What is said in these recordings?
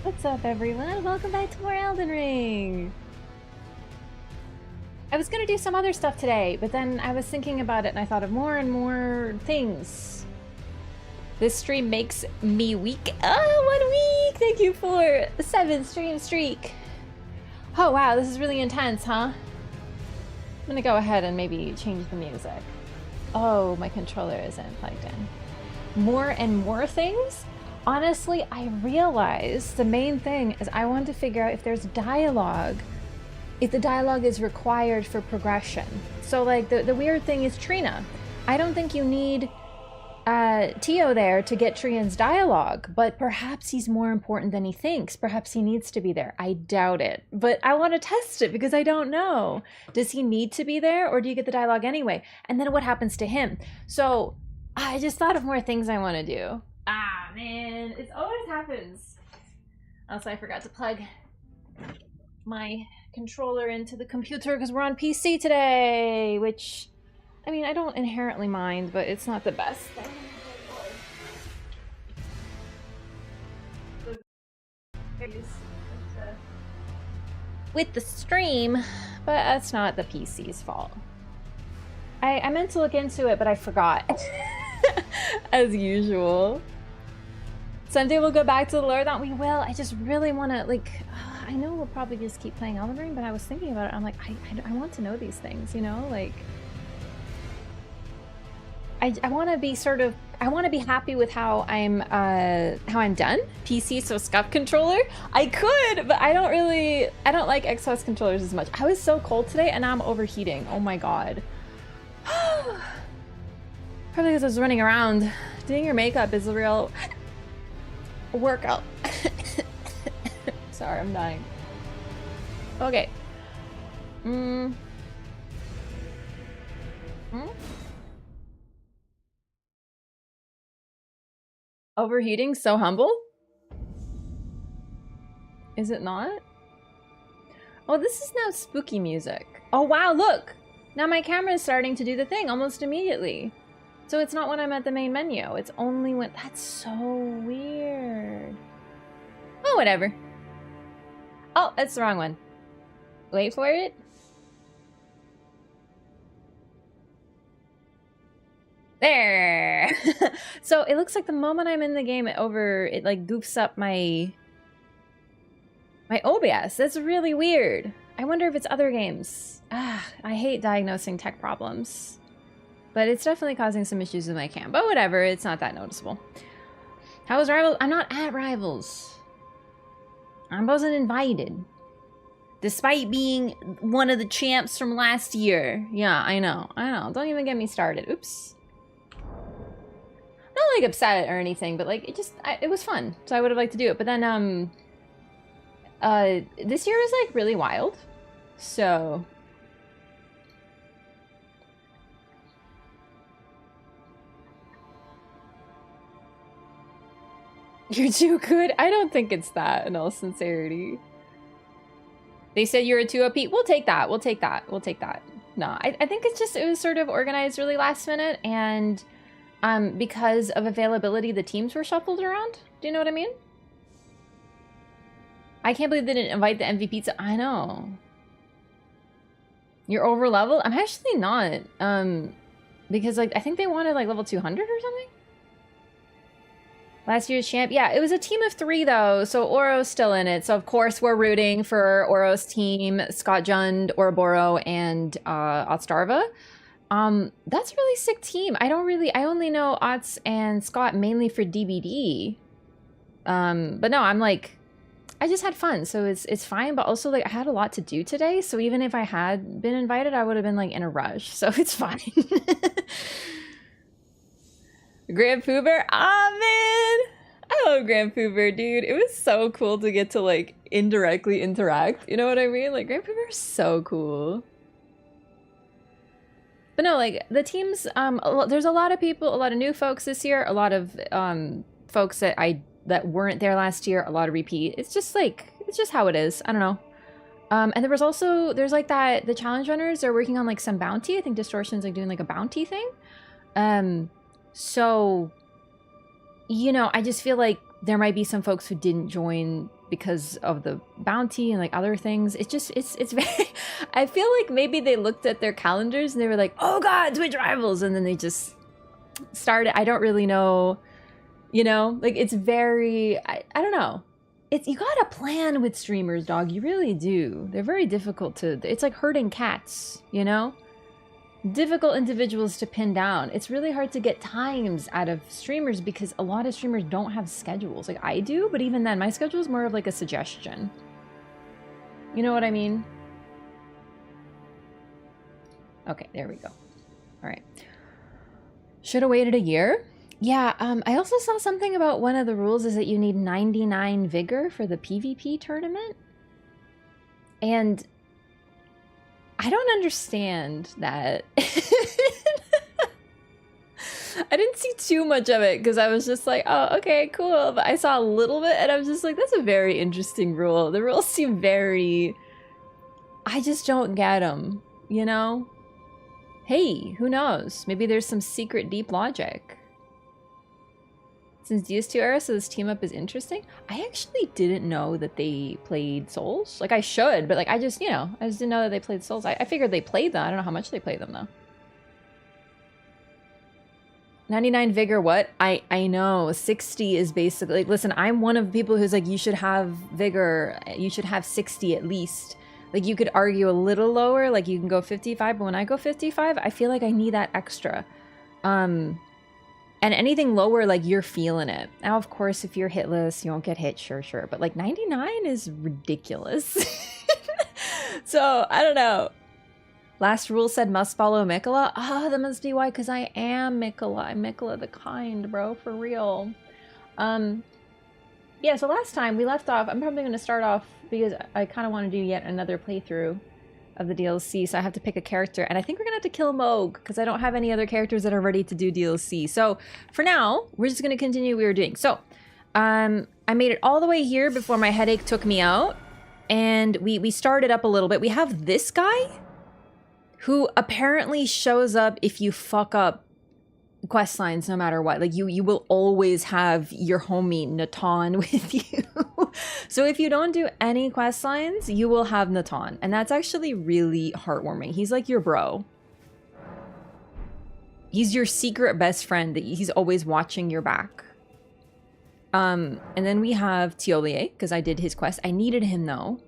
What's up, everyone? Welcome back to more Elden Ring! I was gonna do some other stuff today, but then I was thinking about it and I thought of more and more things. This stream makes me weak. Oh, 1 week! Thank you for the 7th stream streak. Oh wow, this is really intense, huh? I'm gonna go ahead and maybe change the music. Oh, my controller isn't plugged in. More and more things? Honestly, I realized the main thing is I want to figure out if there's dialogue, if the dialogue is required for progression. So like the weird thing is Trina. I don't think you need Tio there to get Trian's dialogue, but perhaps he's more important than he thinks. Perhaps he needs to be there. I doubt it, but I want to test it because I don't know. Does he need to be there or do you get the dialogue anyway? And then what happens to him? So I just thought of more things I want to do. Ah, man, it always happens. Also, I forgot to plug my controller into the computer because we're on PC today, which, I mean, I don't inherently mind, but it's not the best thing. With the stream, but that's not the PC's fault. I meant to look into it, but I forgot. As usual. Someday we'll go back to the lore that we will. I just really want to, like, I know we'll probably just keep playing Elden Ring, but I was thinking about it. I'm like, I want to know these things, you know? Like, I want to be sort of, I want to be happy with how I'm done. PC, so scuff controller. I could, but I don't like Xbox controllers as much. I was so cold today and now I'm overheating. Oh my god. Probably because I was running around. Doing your makeup is a real workout. Sorry, I'm dying. Okay. Overheating, so humble? Is it not? Oh, this is now spooky music. Oh wow, look! Now my camera is starting to do the thing almost immediately. So it's not when I'm at the main menu. It's only when... That's so weird. Oh, whatever. Oh, that's the wrong one. Wait for it. There! So it looks like the moment I'm in the game, it like goofs up my OBS. That's really weird. I wonder if it's other games. Ah, I hate diagnosing tech problems. But it's definitely causing some issues with my cam. But whatever, it's not that noticeable. How was Rivals? I'm not at Rivals. I wasn't invited. Despite being one of the champs from last year. Yeah, I know. Don't even get me started. Oops. Not like upset or anything, but like it was fun. So I would have liked to do it. But then this year was like really wild. So you're too good? I don't think it's that, in all sincerity. They said you're a 2 OP. We'll take that. We'll take that. We'll take that. No, I think it's just, it was sort of organized really last minute, and because of availability, the teams were shuffled around. Do you know what I mean? I can't believe they didn't invite the MVP to... I know. You're over leveled? I'm actually not. Because like I think they wanted like level 200 or something. Last year's champ, yeah, it was a team of 3 though, so Oro's still in it. So of course we're rooting for Oro's team, Scott Jund, Ouroboros, and Otstarva. That's a really sick team. I only know Ots and Scott mainly for DBD. But no, I'm like, I just had fun, so it's fine. But also like I had a lot to do today, so even if I had been invited, I would have been like in a rush. So it's fine. Grand Poober? Ah, man! I love Grand Poober, dude. It was so cool to get to, like, indirectly interact. You know what I mean? Like, Grand Poober is so cool. But no, like, the teams, there's a lot of people, a lot of new folks this year, a lot of folks that weren't there last year, a lot of repeat. It's just, like, it's just how it is. I don't know. And there's like that, the challenge runners are working on, like, some bounty. I think Distortion's, like, doing, like, a bounty thing. So, you know, I just feel like there might be some folks who didn't join because of the bounty and like other things. It's very I feel like maybe they looked at their calendars and they were like, oh god, Twitch rivals, and then they just started. I don't really know, you know, like it's very I don't know. It's, you gotta plan with streamers, dog. You really do. They're very difficult to, it's like herding cats, you know? Difficult individuals to pin down. It's really hard to get times out of streamers because a lot of streamers don't have schedules. Like I do, but even then, my schedule is more of like a suggestion. You know what I mean? Okay, there we go. All right. Should have waited a year. Yeah, I also saw something about one of the rules is that you need 99 vigor for the PvP tournament. And I don't understand that. I didn't see too much of it because I was just like, oh, okay, cool. But I saw a little bit and I was just like, that's a very interesting rule. The rules seem very... I just don't get them, you know? Hey, who knows? Maybe there's some secret deep logic. Since DS2 era, so this team up is interesting. I actually didn't know that they played Souls. Like I should, but like I just, you know, I just didn't know that they played Souls. I figured they played them. I don't know how much they played them though. 99 vigor, what? I know. 60 is basically, like, listen, I'm one of the people who's like, you should have vigor. You should have 60 at least. Like you could argue a little lower, like you can go 55, but when I go 55, I feel like I need that extra. And anything lower, like, you're feeling it. Now, of course, if you're hitless, you won't get hit, sure. But, like, 99 is ridiculous. So, I don't know. Last rule said must follow Mikola. Ah, that must be why, because I am Mikola. I'm Mikola the Kind, bro, for real. Yeah, so last time we left off, I'm probably going to start off, because I kind of want to do yet another playthrough of the DLC, so I have to pick a character, and I think we're gonna have to kill Moog because I don't have any other characters that are ready to do DLC. So for now, we're just gonna continue what we were doing. So I made it all the way here before my headache took me out, and we started up a little bit. We have this guy who apparently shows up if you fuck up quest lines no matter what. Like you will always have your homie Natan with you. So if you don't do any quest lines, you will have Natan, and that's actually really heartwarming. He's like your bro. He's your secret best friend that he's always watching your back. And then we have Tiolier, because I did his quest. I needed him though,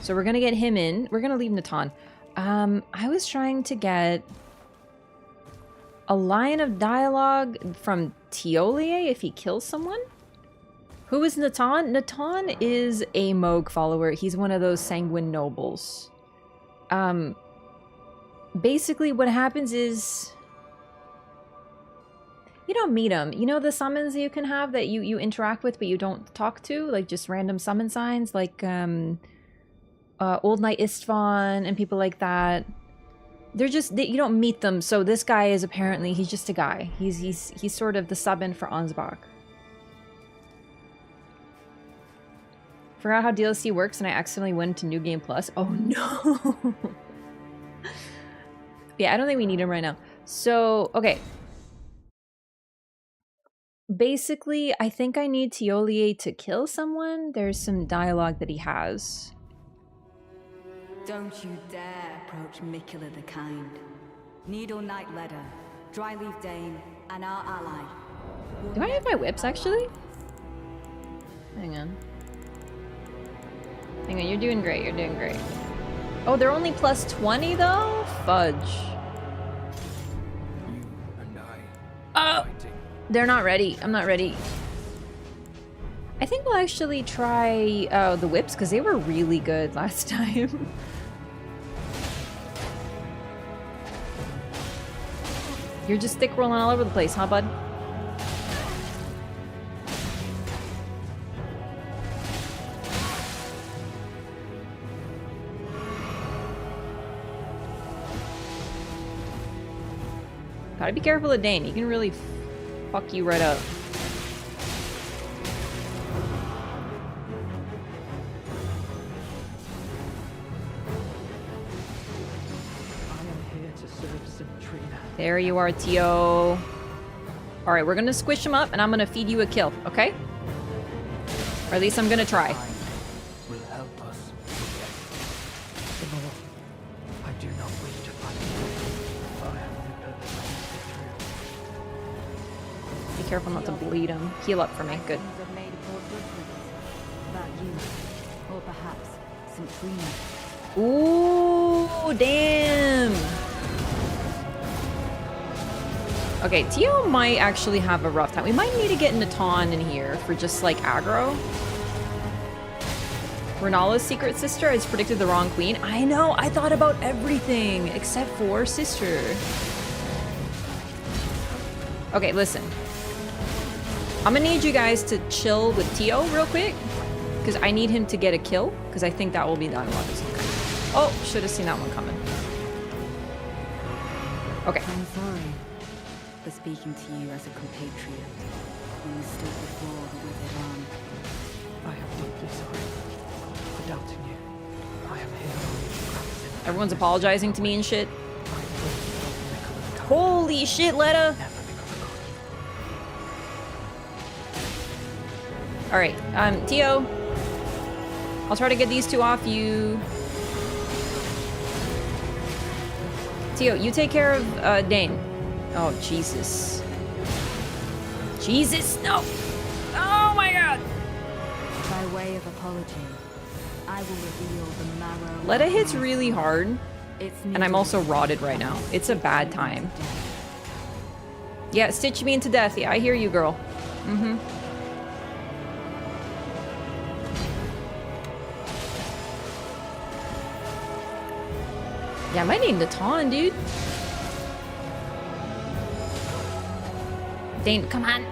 so we're gonna get him in. We're gonna leave Natan. I was trying to get a line of dialogue from Tiolier if he kills someone. Who is Natan? Natan is a Moog follower. He's one of those sanguine nobles. Basically what happens is you don't meet him. You know the summons you can have that you interact with but you don't talk to? Like just random summon signs like Old Knight Istvan and people like that. They're just, you don't meet them. So this guy is apparently, he's just a guy. He's sort of the sub-in for Ansbach. Forgot how DLC works and I accidentally went to New Game Plus. Oh no. Yeah, I don't think we need him right now. So, okay. Basically, I think I need Tiolier to kill someone. There's some dialogue that he has. Don't you dare approach Mikola the Kind. Needle Knight Ledder, Dryleaf Dane, and our ally. Do I have my whips actually? Hang on. Hang on, you're doing great, you're doing great. Oh, they're only plus 20 though? Fudge. You and Oh! They're not ready. I'm not ready. I think we'll actually try the whips because they were really good last time. You're just stick rolling all over the place, huh, bud? Gotta be careful of Dane. He can really fuck you right up. There you are, Tio. Alright, we're gonna squish him up and I'm gonna feed you a kill, okay? Or at least I'm gonna try. Will help us. Lord, I do not wish to fight. I am the victory. Be careful not to bleed him. Heal up for me. Good. Things are made for good ones. That you, or perhaps Centrina. Ooh, damn. Okay, Tio might actually have a rough time. We might need to get Natan in here for just like aggro. Renala's secret sister has predicted the wrong queen. I know, I thought about everything except for sister. Okay, listen. I'm gonna need you guys to chill with Tio real quick because I need him to get a kill because I think that will be dialogue. Oh, should have seen that one coming. Okay. I'm sorry for speaking to you as a compatriot when you stood before the withered arm. I am deeply sorry for doubting you. I am here. Everyone's apologizing to me and shit. I will help Holy shit, Letta! never become a god. Alright, Tio. I'll try to get these two off you. Tio, you take care of, Dane. Oh, Jesus. Jesus, no! Oh my god! By way of apology, I will reveal the marrow. Letta of hits my really soul. hard, It's and I'm also rotted right now. It's a bad time. Yeah, stitch me into death. Yeah, I hear you, girl. Mm-hmm. Yeah, I might need Natan, dude. Dane, come on.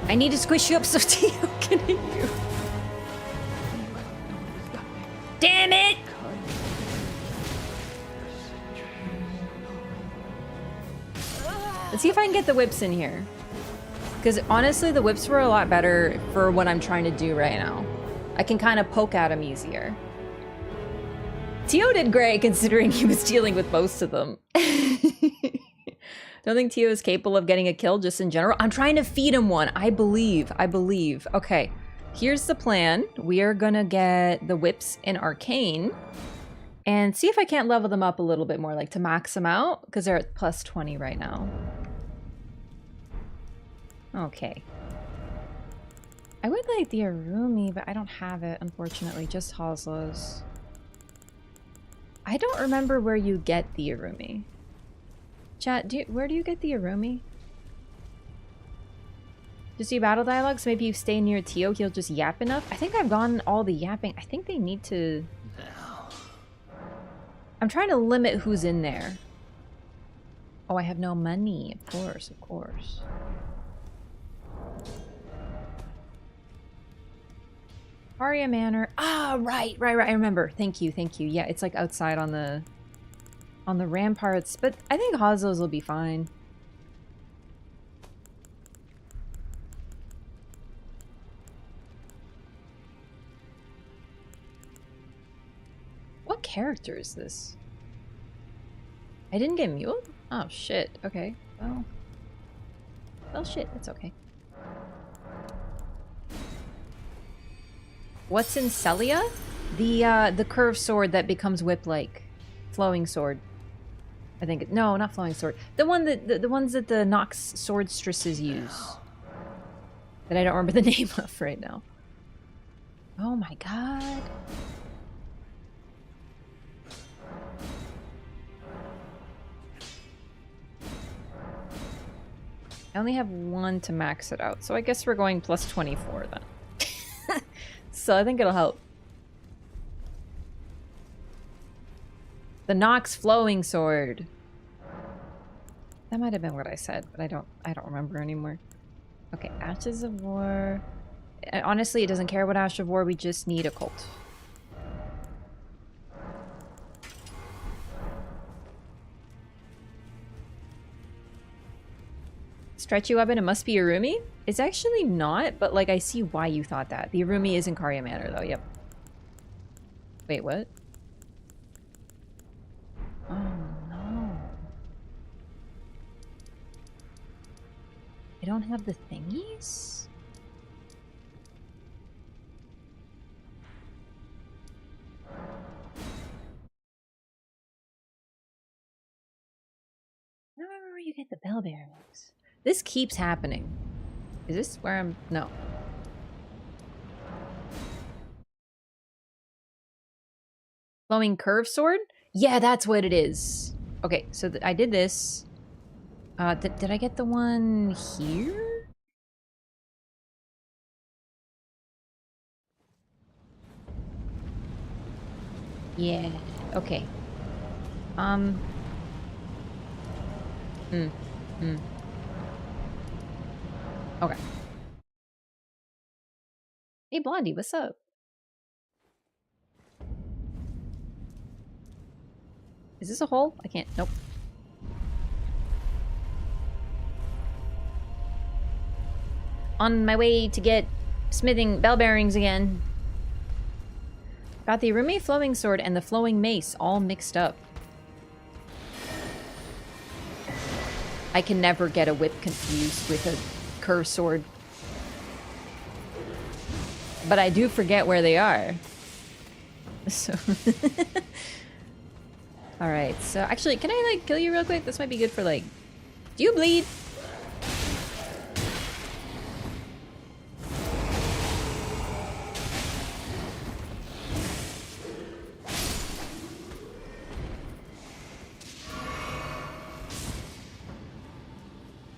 I need to squish you up so Tio can hit you. Damn it! Let's see if I can get the whips in here. Because honestly, the whips were a lot better for what I'm trying to do right now. I can kind of poke at him easier. Tio did great considering he was dealing with most of them. Don't think Tio is capable of getting a kill just in general. I'm trying to feed him one. I believe. Okay, here's the plan. We are gonna get the whips in Arcane and see if I can't level them up a little bit more, like to max them out, because they're at plus 20 right now. Okay. I would like the Arumi, but I don't have it, unfortunately. Just Hasla's. I don't remember where you get the Arumi. Chat, where do you get the Arumi? Just do battle dialogues? Maybe you stay near Tio, he'll just yap enough? I think I've gotten all the yapping. I think they need to... I'm trying to limit who's in there. Oh, I have no money. Of course, of course. Aria Manor. Ah, right. I remember. Thank you. Yeah, it's like outside on the ramparts, but I think Hazo's will be fine. What character is this? I didn't get muled? Oh shit. Okay. Well shit, it's okay. What's in Celia? The curved sword that becomes whip-like. Flowing sword. I think no, not flowing sword. The one that the ones that the Nox swordstresses use. That I don't remember the name of right now. Oh my god. I only have one to max it out, so I guess we're going plus 24 then. So I think it'll help. The Nox flowing sword. That might have been what I said, but I don't remember anymore. Okay, Ashes of War. Honestly, it doesn't care about Ash of War, we just need a cult. Stretchy weapon, it must be Arumi? It's actually not, but like I see why you thought that. The Arumi is in Karya Manor though, yep. Wait, what? Oh no. I don't have the thingies? get the bell bearings? This keeps happening. Is this where I'm... No. Flowing curve sword? Yeah, that's what it is. Okay, so I did this. Did I get the one here? Yeah, okay. Okay. Hey, Blondie, what's up? Is this a hole? I can't. Nope. On my way to get smithing bell bearings again. Got the Irumi flowing sword and the flowing mace all mixed up. I can never get a whip confused with a curved sword. But I do forget where they are. So... Alright, so actually, can I, like, kill you real quick? This might be good for, like... Do you bleed?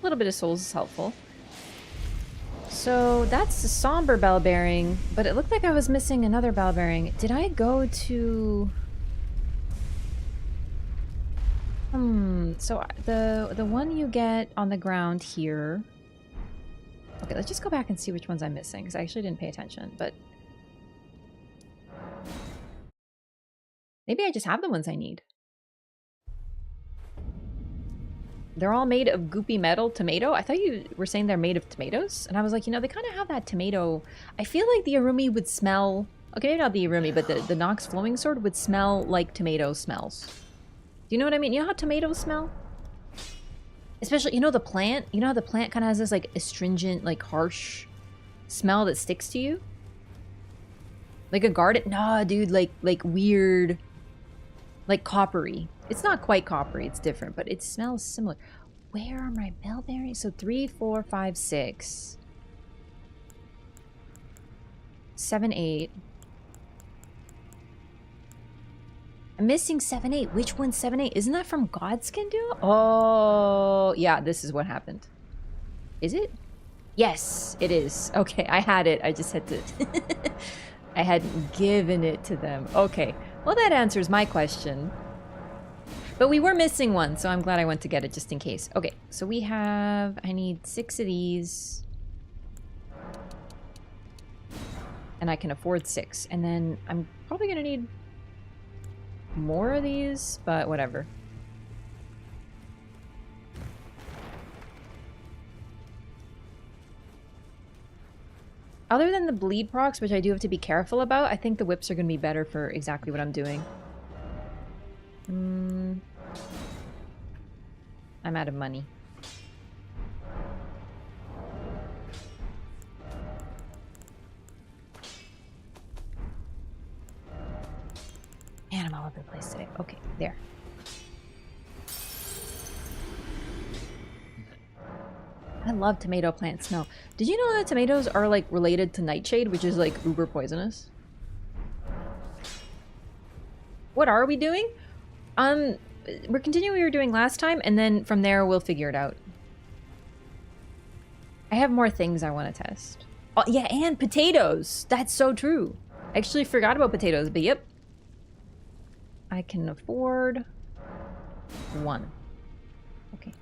A little bit of souls is helpful. So that's the somber bell bearing, but it looked like I was missing another bell bearing. Did I go to... So the one you get on the ground here... Okay, let's just go back and see which ones I'm missing, because I actually didn't pay attention, but... Maybe I just have the ones I need. They're all made of goopy metal tomato? I thought you were saying they're made of tomatoes? And I was like, you know, they kind of have that tomato... I feel like the Irumi would smell... Okay, maybe not the Irumi, but the Nox flowing sword would smell like tomato smells. Do you know what I mean? You know how tomatoes smell? Especially, you know the plant? You know how the plant kind of has this, like, astringent, like, harsh smell that sticks to you? Like a garden? Nah, dude, like weird... Like coppery. It's not quite coppery, it's different, but it smells similar. Where are my bell bearings? So 3, 4, 5, 6. 7, 8. I'm missing 7, 8. Which one's 7, 8? Isn't that from Godskin Duo? Oh, yeah, this is what happened. Is it? Yes, it is. Okay, I had it. I just had to... I hadn't given it to them. Okay, well that answers my question. But we were missing one, so I'm glad I went to get it just in case. Okay, so we have... I need 6 of these. And I can afford 6. And then I'm probably gonna need more of these, but whatever. Other than the bleed procs, which I do have to be careful about, I think the whips are going to be better for exactly what I'm doing. I'm out of money. Man, I'm all over the place today. Okay, there. I love tomato plant smell. Did you know that tomatoes are, like, related to nightshade, which is, like, uber poisonous? What are we doing? We're continuing what we were doing last time, and then from there we'll figure it out. I have more things I want to test. Oh, yeah, and potatoes! That's so true. I actually forgot about potatoes, but yep. I can afford 1. Okay.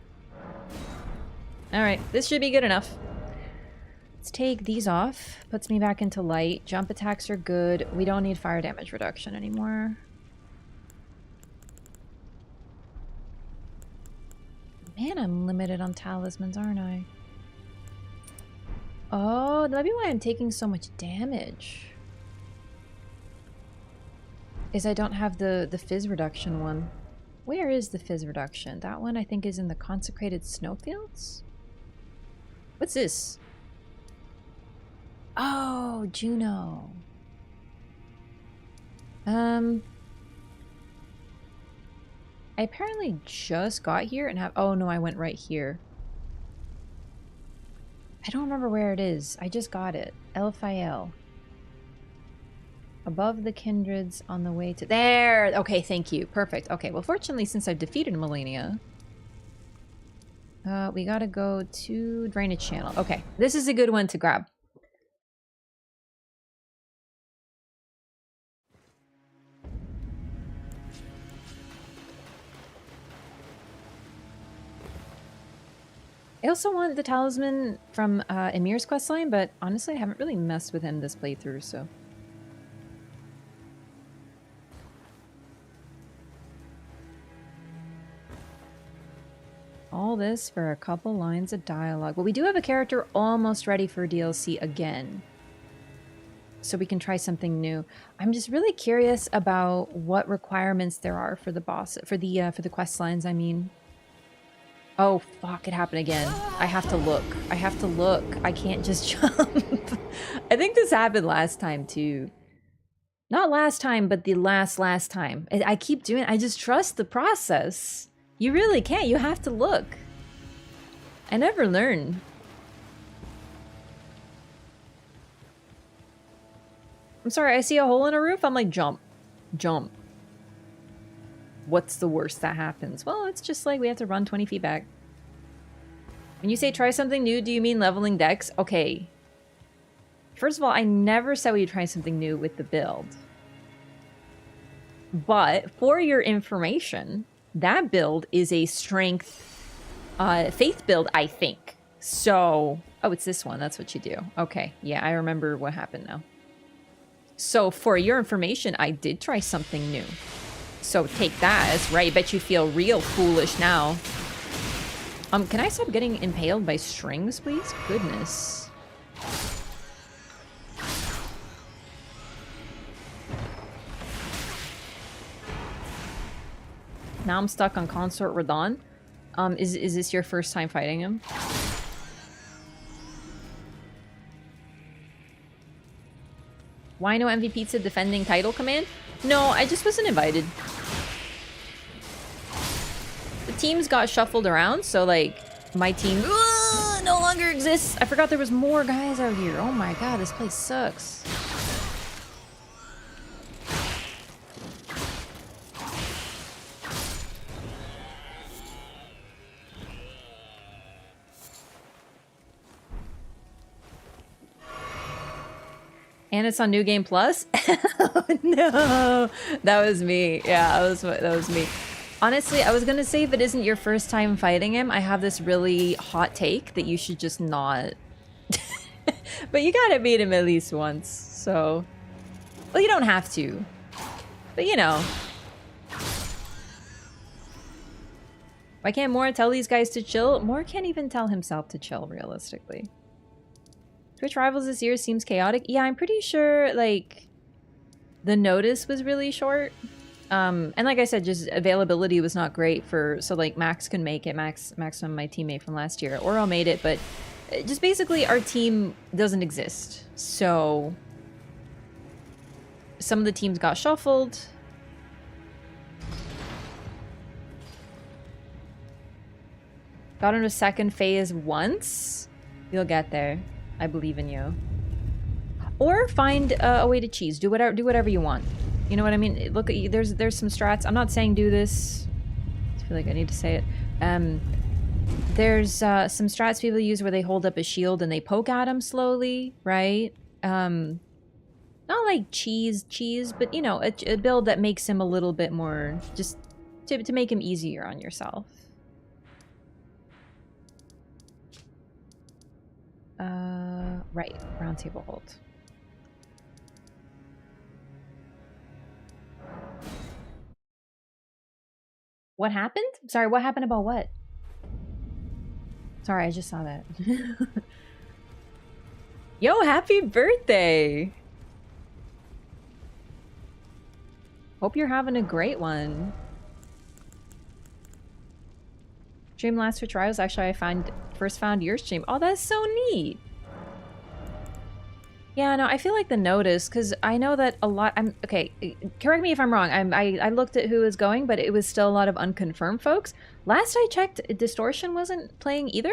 Alright, this should be good enough. Let's take these off. Puts me back into light. Jump attacks are good. We don't need fire damage reduction anymore. Man, I'm limited on talismans, aren't I? Oh, that might be why I'm taking so much damage. Is I don't have the fizz reduction one. Where is the fizz reduction? That one I think is in the consecrated snowfields? What's this? Oh, Juno. I apparently just got here and have... Oh, no, I went right here. I don't remember where it is. I just got it. El. Above the kindreds on the way to... There! Okay, thank you. Perfect. Okay, well, fortunately, since I've defeated Melania... we gotta go to Drainage Channel. Okay, this is a good one to grab. I also want the talisman from Emir's questline, but honestly, I haven't really messed with him this playthrough, so... All this for a couple lines of dialogue. But we do have a character almost ready for DLC again. So we can try something new. I'm just really curious about what requirements there are for the boss, for the quest lines, I mean. Oh, fuck, it happened again. I have to look. I have to look. I can't just jump. I think this happened last time, too. Not last time, but the last time. I keep doing it. I just trust the process. You really can't. You have to look. I never learn. I'm sorry, I see a hole in a roof. I'm like, jump. Jump. What's the worst that happens? Well, it's just like we have to run 20 feet back. When you say try something new, do you mean leveling decks? Okay. First of all, I never said we'd try something new with the build. But for your information, that build is a strength, faith build, I think. So, oh, it's this one. That's what you do. Okay. Yeah, I remember what happened now. So for your information, I did try something new. So take that as right. Bet you feel real foolish now. Can I stop getting impaled by strings, please? Goodness. Now I'm stuck on Consort Radon. Is this your first time fighting him? Why no MV Pizza defending title command? No, I just wasn't invited. The teams got shuffled around, so like my team no longer exists. I forgot there was more guys out here. Oh my god, this place sucks. And it's on New Game Plus? Oh, no. That was me. Yeah, that was me. Honestly, I was gonna say if it isn't your first time fighting him, I have this really hot take that you should just not. But you gotta beat him at least once, so... Well, you don't have to. But you know. Why can't Mora tell these guys to chill? Mora can't even tell himself to chill, realistically. Twitch Rivals this year seems chaotic. Yeah, I'm pretty sure, like, the notice was really short. And like I said, just availability was not great for... So, like, Max couldn't make it. Maximum, my teammate from last year. Oro made it, but just basically our team doesn't exist. So, some of the teams got shuffled. Got into second phase once. You'll get there. I believe in you. Or find a way to cheese. Do whatever you want. You know what I mean? Look, there's some strats. I'm not saying do this. I feel like I need to say it. There's some strats people use where they hold up a shield and they poke at him slowly, right? Not like cheese, but you know, a build that makes him a little bit more, just to make him easier on yourself. Right. Round table hold. What happened? Sorry, what happened about what? Sorry, I just saw that. Yo, happy birthday! Hope you're having a great one. Stream last Twitch Rivals. Actually, I first found your stream. Oh, that's so neat. Yeah, no, I feel like the notice, because I know that a lot. Okay. Correct me if I'm wrong. I looked at who was going, but it was still a lot of unconfirmed folks. Last I checked, Distortion wasn't playing either.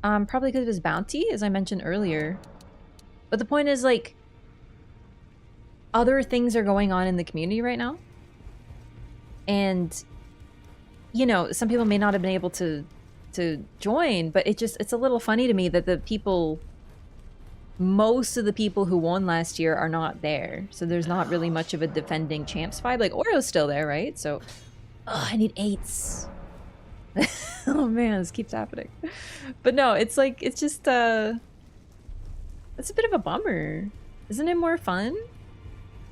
Probably because of his bounty, as I mentioned earlier. But the point is, like, other things are going on in the community right now, and you know, some people may not have been able to join, but it's a little funny to me that the people. Most of the people who won last year are not there. So there's not really much of a defending champs vibe. Like, Orio's still there, right? So, I need 8s. Oh man, this keeps happening. But no, it's like, it's just, it's a bit of a bummer. Isn't it more fun?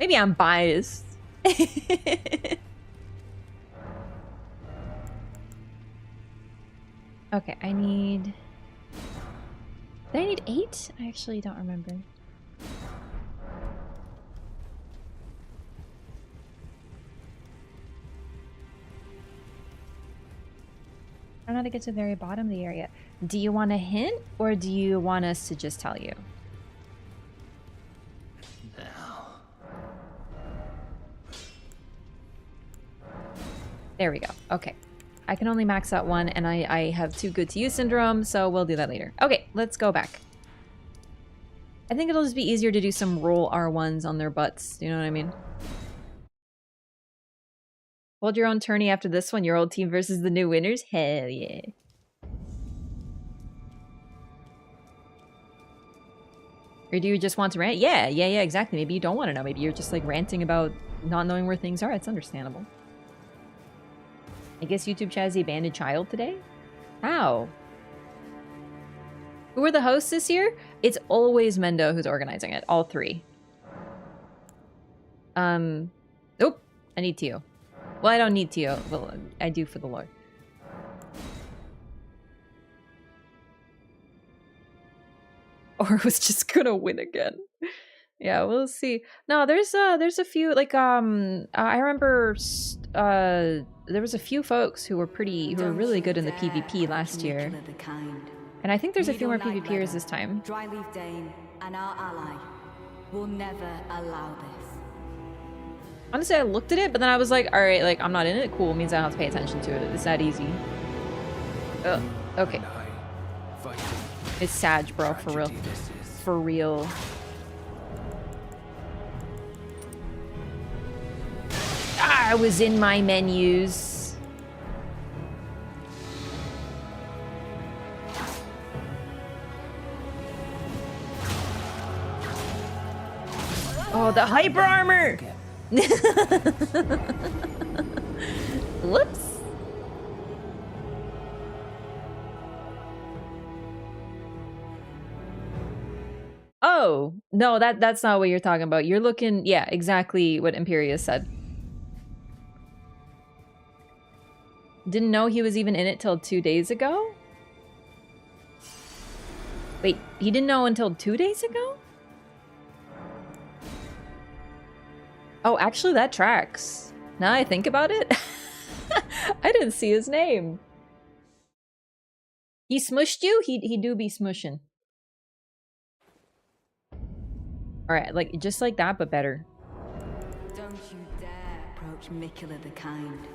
Maybe I'm biased. Okay, I need... Did I need 8? I actually don't remember. I don't know how to get to the very bottom of the area. Do you want a hint, or do you want us to just tell you? Now. There we go. Okay. I can only max out 1, and I have too good to use syndrome, so we'll do that later. Okay, let's go back. I think it'll just be easier to do some roll R1s on their butts. You know what I mean? Hold your own tourney after this one. Your old team versus the new winners? Hell yeah. Or do you just want to rant? Yeah, exactly. Maybe you don't want to know. Maybe you're just like ranting about not knowing where things are. It's understandable. I guess YouTube chat has the abandoned child today? How? Who are the hosts this year? It's always Mendo who's organizing it. All 3. Nope. I need Tio. Well, I don't need Tio. Well, I do for the lore. Or was just gonna win again. Yeah, we'll see. No, there's a few, like, I remember, there was a few folks who were really good in the PvP last year. And I think there's a few more PvPers this time. Dryleaf Dane and our ally will never allow this. Honestly, I looked at it, but then I was like, alright, like, I'm not in it. Cool, means I don't have to pay attention to it. It's that easy. Okay. It's Sag, bro, for real. For real. I was in my menus. Oh, the hyper armor! Whoops. Oh, no, that's not what you're talking about. You're looking, yeah, exactly what Imperius said. Didn't know he was even in it till 2 days ago? Wait, he didn't know until 2 days ago? Oh, actually that tracks. Now I think about it. I didn't see his name. He smushed you? He do be smushing. Alright, like, just like that, but better. Don't you dare approach Mikula the Kind.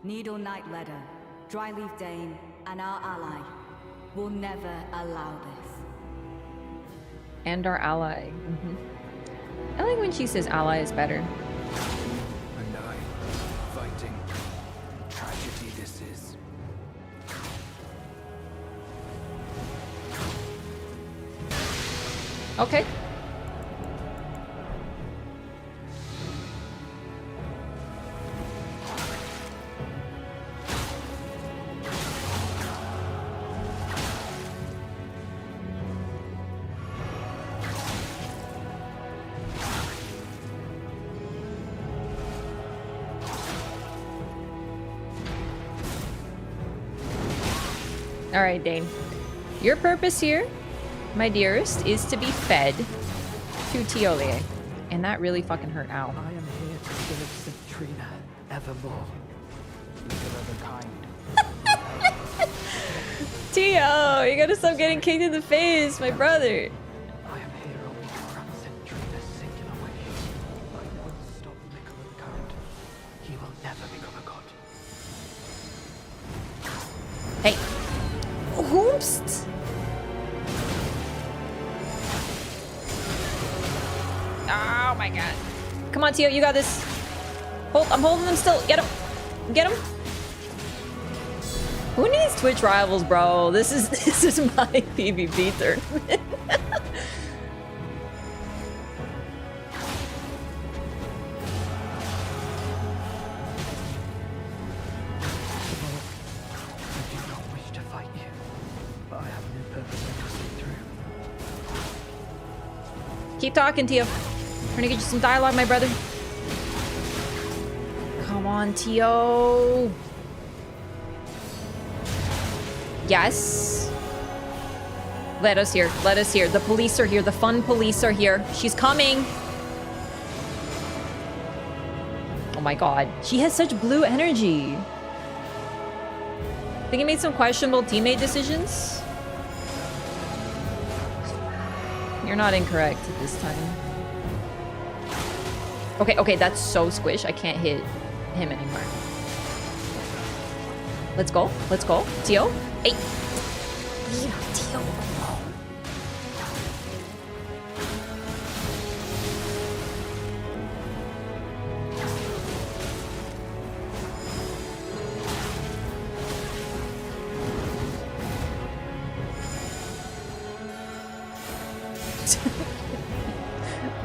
Needle Knight Ledder, Dryleaf Dane, and our ally will never allow this. And our ally. I like when she says ally is better. And I, fighting. Tragedy this is. Okay. Alright, Dane. Your purpose here, my dearest, is to be fed to Tiolier. And that really fucking hurt. Ow. I am here to serve Citrina evermore. Mikula the Kind. Tio, you gotta stop getting kicked in the face, my brother. I am here only to Oh my god. Come on, Tio, you got this. I'm holding them still. Get him. Get him. Who needs Twitch rivals, bro? This is my PvP tournament. Keep talking, Tio. Trying to get you some dialogue, my brother. Come on, Tio. Yes. Let us here. Let us here. The police are here. The fun police are here. She's coming. Oh my god. She has such blue energy. I think he made some questionable teammate decisions. You're not incorrect at this time. Okay, that's so squish. I can't hit him anymore. Let's go. Let's go. Tio. Hey. Leave Tio alone.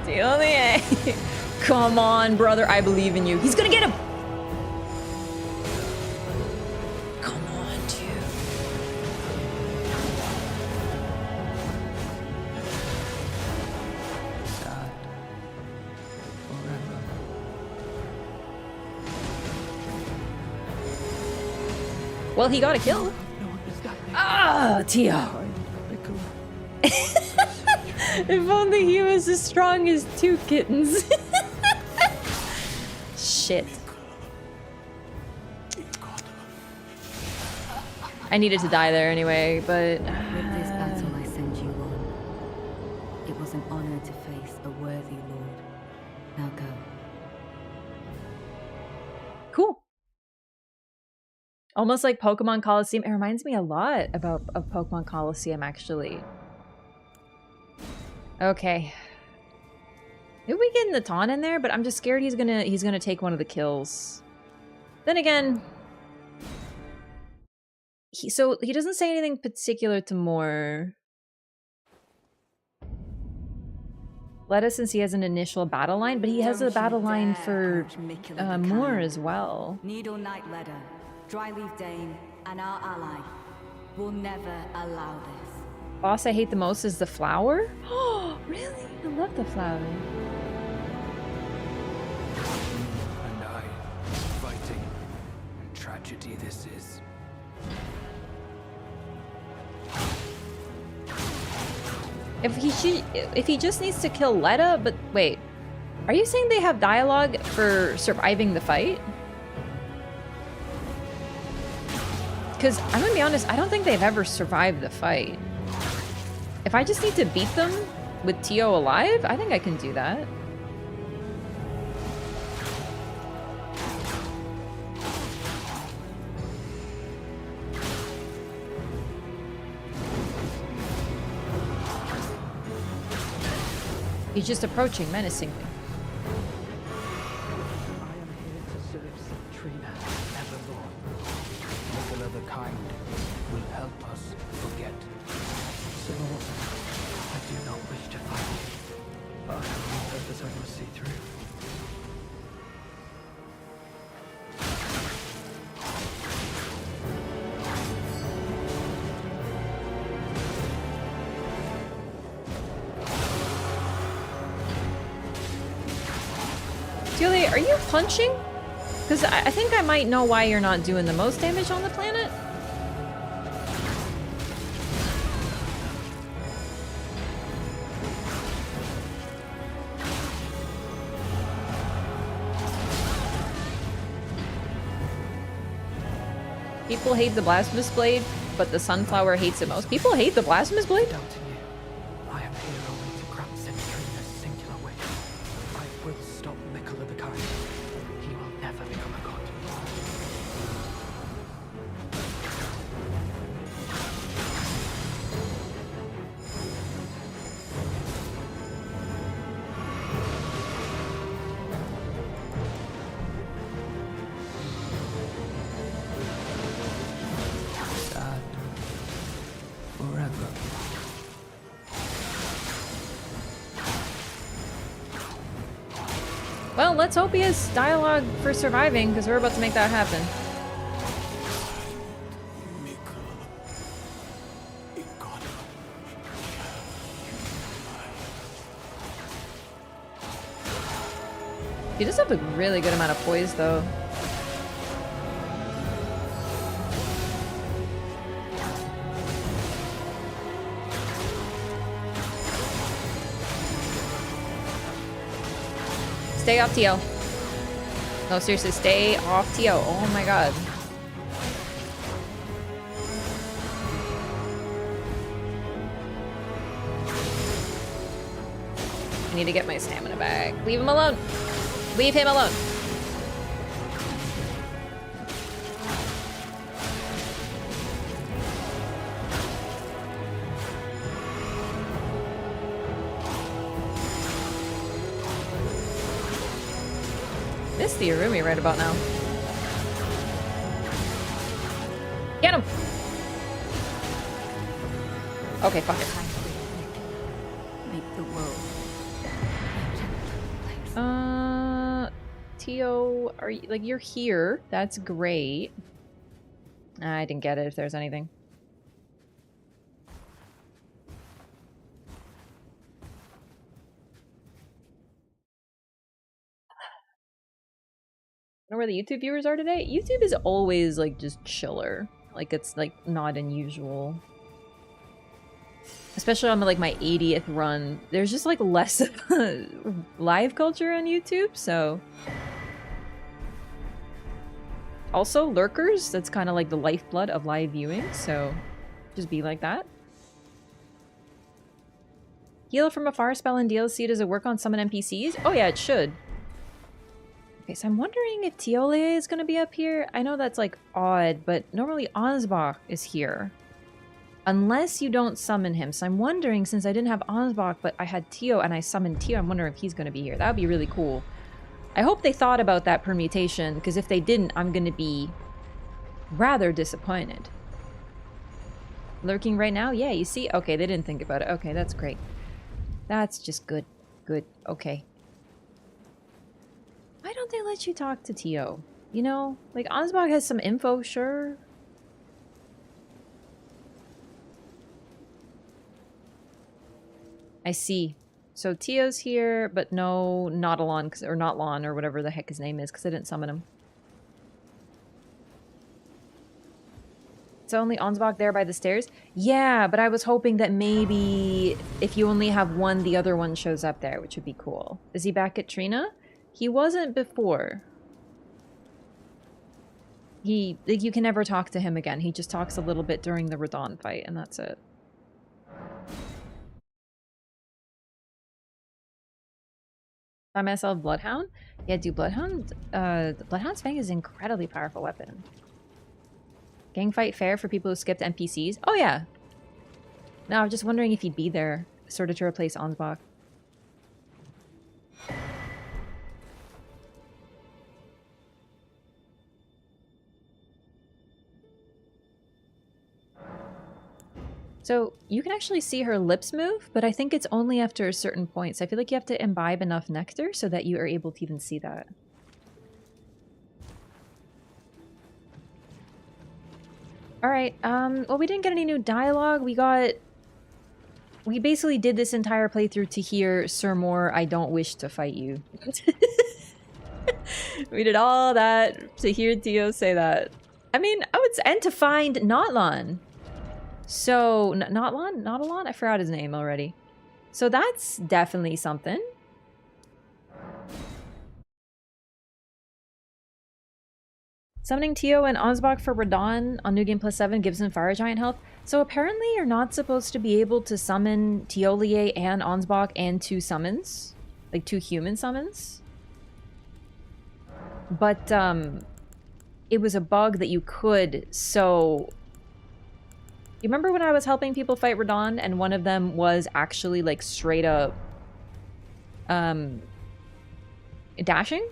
Tio the A. Come on, brother. I believe in you. He's gonna get him. Well, he got a kill. Ah, Tio. If only he was as strong as 2 kittens. Shit. I needed to die there anyway, but... With this battle I send you on. It was an honor to face a worthy lord. Now go. Cool. Almost like Pokemon Coliseum. It reminds me a lot of Pokemon Coliseum, actually. Okay. Maybe we get the taunt in there, but I'm just scared he's gonna take one of the kills. Then again, he doesn't say anything particular to Moore. Let us, since he has an initial battle line, but he has a battle line for Moore as well. Needle Knight Ledder, Dryleaf Dane, and our ally will never allow this. Boss I hate the most is the flower? Oh, really? I love the flower. And I, fighting, and tragedy this is. If he just needs to kill Letta, but wait. Are you saying they have dialogue for surviving the fight? Because I'm gonna be honest, I don't think they've ever survived the fight. If I just need to beat them with Tio alive, I think I can do that. He's just approaching menacingly. I am here to serve Citrina evermore. Little of the kind will help us forget. So, I do not wish to fight. I have no purpose I must see through. Julie, are you punching? Because I think I might know why you're not doing the most damage on the planet. People hate the Blasphemous Blade, but the Sunflower hates it most. People hate the Blasphemous Blade? Doubting you, I am here only to grant Citrina's singular wish. I will stop Mikkel of the Kind. He will never become a god. Well, let's hope he has dialogue for surviving, because we're about to make that happen. He does have a really good amount of poise, though. Stay off Tio. No, seriously, stay off Tio. Oh my god. I need to get my stamina back. Leave him alone. Leave him alone. Miss the Arumi right about now. Get him! Okay, fuck it. Make the world. Tio, are you, like, you're here. That's great. I didn't get it if there's anything. I don't know where the YouTube viewers are today. YouTube is always, like, just chiller. Like, it's, like, not unusual. Especially on, like, my 80th run. There's just, like, less of a live culture on YouTube, so... Also, lurkers, that's kind of like the lifeblood of live viewing, so just be like that. Heal from a far spell in DLC, does it work on summon NPCs? Oh yeah, it should. Okay, so I'm wondering if Tiole is going to be up here. I know that's like odd, but normally Ansbach is here. Unless you don't summon him. So I'm wondering, since I didn't have Ansbach, but I had Tio and I summoned Tio, I'm wondering if he's going to be here. That would be really cool. I hope they thought about that permutation, because if they didn't, I'm going to be rather disappointed. Lurking right now? Yeah, you see? Okay, they didn't think about it. Okay, that's great. That's just good. Good. Okay. Why don't they let you talk to Tio? You know, like, Ansbach has some info, sure. I see. So Tio's here, but no, not Alon, or not Lon, or whatever the heck his name is, because I didn't summon him. It's only Ansbach there by the stairs? Yeah, but I was hoping that maybe if you only have one, the other one shows up there, which would be cool. Is he back at Trina? He wasn't before. Like, you can never talk to him again. He just talks a little bit during the Radon fight, and that's it. By myself, Bloodhound? Yeah, dude, Bloodhound, Bloodhound's Fang is an incredibly powerful weapon. Gang fight fair for people who skipped NPCs? Oh, yeah. No, I was just wondering if he'd be there, sort of to replace Ansbach. So, you can actually see her lips move, but I think it's only after a certain point. So I feel like you have to imbibe enough nectar so that you are able to even see that. Alright, well, we didn't get any new dialogue. We basically did this entire playthrough to hear Sir Moore, I don't wish to fight you. We did all that to hear Tio say that. I mean, and to find Notlon. So, Notlon? Nautilon? I forgot his name already. So that's definitely something. Summoning Tio and Ansbach for Radon on New Game Plus 7 gives him Fire Giant health. So apparently you're not supposed to be able to summon Tiolie and Ansbach and 2 summons. Like 2 human summons. But, it was a bug that you could, so... You remember when I was helping people fight Radon and one of them was actually like straight up Dashing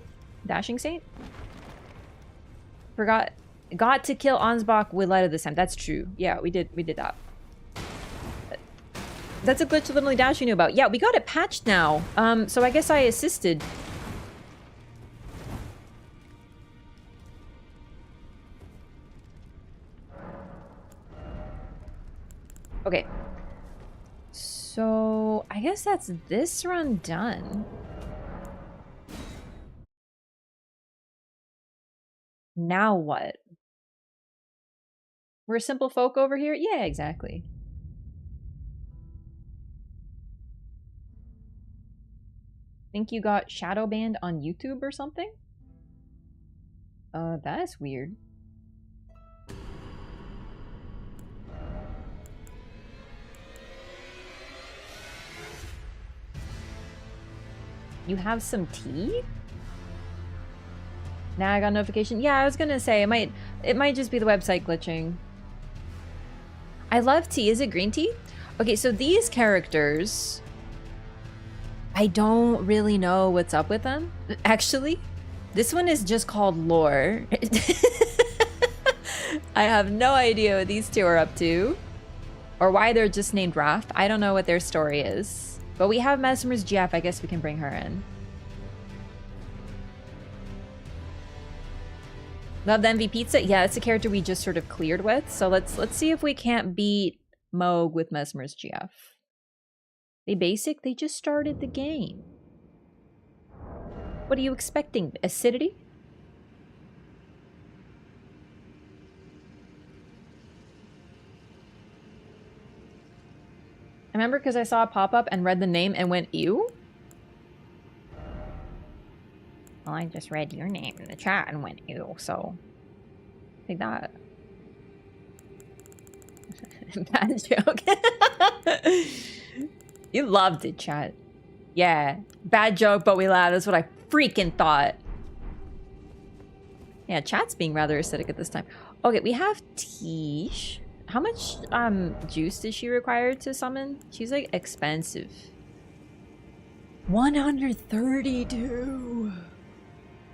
Saint? Got to kill Ansbach with Light of the Sam. That's true. Yeah, we did that. That's a glitch Literally Dash you knew about. Yeah, we got it patched now. So I guess I assisted. Okay. So, I guess that's this run done. Now what? We're simple folk over here? Yeah, exactly. Think you got shadow banned on YouTube or something? That's weird. You have some tea? Now I got a notification. Yeah, I was gonna say it might just be the website glitching. I love tea. Is it green tea? Okay, so these characters, I don't really know what's up with them. Actually, this one is just called Lore. I have no idea what these two are up to, or why they're just named Raft. I don't know what their story is. But we have Mesmer's GF. I guess we can bring her in. Love the MV Pizza. Yeah, it's a character we just sort of cleared with. So let's see if we can't beat Moog with Mesmer's GF. They just started the game. What are you expecting? Acidity? I remember because I saw a pop-up and read the name and went, ew? Well, I just read your name in the chat and went, ew, so... take that. Bad joke. You loved it, chat. Yeah. Bad joke, but we laughed. That's what I freaking thought. Yeah, chat's being rather acidic at this time. Okay, we have Tish. How much juice does she require to summon? She's like expensive. 132.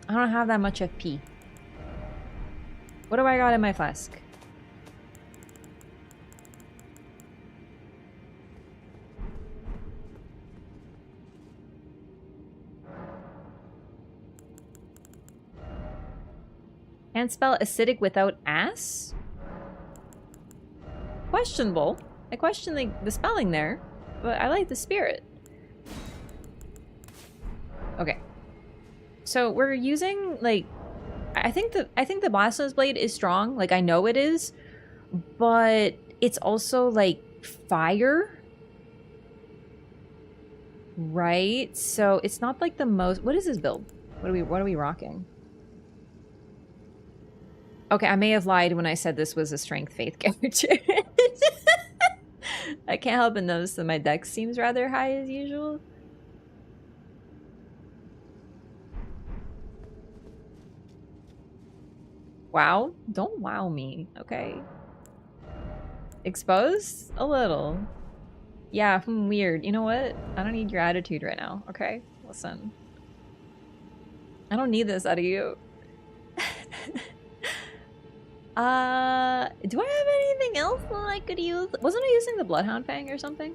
I don't have that much FP. What do I got in my flask? Can't spell acidic without ass? Questionable. I question the spelling there, but I like the spirit. Okay. So we're using like I think the Blasphemous Blade is strong, like I know it is, but it's also like fire. Right? So it's not like the most. What is this build? What are we rocking? Okay, I may have lied when I said this was a strength faith character. I can't help but notice that my dex seems rather high as usual. Wow? Don't wow me, okay? Exposed? A little. Yeah, weird. You know what? I don't need your attitude right now, okay? Listen. I don't need this out of you. Do I have anything else that I could use? Wasn't I using the Bloodhound Fang or something?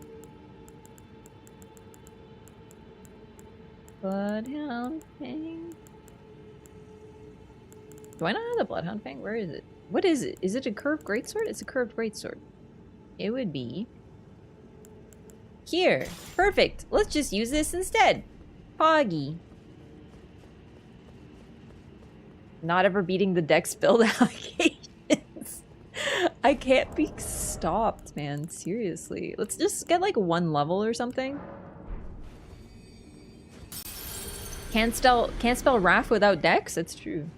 Bloodhound Fang. Do I not have the Bloodhound Fang? Where is it? What is it? Is it a curved greatsword? It's a curved greatsword. It would be... here. Perfect. Let's just use this instead. Poggy. Not ever beating the dex build allegations. I can't be stopped, man. Seriously. Let's just get like 1 level or something. Can't spell Wrath without dex? That's true.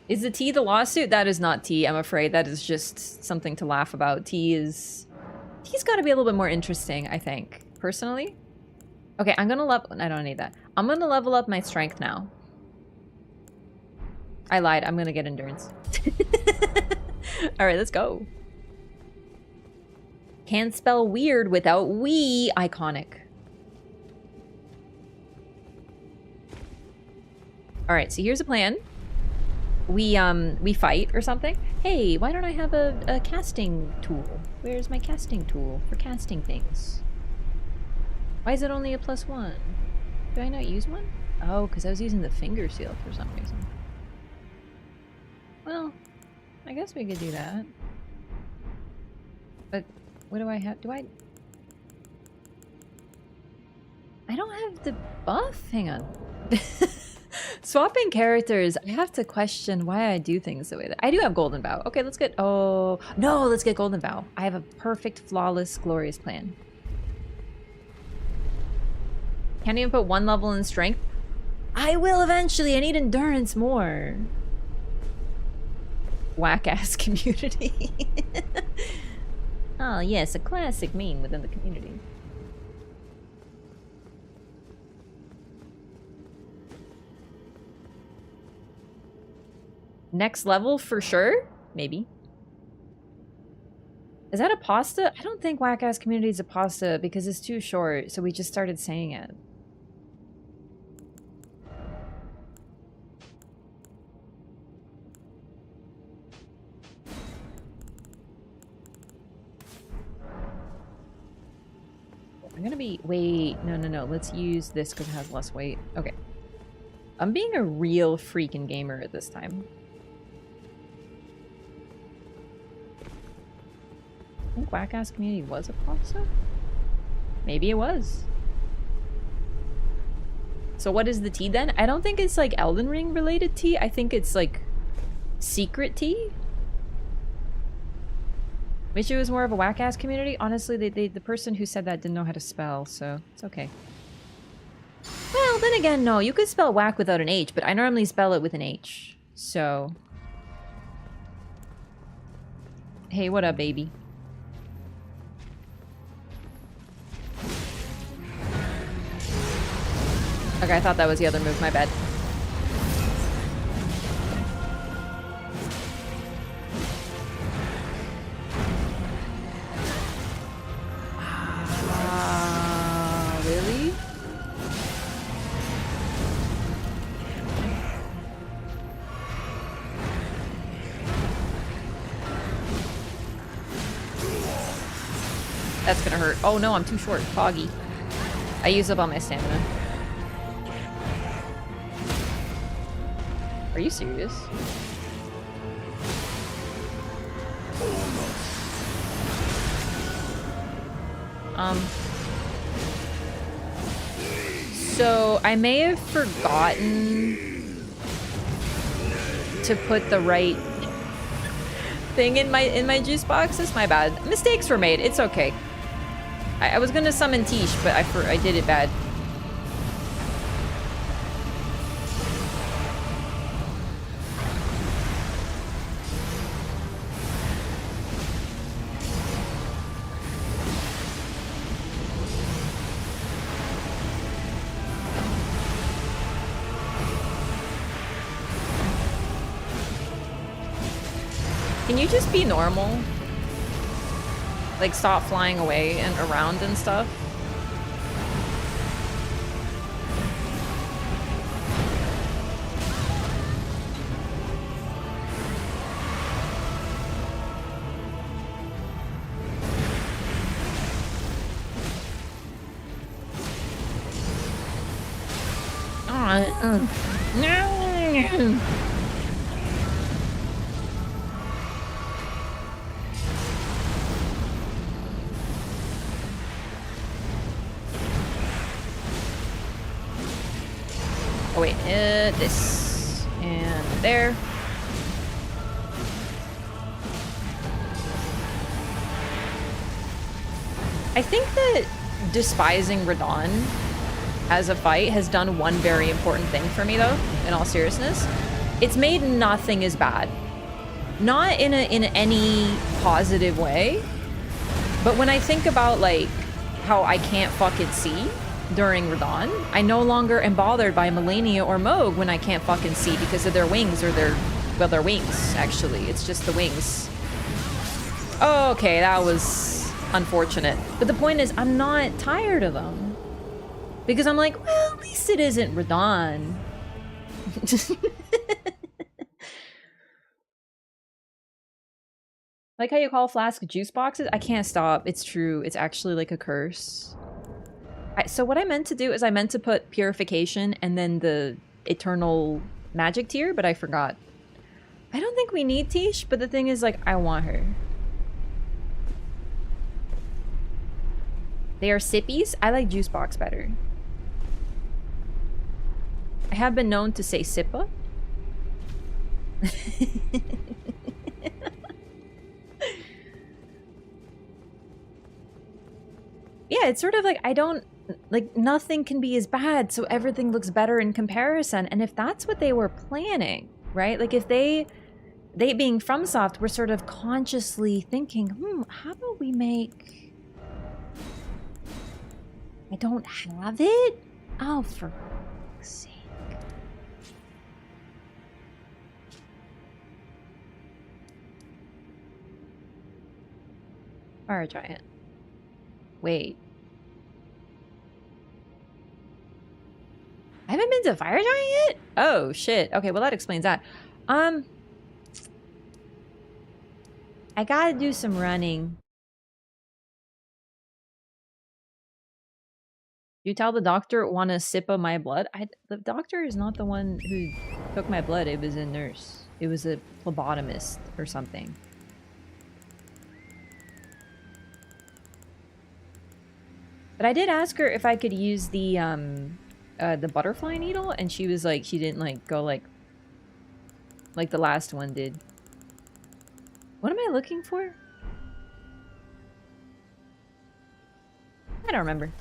Is the T the lawsuit? That is not T, I'm afraid. That is just something to laugh about. T's gotta be a little bit more interesting, I think. Personally. Okay, I'm gonna level... I don't need that. I'm gonna level up my strength now. I lied. I'm gonna get endurance. Alright, let's go. Can't spell weird without we. Iconic. Alright, so here's a plan. We fight or something. Hey, why don't I have a casting tool? Where's my casting tool for casting things? Why is it only a +1? Do I not use one? Oh, because I was using the finger seal for some reason. Well, I guess we could do that. But what do I have? I don't have the buff? Hang on. Swapping characters, I have to question why I do things the way that I do have Golden Bow. Okay, let's get let's get Golden Bow. I have a perfect, flawless, glorious plan. Can't even put 1 level in strength. I will eventually. I need endurance more. Whack ass community. Oh yes, a classic meme within the community. Next level for sure? Maybe. Is that a pasta? I don't think whack ass community is a pasta because it's too short, so we just started saying it. I'm gonna be... Wait, no. Let's use this because it has less weight. Okay. I'm being a real freaking gamer at this time. I think whack-ass community was a pasta? Maybe it was. So what is the tea then? I don't think it's like Elden Ring related tea. I think it's like secret tea. Wish it was more of a whack-ass community. Honestly, the person who said that didn't know how to spell, so it's okay. Well, then again, no. You could spell whack without an H, but I normally spell it with an H. So... Hey, what up, baby? Okay, I thought that was the other move. My bad. Really? That's gonna hurt. Oh no, I'm too short. Foggy. I used up all my stamina. Are you serious? So I may have forgotten to put the right thing in my juice boxes. My bad. Mistakes were made. It's okay. I was gonna summon Tish, but I did it bad. Can you just be normal? Like, stop flying away and around and stuff? No. Oh wait, this and there. I think that despising Radon as a fight has done one very important thing for me though, in all seriousness. It's made nothing as bad. Not in any positive way, but when I think about like how I can't fucking see during Radon, I no longer am bothered by Melania or Moog when I can't fucking see because of their wings or their wings, actually. It's just the wings. Oh, okay, that was unfortunate. But the point is, I'm not tired of them. Because I'm like, well, at least it isn't Radon. Like how you call Flask juice boxes? I can't stop. It's true. It's actually like a curse. So what I meant to do is I meant to put Purification and then the Eternal Magic tier, but I forgot. I don't think we need Tish, but the thing is, like, I want her. They are sippies. I like juice box better. I have been known to say sippa. Yeah, it's sort of like, I don't, like, nothing can be as bad, so everything looks better in comparison. And if that's what they were planning, right? Like, if they being FromSoft were sort of consciously thinking, how about we make... I don't have it? Oh, for fuck's sake. Fire Giant. Wait. I haven't been to Fire Giant yet? Oh, shit. Okay, well, that explains that. I gotta do some running. You tell the doctor want a sip of my blood? The doctor is not the one who took my blood. It was a nurse. It was a phlebotomist or something. But I did ask her if I could use the butterfly needle, and she was like, she didn't like go like the last one did. What am I looking for? I don't remember.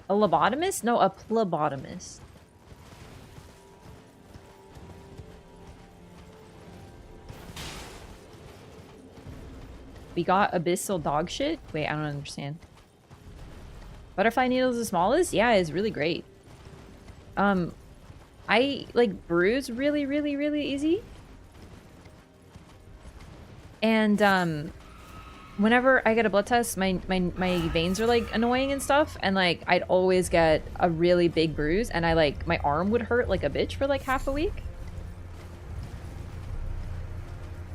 A lobotomist? No, a phlebotomist. We got abyssal dog shit? Wait, I don't understand. Butterfly needles the smallest? Yeah, it's really great. I like bruise really, really, really easy. And whenever I get a blood test, my veins are like annoying and stuff, and like I'd always get a really big bruise, and I like my arm would hurt like a bitch for like half a week.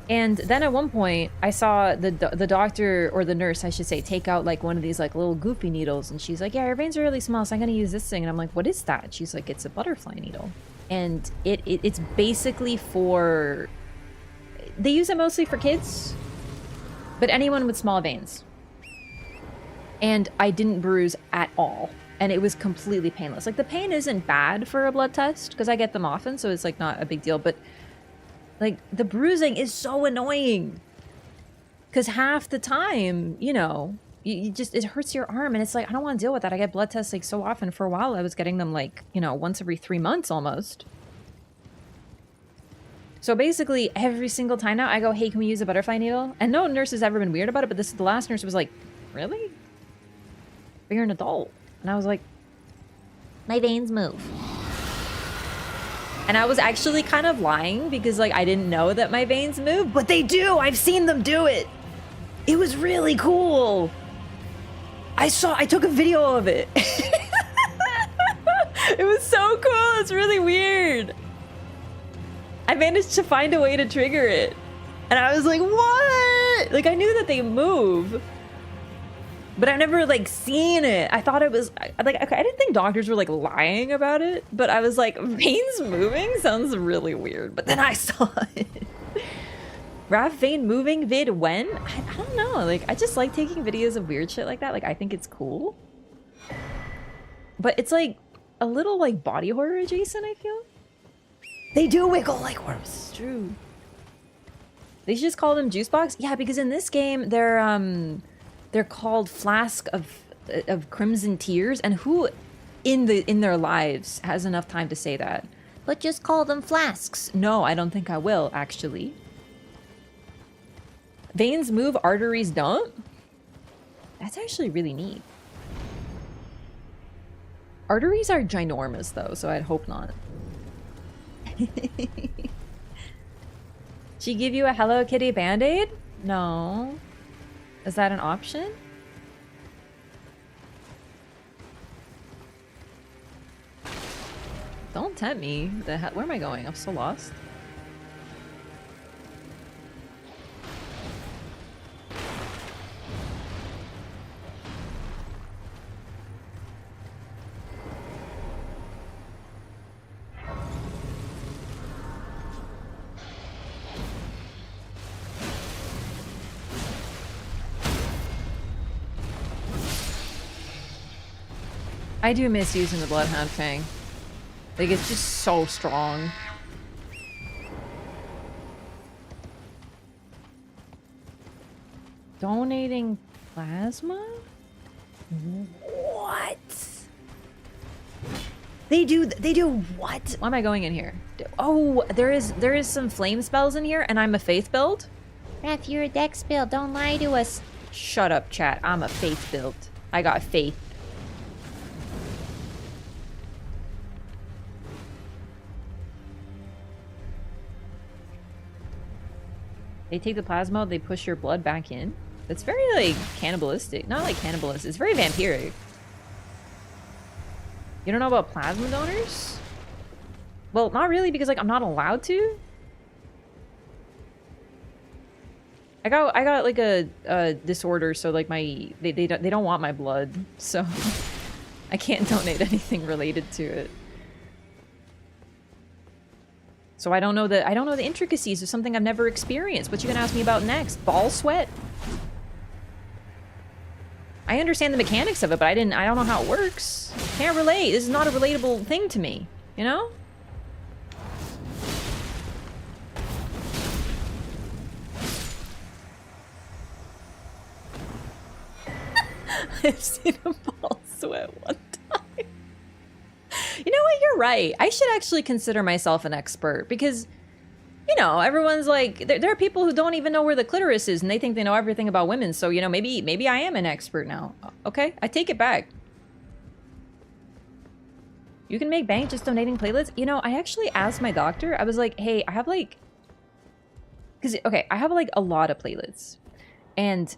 And then at one point, I saw the doctor, or the nurse, I should say, take out like one of these like little goofy needles, and she's like, "Yeah, your veins are really small, so I'm gonna use this thing." And I'm like, "What is that?" She's like, "It's a butterfly needle," and it's basically for. They use it mostly for kids, but anyone with small veins. And I didn't bruise at all, and it was completely painless. Like, the pain isn't bad for a blood test because I get them often, so it's like not a big deal, but. Like, the bruising is so annoying. Because half the time, you know, you just, it hurts your arm. And it's like, I don't want to deal with that. I get blood tests like so often. For a while, I was getting them like, you know, once every 3 months almost. So basically, every single time now, I go, "Hey, can we use a butterfly needle?" And no nurse has ever been weird about it. But the last nurse was like, "Really? But you're an adult." And I was like, "My veins move." And I was actually kind of lying because, like, I didn't know that my veins move, but they do! I've seen them do it! It was really cool! I took a video of it! It was so cool! It's really weird! I managed to find a way to trigger it. And I was like, what? Like, I knew that they move. But I've never, like, seen it. I thought it was, like, okay, I didn't think doctors were, like, lying about it. But I was like, veins moving sounds really weird. But then I saw it. Raph vein moving vid when? I don't know. Like, I just like taking videos of weird shit like that. Like, I think it's cool. But it's, like, a little, like, body horror adjacent, I feel. They do wiggle like worms. It's true. They should just call them juice box? Yeah, because in this game, they're called Flask of Crimson Tears, and who in their lives has enough time to say that? But just call them flasks. No, I don't think I will, actually. Veins move, arteries don't? That's actually really neat. Arteries are ginormous, though, so I'd hope not. She give you a Hello Kitty Band-Aid? No. Is that an option? Don't tempt me. Where am I going? I'm so lost. I do miss using the Bloodhound Fang. Like, it's just so strong. Donating plasma? What? They do what? Why am I going in here? Oh, there is some flame spells in here, and I'm a faith build? Raph, you're a dex build. Don't lie to us. Shut up, chat. I'm a faith build. I got faith. They take the plasma, they push your blood back in. That's very, like, cannibalistic. Not like cannibalistic. It's very vampiric. You don't know about plasma donors? Well, not really, because, like, I'm not allowed to. I got like a disorder, so like they don't want my blood, so I can't donate anything related to it. So I don't know the intricacies of something I've never experienced. What you gonna ask me about next? Ball sweat? I understand the mechanics of it, but I don't know how it works. Can't relate. This is not a relatable thing to me, you know? I've seen a ball sweat one time. You know what? You're right. I should actually consider myself an expert because, you know, everyone's like, there are people who don't even know where the clitoris is and they think they know everything about women. So, you know, maybe I am an expert now. Okay, I take it back. You can make bank just donating platelets. You know, I actually asked my doctor. I was like, hey, I have like, I have like a lot of platelets. And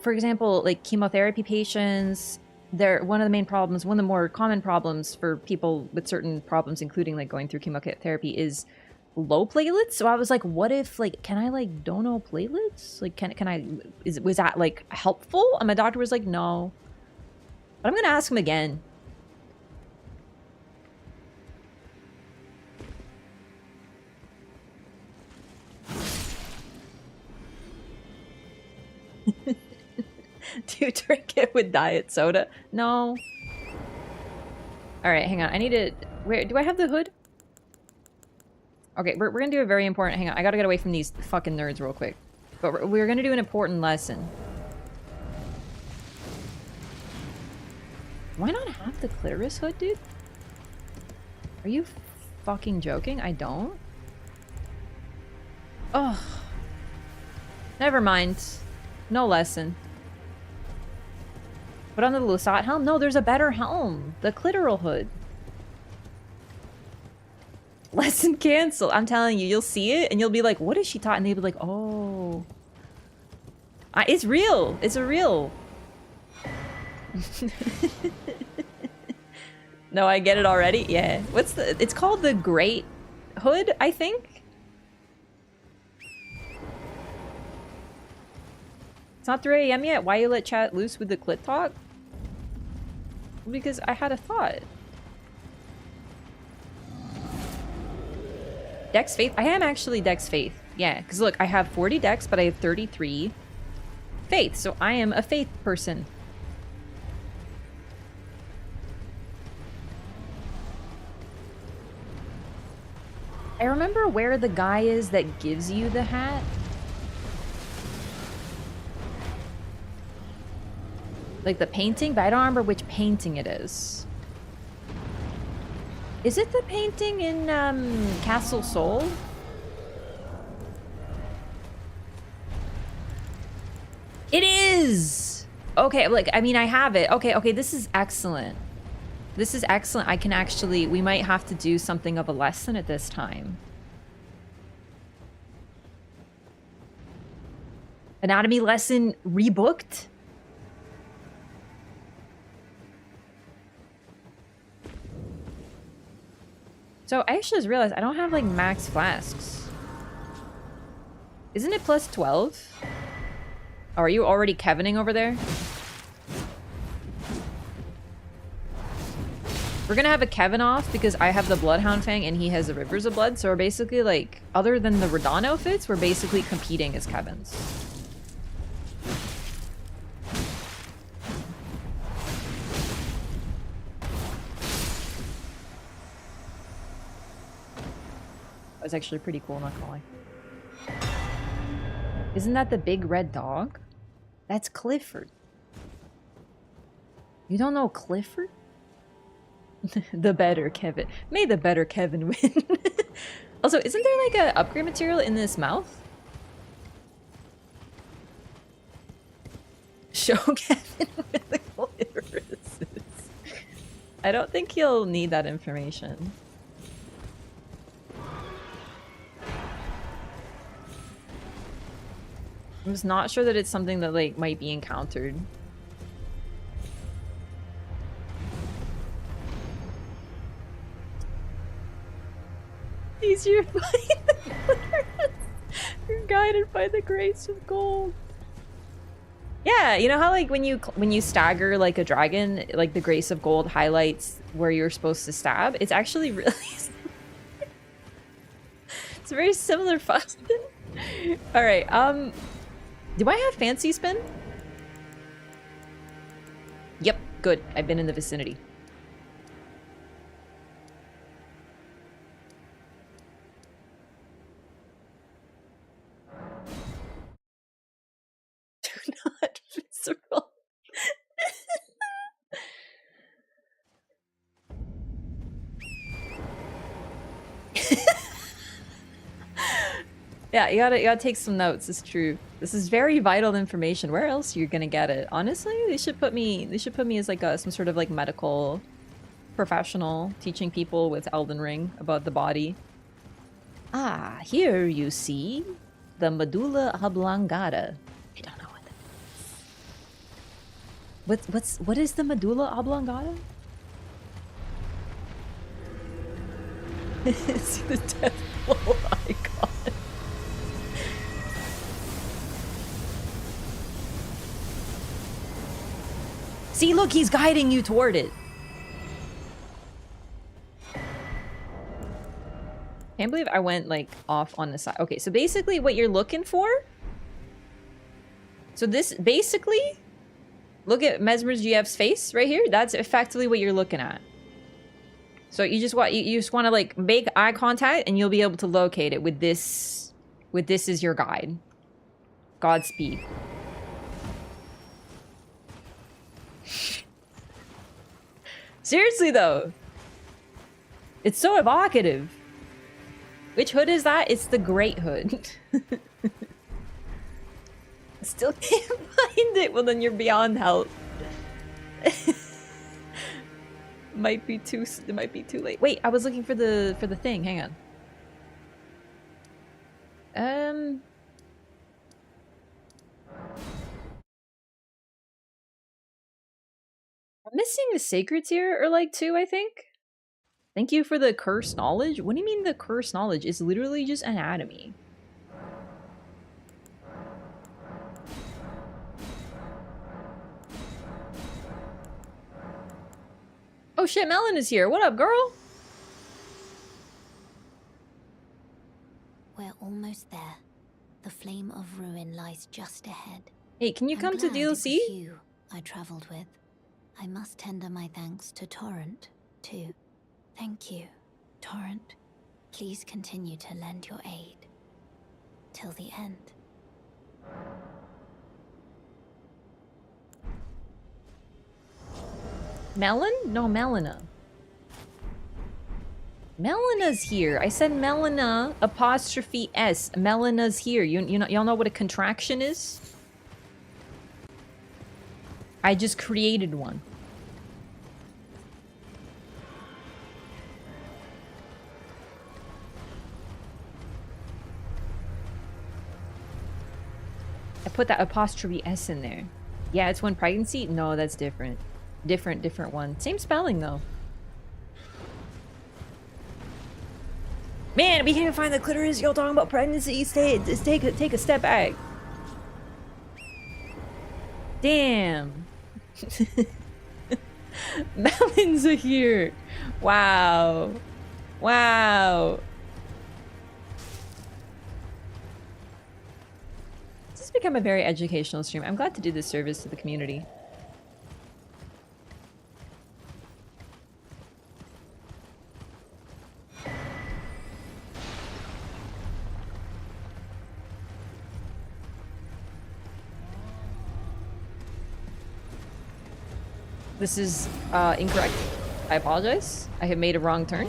for example, like chemotherapy patients, they're one of the more common problems for people with certain problems, including like going through chemotherapy, is low platelets. So I was like, what if, like, can I like dono platelets? Like, was that like helpful? And my doctor was like, no. But I'm gonna ask him again. Do you drink it with diet soda? No. Alright, hang on. I need to... Where do I have the hood? Okay, we're gonna do a very important... Hang on, I gotta get away from these fucking nerds real quick. But we're gonna do an important lesson. Why not have the clitoris hood, dude? Are you fucking joking? I don't? Ugh. Never mind. No lesson. Put on the Lusat helm? No, there's a better helm. The clitoral hood. Lesson canceled. I'm telling you, you'll see it and you'll be like, what is she taught? And they'll be like, oh. It's real. It's a real. No, I get it already? Yeah. It's called the Great Hood, I think? It's not 3 AM yet? Why you let chat loose with the clit talk? Because I had a thought. Dex Faith? I am actually Dex Faith. Yeah, because look, I have 40 Dex, but I have 33 Faith, so I am a Faith person. I remember where the guy is that gives you the hat. Like the painting, but I don't remember which painting it is. Is it the painting in Castle Soul? It is! Okay, like, I mean, I have it. Okay, this is excellent. This is excellent. I can actually, we might have to do something of a lesson at this time. Anatomy lesson rebooked? So I actually just realized I don't have like max flasks. Isn't it plus 12? Oh, are you already Kevining over there? We're gonna have a Kevin off because I have the Bloodhound Fang and he has the Rivers of Blood. So we're basically like, other than the Radon outfits, we're basically competing as Kevins. That was actually pretty cool, not gonna lie. Isn't that the big red dog? That's Clifford. You don't know Clifford? The better Kevin. May the better Kevin win. Also, isn't there like a upgrade material in this mouth? Show Kevin where the clitoris is. I don't think he'll need that information. I'm just not sure that it's something that like might be encountered. Easier by the clitoris. You're guided by the grace of gold. Yeah, you know how like when you stagger like a dragon, like the grace of gold highlights where you're supposed to stab? It's actually really it's a very similar function. Alright, do I have fancy spin? Yep, good. I've been in the vicinity. Do not visceral. Yeah, you gotta take some notes. It's true. This is very vital information. Where else are you gonna get it? Honestly, they should put me as like some sort of like medical professional teaching people with Elden Ring about the body. Ah, here you see the medulla oblongata. I don't know what that is. What is the medulla oblongata? It's the death blow icon. See, look, he's guiding you toward it. Can't believe I went like off on the side. Okay, so basically what you're looking for. So this basically, look at Mesmer's GF's face right here. That's effectively what you're looking at. So you just want to like make eye contact and you'll be able to locate it with this as your guide. Godspeed. Seriously though. It's so evocative. Which hood is that? It's the Great Hood. Still can't find it. Well, then you're beyond help. It might be too late. Wait, I was looking for the thing. Hang on. I'm missing the sacred tier or like two, I think. Thank you for the cursed knowledge. What do you mean the cursed knowledge? It's literally just anatomy. Oh shit, Melon is here. What up, girl? We're almost there. The flame of ruin lies just ahead. Hey, can you come to DLC? It was you I traveled with. I must tender my thanks to Torrent, too. Thank you, Torrent. Please continue to lend your aid. Till the end. Melon? No, Melina. Melina's here. I said Melina apostrophe S. Melina's here. Y'all know what a contraction is? I just created one. I put that apostrophe S in there. Yeah, it's when pregnancy? No, that's different. Different one. Same spelling, though. Man, we can't find the clitoris. Y'all talking about pregnancy. Just take a step back. Damn. Melons are here. Wow. Wow. This has become a very educational stream. I'm glad to do this service to the community. This is incorrect. I apologize. I have made a wrong turn.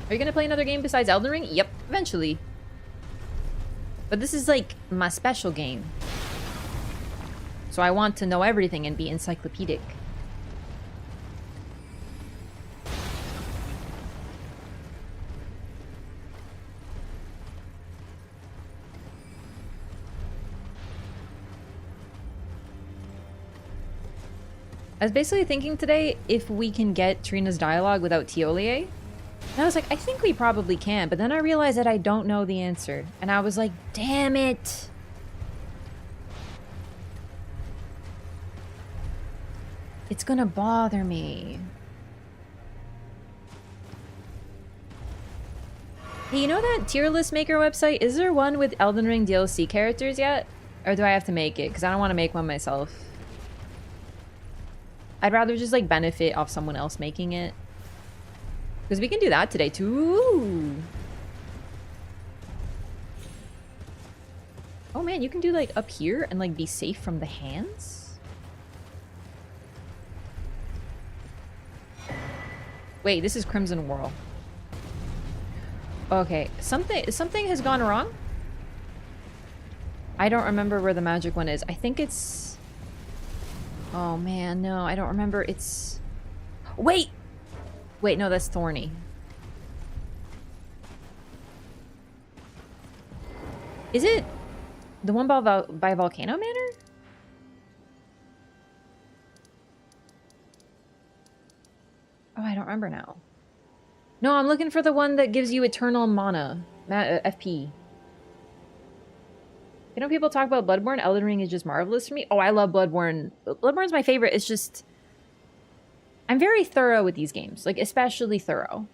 Are you gonna play another game besides Elden Ring? Yep, eventually. But this is like my special game. So I want to know everything and be encyclopedic. I was basically thinking today if we can get Trina's dialogue without Tiolier. And I was like, I think we probably can, but then I realized that I don't know the answer. And I was like, damn it! It's gonna bother me. Hey, you know that tier list maker website? Is there one with Elden Ring DLC characters yet? Or do I have to make it? Because I don't want to make one myself. I'd rather just like benefit off someone else making it. Because we can do that today too. Oh man, you can do like up here and like be safe from the hands? Wait, this is Crimson Whirl. Okay, something has gone wrong. I don't remember where the magic one is. I think it's... Oh man, no, I don't remember. It's... Wait! Wait, no, that's Thorny. Is it the one by Volcano Manor? Oh, I don't remember now. No, I'm looking for the one that gives you eternal mana. FP. You know, people talk about Bloodborne. Elden Ring is just marvelous for me. Oh, I love Bloodborne. Bloodborne's my favorite. It's just... I'm very thorough with these games. Like, especially thorough.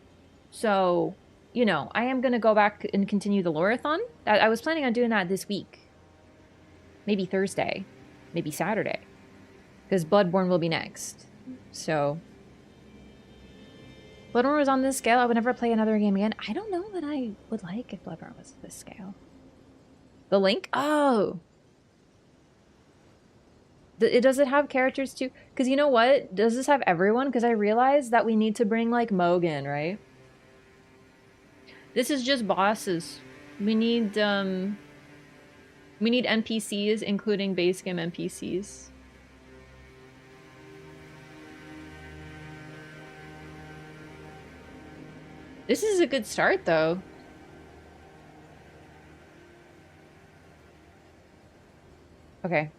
So, you know, I am going to go back and continue the Lorathon. I was planning on doing that this week. Maybe Thursday. Maybe Saturday. Because Bloodborne will be next. So... Bloodborne was on this scale, I would never play another game again. I don't know that I would like if Bloodborne was this scale. The Link? Oh! Does it have characters too? Because you know what? Does this have everyone? Because I realized that we need to bring, like, Mogan, right? This is just bosses. We need NPCs, including base game NPCs. This is a good start, though. Okay.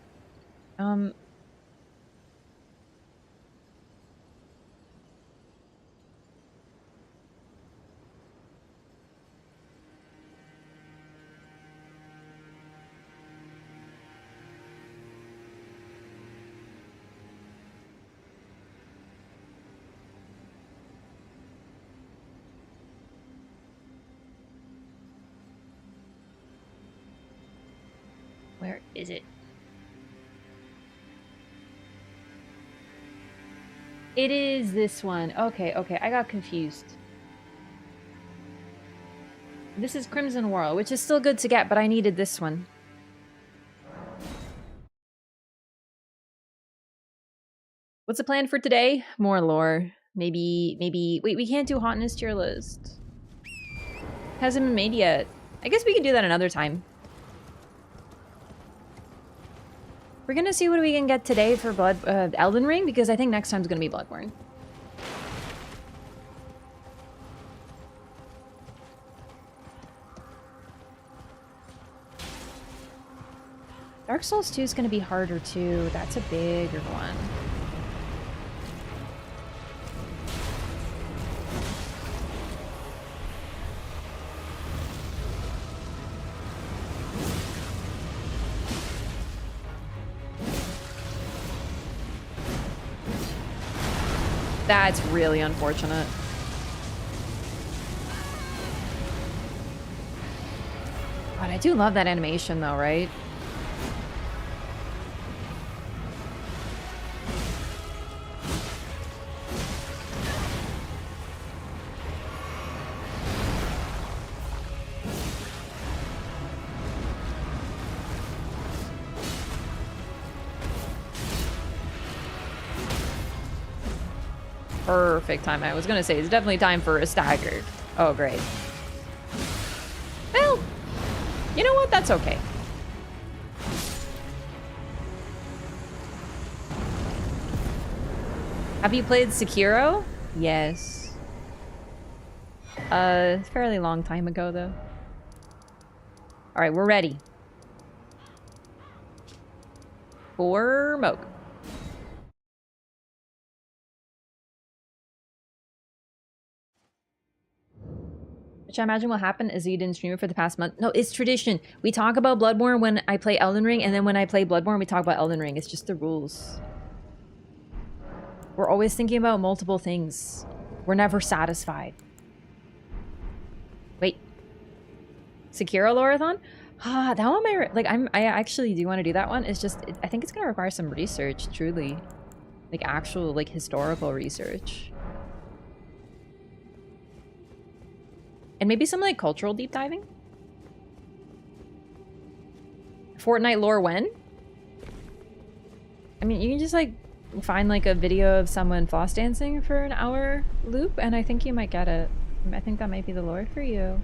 Where is it? It is this one. Okay, okay. I got confused. This is Crimson Whirl, which is still good to get, but I needed this one. What's the plan for today? More lore. Maybe... Wait, we can't do hotness tier list. Hasn't been made yet. I guess we can do that another time. We're gonna see what we can get today for Elden Ring, because I think next time's gonna be Bloodborne. Dark Souls 2 is gonna be harder too. That's a bigger one. That's really unfortunate. God, I do love that animation though, right? Perfect time. I was gonna say, it's definitely time for a stagger. Oh, great. Well, you know what? That's okay. Have you played Sekiro? Yes. Fairly long time ago, though. Alright, we're ready. For Moog. Which I imagine will happen is you didn't stream it for the past month. No, it's tradition. We talk about Bloodborne when I play Elden Ring, and then when I play Bloodborne, we talk about Elden Ring. It's just the rules. We're always thinking about multiple things. We're never satisfied. Wait. Sekiro Lorathon? Ah, that one might... Like, I actually do want to do that one. It's just... I think it's going to require some research, truly. Like, actual, like, historical research. And maybe some, like, cultural deep diving? Fortnite lore when? I mean, you can just, like, find, like, a video of someone floss dancing for an hour loop, and I think you might get it. I think that might be the lore for you.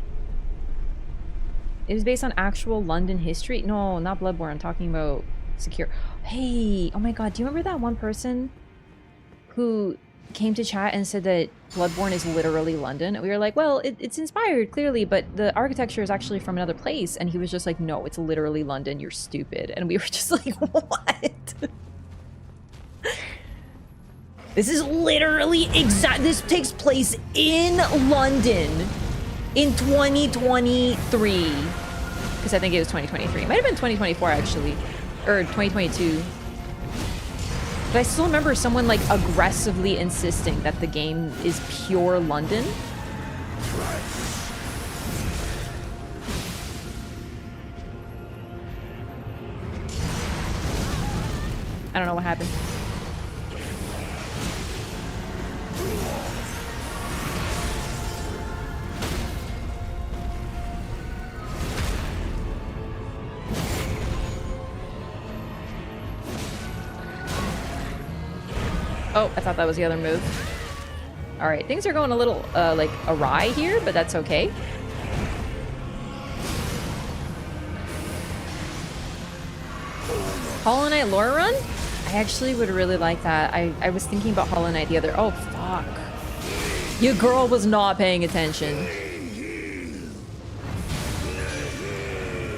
It was based on actual London history. No, not Bloodborne. I'm talking about Sekiro. Hey, oh my god, do you remember that one person who came to chat and said that Bloodborne is literally London? And we were like, well, it's inspired, clearly, but the architecture is actually from another place. And he was just like, no, it's literally London. You're stupid. And we were just like, what? This is literally this takes place in London in 2023. Because I think it was 2023. It might have been 2024, actually. Or 2022. But I still remember someone, like, aggressively insisting that the game is pure London. I don't know what happened. Oh, I thought that was the other move. Alright, things are going a little, like, awry here, but that's okay. Hollow Knight lore run? I actually would really like that. I was thinking about Hollow Knight the other... Oh, fuck. Your girl was not paying attention.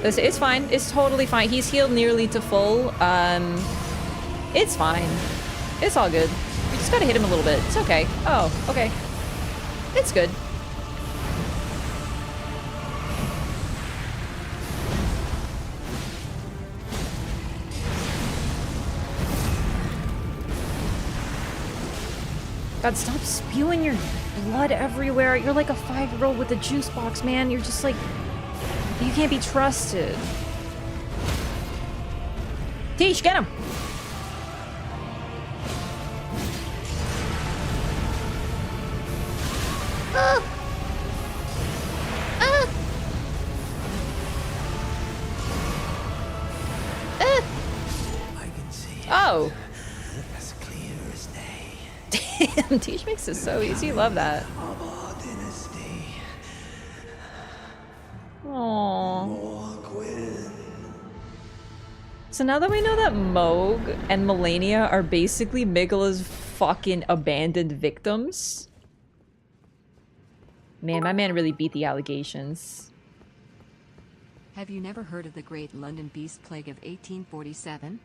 Listen, it's fine. It's totally fine. He's healed nearly to full. It's fine. It's all good. We just gotta hit him a little bit. It's okay. Oh, okay. It's good. God, stop spewing your blood everywhere. You're like a 5-year-old with a juice box, man. You're just like... You can't be trusted. Teach, get him! I can see Oh! as clear as day. Damn, Teach makes it so easy. Love that. Of our dynasty. Aww. So now that we know that Moog and Melania are basically Migala's fucking abandoned victims. Man, my man really beat the allegations. Have you never heard of the Great London Beast Plague of 1847?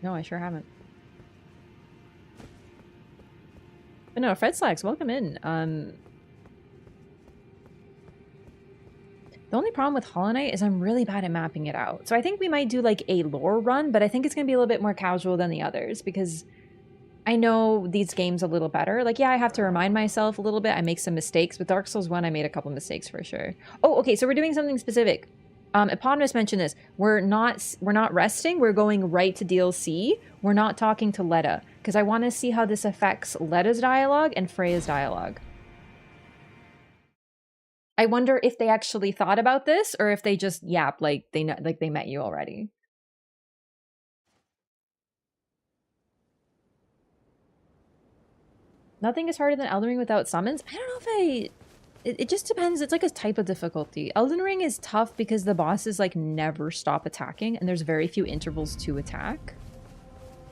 No, I sure haven't. But no, Fred Slacks, welcome in. The only problem with Hollow Knight is I'm really bad at mapping it out. So I think we might do like a lore run, but I think it's going to be a little bit more casual than the others because I know these games a little better. Like, yeah, I have to remind myself a little bit. I make some mistakes. With Dark Souls 1, I made a couple mistakes for sure. Oh, okay, so we're doing something specific. Eponymous mentioned this. We're not resting. We're going right to DLC. We're not talking to Letta because I want to see how this affects Letta's dialogue and Freya's dialogue. I wonder if they actually thought about this or if they just yap like they met you already. Nothing is harder than Elden Ring without summons. I don't know if I... It just depends. It's like a type of difficulty. Elden Ring is tough because the bosses like never stop attacking and there's very few intervals to attack.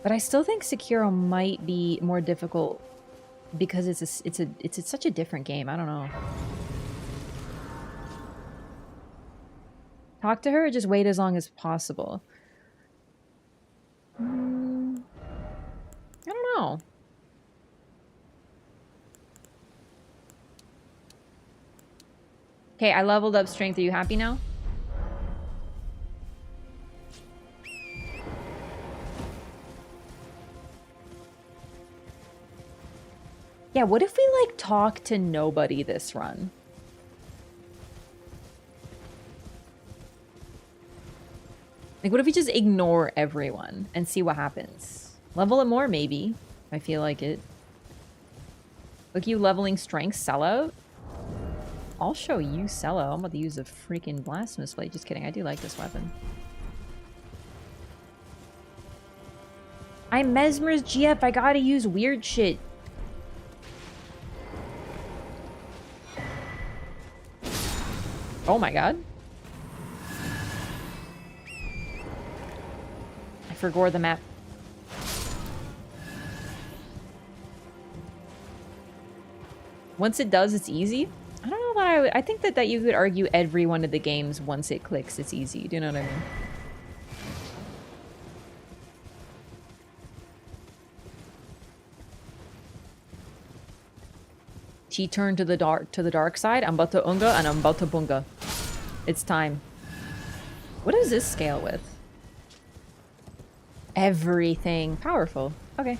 But I still think Sekiro might be more difficult because it's such a different game. I don't know. Talk to her or just wait as long as possible. I don't know. Okay, I leveled up strength. Are you happy now? Yeah, what if we like talk to nobody this run? Like, what if we just ignore everyone and see what happens? Level it more, maybe. I feel like it. Look, you leveling strength, sellout. I'll show you sellout. I'm about to use a freaking blasphemous blade. Just kidding. I do like this weapon. I'm Mesmer's GF. I gotta use weird shit. Oh my god. I forgot the map. Once it does, it's easy. I don't know why I think that you could argue every one of the games, once it clicks, it's easy. Do you know what I mean? She turned to the dark side. I'm about to unga and I'm about to bunga. It's time. What does this scale with? Everything. Powerful. Okay.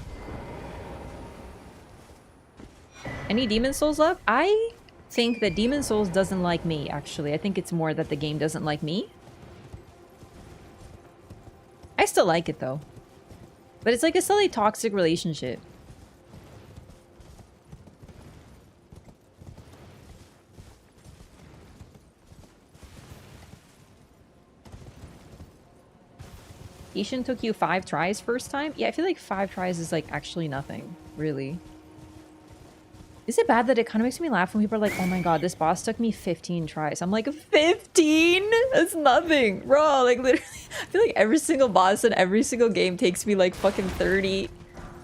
Any Demon Souls left? I think that Demon Souls doesn't like me, actually. I think it's more that the game doesn't like me. I still like it, though. But it's like a silly toxic relationship. Ishin took you 5 tries first time? Yeah, I feel like 5 tries is like actually nothing, really. Is it bad that it kind of makes me laugh when people are like, oh my god, this boss took me 15 tries. I'm like, 15? That's nothing. Bro, like literally, I feel like every single boss in every single game takes me like fucking 30.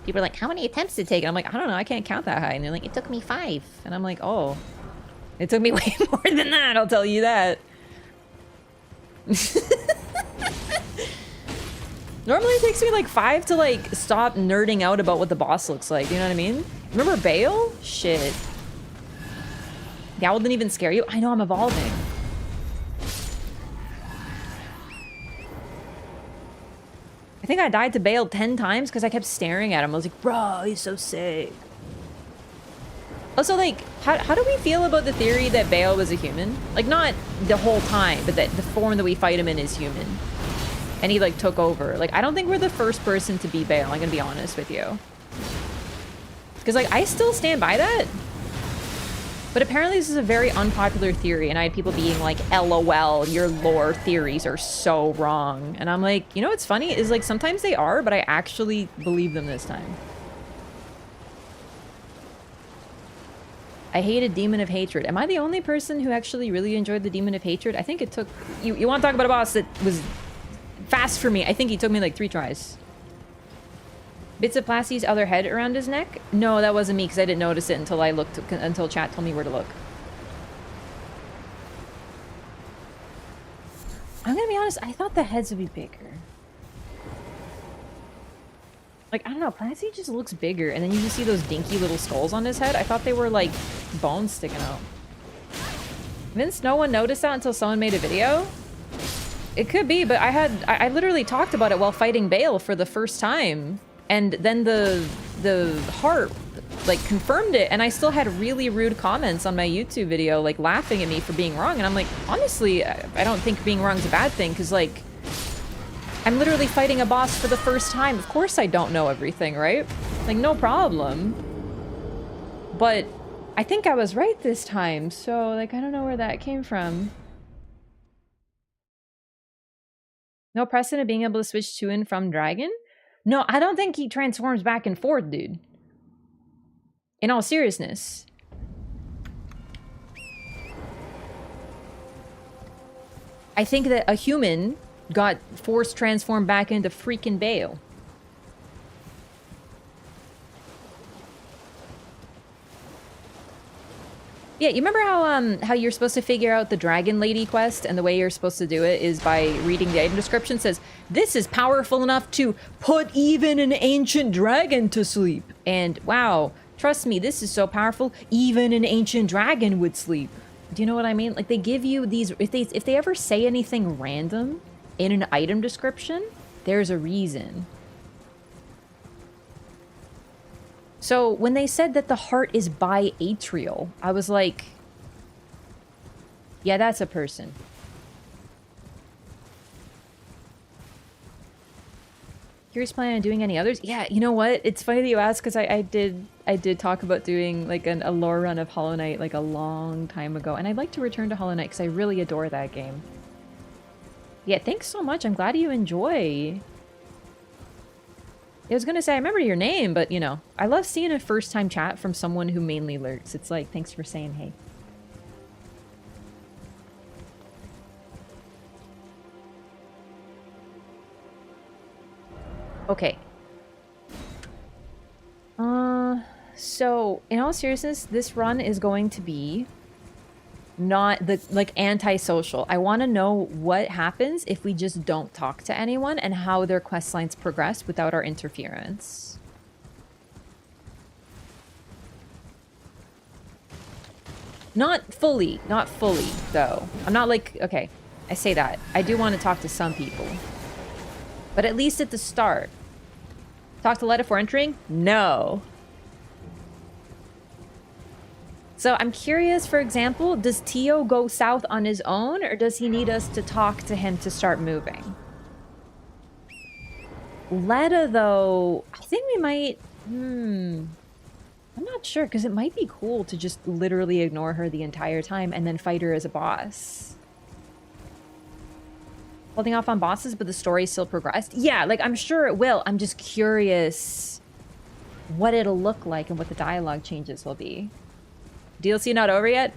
People are like, how many attempts did it take? And I'm like, I don't know, I can't count that high. And they're like, it took me 5. And I'm like, oh. It took me way more than that, I'll tell you that. Normally it takes me like 5 to like stop nerding out about what the boss looks like, you know what I mean? Remember Bale? Shit. The owl didn't even scare you? I know, I'm evolving. I think I died to Bale 10 times because I kept staring at him. I was like, bro, he's so sick. Also, like, how do we feel about the theory that Bale was a human? Like, not the whole time, but that the form that we fight him in is human. And he, like, took over. Like, I don't think we're the first person to be Bale, I'm gonna be honest with you. Because, like, I still stand by that. But apparently this is a very unpopular theory, and I had people being like, LOL, your lore theories are so wrong. And I'm like, you know what's funny? Is, like, sometimes they are, but I actually believe them this time. I hated Demon of Hatred. Am I the only person who actually really enjoyed the Demon of Hatred? I think it took... You want to talk about a boss that was... fast for me. I think he took me like 3 tries. Bits of Plasty's other head around his neck? No, that wasn't me because I didn't notice it until I looked, until chat told me where to look. I'm gonna be honest, I thought the heads would be bigger. Like, I don't know, Plasty just looks bigger, and then you just see those dinky little skulls on his head. I thought they were like bones sticking out. Vince, no one noticed that until someone made a video? It could be, but I literally talked about it while fighting Bale for the first time. And then the heart, like, confirmed it. And I still had really rude comments on my YouTube video, like, laughing at me for being wrong. And I'm like, honestly, I don't think being wrong is a bad thing. Because, like, I'm literally fighting a boss for the first time. Of course I don't know everything, right? Like, no problem. But I think I was right this time. So, like, I don't know where that came from. No precedent of being able to switch to and from Dragon? No, I don't think he transforms back and forth, dude. In all seriousness. I think that a human got force transformed back into freaking Bale. Yeah, you remember how you're supposed to figure out the Dragon Lady quest, and the way you're supposed to do it is by reading the item description. It says, this is powerful enough to put even an ancient dragon to sleep. And wow, trust me, this is so powerful, even an ancient dragon would sleep. Do you know what I mean? Like, they give you these, if they ever say anything random in an item description, there's a reason. So when they said that the heart is by Atrial, I was like, yeah, that's a person. Curious plan on doing any others? Yeah, you know what? It's funny that you asked, because I did talk about doing like a lore run of Hollow Knight like a long time ago, and I'd like to return to Hollow Knight because I really adore that game. Yeah, thanks so much. I'm glad you enjoy. I was gonna say, I remember your name, but, you know, I love seeing a first-time chat from someone who mainly lurks. It's like, thanks for saying hey. Okay. So, in all seriousness, this run is going to be not the, like, antisocial. I want to know what happens if we just don't talk to anyone and how their quest lines progress without our interference. Not fully, though. I'm not like, okay, I say that. I do want to talk to some people. But at least at the start. Talk to Letta for entering? No. So I'm curious, for example, does Tio go south on his own, or does he need us to talk to him to start moving? Letta, though, I think we might... I'm not sure, because it might be cool to just literally ignore her the entire time and then fight her as a boss. Holding off on bosses, but the story still progressed? Yeah, like, I'm sure it will. I'm just curious what it'll look like and what the dialogue changes will be. DLC not over yet?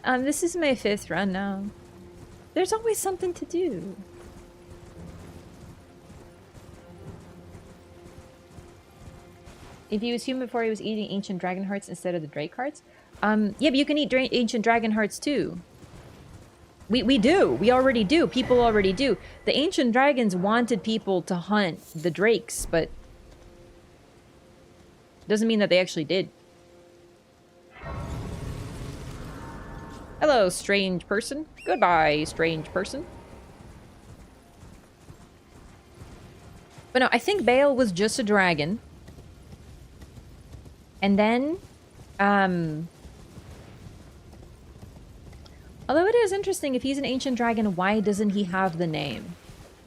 This is my 5th run now. There's always something to do. If he was human before he was eating ancient dragon hearts instead of the Drake hearts? Yeah, but you can eat ancient dragon hearts too. We do. We already do. People already do. The ancient dragons wanted people to hunt the drakes, but doesn't mean that they actually did. Hello, strange person. Goodbye, strange person. But no, I think Bale was just a dragon. And then, although it is interesting, if he's an ancient dragon, why doesn't he have the name?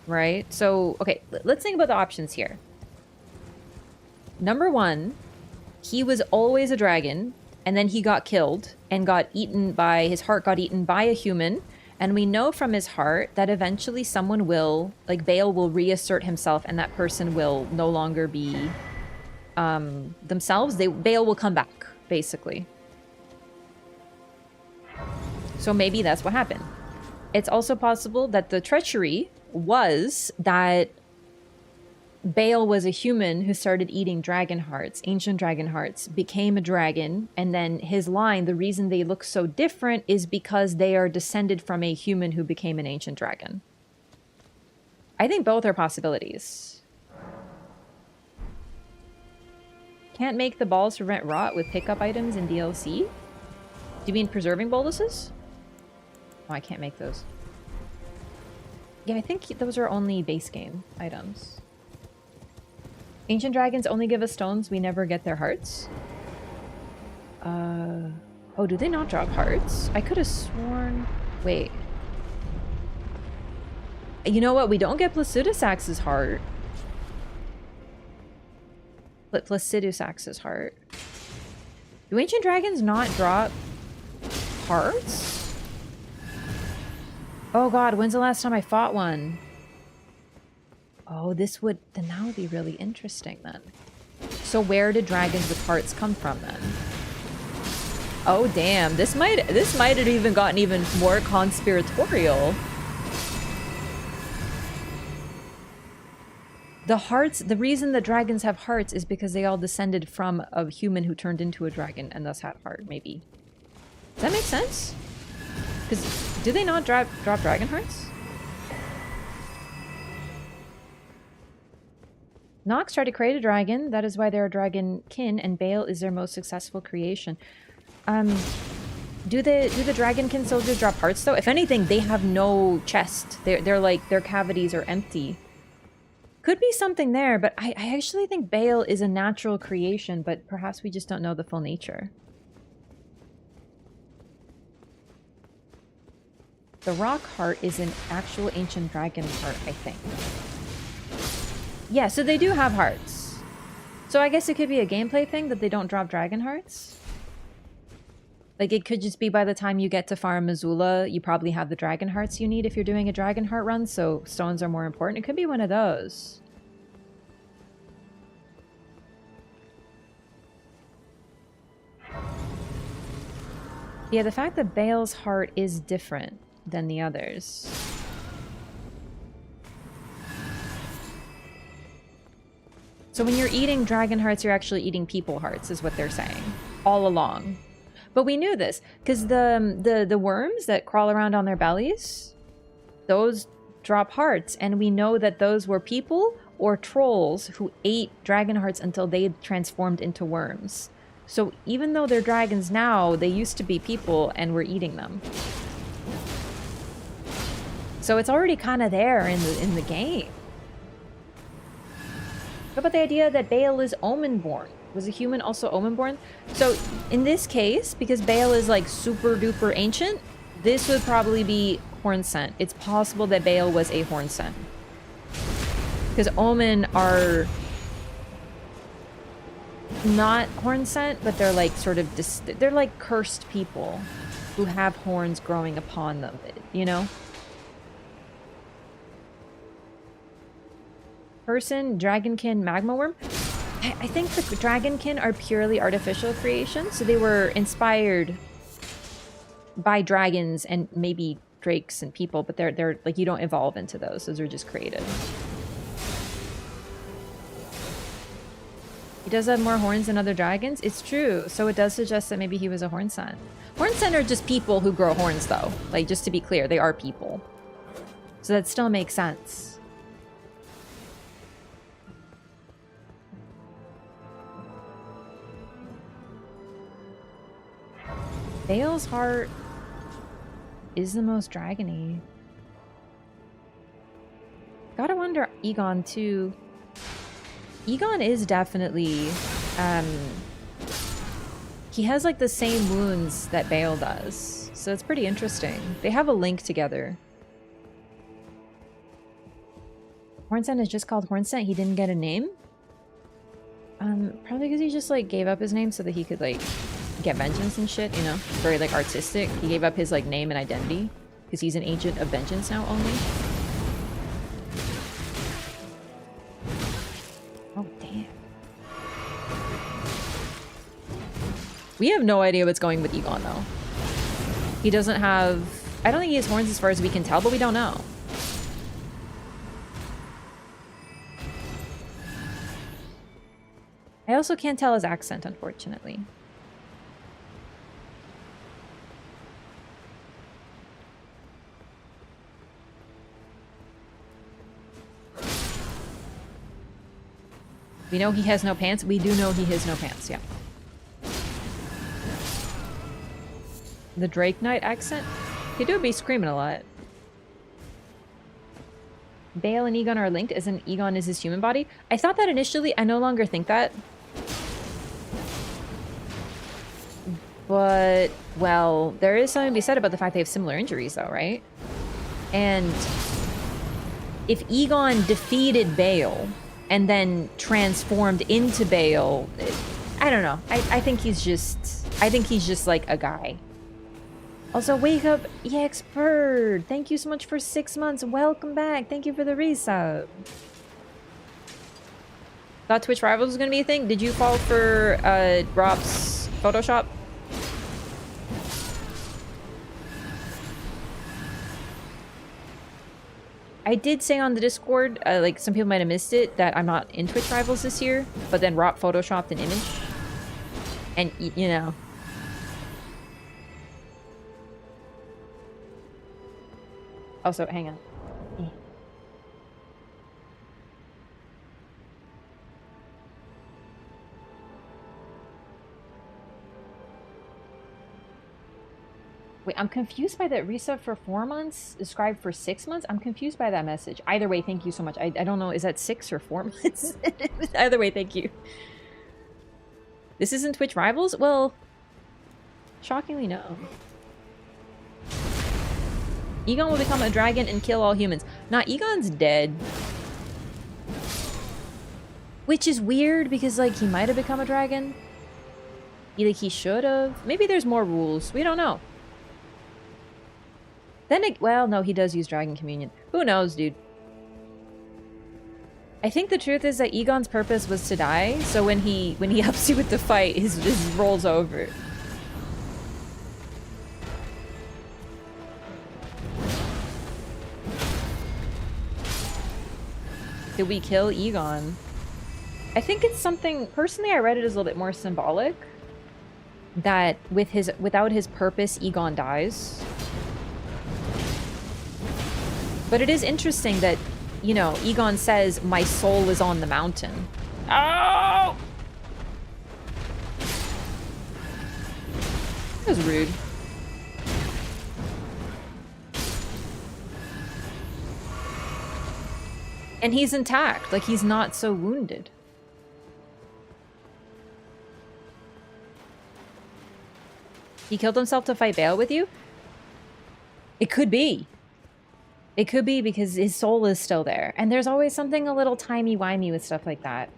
Right? So, okay, let's think about the options here. Number one, he was always a dragon, and then he got killed and got eaten by, his heart got eaten by a human. And we know from his heart that eventually someone will, like Bale will reassert himself, and that person will no longer be themselves. Bale will come back, basically. So maybe that's what happened. It's also possible that the treachery was that Bale was a human who started eating dragon hearts, ancient dragon hearts, became a dragon, and then his line, the reason they look so different is because they are descended from a human who became an ancient dragon. I think both are possibilities. Can't make the balls prevent rot with pickup items in DLC? Do you mean preserving boluses? Oh, I can't make those. Yeah, I think those are only base game items. Ancient dragons only give us stones, we never get their hearts. Oh, do they not drop hearts? I could have sworn... Wait. You know what? We don't get Placidusax's heart. Placidusax's heart. Do ancient dragons not drop hearts? Oh god, when's the last time I fought one? Oh, this would... Then that would be really interesting then. So where did dragons with hearts come from then? Oh damn, this might have even gotten even more conspiratorial. The hearts, the reason that dragons have hearts is because they all descended from a human who turned into a dragon and thus had a heart, maybe. Does that make sense? Because do they not drop dragon hearts? Nox tried to create a dragon. That is why they're a dragon kin, and Bale is their most successful creation. Do the dragonkin soldiers drop hearts though? If anything, they have no chest. They're like their cavities are empty. Could be something there, but I actually think Bale is a natural creation, but perhaps we just don't know the full nature. The rock heart is an actual ancient dragon heart, I think. Yeah, so they do have hearts. So I guess it could be a gameplay thing that they don't drop dragon hearts. Like, it could just be by the time you get to Farm Missoula, you probably have the dragon hearts you need if you're doing a dragon heart run, so stones are more important. It could be one of those. Yeah, the fact that Bale's heart is different than the others. So when you're eating dragon hearts, you're actually eating people hearts, is what they're saying. All along. But we knew this, because the worms that crawl around on their bellies, those drop hearts, and we know that those were people or trolls who ate dragon hearts until they transformed into worms. So even though they're dragons now, they used to be people and we're eating them. So it's already kind of there in the game. What about the idea that Bale is omen-born? Was a human also omen-born? So in this case, because Bale is like super duper ancient, this would probably be horn scent. It's possible that Bale was a horn scent. Because omen are not horn scent, but they're like sort of they're like cursed people who have horns growing upon them, you know? Person, dragonkin, magma worm. I think the dragonkin are purely artificial creations, so they were inspired by dragons and maybe drakes and people, but they're like, you don't evolve into those. Those are just created. He does have more horns than other dragons. It's true, so it does suggest that maybe he was a horn scent. Horn scent are just people who grow horns, though. Like, just to be clear, they are people. So that still makes sense. Bale's heart is the most dragony. Gotta wonder Egon too. Egon is definitely he has like the same wounds that Bale does, so it's pretty interesting. They have a link together. Hornscent is just called Hornscent. He didn't get a name. Probably because he just like gave up his name so that he could like get vengeance and shit, you know? Very like artistic. He gave up his like name and identity because he's an agent of vengeance now only. Oh damn. We have no idea what's going with Egon though. He doesn't have, I don't think he has horns as far as we can tell, but we don't know. I also can't tell his accent, unfortunately. We know he has no pants. We do know he has no pants, yeah. The Drake Knight accent? He do be screaming a lot. Bale and Egon are linked, as in Egon is his human body. I thought that initially. I no longer think that. But, well, there is something to be said about the fact they have similar injuries, though, right? And if Egon defeated Bale and then transformed into Bale, I don't know. I think he's just like a guy. Also, wake up, EX Bird. Thank you so much for 6 months. Welcome back. Thank you for the resub. Thought Twitch Rivals was gonna be a thing. Did you fall for Rob's Photoshop? I did say on the Discord, like some people might have missed it, that I'm not in Twitch Rivals this year, but then Rob photoshopped an image. And, you know. Also, hang on. Wait, I'm confused by that resub for 4 months, described for 6 months. I'm confused by that message. Either way, thank you so much. I don't know, is that 6 or 4 months? Either way, thank you. This isn't Twitch Rivals? Well, shockingly, no. Egon will become a dragon and kill all humans. Nah, Egon's dead. Which is weird because, like, he might have become a dragon. Like, he should have. Maybe there's more rules. We don't know. Then, well, no, he does use Dragon Communion. Who knows, dude? I think the truth is that Egon's purpose was to die, so when he helps you with the fight, his roll's over. Did we kill Egon? I think it's something, personally I read it as a little bit more symbolic. That without his purpose, Egon dies. But it is interesting that, you know, Egon says, my soul is on the mountain. Oh! That was rude. And he's intact, like he's not so wounded. He killed himself to fight Bale with you? It could be. It could be because his soul is still there. And there's always something a little timey-wimey with stuff like that.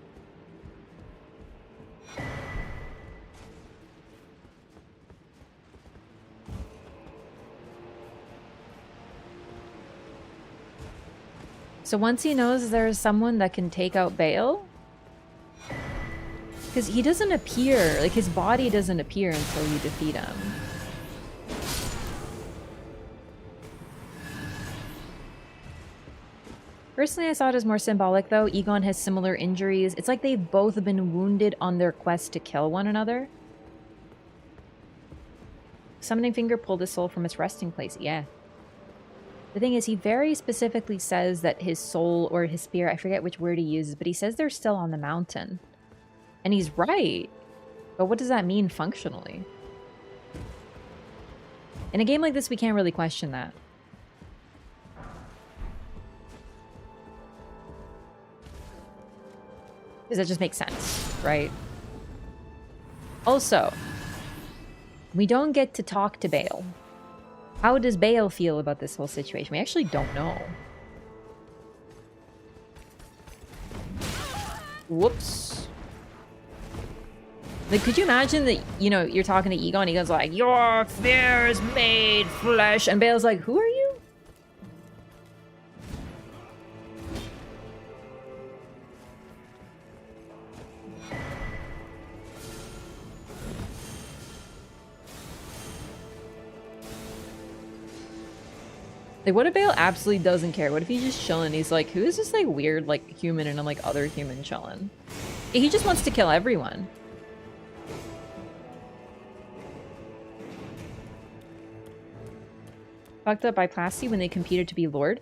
So once he knows there's someone that can take out Bale... Because he doesn't appear, like his body doesn't appear until you defeat him. Personally, I saw it as more symbolic, though. Egon has similar injuries. It's like they've both been wounded on their quest to kill one another. Summoning Finger pulled his soul from its resting place. Yeah. The thing is, he very specifically says that his soul or his spirit, I forget which word he uses, but he says they're still on the mountain. And he's right. But what does that mean functionally? In a game like this, we can't really question that. Because that just makes sense, right? Also, we don't get to talk to Bale. How does Bale feel about this whole situation? We actually don't know. Whoops. Like, could you imagine that, you know, you're talking to Egon, Egon's like, your fear is made flesh, and Bale's like, who are you? Like, what if Bale absolutely doesn't care? What if he's just chilling? He's like, who is this, like, weird, like, human and I'm, like, other human chilling? He just wants to kill everyone. Fucked up by Plasty when they competed to be Lord?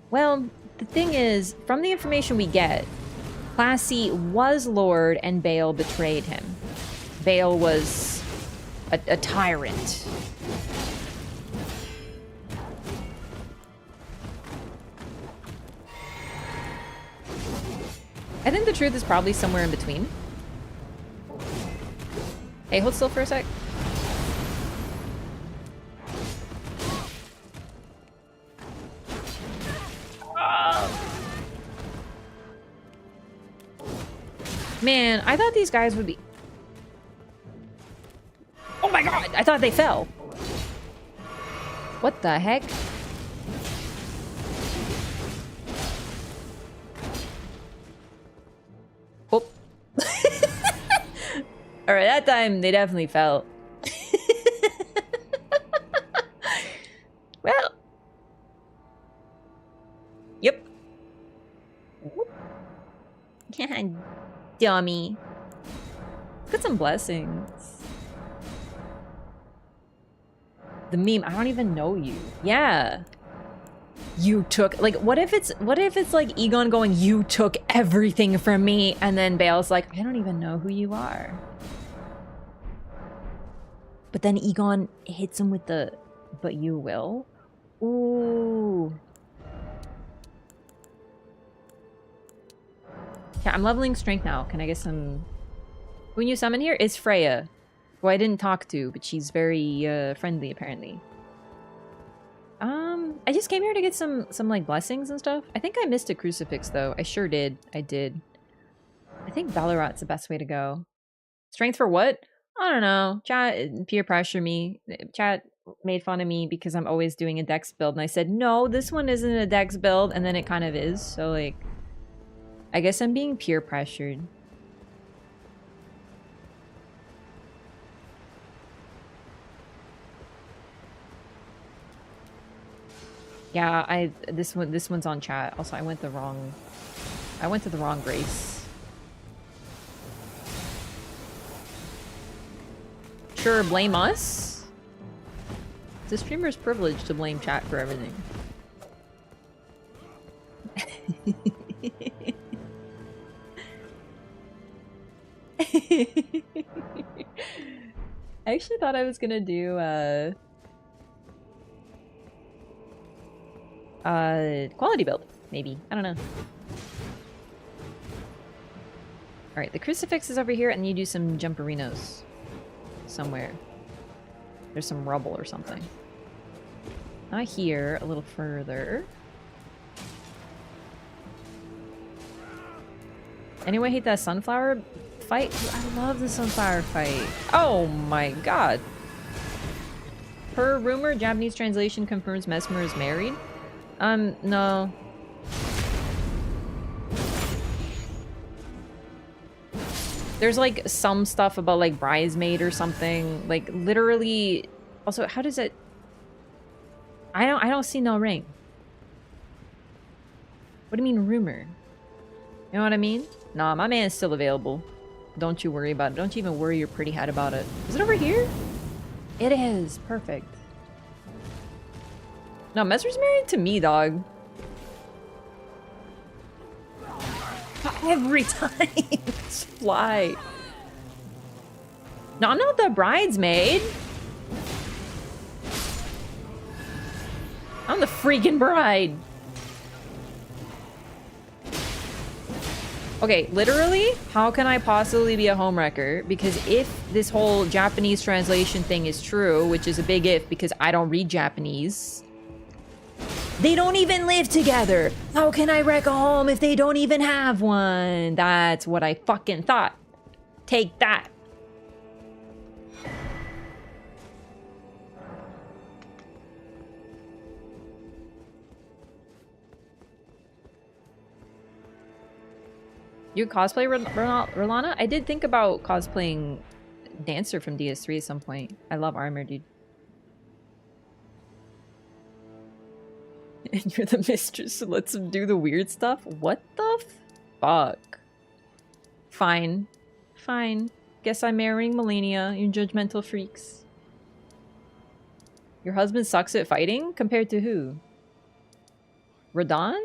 Well, the thing is, from the information we get, Plasty was Lord and Bale betrayed him. Bale was a tyrant. I think the truth is probably somewhere in between. Hey, hold still for a sec. Man, I thought these guys would be... Oh my god! I thought they fell. What the heck? Alright, that time they definitely felt. Well. Yep. God, dummy. Got some blessings. The meme, I don't even know you. Yeah. You took, like, what if it's like Egon going, you took everything from me, and then Bale's like, I don't even know who you are. But then Egon hits him with the, but you will? Ooh. Yeah, I'm leveling strength now. Can I get some... Who you summon here is Freya, who I didn't talk to, but she's very friendly apparently. I just came here to get some like blessings and stuff. I think I missed a crucifix though. I sure did. I did. I think Ballarat's the best way to go. Strength for what? I don't know. Chat peer pressure me. Chat made fun of me because I'm always doing a dex build, and I said, no, this one isn't a dex build, and then it kind of is. So like, I guess I'm being peer pressured. Yeah, this one's on chat. Also, I went to the wrong race. Sure, blame us? It's a streamer's privilege to blame chat for everything. I actually thought I was gonna do quality build, maybe. I don't know. Alright, the crucifix is over here, and you do some jumperinos somewhere. There's some rubble or something. Not here, a little further. Anyone hate that sunflower fight? I love the sunflower fight. Oh my god. Per rumor, Japanese translation confirms Mesmer is married. No. There's like some stuff about like bridesmaid or something. Like literally. Also, how does it? I don't see no ring. What do you mean rumor? You know what I mean? Nah, my man is still available. Don't you worry about it. Don't you even worry your pretty head about it. Is it over here? It is. Perfect. No, Messer's married to me, dog. Every time. Just fly. No, I'm not the bridesmaid. I'm the freaking bride. Okay, literally, how can I possibly be a homewrecker? Because if this whole Japanese translation thing is true, which is a big if because I don't read Japanese, they don't even live together. How can I wreck a home if they don't even have one? That's what I fucking thought. Take that. You cosplay Rolana? I did think about cosplaying Dancer from DS3 at some point. I love armor, dude. And you're the mistress who lets him do the weird stuff? What the fuck? Fine. Fine. Guess I'm marrying Melania, you judgmental freaks. Your husband sucks at fighting? Compared to who? Radon?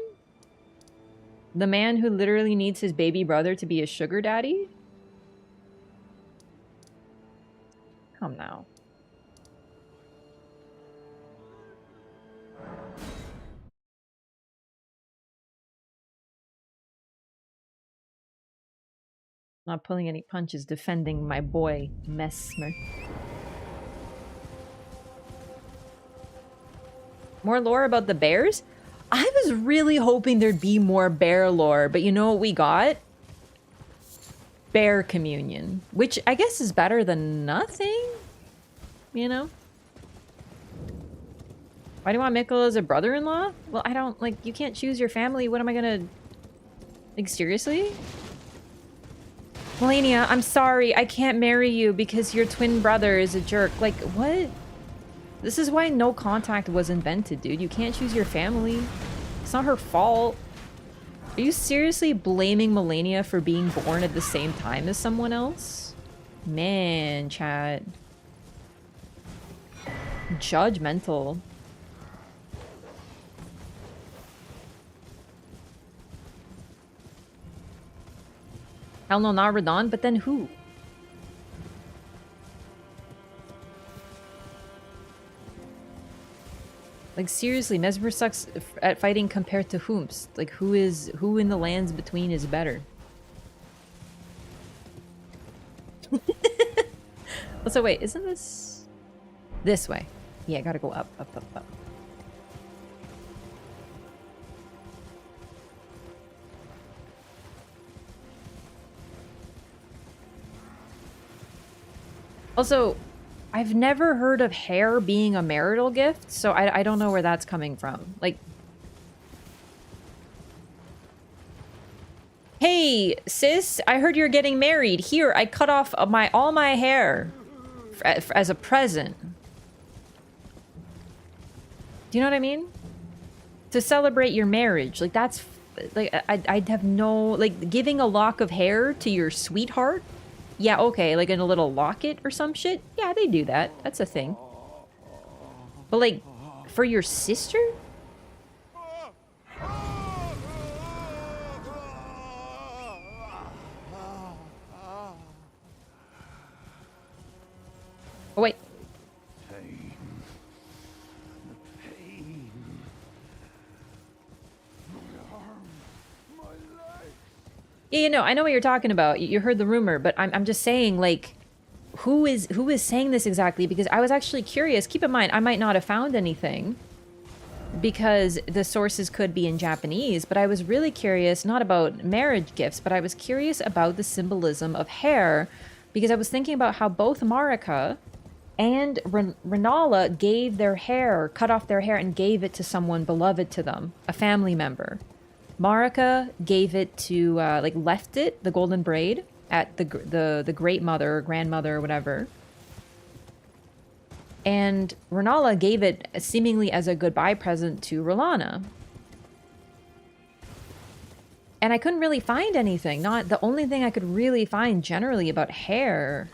The man who literally needs his baby brother to be a sugar daddy? Come now. Not pulling any punches, defending my boy, Mesmer. More lore about the bears? I was really hoping there'd be more bear lore, but you know what we got? Bear communion, which I guess is better than nothing, you know? Why do you want Mikkel as a brother-in-law? Well, I don't, like, you can't choose your family. What am I gonna... Like, seriously? Melania, I'm sorry. I can't marry you because your twin brother is a jerk. Like, what? This is why no contact was invented, dude. You can't choose your family. It's not her fault. Are you seriously blaming Melania for being born at the same time as someone else? Man, chat. Judgmental. Hell no, not Radon, but then who? Like, seriously, Mesmer sucks at fighting compared to whomst. Like, who in the lands between is better? Also, wait, isn't this... This way. Yeah, gotta go up, up, up, up. Also, I've never heard of hair being a marital gift, so I don't know where that's coming from. Like... Hey, sis, I heard you're getting married. Here, I cut off all my hair as a present. Do you know what I mean? To celebrate your marriage. Like, that's... Like, I'd have no... Like, giving a lock of hair to your sweetheart? Yeah, okay, like in a little locket or some shit? Yeah, they do that. That's a thing. But, like, for your sister? Oh, wait. Pain. The pain. My arm. My leg. Yeah, you know, I know what you're talking about. You heard the rumor, but I'm just saying, like, who is saying this exactly? Because I was actually curious. Keep in mind, I might not have found anything because the sources could be in Japanese, but I was really curious, not about marriage gifts, but I was curious about the symbolism of hair because I was thinking about how both Marika and Renala gave their hair, cut off their hair and gave it to someone beloved to them, a family member. Marika gave it to, like, left it, the golden braid, at the great mother, or grandmother, or whatever. And Renala gave it seemingly as a goodbye present to Rolana. And I couldn't really find anything. The only thing I could really find generally about hair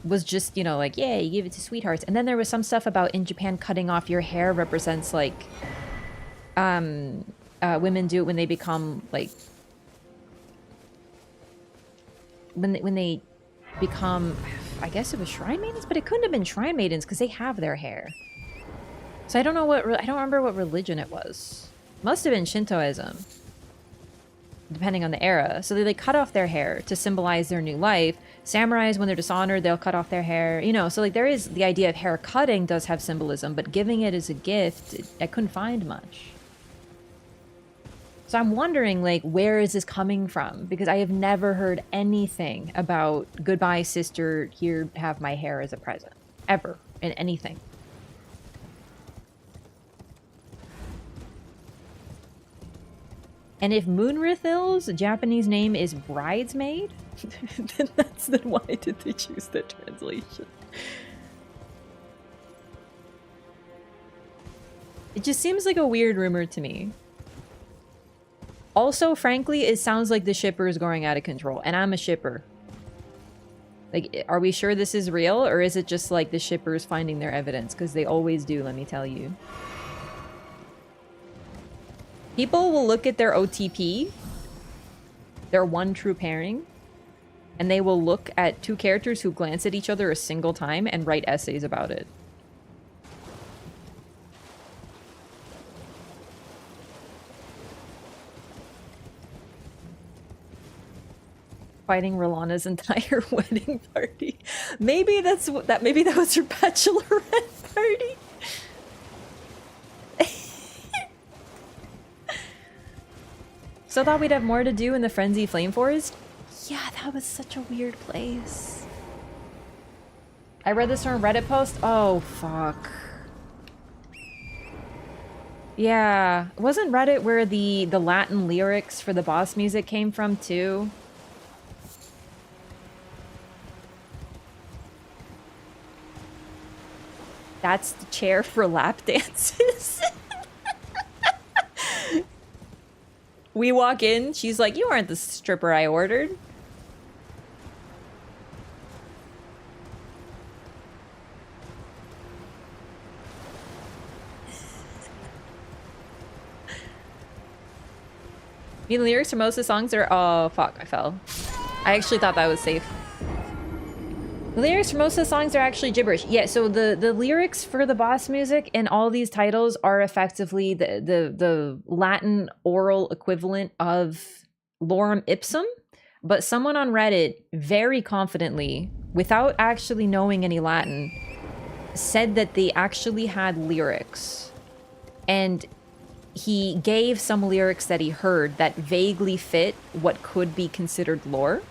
was just, you know, like, yeah, you give it to sweethearts. And then there was some stuff about in Japan cutting off your hair represents, like, women do it when they become, like, when they become, I guess it was shrine maidens, but it couldn't have been shrine maidens because they have their hair. So I don't know I don't remember what religion it was. Must have been Shintoism, depending on the era. So they, like, cut off their hair to symbolize their new life. Samurais, when they're dishonored, they'll cut off their hair. You know, so, like, there is the idea of hair cutting does have symbolism, but giving it as a gift, I couldn't find much. So I'm wondering, like, where is this coming from? Because I have never heard anything about goodbye, sister, here, have my hair as a present. Ever. In anything. And if Moonrithil's Japanese name is bridesmaid, then why did they choose that translation? It just seems like a weird rumor to me. Also, frankly, it sounds like the shipper is going out of control, and I'm a shipper. Like, are we sure this is real, or is it just like the shippers finding their evidence? Because they always do, let me tell you. People will look at their OTP, their one true pairing, and they will look at two characters who glance at each other a single time and write essays about it. Fighting Rolana's entire wedding party. Maybe that's what that. Maybe that was her bachelorette party. So I thought we'd have more to do in the Frenzy Flame Forest. Yeah, that was such a weird place. I read this from a Reddit post. Oh fuck. Yeah, wasn't Reddit where the Latin lyrics for the boss music came from too? That's the chair for lap dances. We walk in, she's like, you aren't the stripper I ordered. I mean, the lyrics for most of the songs are... Oh, fuck, I fell. I actually thought that was safe. The lyrics for most of the songs are actually gibberish. Yeah, so the lyrics for the boss music in all these titles are effectively the Latin oral equivalent of lorem ipsum, but someone on Reddit very confidently, without actually knowing any Latin, said that they actually had lyrics. And he gave some lyrics that he heard that vaguely fit what could be considered lore.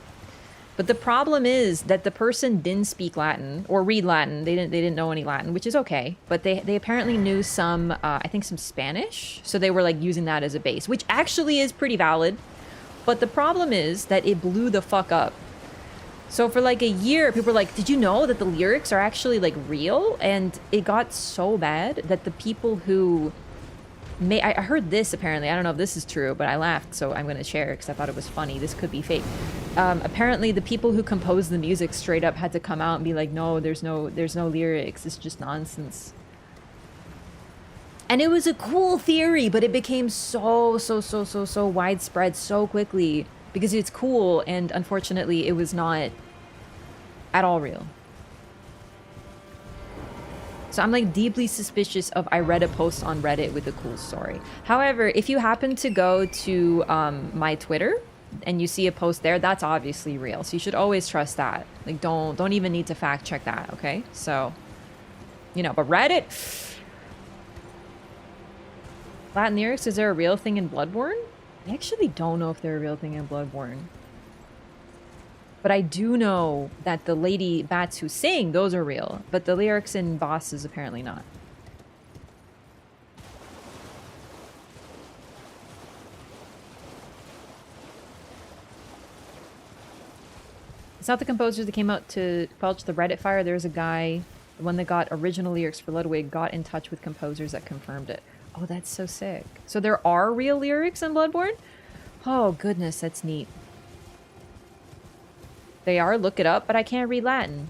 But the problem is that the person didn't speak Latin or read Latin. They didn't know any Latin, which is okay. But they apparently knew some, I think some Spanish. So they were like using that as a base, which actually is pretty valid. But the problem is that it blew the fuck up. So for like a year, people were like, did you know that the lyrics are actually like real? And it got so bad that the people who I heard this apparently. I don't know if this is true, but I laughed, so I'm going to share it because I thought it was funny. This could be fake. Apparently, the people who composed the music straight up had to come out and be like, "No, there's no lyrics. It's just nonsense." And it was a cool theory, but it became so widespread so quickly because it's cool, and unfortunately, it was not at all real. So I'm like deeply suspicious of I read a post on Reddit with a cool story. However, if you happen to go to my Twitter and you see a post there, that's obviously real. So you should always trust that. Like don't even need to fact check that, okay? So, you know, but Reddit... Latin lyrics, is there a real thing in Bloodborne? I actually don't know if they're a real thing in Bloodborne. But I do know that the lady bats who sing, those are real. But the lyrics in bosses, apparently not. It's not the composers that came out to quelch the Reddit fire. There's a guy, the one that got original lyrics for Ludwig, got in touch with composers that confirmed it. Oh, that's so sick. So there are real lyrics in Bloodborne? Oh, goodness, that's neat. They are, look it up, but I can't read Latin.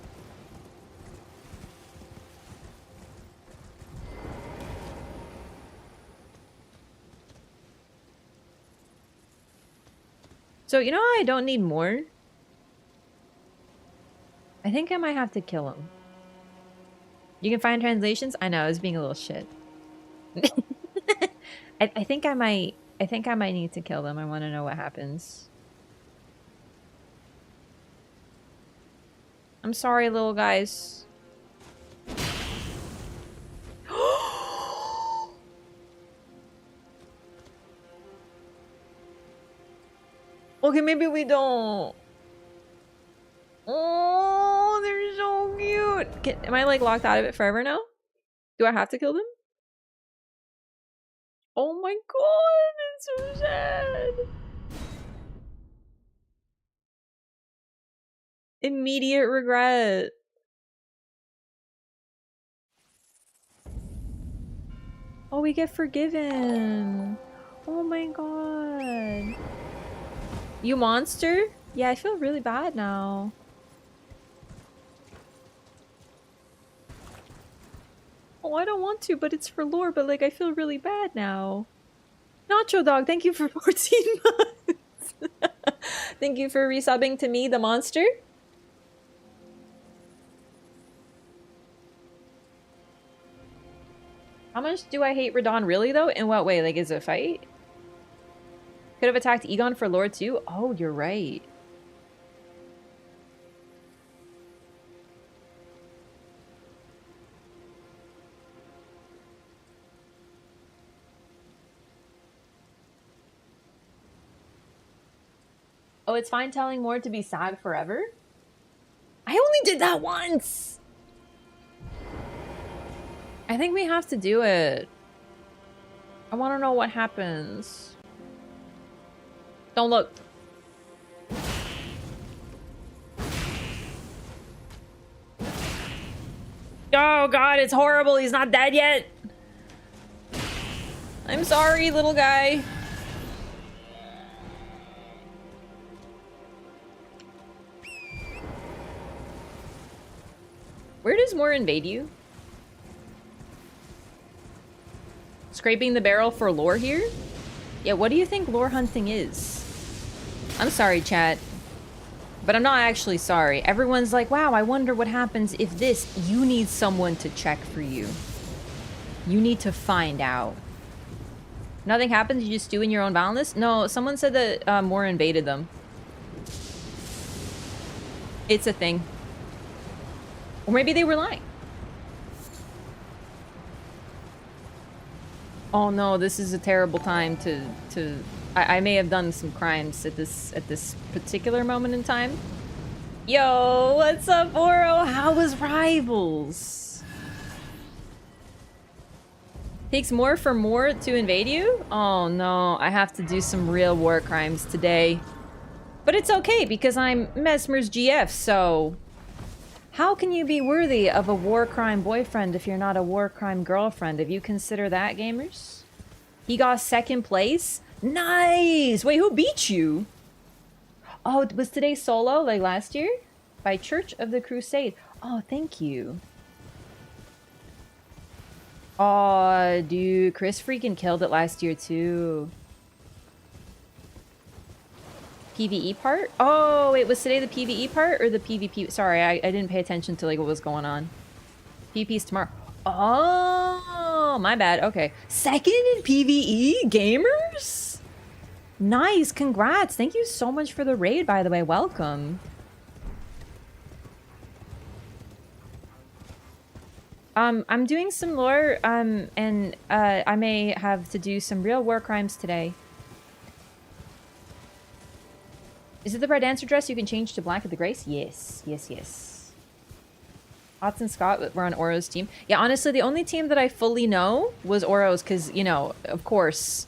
So, you know how I don't need more? I think I might have to kill him. You can find translations? I know, I was being a little shit. I think I might need to kill them. I want to know what happens. I'm sorry, little guys. Okay, maybe we don't. Oh, they're so cute. Am I like locked out of it forever now? Do I have to kill them? Oh my god, it's so sad. Immediate regret. Oh, we get forgiven. Oh my god. You monster? Yeah, I feel really bad now. Oh, I don't want to, but it's for lore, but like I feel really bad now. Nacho Dog, thank you for 14 months. Thank you for resubbing to me, the monster. How much do I hate Radon really though? In what way? Like, is it a fight? Could have attacked Egon for lore too? Oh, you're right. Oh, it's fine telling Mord to be sad forever? I only did that once! I think we have to do it. I want to know what happens. Don't look. Go! Oh god, it's horrible. He's not dead yet. I'm sorry, little guy. Where does more invade you? Scraping the barrel for lore here? Yeah, what do you think lore hunting is? I'm sorry, chat. But I'm not actually sorry. Everyone's like, wow, I wonder what happens if this... You need someone to check for you. You need to find out. Nothing happens, you just do in your own boundless? No, someone said that more invaded them. It's a thing. Or maybe they were lying. Oh no, this is a terrible time to I may have done some crimes at this particular moment in time. Yo, what's up, Oro? How was Rivals? Takes more for more to invade you? Oh no, I have to do some real war crimes today. But it's okay because I'm Mesmer's GF, so... How can you be worthy of a war crime boyfriend if you're not a war crime girlfriend? If you consider that, gamers? He got second place? Nice! Wait, who beat you? Oh, was today solo like last year? By Church of the Crusade. Oh, thank you. Oh, dude, Chris freaking killed it last year too. PvE part? Oh, wait, was today the PvE part or the PvP? Sorry, I didn't pay attention to like what was going on. PvP's tomorrow. Oh, my bad. Okay. Second in PvE, gamers? Nice, congrats. Thank you so much for the raid, by the way. Welcome. I'm doing some lore, and I may have to do some real war crimes today. Is it the red dancer dress you can change to black at the Grace? Yes. Yes, yes. Otts and Scott were on Oro's team. Yeah, honestly, the only team that I fully know was Oro's because, you know, of course,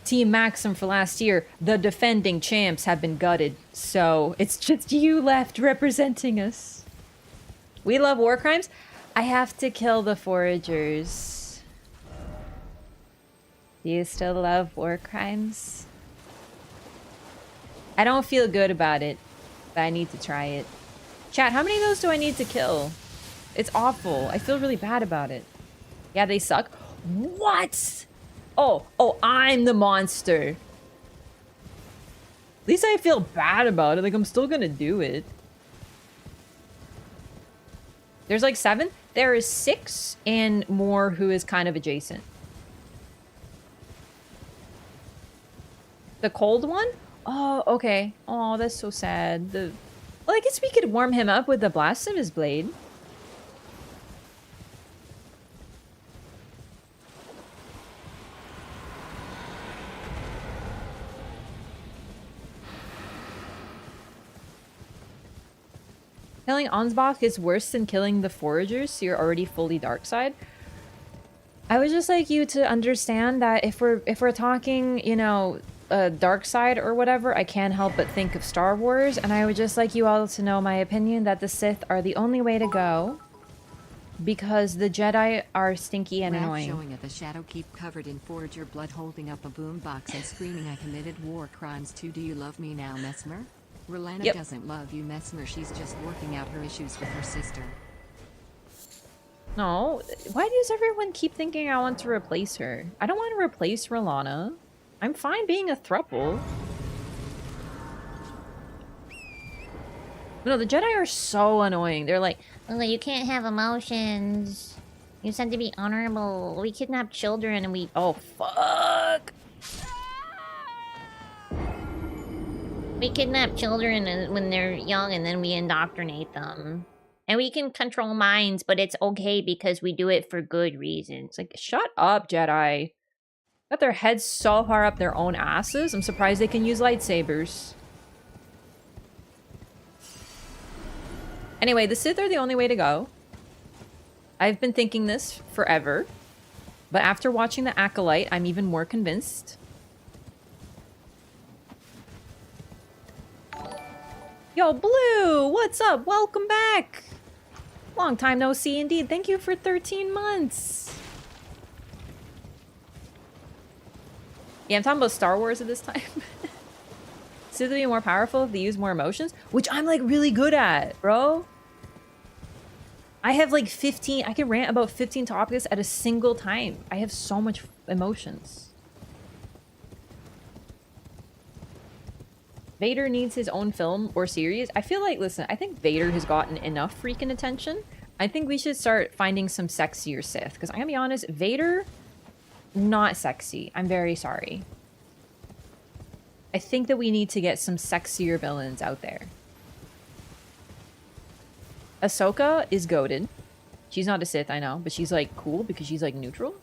Team Maxim for last year, the defending champs have been gutted. So it's just you left representing us. We love war crimes. I have to kill the foragers. Do you still love war crimes? I don't feel good about it, but I need to try it. Chat, how many of those do I need to kill? It's awful. I feel really bad about it. Yeah, they suck. What? Oh, I'm the monster. At least I feel bad about it. Like, I'm still gonna do it. There's like 7. There is 6 and more who is kind of adjacent. The cold one? Oh, okay. Oh, that's so sad. Well, I guess we could warm him up with the blast of his blade. Killing Ansbach is worse than killing the foragers, so you're already fully dark side. I would just like you to understand that if we're talking, you know, dark side or whatever, I can't help but think of Star Wars, and I would just like you all to know my opinion that the Sith are the only way to go because the Jedi are stinky and annoying. Showing at the Shadow Keep covered in forager blood, holding up a boombox and screaming, "I committed war crimes too. Do you love me now, Mesmer?" Rolana doesn't love you, Mesmer. She's just working out her issues with her sister. No, why does everyone keep thinking I want to replace her? I don't want to replace Rolana. I'm fine being a throuple. No, the Jedi are so annoying. They're like, oh, you can't have emotions. You said to be honorable. We kidnap children and we... Oh, fuck. We kidnap children when they're young and then we indoctrinate them. And we can control minds, but it's okay because we do it for good reasons. Like, shut up, Jedi. Got their heads so far up their own asses. I'm surprised they can use lightsabers. Anyway, the Sith are the only way to go. I've been thinking this forever. But after watching The Acolyte, I'm even more convinced. Yo, Blue! What's up? Welcome back! Long time no see indeed. Thank you for 13 months. Yeah, I'm talking about Star Wars at this time. So they'll be more powerful if they use more emotions, which I'm like really good at, bro. I have like 15, I can rant about 15 topics at a single time. I have so much emotions. Vader needs his own film or series. I feel like, listen, I think Vader has gotten enough freaking attention. I think we should start finding some sexier Sith. Because I'm gonna be honest, Vader, not sexy. I'm very sorry. I think that we need to get some sexier villains out there. Ahsoka is goated. She's not a Sith, I know, but she's like cool because she's like neutral.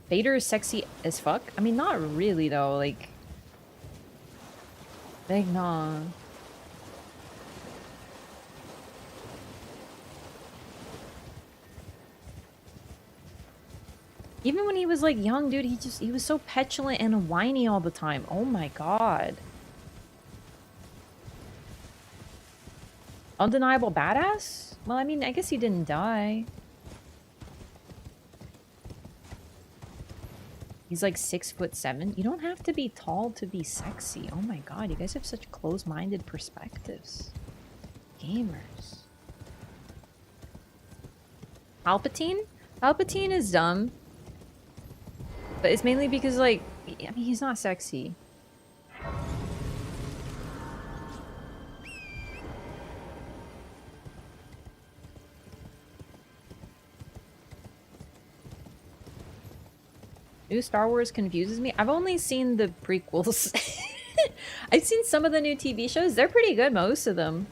Vader is sexy as fuck. I mean, not really though. Like nah. Even when he was like young, dude, he was so petulant and whiny all the time. Oh my god. Undeniable badass? Well, I mean, I guess he didn't die. He's like 6'7". You don't have to be tall to be sexy. Oh my god, you guys have such close-minded perspectives. Gamers. Palpatine? Palpatine is dumb. But it's mainly because, like, I mean, he's not sexy. New Star Wars confuses me. I've only seen the prequels. I've seen some of the new TV shows. They're pretty good, most of them.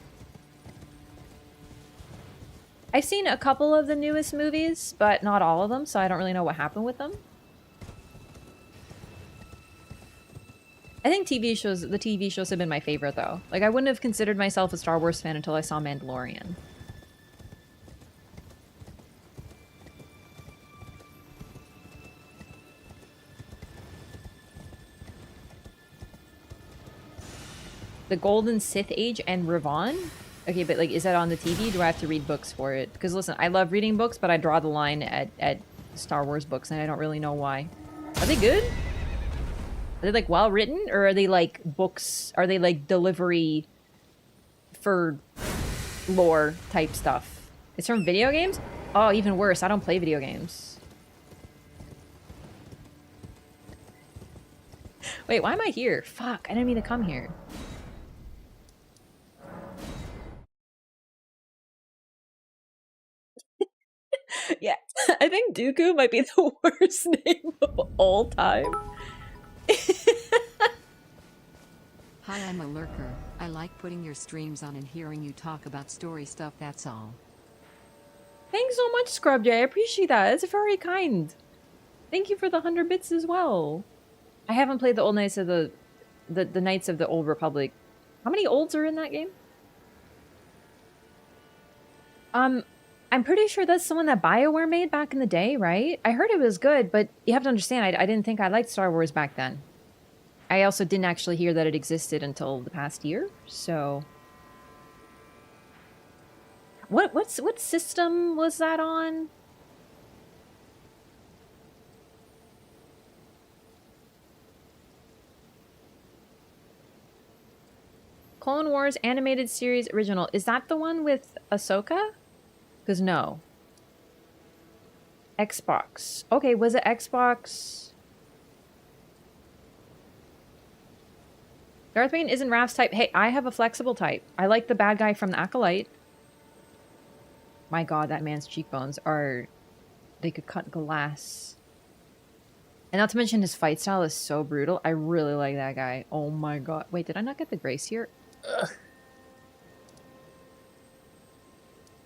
I've seen a couple of the newest movies, but not all of them, so I don't really know what happened with them. I think the TV shows have been my favorite, though. Like, I wouldn't have considered myself a Star Wars fan until I saw Mandalorian. The Golden Sith Age and Revan? Okay, but, like, is that on the TV? Do I have to read books for it? Because, listen, I love reading books, but I draw the line at Star Wars books, and I don't really know why. Are they good? Are they, like, well-written? Or are they, like, books? Are they, like, delivery for lore type stuff? It's from video games? Oh, even worse. I don't play video games. Wait, why am I here? Fuck, I didn't mean to come here. Yeah, I think Dooku might be the worst name of all time. Hi, I'm a lurker. I like putting your streams on and hearing you talk about story stuff, that's all. Thanks so much, Scrub J. I appreciate that. It's very kind. Thank you for the 100 bits as well. I haven't played the old Knights of the Knights of the Old Republic. How many olds are in that game? I'm pretty sure that's the one that BioWare made back in the day, right? I heard it was good, but you have to understand, I didn't think I liked Star Wars back then. I also didn't actually hear that it existed until the past year, so... What system was that on? Clone Wars animated series original. Is that the one with Ahsoka? Because no. Xbox. Okay, was it Xbox? Darth Bane isn't Raph's type. Hey, I have a flexible type. I like the bad guy from the Acolyte. My god, that man's cheekbones are... They could cut glass. And not to mention his fight style is so brutal. I really like that guy. Oh my god. Wait, did I not get the grace here? Ugh.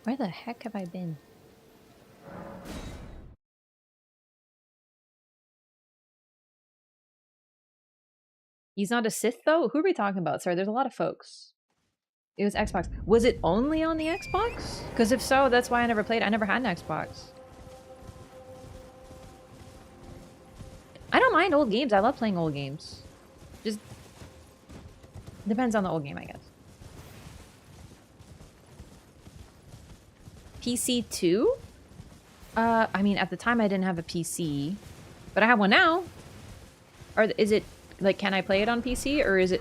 Where the heck have I been? He's not a Sith, though? Who are we talking about? Sorry, there's a lot of folks. It was Xbox. Was it only on the Xbox? Because if so, that's why I never played. I never had an Xbox. I don't mind old games. I love playing old games. Just depends on the old game, I guess. PC 2? I mean, at the time I didn't have a PC, but I have one now. Or is it, like, can I play it on PC? Or is it,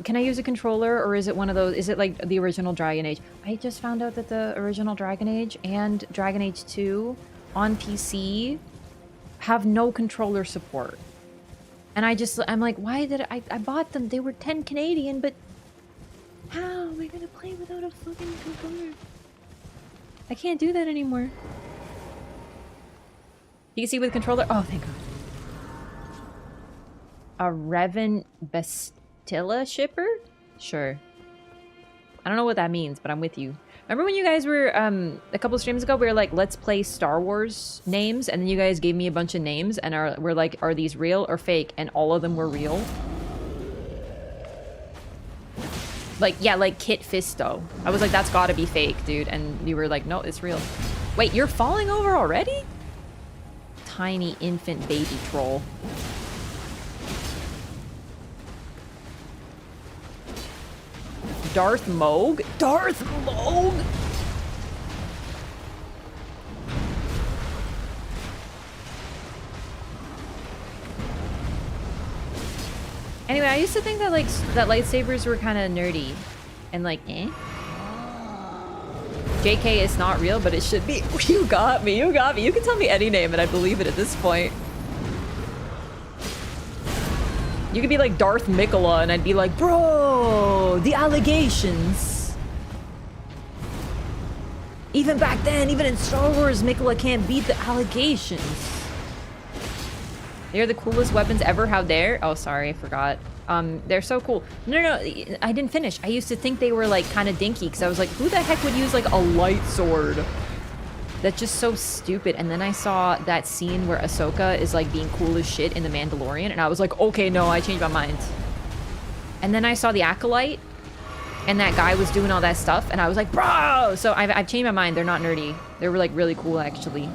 can I use a controller? Or is it one of those, is it like the original Dragon Age? I just found out that the original Dragon Age and Dragon Age 2 on PC have no controller support. And I'm like, why did I bought them? They were 10 Canadian, but how am I gonna play without a fucking controller? I can't do that anymore. PC with controller? Oh, thank God. A Revan Bastilla shipper? Sure. I don't know what that means, but I'm with you. Remember when you guys were, a couple streams ago, we were like, let's play Star Wars names, and then you guys gave me a bunch of names, and we're like, are these real or fake? And all of them were real. Like, yeah, like Kit Fisto. I was like, that's gotta be fake, dude. And you were like, no, it's real. Wait, you're falling over already? Tiny infant baby troll. Darth Moog? Darth Moog? Anyway, I used to think that, like, that lightsabers were kind of nerdy. And, like, eh? JK is not real, but it should be. You got me, you got me. You can tell me any name and I believe it at this point. You could be like Darth Mikola and I'd be like, bro, the allegations. Even back then, even in Star Wars, Mikola can't beat the allegations. They're the coolest weapons ever. How dare? Oh, sorry, I forgot. They're so cool. No, I didn't finish. I used to think they were like kind of dinky because I was like, who the heck would use like a light sword? That's just so stupid. And then I saw that scene where Ahsoka is like being cool as shit in The Mandalorian, and I was like, okay, no, I changed my mind. And then I saw the Acolyte, and that guy was doing all that stuff, and I was like, bro! So I've changed my mind. They're not nerdy. They were like really cool, actually.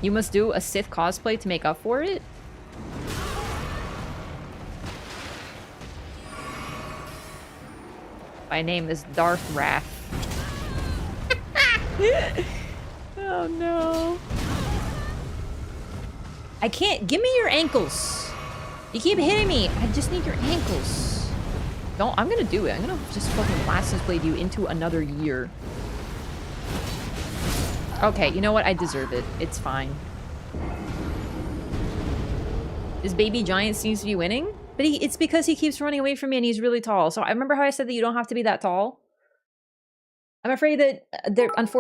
You must do a Sith cosplay to make up for it? My name is Darth Wrath. Oh no. I can't. Give me your ankles. You keep hitting me. I just need your ankles. Don't. I'm gonna do it. I'm gonna just fucking license blade you into another year. Okay, you know what? I deserve it. It's fine. This baby giant seems to be winning, but it's because he keeps running away from me and he's really tall. So I remember how I said that you don't have to be that tall. I'm afraid that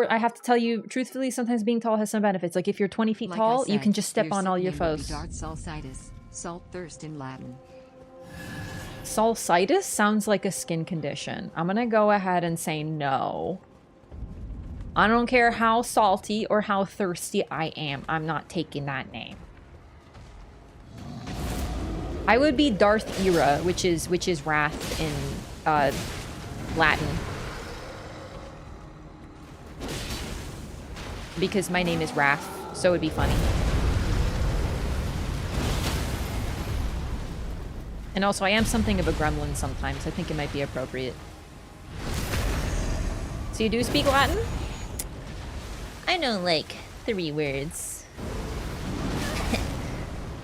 I have to tell you truthfully, sometimes being tall has some benefits. Like if you're 20 feet tall, you can just step on all your foes. Salsitis, salt thirst in Latin. Salsitis sounds like a skin condition. I'm gonna go ahead and say no. I don't care how salty or how thirsty I am. I'm not taking that name. I would be Darth Era, which is wrath in Latin. Because my name is Wrath, so it'd be funny. And also, I am something of a gremlin sometimes. I think it might be appropriate. So you do speak Latin? I know, like, 3 words.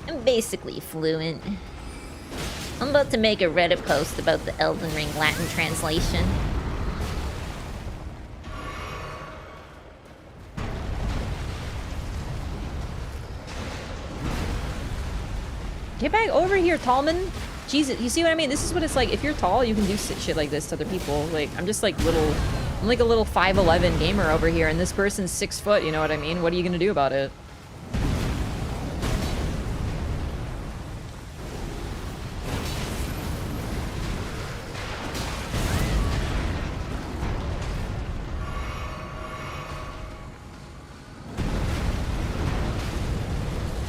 I'm basically fluent. I'm about to make a Reddit post about the Elden Ring Latin translation. Get back over here, Tallman. Jesus, you see what I mean? This is what it's like. If you're tall, you can do shit like this to other people. Like, I'm just like little... I'm like a little 5'11" gamer over here, and this person's 6 foot, you know what I mean? What are you gonna do about it?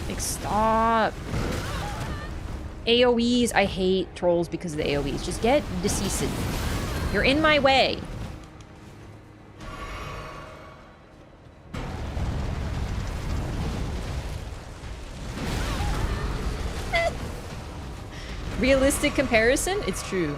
Like, stop. AoEs, I hate trolls because of the AoEs. Just get deceased. You're in my way. Realistic comparison? It's true.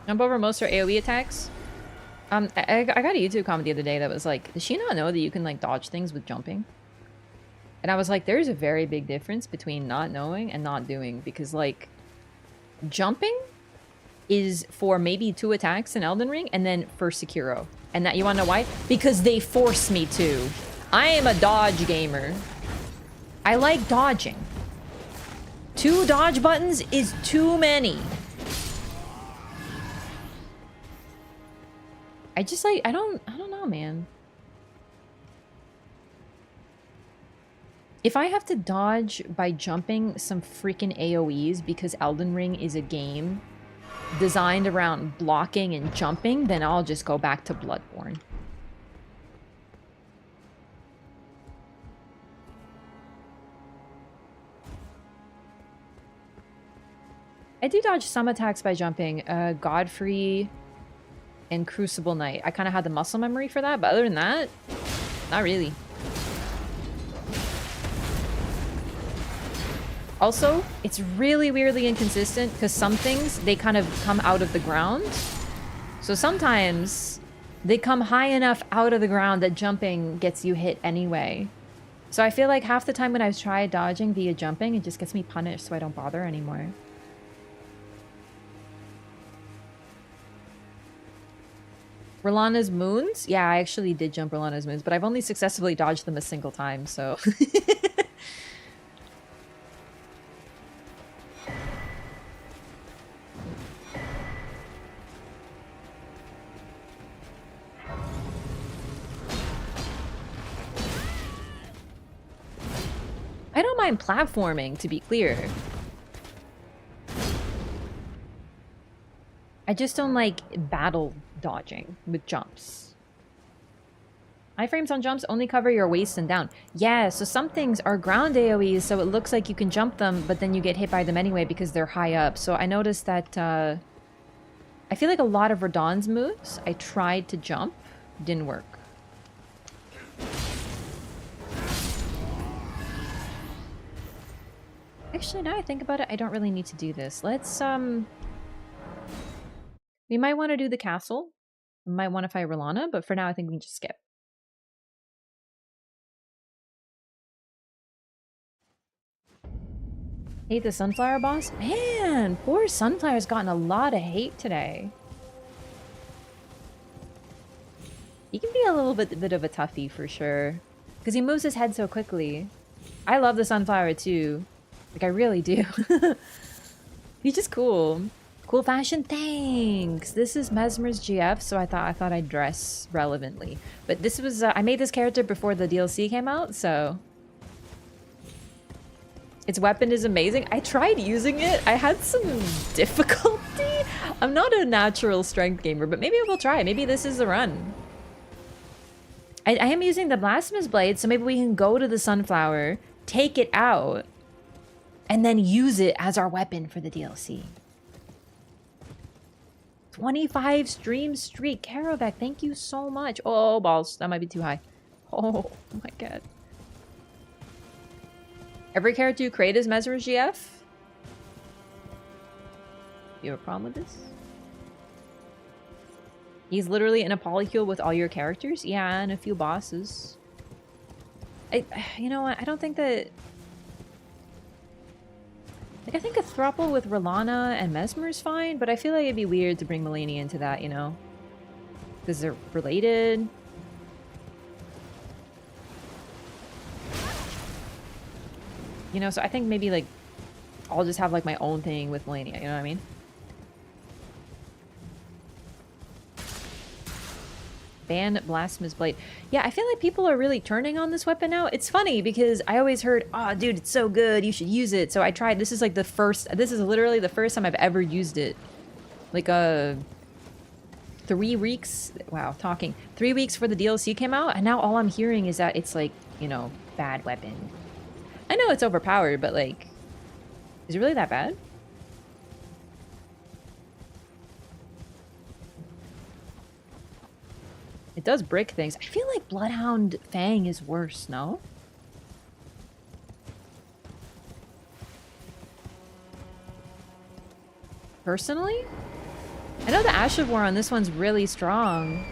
Jump over most are AoE attacks. I got a YouTube comment the other day that was like, does she not know that you can like dodge things with jumping? And I was like, there's a very big difference between not knowing and not doing, because like jumping is for maybe 2 attacks in Elden Ring and then for Sekiro. And that, you wanna know why? Because they force me to. I am a dodge gamer. I like dodging. 2 dodge buttons is too many. I just like, I don't know, man. If I have to dodge by jumping some freaking AoEs because Elden Ring is a game designed around blocking and jumping, then I'll just go back to Bloodborne. I do dodge some attacks by jumping. Godfrey and Crucible Knight. I kind of had the muscle memory for that, but other than that, not really. Also, it's really weirdly inconsistent because some things, they kind of come out of the ground. So sometimes they come high enough out of the ground that jumping gets you hit anyway. So I feel like half the time when I've tried dodging via jumping, it just gets me punished, so I don't bother anymore. Rolana's moons? Yeah, I actually did jump Rolana's moons, but I've only successfully dodged them a single time, so... I don't mind platforming, to be clear. I just don't like battle dodging with jumps. Iframes on jumps only cover your waist and down. Yeah, so some things are ground AoEs, so it looks like you can jump them, but then you get hit by them anyway because they're high up. So I noticed that, I feel like a lot of Radahn's moves, I tried to jump, didn't work. Actually, now I think about it, I don't really need to do this. Let's, we might want to do the castle. We might want to fight Rolana, but for now I think we can just skip. Hate the Sunflower boss? Man, poor Sunflower's gotten a lot of hate today. He can be a little bit of a toughie for sure. Because he moves his head so quickly. I love the Sunflower too. Like, I really do. He's just cool. Cool fashion, thanks! This is Mesmer's GF, so I thought I'd dress relevantly. But this was, I made this character before the DLC came out, so... Its weapon is amazing. I tried using it. I had some difficulty. I'm not a natural strength gamer, but maybe we'll try. Maybe this is the run. I am using the Blasphemous Blade, so maybe we can go to the Sunflower, take it out, and then use it as our weapon for the DLC. 25 stream streak. Karovek, thank you so much. Oh, balls. That might be too high. Oh my god. Every character you create is Mesmer's GF? You have a problem with this? He's literally in a polycule with all your characters? Yeah, and a few bosses. You know what? I don't think that... Like, I think a throuple with Rolana and Mesmer is fine, but I feel like it'd be weird to bring Malenia into that, you know? Because they're related. You know, so I think maybe, like, I'll just have, like, my own thing with Malenia, you know what I mean? Ban Blasphemous Blade. Yeah, I feel like people are really turning on this weapon now. It's funny because I always heard, oh, dude, it's so good, you should use it. So I tried. This is like the first, this is literally the first time I've ever used it. Like, 3 weeks, wow, talking. 3 weeks before the DLC came out, and now all I'm hearing is that it's like, you know, bad weapon. I know it's overpowered, but like, is it really that bad? It does brick things. I feel like Bloodhound Fang is worse, no? Personally? I know the Ash of War on this one's really strong.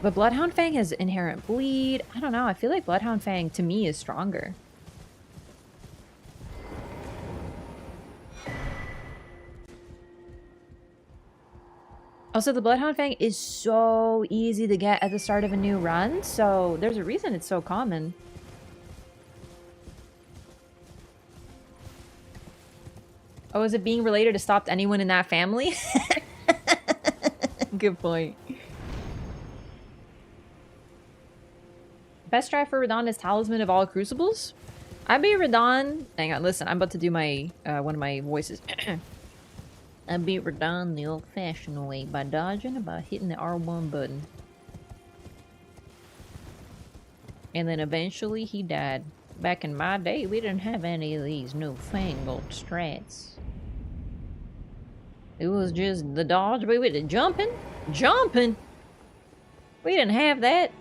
But Bloodhound Fang has inherent bleed. I don't know. I feel like Bloodhound Fang, to me, is stronger. Also, the Bloodhound Fang is so easy to get at the start of a new run, so there's a reason it's so common. Oh, is it being related to stop anyone in that family? Good point. Best try for Radahn is Talisman of all Crucibles? I beat Radahn. Hang on, listen, I'm about to do my one of my voices. I beat Radahn the old-fashioned way by dodging and by hitting the R1 button. And then eventually he died. Back in my day, we didn't have any of these newfangled strats. It was just the dodge, but we did jumping. Jumping! We didn't have that.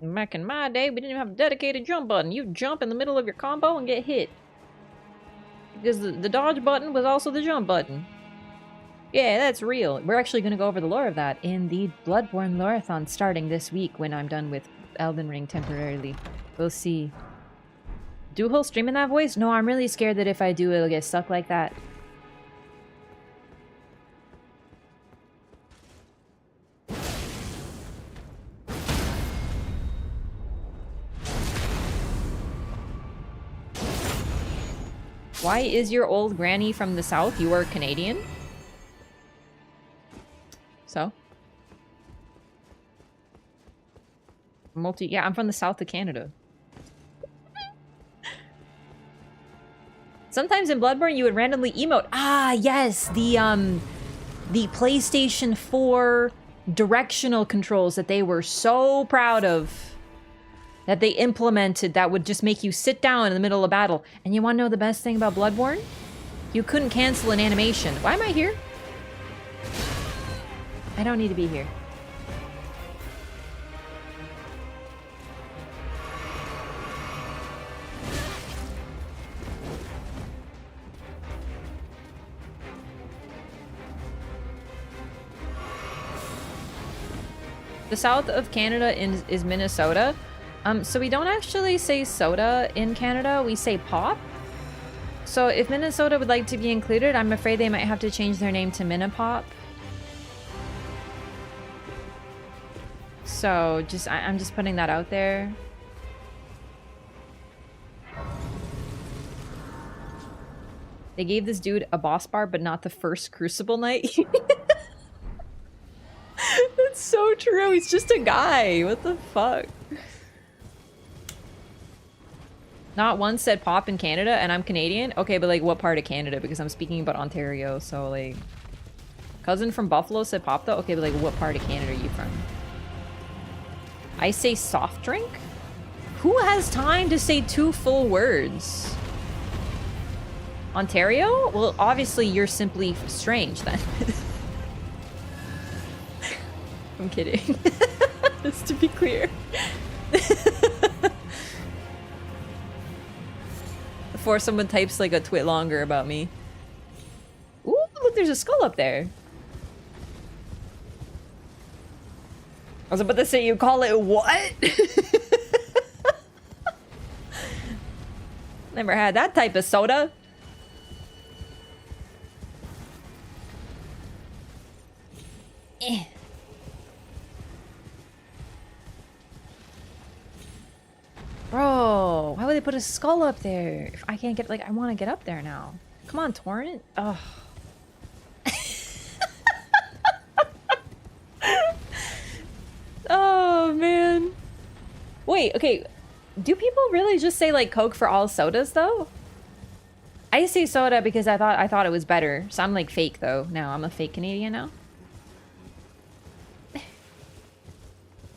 Back in my day, we didn't even have a dedicated jump button. You jump in the middle of your combo and get hit. Because the dodge button was also the jump button. Yeah, that's real. We're actually going to go over the lore of that in the Bloodborne Loreathon starting this week when I'm done with Elden Ring temporarily. We'll see. Do he'll stream in that voice? No, I'm really scared that if I do, it'll get stuck like that. Why is your old granny from the south? You are Canadian? So? Yeah, I'm from the south of Canada. Sometimes in Bloodborne you would randomly emote. Ah, yes, the PlayStation 4 directional controls that they were so proud of. That they implemented that would just make you sit down in the middle of battle. And you want to know the best thing about Bloodborne? You couldn't cancel an animation. Why am I here? I don't need to be here. The south of Canada is Minnesota. So we don't actually say soda in Canada, we say pop. So if Minnesota would like to be included, I'm afraid they might have to change their name to Minipop. So I'm just putting that out there. They gave this dude a boss bar, but not the first Crucible Knight. That's so true, he's just a guy, what the fuck? Not one said pop in Canada, and I'm Canadian? Okay, but like what part of Canada? Because I'm speaking about Ontario, so like... Cousin from Buffalo said pop though? Okay, but like what part of Canada are you from? I say soft drink? Who has time to say 2 full words? Ontario? Well, obviously you're simply strange then. I'm kidding. Just to be clear. Before someone types like a twit longer about me. Ooh, look, there's a skull up there. I was about to say, you call it what? Never had that type of soda. Eh. Bro, why would they put a skull up there? If I can't get, like, I want to get up there now. Come on, Torrent. Ugh. Oh, man. Wait, okay. Do people really just say, like, Coke for all sodas, though? I say soda because I thought it was better. So I'm, like, fake, though. Now, I'm a fake Canadian now.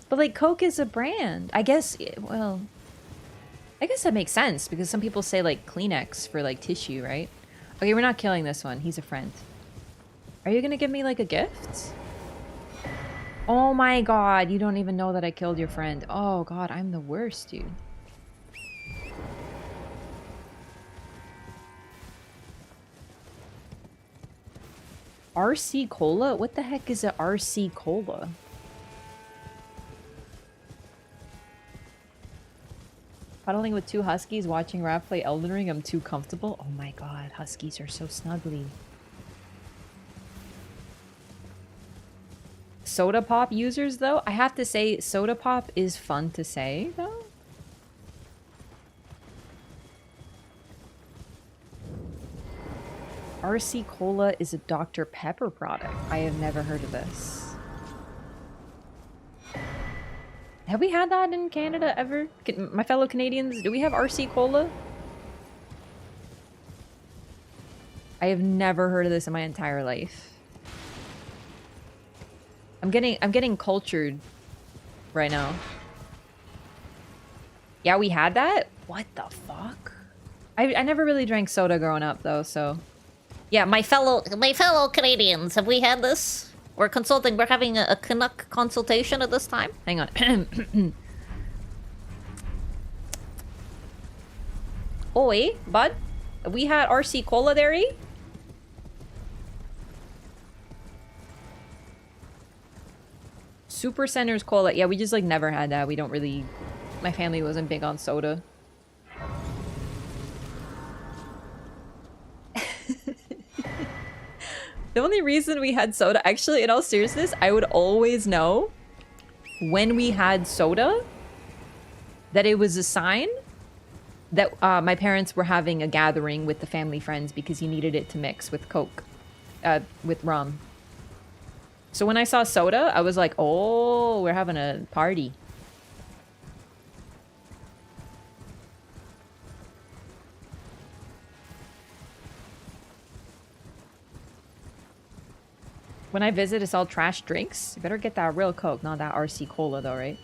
But, like, Coke is a brand. I guess, well... I guess that makes sense, because some people say, like, Kleenex for, like, tissue, right? Okay, we're not killing this one. He's a friend. Are you gonna give me, like, a gift? Oh my god, you don't even know that I killed your friend. Oh god, I'm the worst, dude. RC Cola? What the heck is a RC Cola? Cuddling with 2 huskies, watching Raph play Elden Ring. I'm too comfortable. Oh my god, huskies are so snuggly. Soda pop users, though? I have to say, soda pop is fun to say, though. RC Cola is a Dr. Pepper product. I have never heard of this. Have we had that in Canada ever? My fellow Canadians, do we have RC Cola? I have never heard of this in my entire life. I'm getting cultured right now. Yeah, we had that? What the fuck? I never really drank soda growing up though, so. Yeah, my fellow Canadians, have we had this? We're consulting, we're having a Canuck consultation at this time. Hang on. Oi, bud. We had RC Cola there, eh? Super Center's Cola. Yeah, we just like never had that. We don't really... My family wasn't big on soda. The only reason we had soda, actually, in all seriousness, I would always know when we had soda that it was a sign that my parents were having a gathering with the family friends because you needed it to mix with Coke, with rum. So when I saw soda, I was like, oh, we're having a party. When I visit, it's all trash drinks. You better get that real Coke, not that RC Cola though, right?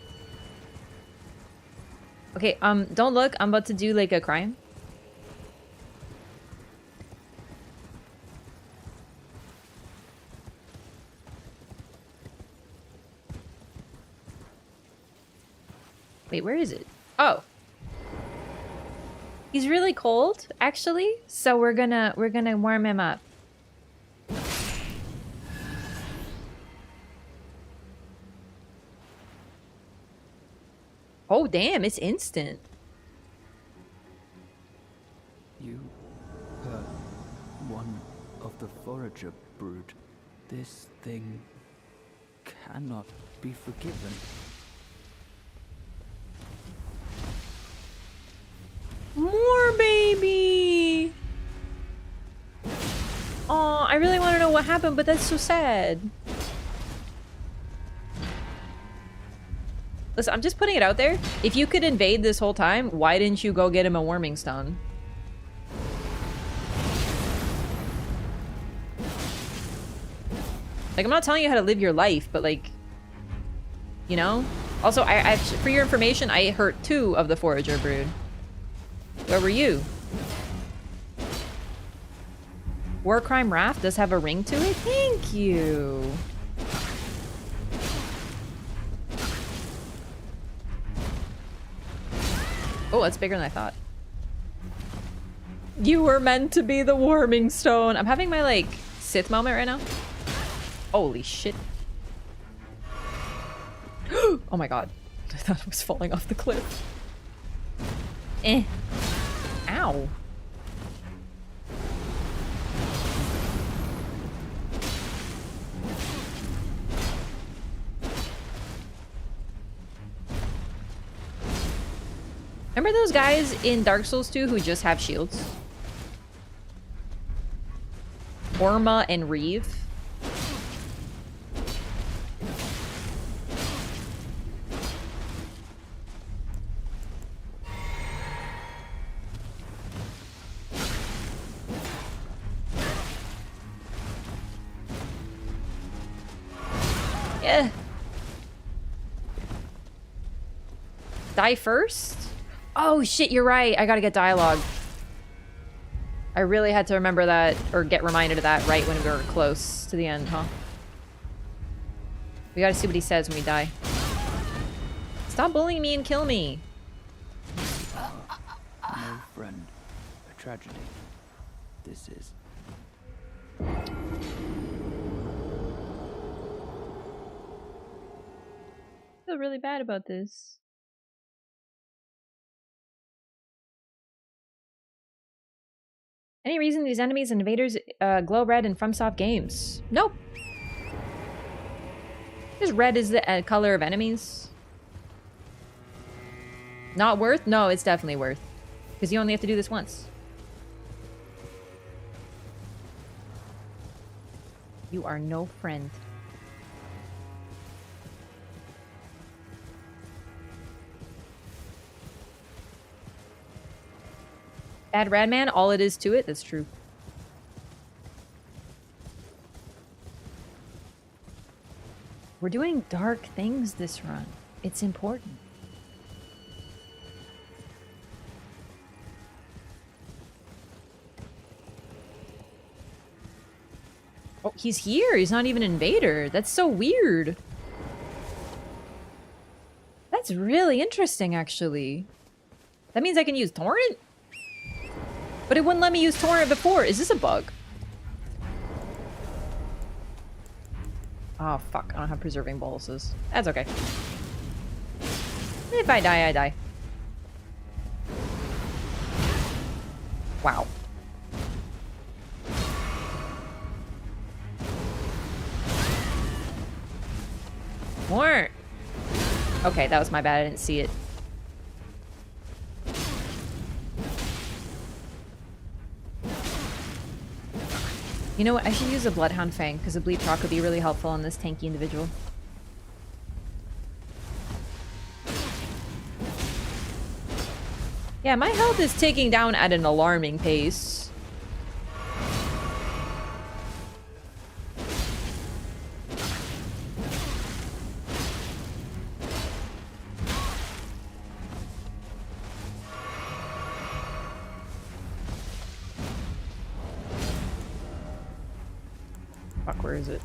Okay, don't look. I'm about to do like a crime. Wait, where is it? Oh. He's really cold, actually. So we're gonna warm him up. Oh, damn, it's instant. You hurt one of the forager brood. This thing cannot be forgiven. More baby! Oh, I really want to know what happened, but that's so sad. Listen, I'm just putting it out there. If you could invade this whole time, why didn't you go get him a warming stone? Like, I'm not telling you how to live your life, but like, you know? Also, I for your information, I hurt 2 of the forager brood. Where were you? War Crime Raft does have a ring to it? Thank you. Oh, that's bigger than I thought. You were meant to be the warming stone. I'm having my, like, Sith moment right now. Holy shit. Oh my god. I thought I was falling off the cliff. Eh. Ow. Remember those guys in Dark Souls 2 who just have shields? Orma and Reeve. Yeah. Die first? Oh shit, you're right. I gotta get dialogue. I really had to remember that, or get reminded of that right when we were close to the end, huh? We gotta see what he says when we die. Stop bullying me and kill me. No friend. A tragedy. This is. feel really bad about this. Any reason these enemies and invaders glow red in FromSoft games? Nope. Just red is the color of enemies. Not worth? No, it's definitely worth. Because you only have to do this once. You are no friend. Bad Radman, all it is to it, that's true. We're doing dark things this run. It's important. Oh, he's here. He's not even an invader. That's so weird. That's really interesting, actually. That means I can use Torrent? But it wouldn't let me use Torrent before. Is this a bug? Oh, fuck. I don't have preserving boluses. That's okay. If I die, I die. Wow. More. Okay, that was my bad. I didn't see it. You know what? I should use a Bloodhound Fang because a Bleed Proc would be really helpful on this tanky individual. Yeah, my health is ticking down at an alarming pace. Fuck, where is it?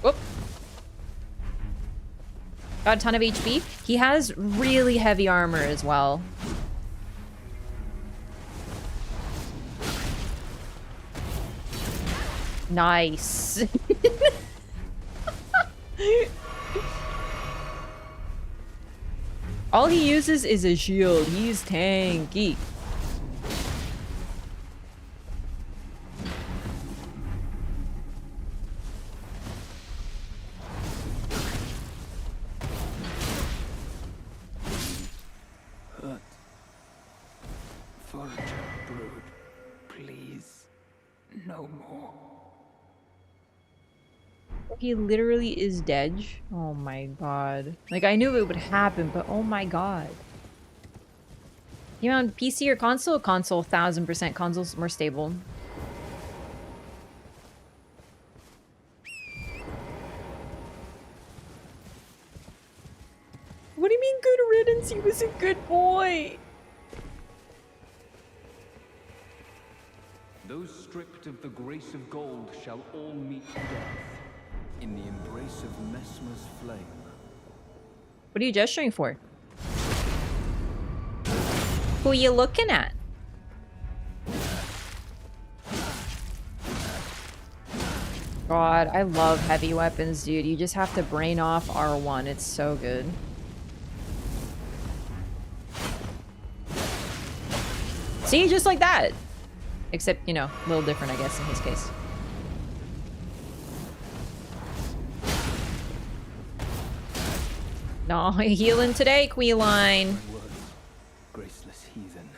Whoop. Got a ton of HP. He has really heavy armor as well. Nice. All he uses is a shield. He's tanky. He literally is dead. Oh my god. Like, I knew it would happen, but oh my god. You on PC or console? Console, 1000%. Console's more stable. What do you mean good riddance? He was a good boy. Those stripped of the grace of gold shall all meet death in the embrace of Messmer's flame. What are you gesturing for? Who are you looking at? God, I love heavy weapons, dude. You just have to brain off R1. It's so good. See, just like that. Except, you know, a little different, I guess, in his case. No, healing today, Queeline. Graceless heathen,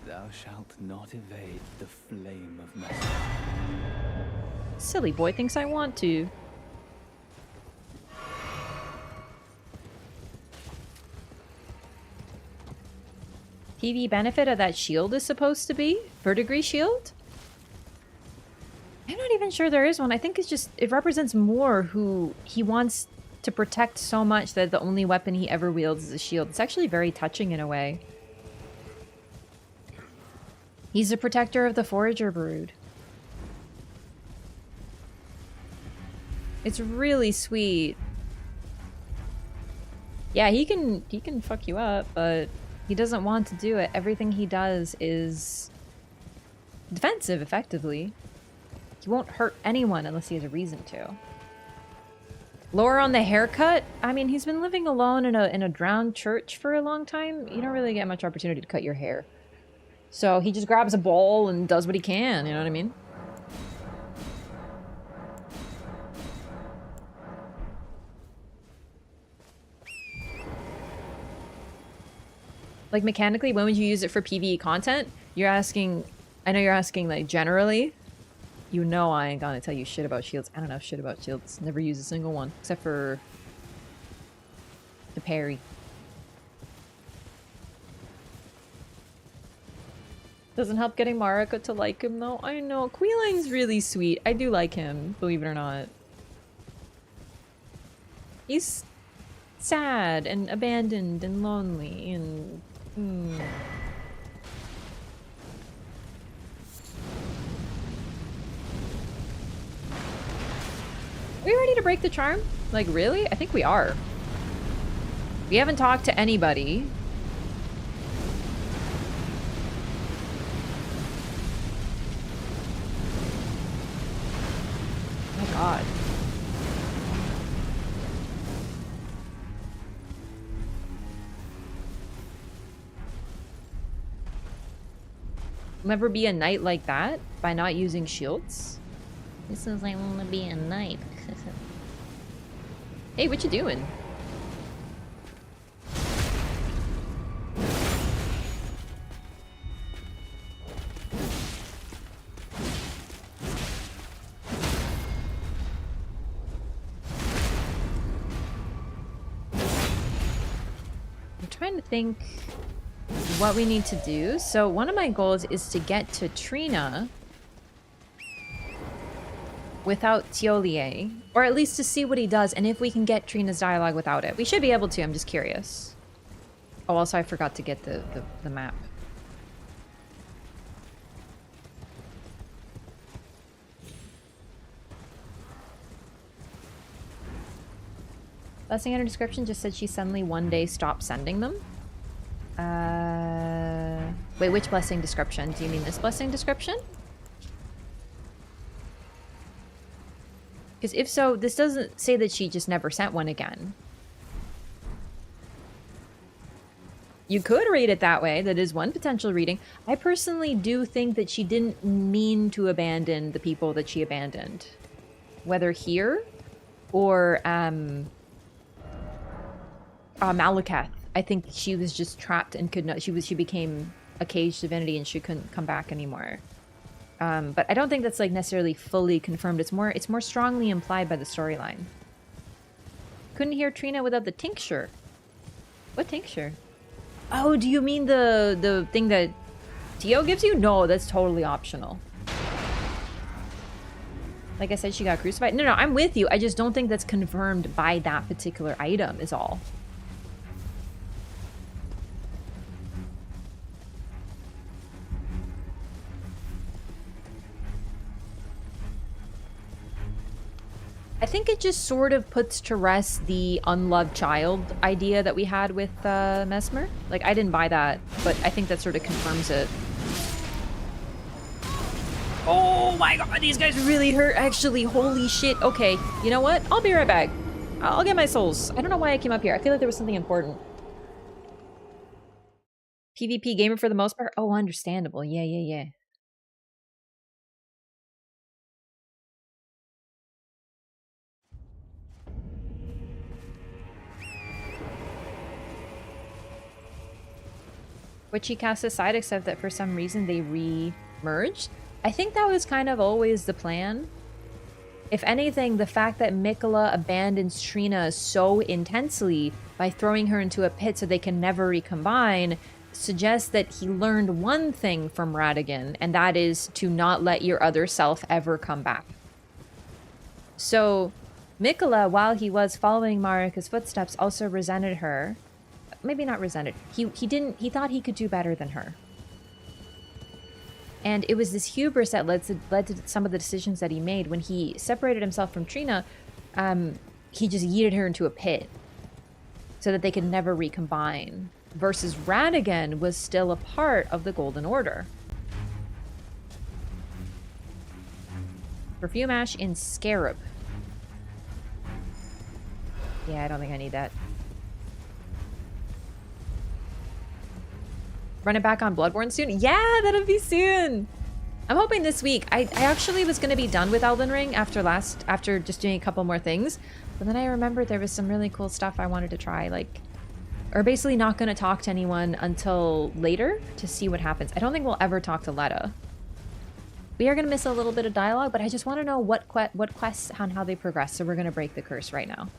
thou shalt not evade the flame of Mesmer. Silly boy thinks I want to. PV benefit of that shield is supposed to be? Verdigris shield? I'm not even sure there is one. I think it's just, it represents more who he wants to protect so much that the only weapon he ever wields is a shield. It's actually very touching in a way. He's a protector of the Forager Brood. It's really sweet. Yeah, he can fuck you up, but he doesn't want to do it. Everything he does is defensive, effectively. He won't hurt anyone unless he has a reason to. Lower on the haircut? I mean, he's been living alone in a drowned church for a long time. You don't really get much opportunity to cut your hair. So he just grabs a bowl and does what he can, you know what I mean? Like, mechanically, when would you use it for PvE content? You're asking... I know you're asking, like, generally. You know I ain't gonna tell you shit about shields. I don't know shit about shields. Never use a single one. Except for... the parry. Doesn't help getting Marika to like him, though. I know. Queeline's really sweet. I do like him, believe it or not. He's sad and abandoned and lonely and... Are we ready to break the charm? Like, really? I think we are. We haven't talked to anybody. Oh my god. Will ever be a knight like that by not using shields? This is like wanna be a knight. Hey, what you doing? I'm trying to think what we need to do. So one of my goals is to get to Trina without Tiolier, or at least to see what he does and if we can get Trina's dialogue without it. We should be able to, I'm just curious. Oh, also I forgot to get the map. Blessing under description just said she suddenly one day stopped sending them. Wait, which blessing description? Do you mean this blessing description? Because if so, this doesn't say that she just never sent one again. You could read it that way. That is one potential reading. I personally do think that she didn't mean to abandon the people that she abandoned. Whether here or Malakath. I think she was just trapped and could not. She became a caged divinity and she couldn't come back anymore. But I don't think that's like necessarily fully confirmed. It's more strongly implied by the storyline. Couldn't hear Trina without the tincture. What tincture? Oh, do you mean the thing that Tio gives you? No, that's totally optional. Like I said, she got crucified. No, I'm with you. I just don't think that's confirmed by that particular item is all. I think it just sort of puts to rest the unloved child idea that we had with Mesmer. Like, I didn't buy that, but I think that sort of confirms it. Oh my god, these guys really hurt, actually. Holy shit. Okay, you know what? I'll be right back. I'll get my souls. I don't know why I came up here. I feel like there was something important. PvP gamer for the most part? Oh, understandable. Yeah. Which he cast aside, except that for some reason they re-merged. I think that was kind of always the plan. If anything, the fact that Mikola abandons Trina so intensely by throwing her into a pit so they can never recombine suggests that he learned one thing from Radigan, and that is to not let your other self ever come back. So Mikola, while he was following Marika's footsteps, also resented her. Maybe not resented. He thought he could do better than her. And it was this hubris that led to some of the decisions that he made. When he separated himself from Trina, he just yeeted her into a pit so that they could never recombine. Versus Radigan was still a part of the Golden Order. Perfume ash in scarab. Yeah, I don't think I need that. Run it back on Bloodborne soon? Yeah, that'll be soon. I'm hoping this week. I actually was going to be done with Elden Ring after just doing a couple more things. But then I remembered there was some really cool stuff I wanted to try. Like, or basically not going to talk to anyone until later to see what happens. I don't think we'll ever talk to Letta. We are going to miss a little bit of dialogue, but I just want to know what quests and how they progress. So we're going to break the curse right now.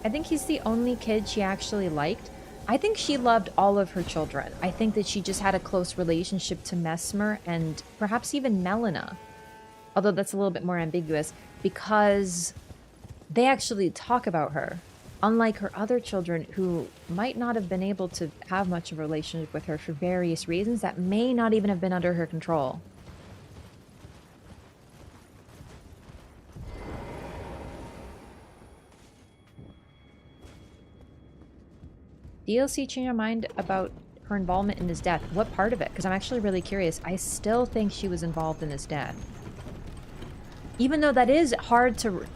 I think he's the only kid she actually liked. I think she loved all of her children. I think that she just had a close relationship to Mesmer and perhaps even Melina. Although that's a little bit more ambiguous because they actually talk about her. Unlike her other children who might not have been able to have much of a relationship with her for various reasons that may not even have been under her control. DLC changed your mind about her involvement in his death. What part of it? Because I'm actually really curious. I still think she was involved in his death. Even though that is hard to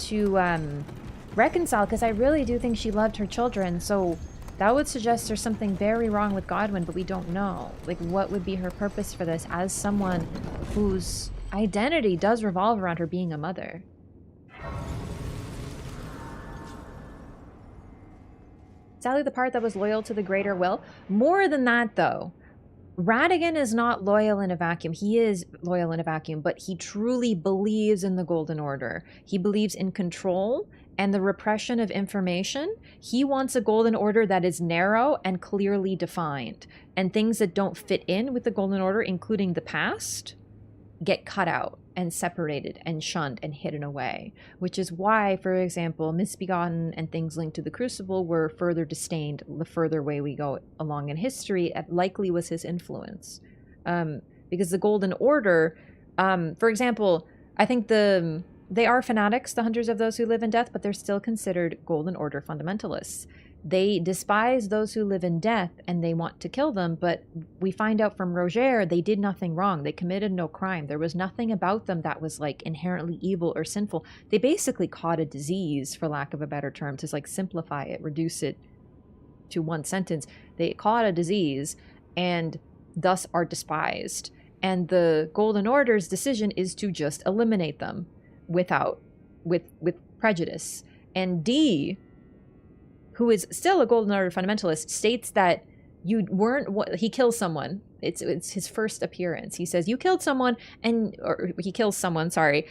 reconcile, because I really do think she loved her children, so that would suggest there's something very wrong with Godwyn, but we don't know. Like, what would be her purpose for this as someone whose identity does revolve around her being a mother? Sally the part that was loyal to the greater will. More than that, though. Radagon is not loyal in a vacuum. He is loyal in a vacuum, but he truly believes in the Golden Order. He believes in control and the repression of information. He wants a Golden Order that is narrow and clearly defined. And things that don't fit in with the Golden Order, including the past, get cut out and separated and shunned and hidden away. Which is why, for example, Misbegotten and things linked to the Crucible were further disdained the further way we go along in history. It likely was his influence. Because the Golden Order, for example, I think they are fanatics, the Hunters of Those Who Live in Death, but they're still considered Golden Order fundamentalists. They despise those who live in death and they want to kill them, but we find out from Roger they did nothing wrong. They committed no crime. There was nothing about them that was like inherently evil or sinful. They basically caught a disease, for lack of a better term, to like simplify it, reduce it to one sentence. They caught a disease and thus are despised. And the Golden Order's decision is to just eliminate them with prejudice. And D, who is still a Golden Order fundamentalist, states that he kills someone. It's his first appearance. He says, you killed someone, or he kills someone, sorry.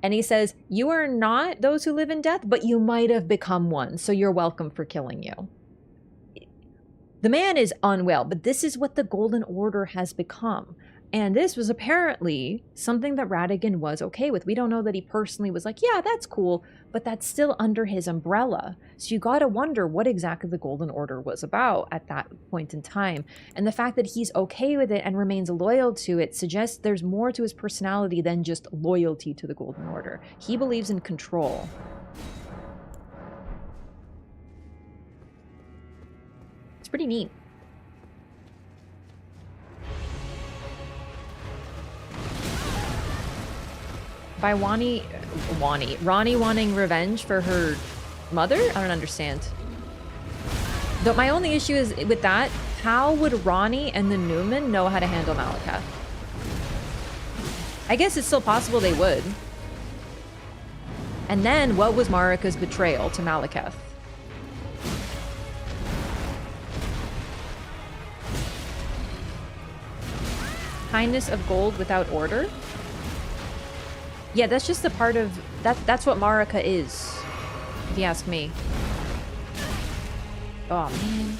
And he says, you are not those who live in death, but you might have become one, so you're welcome for killing you. The man is unwell, but this is what the Golden Order has become. And this was apparently something that Radagon was okay with. We don't know that he personally was like, yeah, that's cool, but that's still under his umbrella. So you gotta wonder what exactly the Golden Order was about at that point in time. And the fact that he's okay with it and remains loyal to it suggests there's more to his personality than just loyalty to the Golden Order. He believes in control. It's pretty neat. By Ronnie wanting revenge for her mother? I don't understand. Though my only issue is with that, how would Ronnie and the Newman know how to handle Malekith? I guess it's still possible they would. And then, what was Marika's betrayal to Malekith? Kindness of gold without order? Yeah, that's just the part of... That's what Marika is, if you ask me. Oh, man.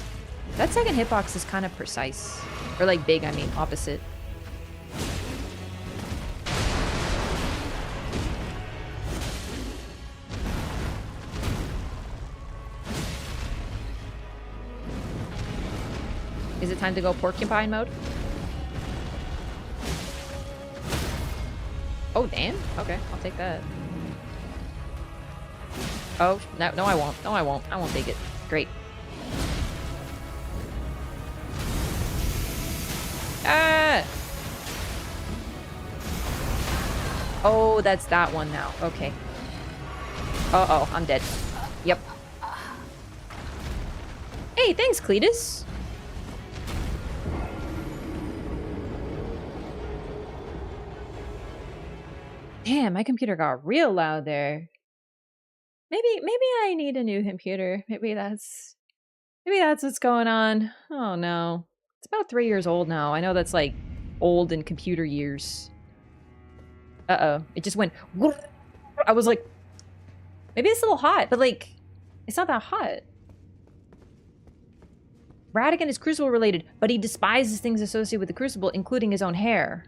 That second hitbox is kind of precise. Or, like, big, I mean, opposite. Is it time to go porcupine mode? Oh, damn. Okay, I'll take that. Oh, no, I won't. No, I won't. I won't take it. Great. Ah! Oh, that's that one now. Okay. Uh-oh, I'm dead. Yep. Hey, thanks, Cletus. Damn, my computer got real loud there. Maybe I need a new computer. Maybe that's what's going on. Oh no. It's about 3 years old now. I know that's like old in computer years. Uh-oh. It just went. I was like, maybe it's a little hot, but like, it's not that hot. Radigan is Crucible related, but he despises things associated with the Crucible, including his own hair.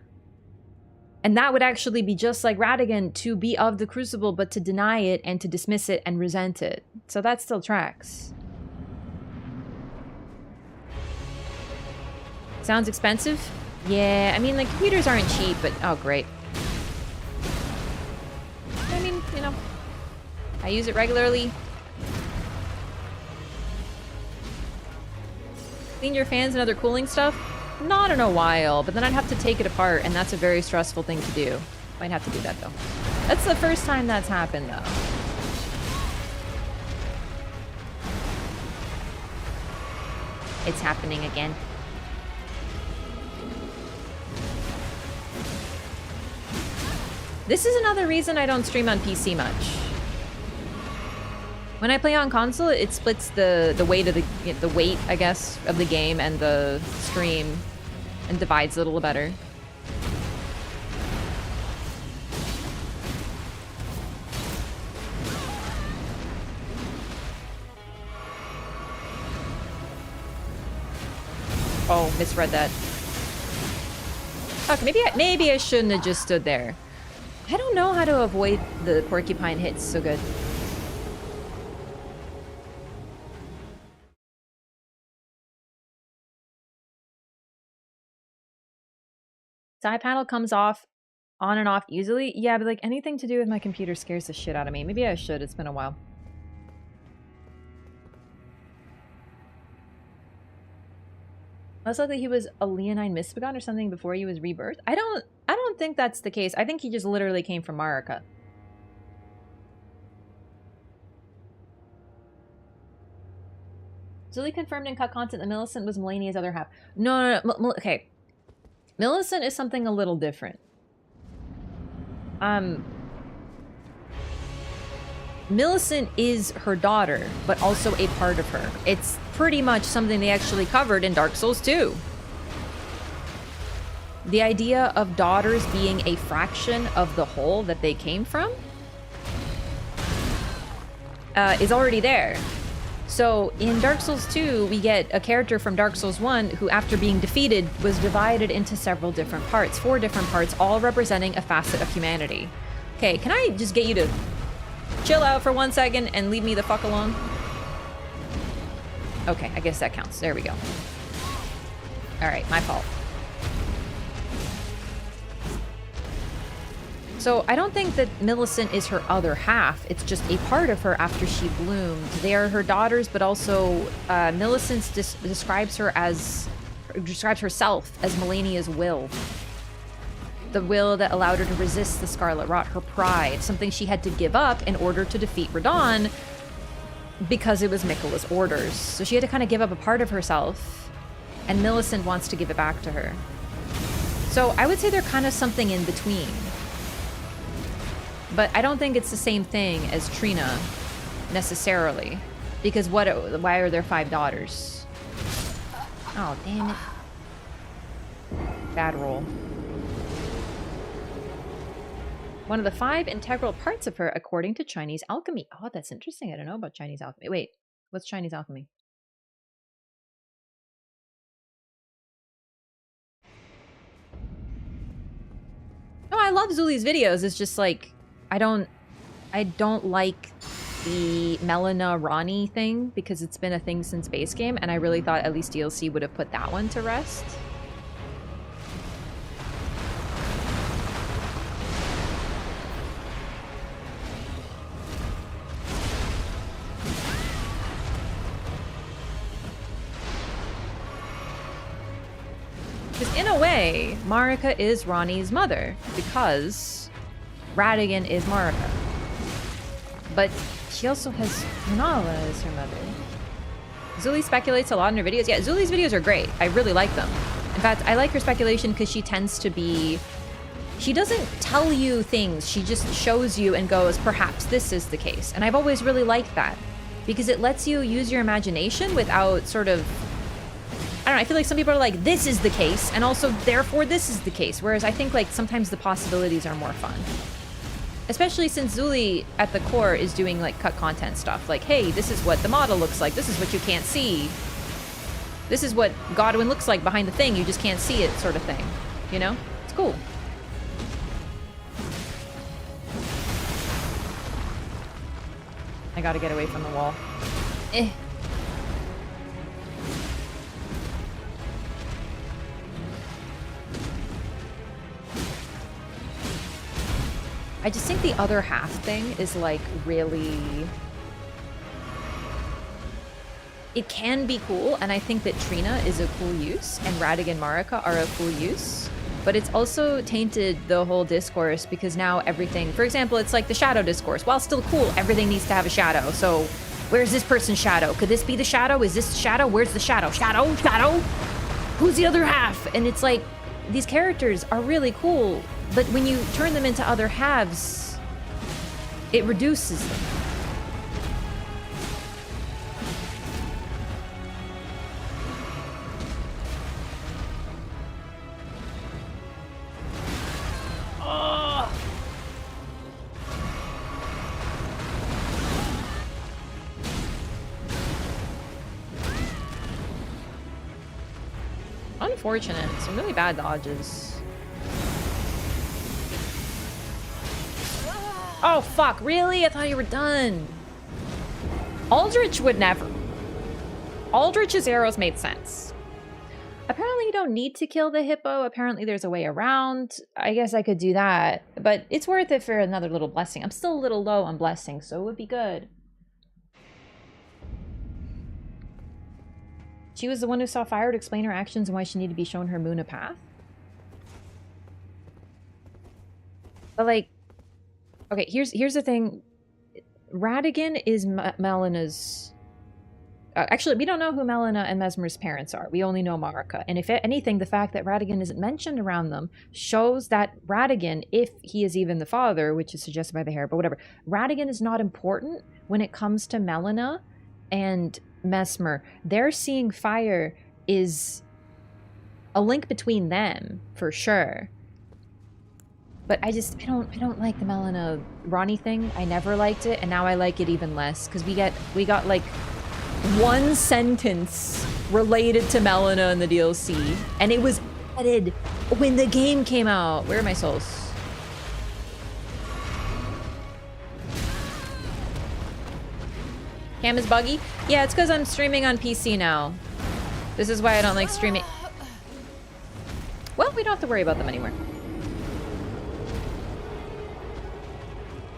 And that would actually be just like Radigan, to be of the Crucible, but to deny it and to dismiss it and resent it. So that still tracks. Sounds expensive? Yeah, I mean, like, computers aren't cheap, but... Oh, great. I mean, you know, I use it regularly. Clean your fans and other cooling stuff? Not in a while, but then I'd have to take it apart, and that's a very stressful thing to do. Might have to do that, though. That's the first time that's happened, though. It's happening again. This is another reason I don't stream on PC much. When I play on console, it splits the weight of the weight, I guess, of the game and the stream, and divides it a little better. Oh, misread that. Okay, maybe I shouldn't have just stood there. I don't know how to avoid the porcupine hits so good. Side panel comes off on and off easily. Yeah, but like anything to do with my computer scares the shit out of me. Maybe I should. It's been a while. Most likely he was a Leonine Misbegotten or something before he was rebirthed. I don't think that's the case. I think he just literally came from Marika. Zully confirmed in cut content that Millicent was Melania's other half. No. Okay. Millicent is something a little different. Millicent is her daughter, but also a part of her. It's pretty much something they actually covered in Dark Souls 2. The idea of daughters being a fraction of the whole that they came from is already there. So in Dark Souls 2, we get a character from Dark Souls 1 who, after being defeated, was divided into several different parts, 4 different parts, all representing a facet of humanity. Okay, can I just get you to chill out for 1 second and leave me the fuck alone? Okay, I guess that counts. There we go. Alright, my fault. So I don't think that Millicent is her other half. It's just a part of her after she bloomed. They are her daughters, but also Millicent describes herself as Melania's will. The will that allowed her to resist the Scarlet Rot, her pride, something she had to give up in order to defeat Radahn because it was Miquella's orders. So she had to kind of give up a part of herself, and Millicent wants to give it back to her. So I would say they're kind of something in between. But I don't think it's the same thing as Trina, necessarily. Because why are there 5 daughters? Oh, damn it. Bad roll. One of the 5 integral parts of her, according to Chinese alchemy. Oh, that's interesting. I don't know about Chinese alchemy. Wait, what's Chinese alchemy? No, I love Zuli's videos. It's just like, I don't like the Melina Ronnie thing because it's been a thing since base game, and I really thought at least DLC would have put that one to rest. Because in a way, Marika is Ronnie's mother, because Radigan is Marika. But she also has Renala as her mother. Zuli speculates a lot in her videos. Yeah, Zuli's videos are great. I really like them. In fact, I like her speculation because she tends to be... She doesn't tell you things. She just shows you and goes, perhaps this is the case. And I've always really liked that. Because it lets you use your imagination without sort of... I don't know, I feel like some people are like, this is the case, and also, therefore, this is the case. Whereas I think, like, sometimes the possibilities are more fun. Especially since Zuli, at the core, is doing, like, cut content stuff. Like, hey, this is what the model looks like. This is what you can't see. This is what Godwin looks like behind the thing. You just can't see it, sort of thing. You know? It's cool. I gotta get away from the wall. Eh. I just think the other half thing is like really... It can be cool, and I think that Trina is a cool use, and Radigan and Marika are a cool use. But it's also tainted the whole discourse because now everything... For example, it's like the shadow discourse. While still cool, everything needs to have a shadow. So, where's this person's shadow? Could this be the shadow? Is this the shadow? Where's the shadow? Shadow? Shadow? Who's the other half? And it's like, these characters are really cool, but when you turn them into other halves, it reduces them. Unfortunate. Some really bad dodges. Oh, fuck. Really? I thought you were done. Aldrich would never. Aldrich's arrows made sense. Apparently you don't need to kill the hippo. Apparently there's a way around. I guess I could do that. But it's worth it for another little blessing. I'm still a little low on blessing, so it would be good. She was the one who saw fire to explain her actions and why she needed to be shown her moon a path. But like, okay, here's the thing. Radigan is Melina's... actually, we don't know who Melina and Mesmer's parents are. We only know Marika. And if anything, the fact that Radigan isn't mentioned around them shows that Radigan, if he is even the father, which is suggested by the hair, but whatever, Radigan is not important when it comes to Melina and Mesmer. Their seeing fire is a link between them for sure. But I don't like the Melina Ronnie thing. I never liked it, and now I like it even less because we got like one sentence related to Melina in the DLC, and it was added when the game came out. Where are my souls? Cam is buggy? Yeah, it's because I'm streaming on PC now. This is why I don't like streaming. Well, we don't have to worry about them anymore.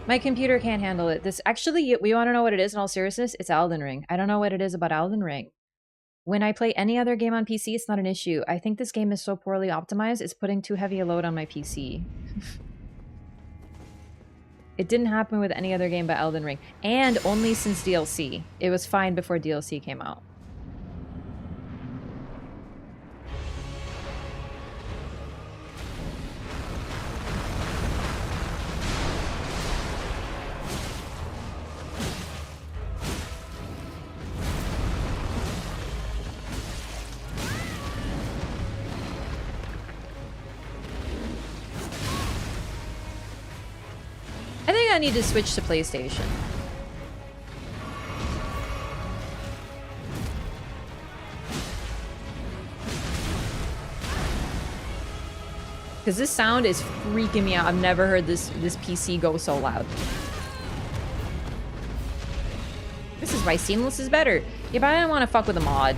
My computer can't handle it. This actually, we want to know what it is in all seriousness? It's Elden Ring. I don't know what it is about Elden Ring. When I play any other game on PC, it's not an issue. I think this game is so poorly optimized, it's putting too heavy a load on my PC. It didn't happen with any other game but Elden Ring. And only since DLC. It was fine before DLC came out. I think I need to switch to PlayStation. Because this sound is freaking me out. I've never heard this PC go so loud. This is why Seamless is better. Yeah, but I don't want to fuck with a mod.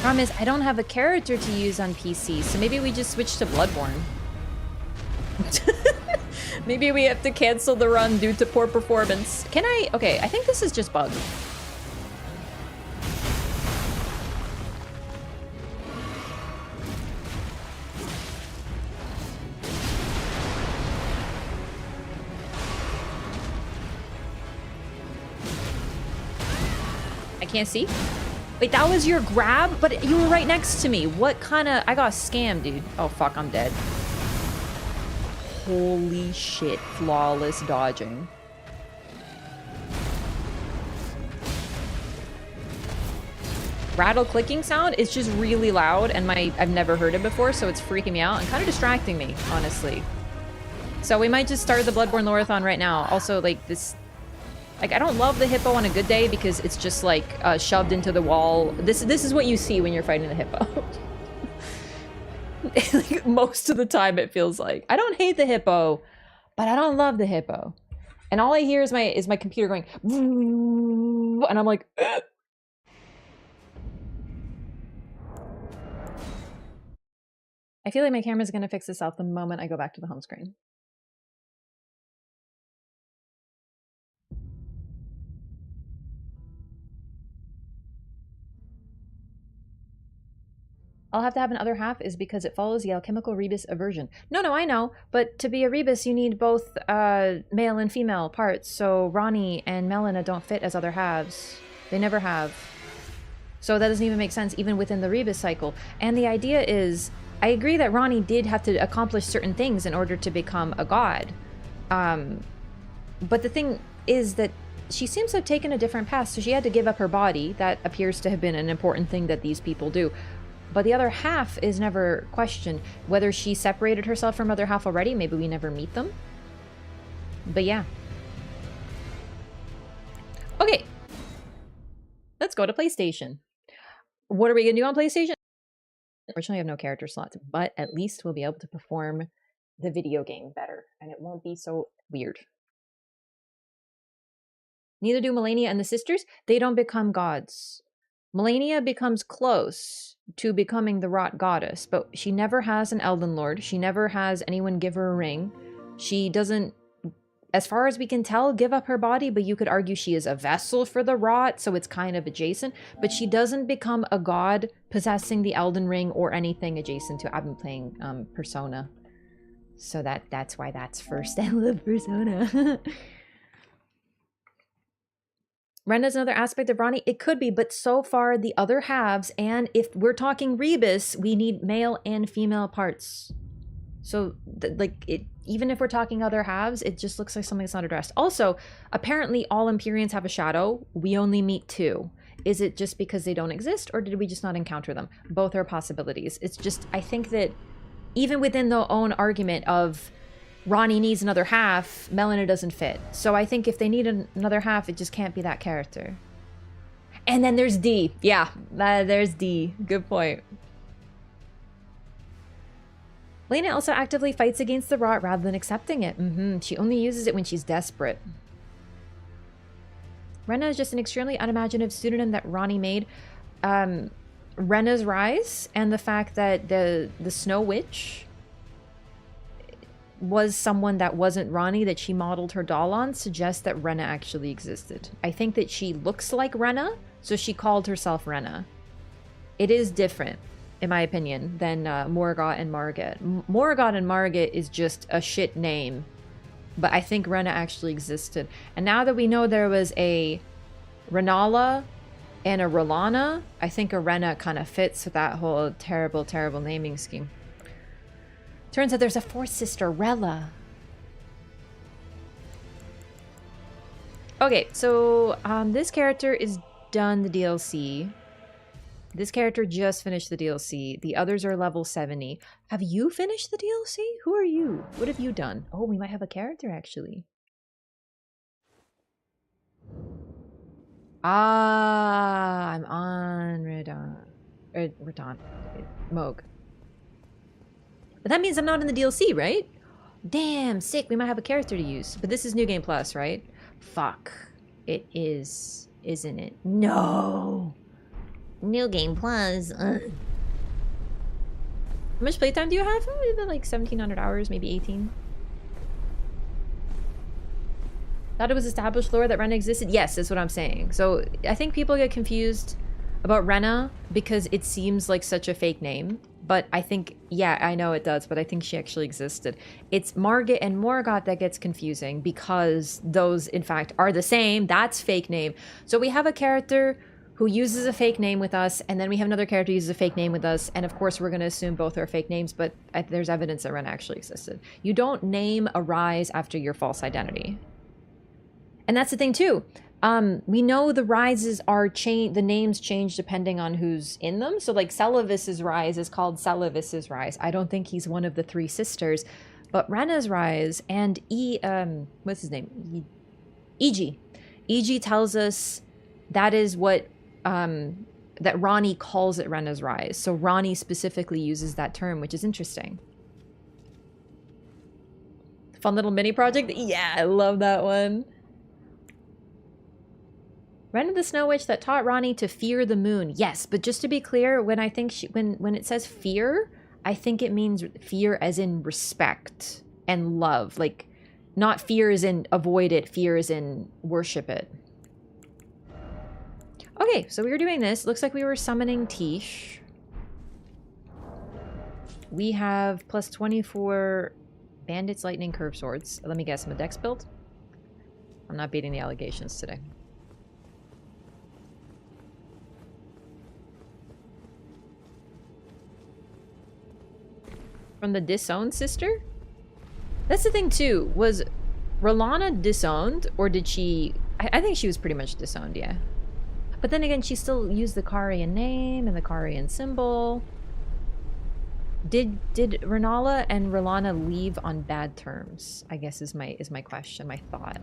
Problem is, I don't have a character to use on PC, so maybe we just switch to Bloodborne. Maybe we have to cancel the run due to poor performance. Can I? Okay, I think this is just bug. can't see. Wait, that was your grab? But you were right next to me. What kind of... I got scammed, dude. Oh, fuck, I'm dead. Holy shit. Flawless dodging. Rattle clicking sound is just really loud, and I've never heard it before, so it's freaking me out and kind of distracting me, honestly. So we might just start the Bloodborne Lorathon right now. Also, like, this... Like, I don't love the hippo on a good day because it's just, like, shoved into the wall. This is what you see when you're fighting the hippo. Like, most of the time it feels like. I don't hate the hippo, but I don't love the hippo. And all I hear is my computer going... And I'm like... Ugh. I feel like my camera's gonna fix itself the moment I go back to the home screen. I'll have to have an other half is because it follows the alchemical rebus aversion. No, I know. But to be a rebus, you need both male and female parts. So Ronnie and Melina don't fit as other halves. They never have. So that doesn't even make sense even within the rebus cycle. And the idea is, I agree that Ronnie did have to accomplish certain things in order to become a god. But the thing is that she seems to have taken a different path. So she had to give up her body. That appears to have been an important thing that these people do. But the other half is never questioned. Whether she separated herself from other half already, maybe we never meet them. But yeah. Okay. Let's go to PlayStation. What are we gonna do on PlayStation? Unfortunately, I have no character slots, but at least we'll be able to perform the video game better, and it won't be so weird. Neither do Melania and the sisters. They don't become gods. Melania becomes close to becoming the rot goddess, but she never has an Elden Lord. She never has anyone give her a ring. She doesn't, as far as we can tell, give up her body, but you could argue she is a vessel for the rot, so it's kind of adjacent. But she doesn't become a god possessing the Elden Ring or anything adjacent to. I've been playing Persona, so that's why that's first. I love Persona. Rena's another aspect of Ronnie. It could be, but so far the other halves, and if we're talking rebus, we need male and female parts. So, even if we're talking other halves, it just looks like something that's not addressed. Also, apparently all Empyreans have a shadow. We only meet 2. Is it just because they don't exist, or did we just not encounter them? Both are possibilities. It's just, I think that even within the own argument of Ronnie needs another half, Melina doesn't fit. So I think if they need another half, it just can't be that character. And then there's D. Yeah, there's D. Good point. Lena also actively fights against the rot rather than accepting it. She only uses it when she's desperate. Rena is just an extremely unimaginative pseudonym that Ronnie made. Rena's rise and the fact that the Snow Witch was someone that wasn't Ronnie that she modeled her doll on suggests that Rena actually existed. I think that she looks like Rena, so she called herself Rena. It is different, in my opinion, than Morgott and Margit. Morgott and Margit is just a shit name, but I think Rena actually existed. And now that we know there was a Renala and a Rolana, I think a Rena kind of fits with that whole terrible, terrible naming scheme. Turns out there's a fourth sister, Rella. Okay, so this character is done the DLC. This character just finished the DLC. The others are level 70. Have you finished the DLC? Who are you? What have you done? Oh, we might have a character, actually. Ah, I'm on Radon. Moog. But that means I'm not in the DLC, right? Damn, sick. We might have a character to use. But this is New Game Plus, right? Fuck. It is, isn't it? No. New Game Plus. How much playtime do you have? Like 1,700 hours, maybe 18. Thought it was established lore that Rena existed? Yes, that's what I'm saying. So I think people get confused about Rena because it seems like such a fake name. But I think, yeah, I know it does, but I think she actually existed. It's Margit and Morgott that gets confusing because those, in fact, are the same. That's fake name. So we have a character who uses a fake name with us, and then we have another character who uses a fake name with us, and of course we're going to assume both are fake names, but there's evidence that Ren actually existed. You don't name a rise after your false identity. And that's the thing too. We know the rises are the names change depending on who's in them. So like Celavis's rise is called Celavis's rise. I don't think he's one of the three sisters, but Rena's rise and what's his name? Iji. Iji tells us that is what that Ronnie calls it Rena's rise. So Ronnie specifically uses that term, which is interesting. Fun little mini project. Yeah, I love that one. Rena the Snow Witch that taught Ronnie to fear the moon. Yes, but just to be clear, when I think when it says fear, I think it means fear as in respect and love. Like, not fear as in avoid it, fear as in worship it. Okay, so we were doing this. Looks like we were summoning Tish. We have plus 24 Bandits, Lightning, Curve Swords. Let me guess, I'm a dex build? I'm not beating the allegations today. From the disowned sister? That's the thing too. Was Rolana disowned, or did she... I think she was pretty much disowned, yeah. But then again, she still used the Karian name and the Karian symbol. Did Renala and Rolana leave on bad terms? I guess is my question, my thought.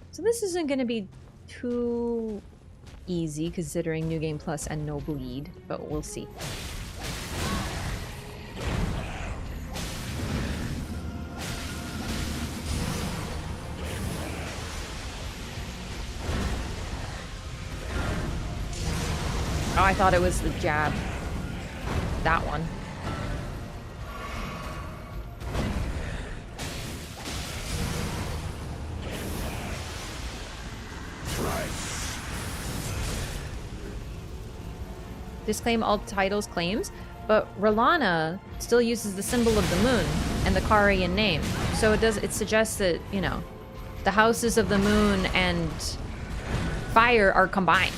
So this isn't going to be too easy considering New Game Plus and no bleed, but we'll see. Oh, I thought it was the jab. That one. Disclaim all titles claims, but Rolana still uses the symbol of the moon and the Karian name. So it suggests that, you know, the houses of the moon and fire are combined.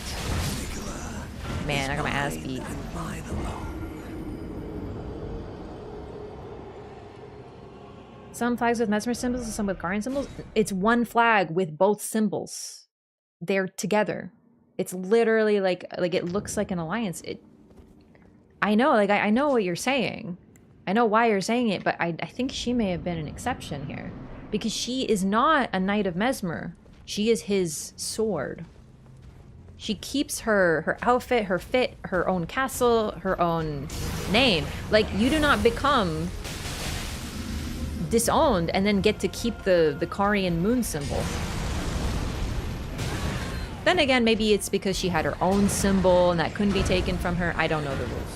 Man, I got my ass beat. Some flags with Mesmer symbols and some with Karian symbols. It's one flag with both symbols. They're together. It's literally like it looks like an alliance. I know, like I know what you're saying. I know why you're saying it, but I think she may have been an exception here. Because she is not a Knight of Mesmer. She is his sword. She keeps her outfit, her fit, her own castle, her own name. Like, you do not become disowned and then get to keep the Karian moon symbol. Then again, maybe it's because she had her own symbol and that couldn't be taken from her. I don't know the rules.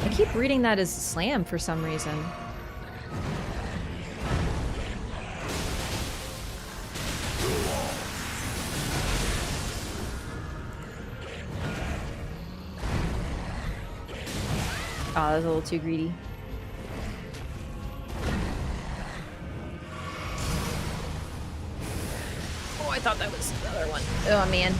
I keep reading that as slam for some reason. Oh, that was a little too greedy. Oh, I thought that was the other one. Oh, man.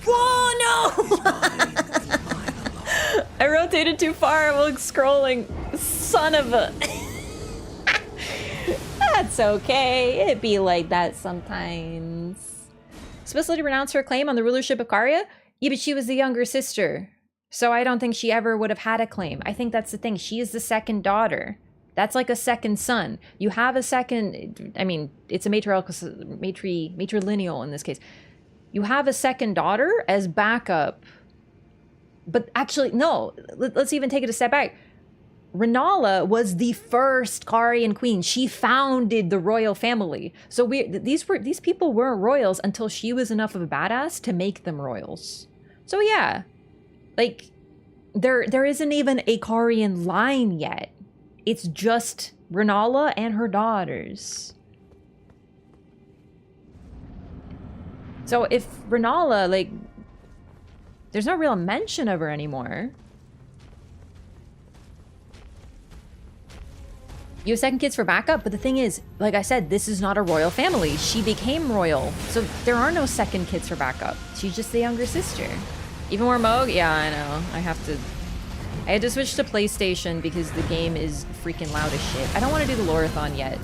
Whoa, no! I rotated too far while scrolling. Son of a... That's okay. It be like that sometimes. Supposedly to renounce her claim on the rulership of Karya? Yeah, but she was the younger sister. So I don't think she ever would have had a claim. I think that's the thing. She is the second daughter. That's like a second son. You have a second... I mean, it's a matrilineal in this case. You have a second daughter as backup. But actually, no. Let's even take it a step back. Renala was the first Karian queen. She founded the royal family. So these people weren't royals until she was enough of a badass to make them royals. So yeah, like there isn't even a Karian line yet. It's just Renala and her daughters. So if Renala, like, there's no real mention of her anymore. You have second kids for backup, but the thing is, like I said, this is not a royal family. She became royal, so there are no second kids for backup. She's just the younger sister. Even more Moog? Yeah, I know. I had to switch to PlayStation because the game is freaking loud as shit. I don't want to do the Lorathon yet.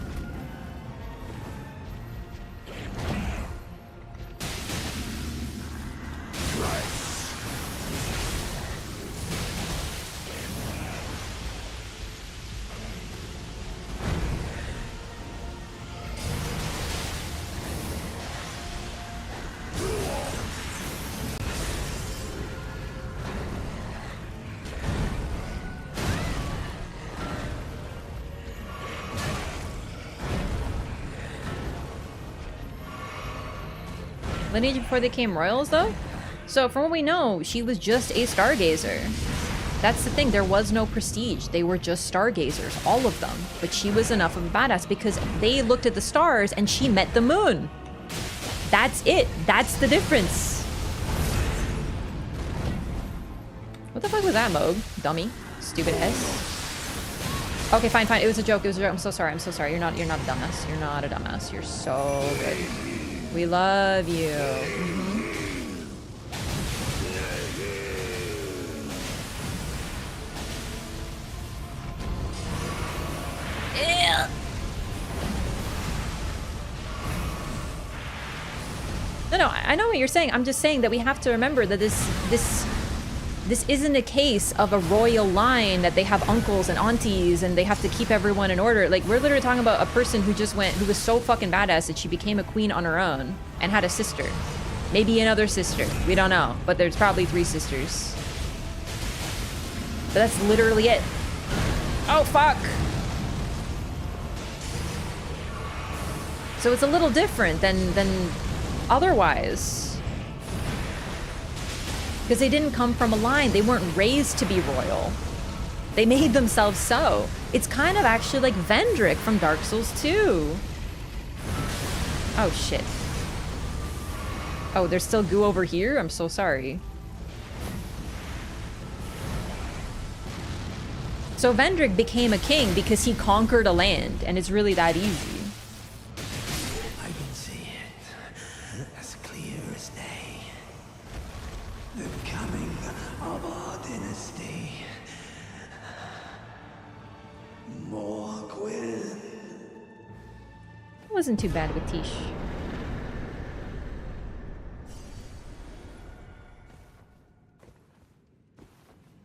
Lineage before they became royals, though? So from what we know, she was just a stargazer. That's the thing, there was no prestige. They were just stargazers, all of them. But she was enough of a badass because they looked at the stars and she met the moon. That's it. That's the difference. What the fuck was that, Moog? Dummy. Stupid ass. Okay, fine, fine. It was a joke. It was a joke. I'm so sorry. I'm so sorry. You're not a dumbass. You're not a dumbass. You're so good. We love you. No, I know what you're saying. I'm just saying that we have to remember that this isn't a case of a royal line that they have uncles and aunties and they have to keep everyone in order. Like, we're literally talking about a person who was so fucking badass that she became a queen on her own and had a sister. Maybe another sister. We don't know. But there's probably 3 sisters. But that's literally it. Oh, fuck. So it's a little different than otherwise. Because they didn't come from a line. They weren't raised to be royal. They made themselves so. It's kind of actually like Vendrick from Dark Souls 2. Oh, shit. Oh, there's still goo over here? I'm so sorry. So Vendrick became a king because he conquered a land, and it's really that easy. Wasn't too bad with Tish.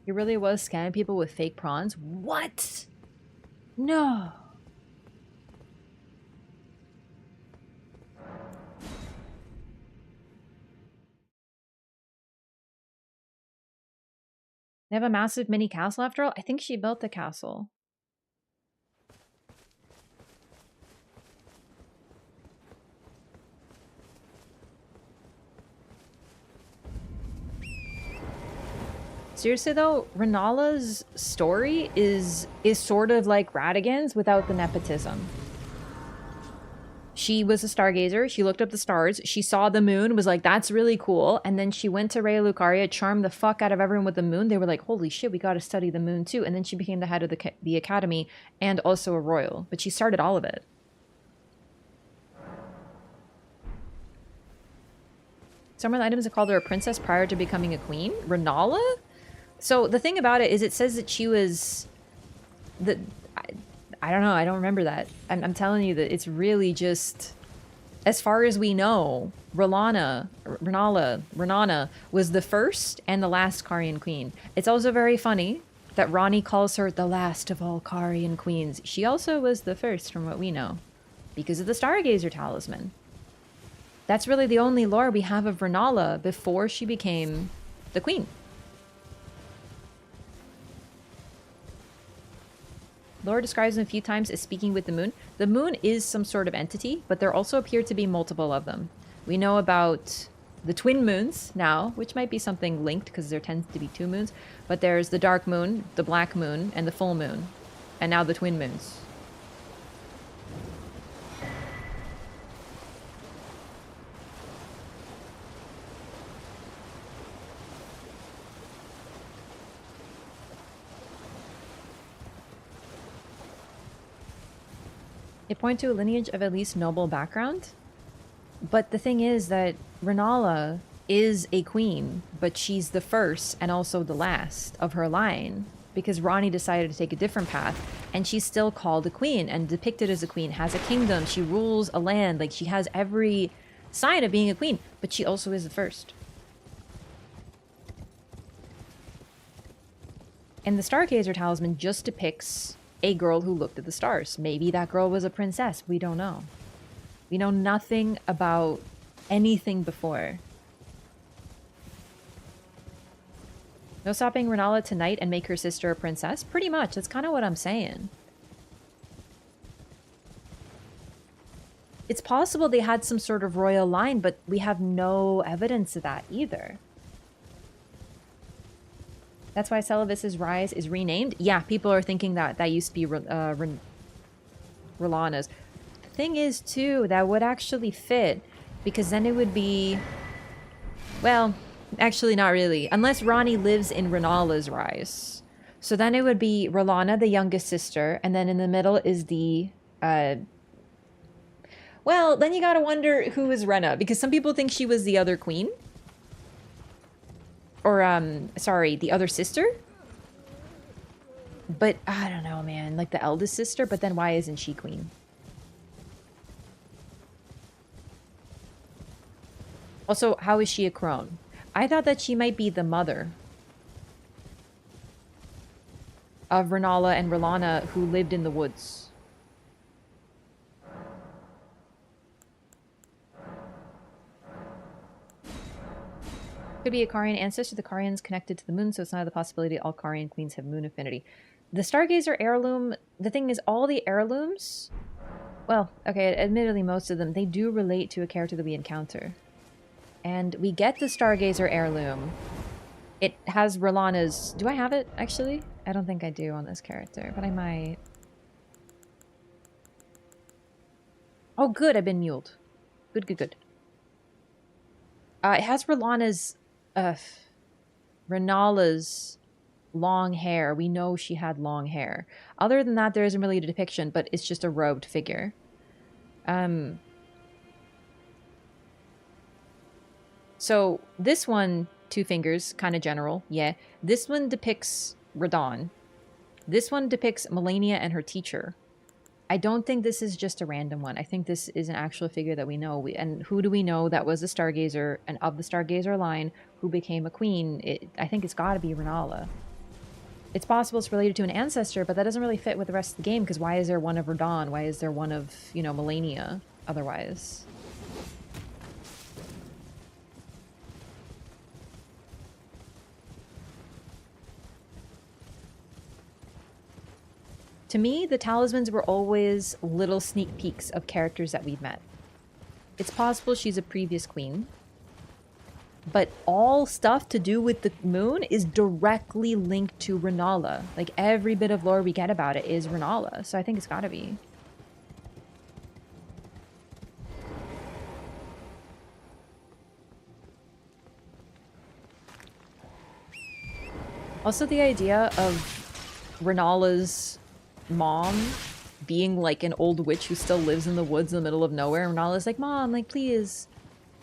He really was scamming people with fake prawns? What? No. They have a massive mini castle after all? I think she built the castle. Seriously though, Renala's story is sort of like Radigan's without the nepotism. She was a stargazer, she looked up the stars, she saw the moon, was like, that's really cool, and then she went to Raya Lucaria, charmed the fuck out of everyone with the moon. They were like, holy shit, we gotta study the moon too, and then she became the head of the academy and also a royal, but she started all of it. Some of the items that called her a princess prior to becoming a queen? Renala? So the thing about it is it says that she was I don't know, I don't remember that. I'm telling you that it's really just, as far as we know, Renana was the first and the last Karian queen. It's also very funny that Ronnie calls her the last of all Karian queens. She also was the first from what we know, because of the Stargazer talisman. That's really the only lore we have of Renala before she became the queen. Laura describes them a few times as speaking with the moon. The moon is some sort of entity, but there also appear to be multiple of them. We know about the twin moons now, which might be something linked because there tends to be two moons. But there's the dark moon, the black moon, and the full moon. And now the twin moons. They point to a lineage of at least noble background. But the thing is that Renala is a queen, but she's the first and also the last of her line. Because Ranni decided to take a different path, and she's still called a queen and depicted as a queen, has a kingdom, she rules a land, like she has every sign of being a queen, but she also is the first. And the Stargazer talisman just depicts a girl who looked at the stars. Maybe that girl was a princess, we don't know. We know nothing about anything before. No stopping Renala tonight and make her sister a princess? Pretty much. That's kind of what I'm saying. It's possible they had some sort of royal line, but we have no evidence of that either. That's why Celavis's rise is renamed? Yeah, people are thinking that that used to be R'Lana's. The thing is, too, that would actually fit, because then it would be... Well... Actually, not really. Unless Ranni lives in Renala's rise. So then it would be R'Lana, the youngest sister, and then in the middle is the... Well, then you gotta wonder who is Renna, because some people think she was the other queen. Or, sorry, the other sister? But, I don't know, man. Like the eldest sister, but then why isn't she queen? Also, how is she a crone? I thought that she might be the mother of Renala and R'Lana who lived in the woods. Could be a Karian ancestor. The Karian's connected to the moon, so it's not out of the possibility all Karian queens have moon affinity. The Stargazer heirloom, the thing is, all the heirlooms, well, okay, admittedly most of them, they do relate to a character that we encounter. And we get the Stargazer heirloom. It has R'Lana's... Do I have it, actually? I don't think I do on this character, but I might. Oh, good, I've been muled. Good, good, good. It has R'Lana's... Renala's long hair. We know she had long hair. Other than that, there isn't really a depiction, but it's just a robed figure. So this one, two fingers, kind of general, yeah. This one depicts Radahn. This one depicts Melania and her teacher. I don't think this is just a random one. I think this is an actual figure that we know. And who do we know that was a Stargazer, and of the Stargazer line, who became a queen? I think it's got to be Renala. It's possible it's related to an ancestor, but that doesn't really fit with the rest of the game, because why is there one of Radahn? Why is there one of, you know, Melania otherwise? To me, the talismans were always little sneak peeks of characters that we've met. It's possible she's a previous queen, but all stuff to do with the moon is directly linked to Renala. Like, every bit of lore we get about it is Renala, so I think it's gotta be. Also, the idea of Renala's mom being like an old witch who still lives in the woods in the middle of nowhere, and Renala's like, Mom, like, please,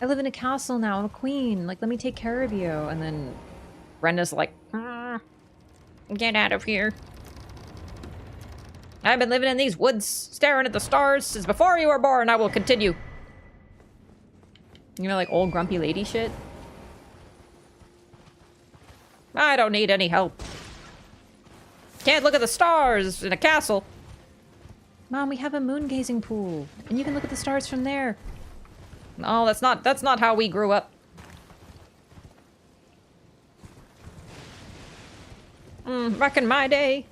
I live in a castle now, I'm a queen, like, let me take care of you. And then Brenda's like, get out of here. I've been living in these woods, staring at the stars since before you were born. I will continue. You know, like old grumpy lady shit. I don't need any help. Can't look at the stars in a castle. Mom, we have a moon gazing pool, and you can look at the stars from there. No, that's not how we grew up. Back in my day.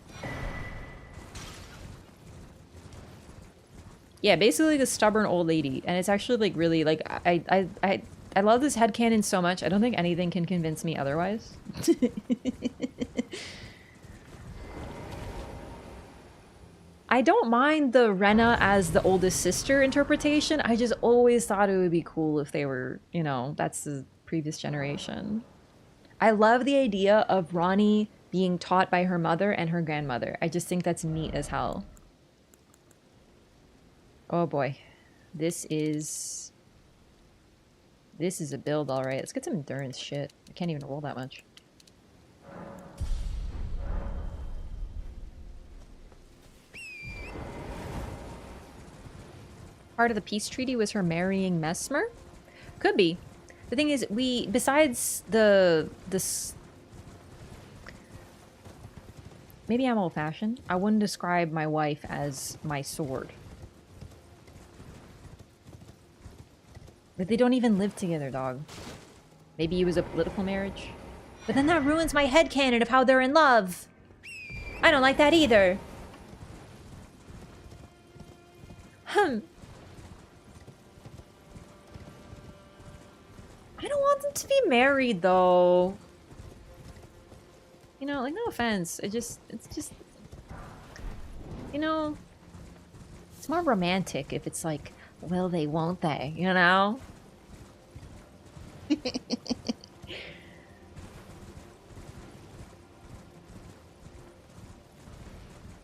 Yeah, basically the stubborn old lady. And it's actually like really like I love this headcanon so much. I don't think anything can convince me otherwise. I don't mind the Rena as the oldest sister interpretation. I just always thought it would be cool if they were, you know, that's the previous generation. I love the idea of Ronnie being taught by her mother and her grandmother. I just think that's neat as hell. Oh boy. This is a build, all right. Let's get some endurance shit. I can't even roll that much. Part of the peace treaty was her marrying Mesmer? Could be. The thing is, besides this, maybe I'm old-fashioned. I wouldn't describe my wife as my sword. But they don't even live together, dog. Maybe it was a political marriage. But then that ruins my headcanon of how they're in love. I don't like that either. I don't want them to be married, though. You know, like, no offense. It's just... You know... It's more romantic if it's like, will they, won't they? You know?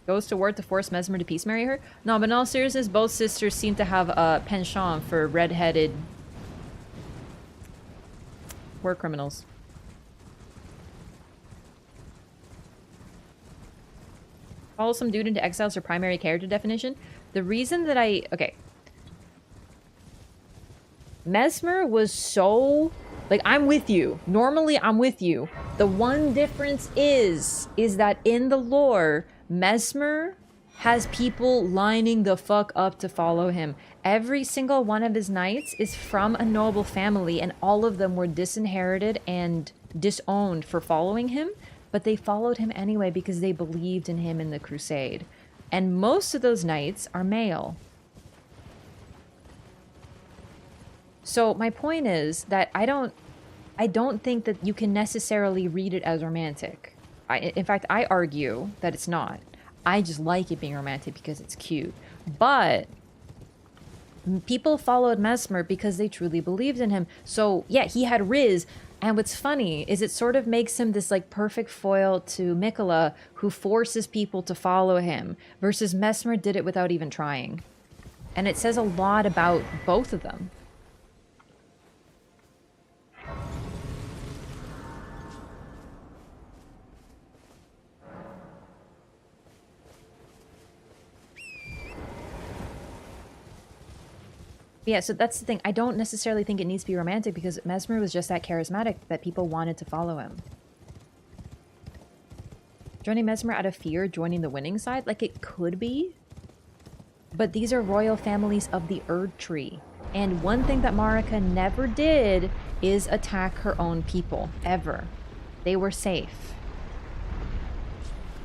Goes to work to force Mesmer to peace marry her? No, but in all seriousness, both sisters seem to have a penchant for red-headed war criminals. Follow some dude into exile is her primary character definition. The reason that okay. Mesmer was so... Like, I'm with you. Normally, I'm with you. The one difference is that in the lore, Mesmer has people lining the fuck up to follow him. Every single one of his knights is from a noble family, and all of them were disinherited and disowned for following him, but they followed him anyway because they believed in him in the crusade. And most of those knights are male. So my point is that I don't think that you can necessarily read it as romantic. In fact, I argue that it's not. I just like it being romantic because it's cute. But people followed Mesmer because they truly believed in him. So yeah, he had Riz. And what's funny is it sort of makes him this like perfect foil to Mikola, who forces people to follow him, versus Mesmer did it without even trying. And it says a lot about both of them. Yeah, so that's the thing. I don't necessarily think it needs to be romantic because Mesmer was just that charismatic that people wanted to follow him. Joining Mesmer out of fear, joining the winning side? Like, it could be. But these are royal families of the Erd Tree. And one thing that Marika never did is attack her own people. Ever. They were safe.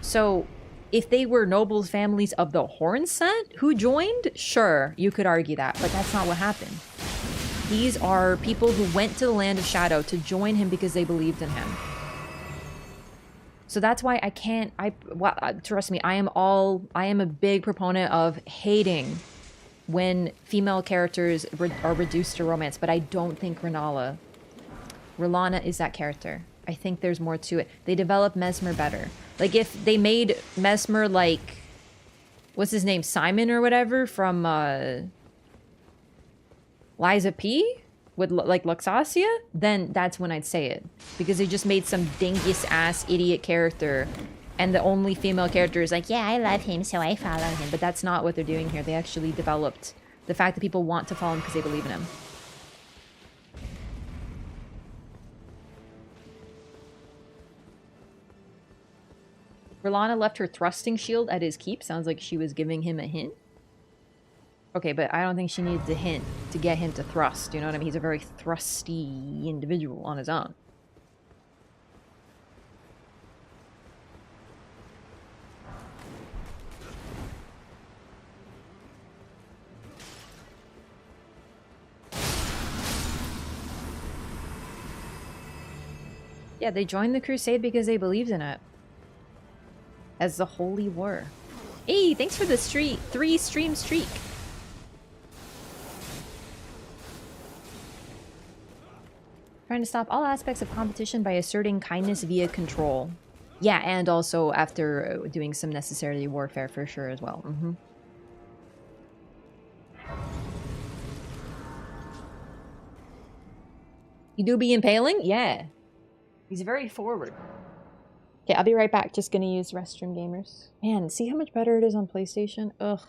So... if they were nobles families of the Horn set who joined, sure, you could argue that, but that's not what happened. These are people who went to the Land of Shadow to join him because they believed in him. So that's why I can't, well, trust me, I am a big proponent of hating when female characters are reduced to romance, but I don't think R'hllana is that character. I think there's more to it. They develop Mesmer better. Like, if they made Mesmer like... what's his name? Simon or whatever from, Liza P? With, like, Luxasia? Then that's when I'd say it. Because they just made some dingus-ass idiot character. And the only female character is like, yeah, I love him, so I follow him. But that's not what they're doing here. They actually developed the fact that people want to follow him because they believe in him. R'hllana left her thrusting shield at his keep. Sounds like she was giving him a hint. Okay, but I don't think she needed a hint to get him to thrust. You know what I mean? He's a very thrusty individual on his own. Yeah, they joined the crusade because they believed in it. As the holy war. Hey, thanks for the 3-stream streak. Trying to stop all aspects of competition by asserting kindness via control. Yeah, and also after doing some necessary warfare for sure as well. You do be impaling? Yeah. He's very forward. Okay, I'll be right back. Just gonna use restroom gamers. Man, see how much better it is on PlayStation? Ugh.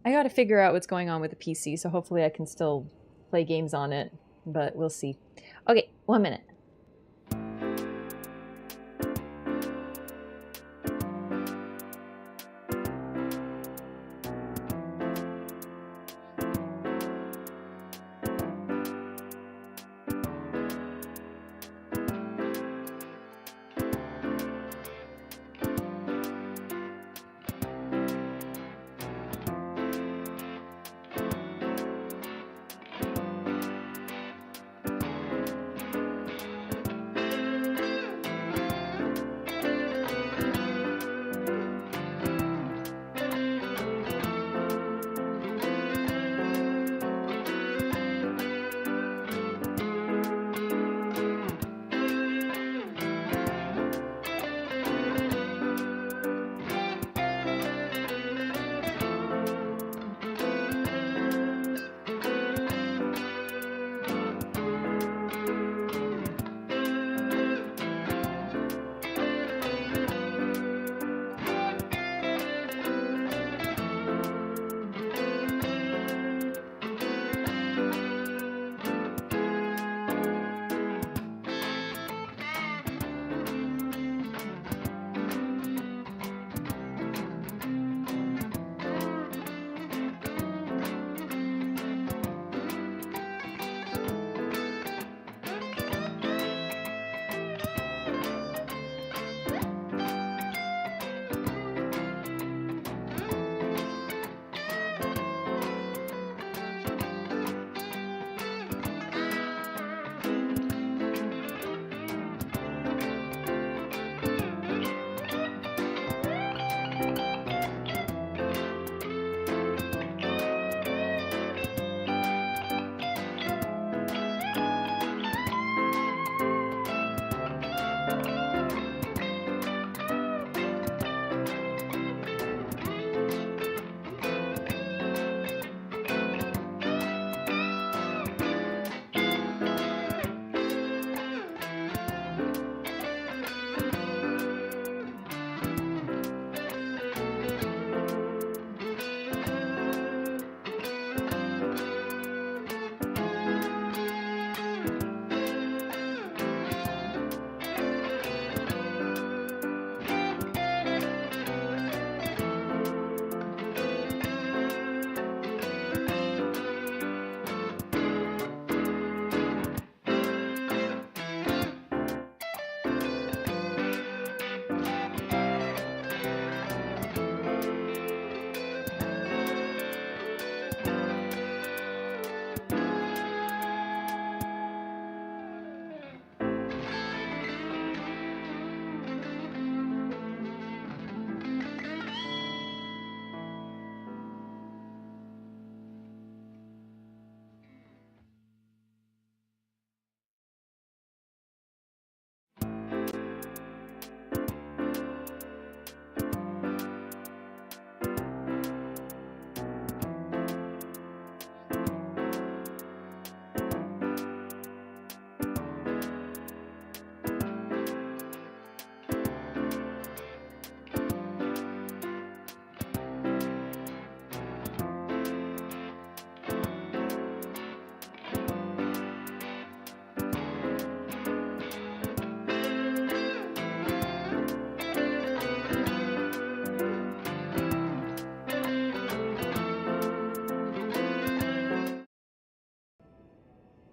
I gotta figure out what's going on with the PC, so hopefully I can still play games on it, but we'll see. Okay, 1 minute.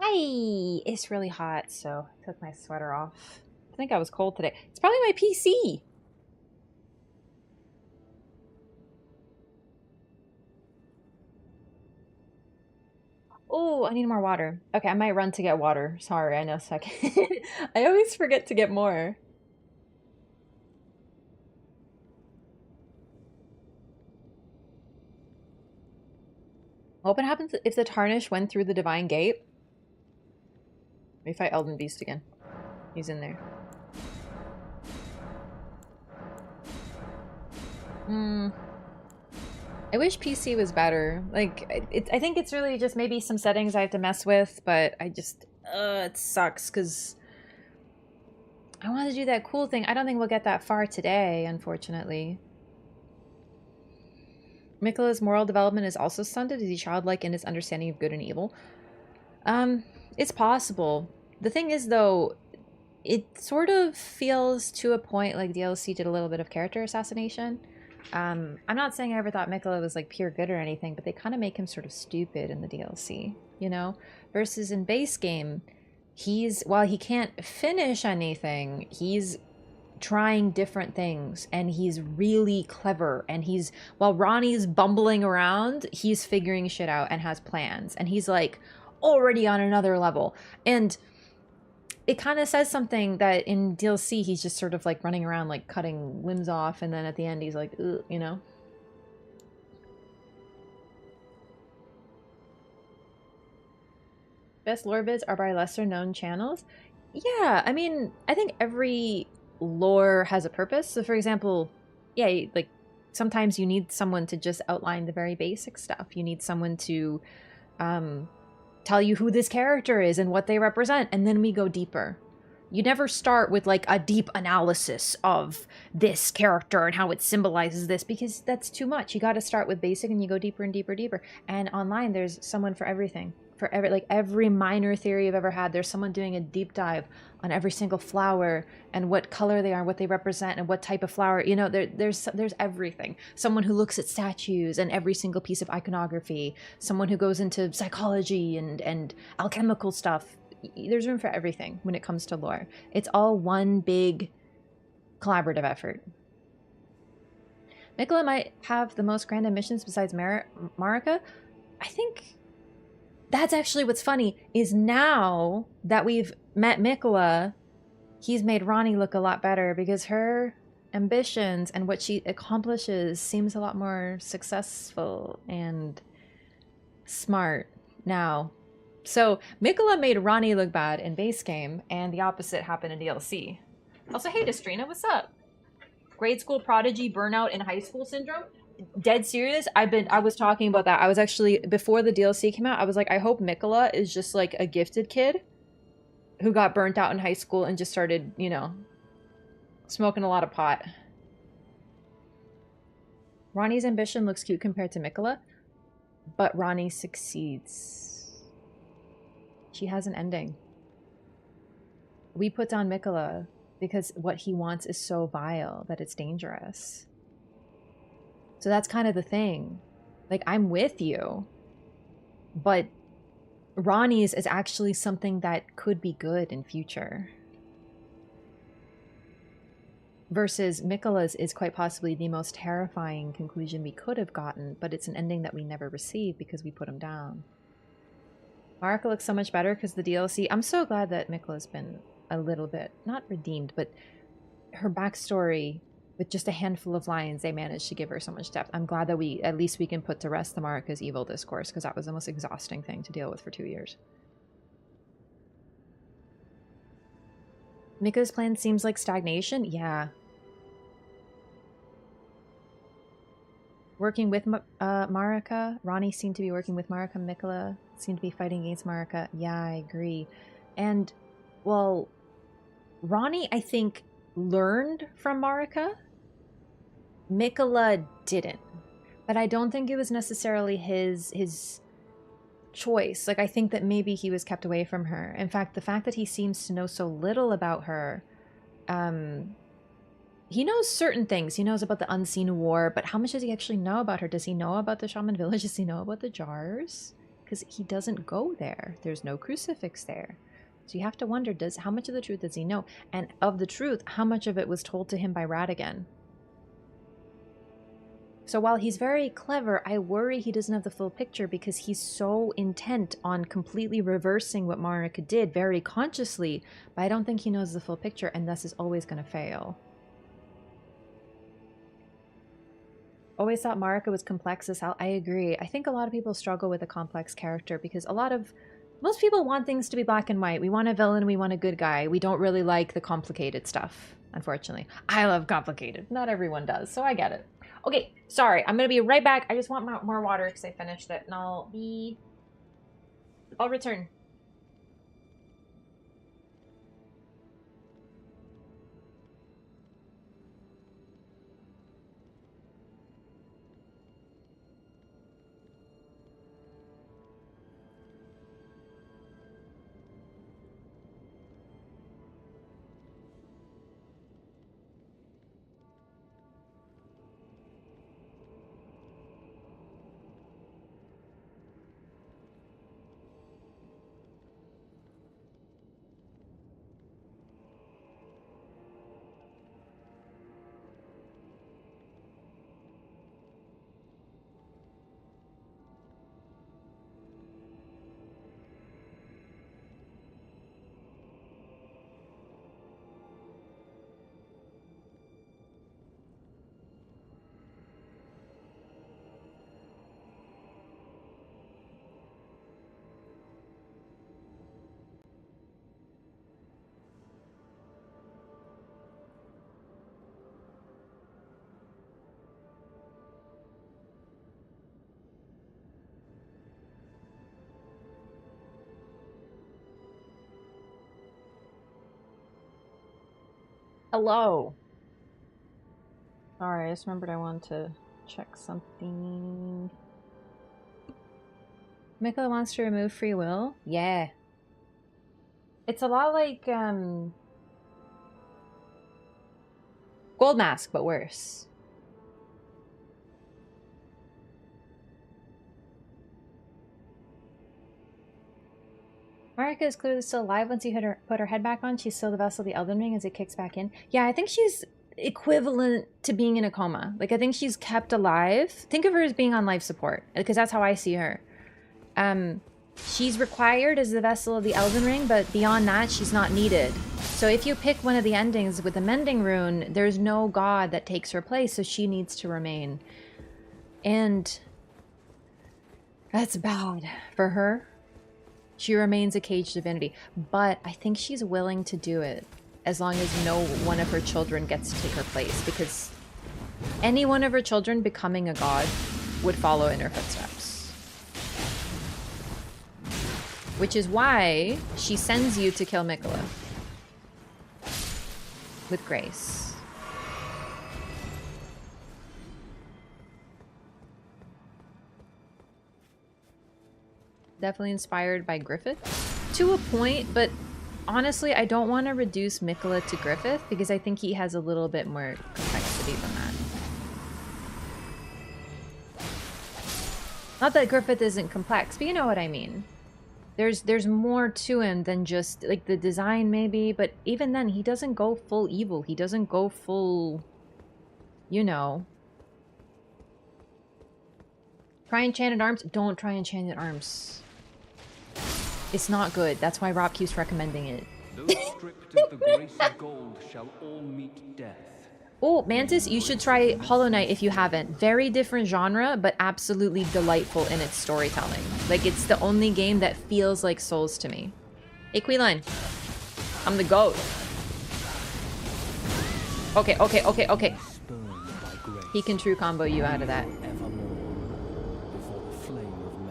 Hi! It's really hot, so I took my sweater off. I think I was cold today. It's probably my PC. Oh, I need more water. Okay, I might run to get water. Sorry, I know a second. I always forget to get more. What happens if the Tarnish went through the Divine Gate? Let me fight Elden Beast again. He's in there. I wish PC was better. Like, I think it's really just maybe some settings I have to mess with, but I just, it sucks because I want to do that cool thing. I don't think we'll get that far today, unfortunately. Miquella's moral development is also stunted. Is he childlike in his understanding of good and evil? It's possible. The thing is, though, it sort of feels to a point like DLC did a little bit of character assassination. I'm not saying I ever thought Miquella was like pure good or anything, but they kind of make him sort of stupid in the DLC, you know? Versus in base game, while he can't finish anything, he's trying different things and he's really clever, and while Ronnie's bumbling around, he's figuring shit out and has plans, and he's like already on another level. And it kind of says something that in DLC he's just sort of like running around like cutting limbs off, and then at the end he's like, ugh, you know? Best lore vids are by lesser known channels? Yeah, I mean, I think every lore has a purpose. So for example, yeah, like sometimes you need someone to just outline the very basic stuff. You need someone to tell you who this character is and what they represent, and then we go deeper. You never start with like a deep analysis of this character and how it symbolizes this, because that's too much. You got to start with basic and you go deeper and deeper and deeper. And online there's someone for everything. For every minor theory you've ever had, there's someone doing a deep dive on every single flower and what color they are, what they represent, and what type of flower. You know, there's everything. Someone who looks at statues and every single piece of iconography. Someone who goes into psychology and alchemical stuff. There's room for everything when it comes to lore. It's all one big collaborative effort. Miquella might have the most grand ambitions besides Marika. I think that's actually what's funny, is now that we've met Miquella, he's made Ronnie look a lot better, because her ambitions and what she accomplishes seems a lot more successful and smart now. So Miquella made Ronnie look bad in base game, and the opposite happened in DLC. Also, hey Destrina, what's up? Grade school prodigy, burnout, and high school syndrome? Dead serious. I was talking about that. I was actually, before the DLC came out, I was like, I hope Miquella is just like a gifted kid who got burnt out in high school and just started, you know, smoking a lot of pot. Ronnie's ambition looks cute compared to Miquella, but Ronnie succeeds. She has an ending. We put down Miquella because what he wants is so vile that it's dangerous. So that's kind of the thing. Like, I'm with you, but Ronnie's is actually something that could be good in future. Versus Miquella's is quite possibly the most terrifying conclusion we could have gotten, but it's an ending that we never received because we put him down. Marika looks so much better because the DLC. I'm so glad that Miquella's been a little bit, not redeemed, but her backstory, with just a handful of lines, they managed to give her so much depth. I'm glad that at least we can put to rest the Marika's evil discourse, because that was the most exhausting thing to deal with for 2 years. Mika's plan seems like stagnation? Yeah. Working with Marika. Ronnie seemed to be working with Marika. Miquella seemed to be fighting against Marika. Yeah, I agree. And, well, Ronnie, I think, learned from Marika. Miquella didn't, but I don't think it was necessarily his choice. Like, I think that maybe he was kept away from her. In fact, the fact that he seems to know so little about her, he knows certain things. He knows about the unseen war, but how much does he actually know about her? Does he know about the shaman village? Does he know about the jars? Because he doesn't go there. There's no crucifix there. So you have to wonder, how much of the truth does he know? And of the truth, how much of it was told to him by Radigan? So while he's very clever, I worry he doesn't have the full picture because he's so intent on completely reversing what Marika did very consciously, but I don't think he knows the full picture and thus is always going to fail. Always thought Marika was complex as hell. I agree. I think a lot of people struggle with a complex character because most people want things to be black and white. We want a villain, we want a good guy. We don't really like the complicated stuff, unfortunately. I love complicated. Not everyone does, so I get it. Okay, sorry. I'm gonna be right back. I just want more water because I finished it, and I'll return. Hello. Sorry, I just remembered I wanted to check something. Mikola wants to remove free will? Yeah. It's a lot like, Gold Mask, but worse. Marika is clearly still alive. Once you put her head back on, she's still the vessel of the Elden Ring as it kicks back in. Yeah, I think she's equivalent to being in a coma. Like, I think she's kept alive. Think of her as being on life support, because that's how I see her. She's required as the vessel of the Elden Ring, but beyond that, she's not needed. So if you pick one of the endings with the Mending Rune, there's no god that takes her place, so she needs to remain. And that's bad for her. She remains a caged divinity, but I think she's willing to do it as long as no one of her children gets to take her place, because any one of her children becoming a god would follow in her footsteps. Which is why she sends you to kill Mikola. With grace. Definitely inspired by Griffith to a point, but honestly, I don't want to reduce Mikola to Griffith because I think he has a little bit more complexity than that. Not that Griffith isn't complex, but you know what I mean. There's more to him than just like the design maybe, but even then he doesn't go full evil. He doesn't go full, you know. Try Enchanted Arms? Don't try Enchanted Arms. It's not good. That's why Rob keeps recommending it. Those stripped of the grace of gold shall all meet death. Oh, Mantis, you should try Hollow Knight if you haven't. Very different genre, but absolutely delightful in its storytelling. Like, it's the only game that feels like Souls to me. Hey, Queeline. I'm the GOAT. Okay, okay, okay, okay. He can true combo you out of that.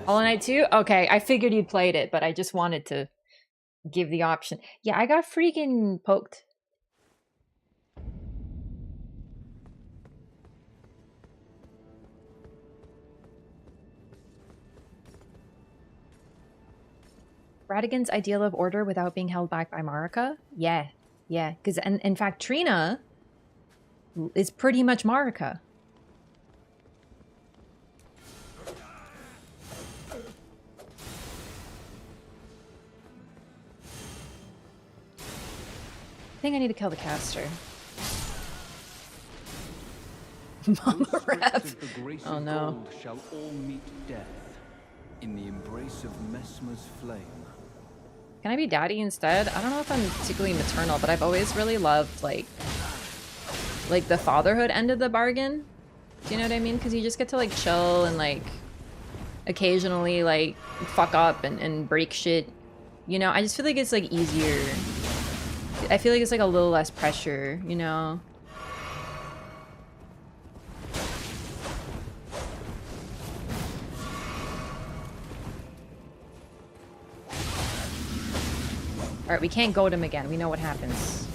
Hollow Knight 2? Okay, I figured you'd played it, but I just wanted to give the option. Yeah, I got freaking poked. Radigan's ideal of order without being held back by Marika? Yeah, yeah. Because, in fact, Trina is pretty much Marika. I think I need to kill the caster. Mama Those rep. stripped of the grace Oh of no. gold shall all meet death in the embrace of Messmer's flame. Can I be daddy instead? I don't know if I'm particularly maternal, but I've always really loved like the fatherhood end of the bargain. Do you know what I mean? Because you just get to like chill and like occasionally like fuck up and break shit. You know, I just feel like it's like easier. I feel like it's like a little less pressure, you know? Alright, we can't goad him again. We know what happens.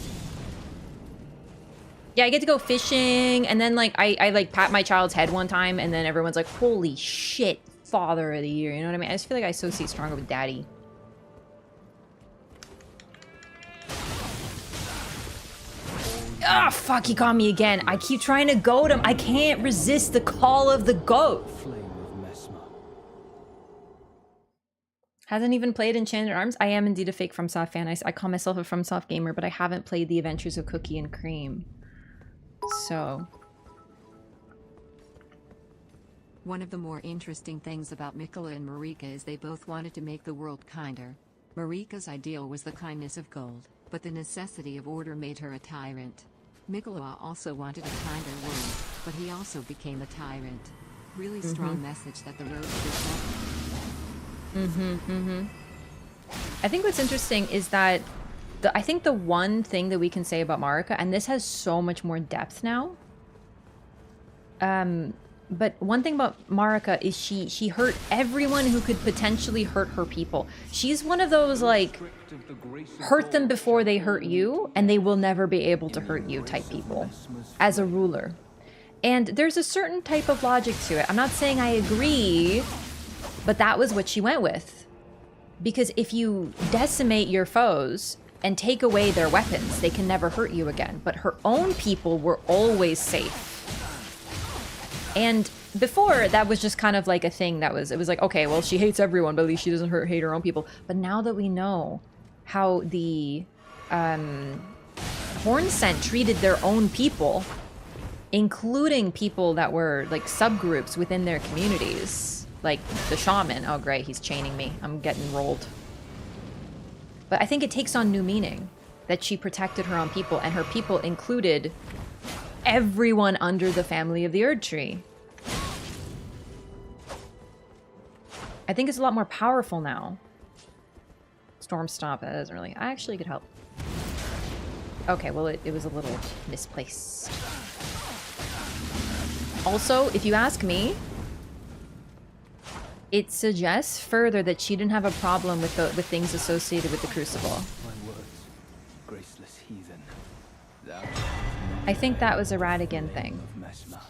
Yeah, I get to go fishing, and then like I like pat my child's head one time, and then everyone's like, holy shit, father of the year. You know what I mean? I just feel like I associate stronger with daddy. Ah, fuck, he caught me again. I keep trying to goad him. I can't resist the call of the goat. Flame of Messmer. Hasn't even played Enchanted Arms? I am indeed a fake FromSoft fan. I call myself a FromSoft gamer, but I haven't played The Adventures of Cookie and Cream. So... One of the more interesting things about Miquella and Marika is they both wanted to make the world kinder. Marika's ideal was the kindness of gold, but the necessity of order made her a tyrant. Miquella also wanted a kinder world, but he also became a tyrant. Really strong message that the road is I think what's interesting is that I think the one thing that we can say about Marika, and this has so much more depth now, but one thing about Marika is she hurt everyone who could potentially hurt her people. She's one of those, like, hurt them before they hurt you, and they will never be able to hurt you type people, as a ruler. And there's a certain type of logic to it. I'm not saying I agree, but that was what she went with. Because if you decimate your foes and take away their weapons, they can never hurt you again. But her own people were always safe. And before, that was just kind of like a thing that was, it was like, okay, well, she hates everyone, but at least she doesn't hate her own people. But now that we know how the Hornsent treated their own people, including people that were like subgroups within their communities, like the shaman. Oh, great, he's chaining me. I'm getting rolled. But I think it takes on new meaning that she protected her own people, and her people included everyone under the family of the Erd Tree. I think it's a lot more powerful now. Storm Stomp, that doesn't really... I actually could help. Okay, well, it was a little misplaced. Also, if you ask me, it suggests further that she didn't have a problem with things associated with the Crucible. My words, graceless heathen. Thou I think that was a Radigan thing. of Messmer.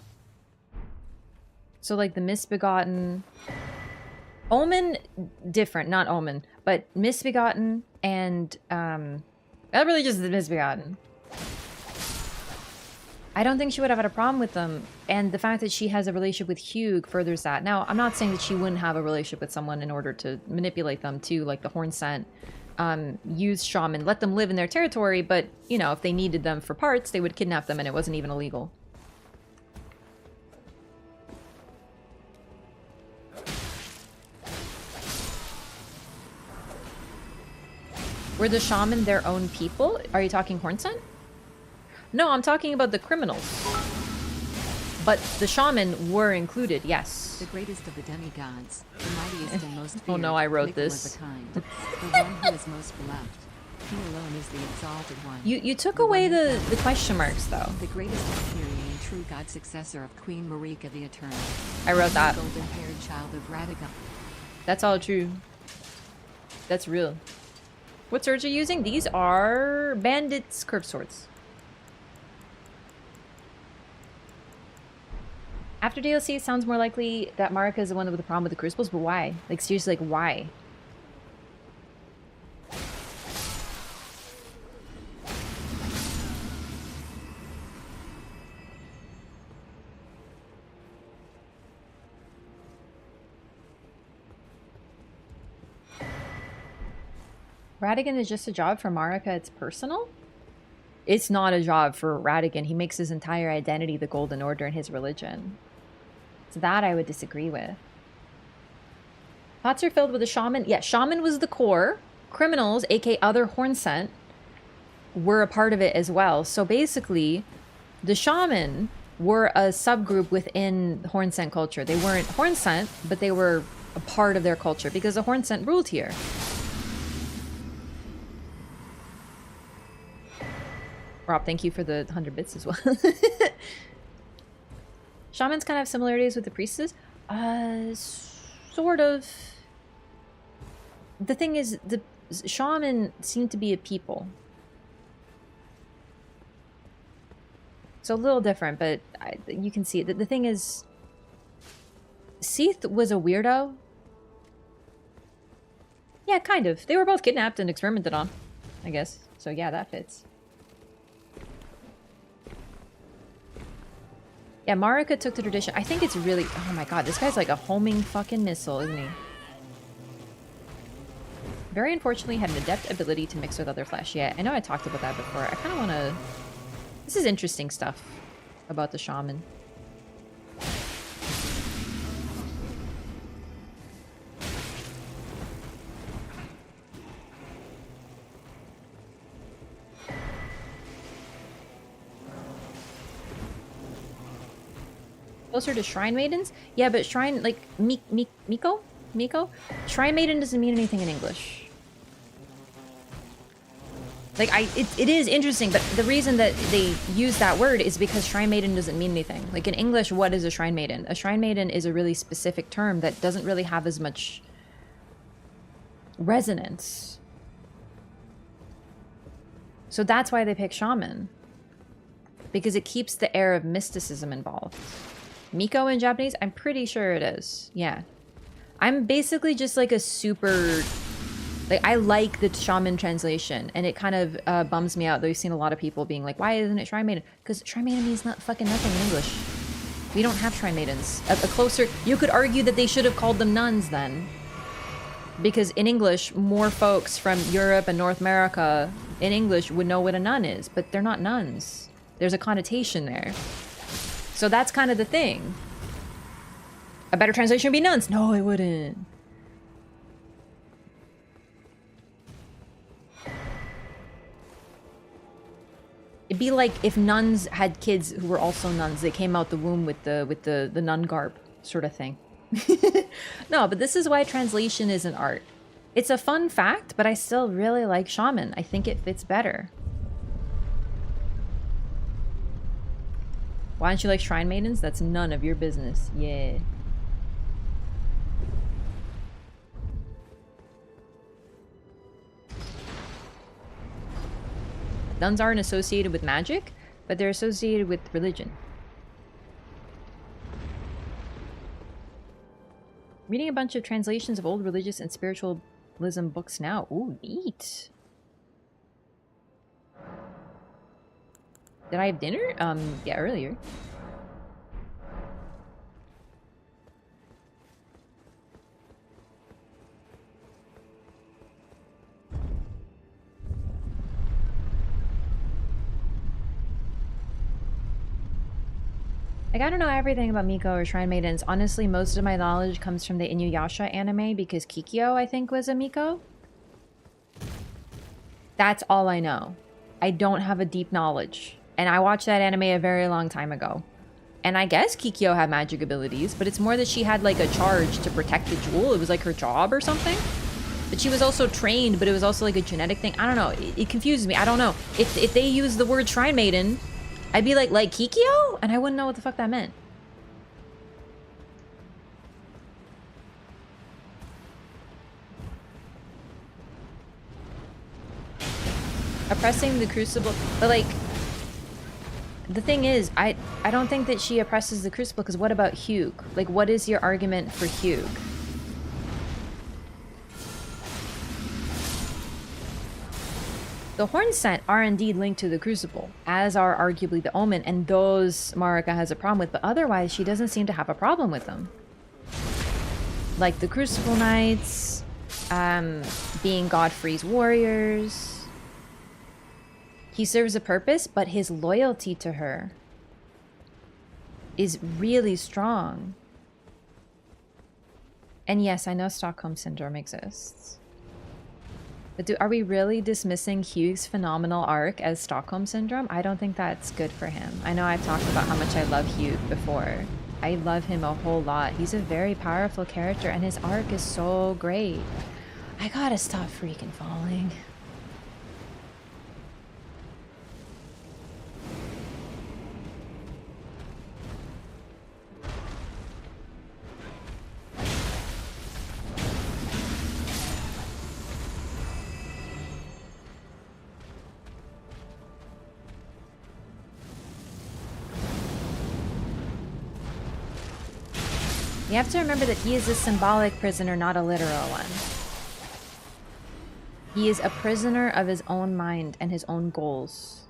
So, like, the Misbegotten... Omen, different, not Omen, but Misbegotten and, not really just the Misbegotten. I don't think she would have had a problem with them, and the fact that she has a relationship with Hugh furthers that. Now, I'm not saying that she wouldn't have a relationship with someone in order to manipulate them too, like the Hornsent, use shaman, let them live in their territory, but, you know, if they needed them for parts, they would kidnap them and it wasn't even illegal. Were the shaman their own people? Are you talking Hornsent? No, I'm talking about the criminals. But the shaman were included, yes. The greatest of the demigods, the mightiest and most feared. Oh no, I wrote Miquella this. the kind, the one who is most beloved. He alone is the exalted one. You took away the question marks, though. The greatest Imperial and true god successor of Queen Marika the Eternal. I wrote that. The golden-haired child of Radigan. That's all true. That's real. What swords are you using? These are bandits' curved swords. After DLC, it sounds more likely that Marika is the one with the problem with the crucibles, but why? Like, seriously, like, why? Radigan is just a job for Marika, it's personal? It's not a job for Radigan. He makes his entire identity the Golden Order and his religion. So that I would disagree with. Pots are filled with a shaman. Yeah, shaman was the core. Criminals, aka other Hornsent, were a part of it as well. So basically, the shaman were a subgroup within Hornsent culture. They weren't Hornsent, but they were a part of their culture because the Hornsent ruled here. Rob, thank you for the 100 bits as well. Shamans kind of have similarities with the priestesses. Sort of. The thing is, the shaman seem to be a people. So a little different, but you can see it. The thing is, Seath was a weirdo. Yeah, kind of. They were both kidnapped and experimented on, I guess. So yeah, that fits. Yeah, Marika took the tradition. I think it's really... Oh my god, this guy's like a homing fucking missile, isn't he? Very unfortunately had an adept ability to mix with other flesh. Yeah, I know I talked about that before. I kind of want to... This is interesting stuff about the shaman. Closer to Shrine Maidens? Yeah, but Shrine, like, Miko? Shrine Maiden doesn't mean anything in English. Like, it is interesting, but the reason that they use that word is because Shrine Maiden doesn't mean anything. Like, in English, what is a Shrine Maiden? A Shrine Maiden is a really specific term that doesn't really have as much resonance. So that's why they pick Shaman. Because it keeps the air of mysticism involved. Miko in Japanese? I'm pretty sure it is. Yeah. I'm basically just like a super... Like, I like the Shaman translation, and it kind of bums me out that we've seen a lot of people being like, why isn't it Shrine Maiden? Because Shrine Maiden means not fucking nothing in English. We don't have Shrine Maidens. A closer... You could argue that they should have called them nuns then. Because in English, more folks from Europe and North America in English would know what a nun is, but they're not nuns. There's a connotation there. So that's kind of the thing. A better translation would be nuns. No, it wouldn't. It'd be like if nuns had kids who were also nuns. They came out the womb with the nun garb sort of thing. No, but this is why translation is an art. It's a fun fact, but I still really like Shaman. I think it fits better. Why don't you like Shrine Maidens? That's none of your business. Yeah. Nuns aren't associated with magic, but they're associated with religion. Reading a bunch of translations of old religious and spiritualism books now. Ooh, neat. Did I have dinner? Yeah, earlier. Like, I don't know everything about Miko or Shrine Maidens. Honestly, most of my knowledge comes from the Inuyasha anime because Kikyo, I think, was a Miko. That's all I know. I don't have a deep knowledge. And I watched that anime a very long time ago. And I guess Kikyo had magic abilities, but it's more that she had, like, a charge to protect the jewel. It was, like, her job or something. But she was also trained, but it was also, like, a genetic thing. I don't know. It confuses me. I don't know. If they use the word Shrine Maiden... I'd be like Kikyo? And I wouldn't know what the fuck that meant. Oppressing the Crucible. But, like, the thing is, I don't think that she oppresses the Crucible, because what about Hugh? Like, what is your argument for Hugh? The Hornsent are indeed linked to the Crucible, as are arguably the Omen, and those Marika has a problem with, but otherwise she doesn't seem to have a problem with them. Like the Crucible Knights, being Godfrey's warriors. He serves a purpose, but his loyalty to her is really strong. And yes, I know Stockholm Syndrome exists. But are we really dismissing Hugh's phenomenal arc as Stockholm Syndrome? I don't think that's good for him. I know I've talked about how much I love Hugh before. I love him a whole lot. He's a very powerful character and his arc is so great. I gotta stop freaking falling. You have to remember that he is a symbolic prisoner, not a literal one. He is a prisoner of his own mind and his own goals.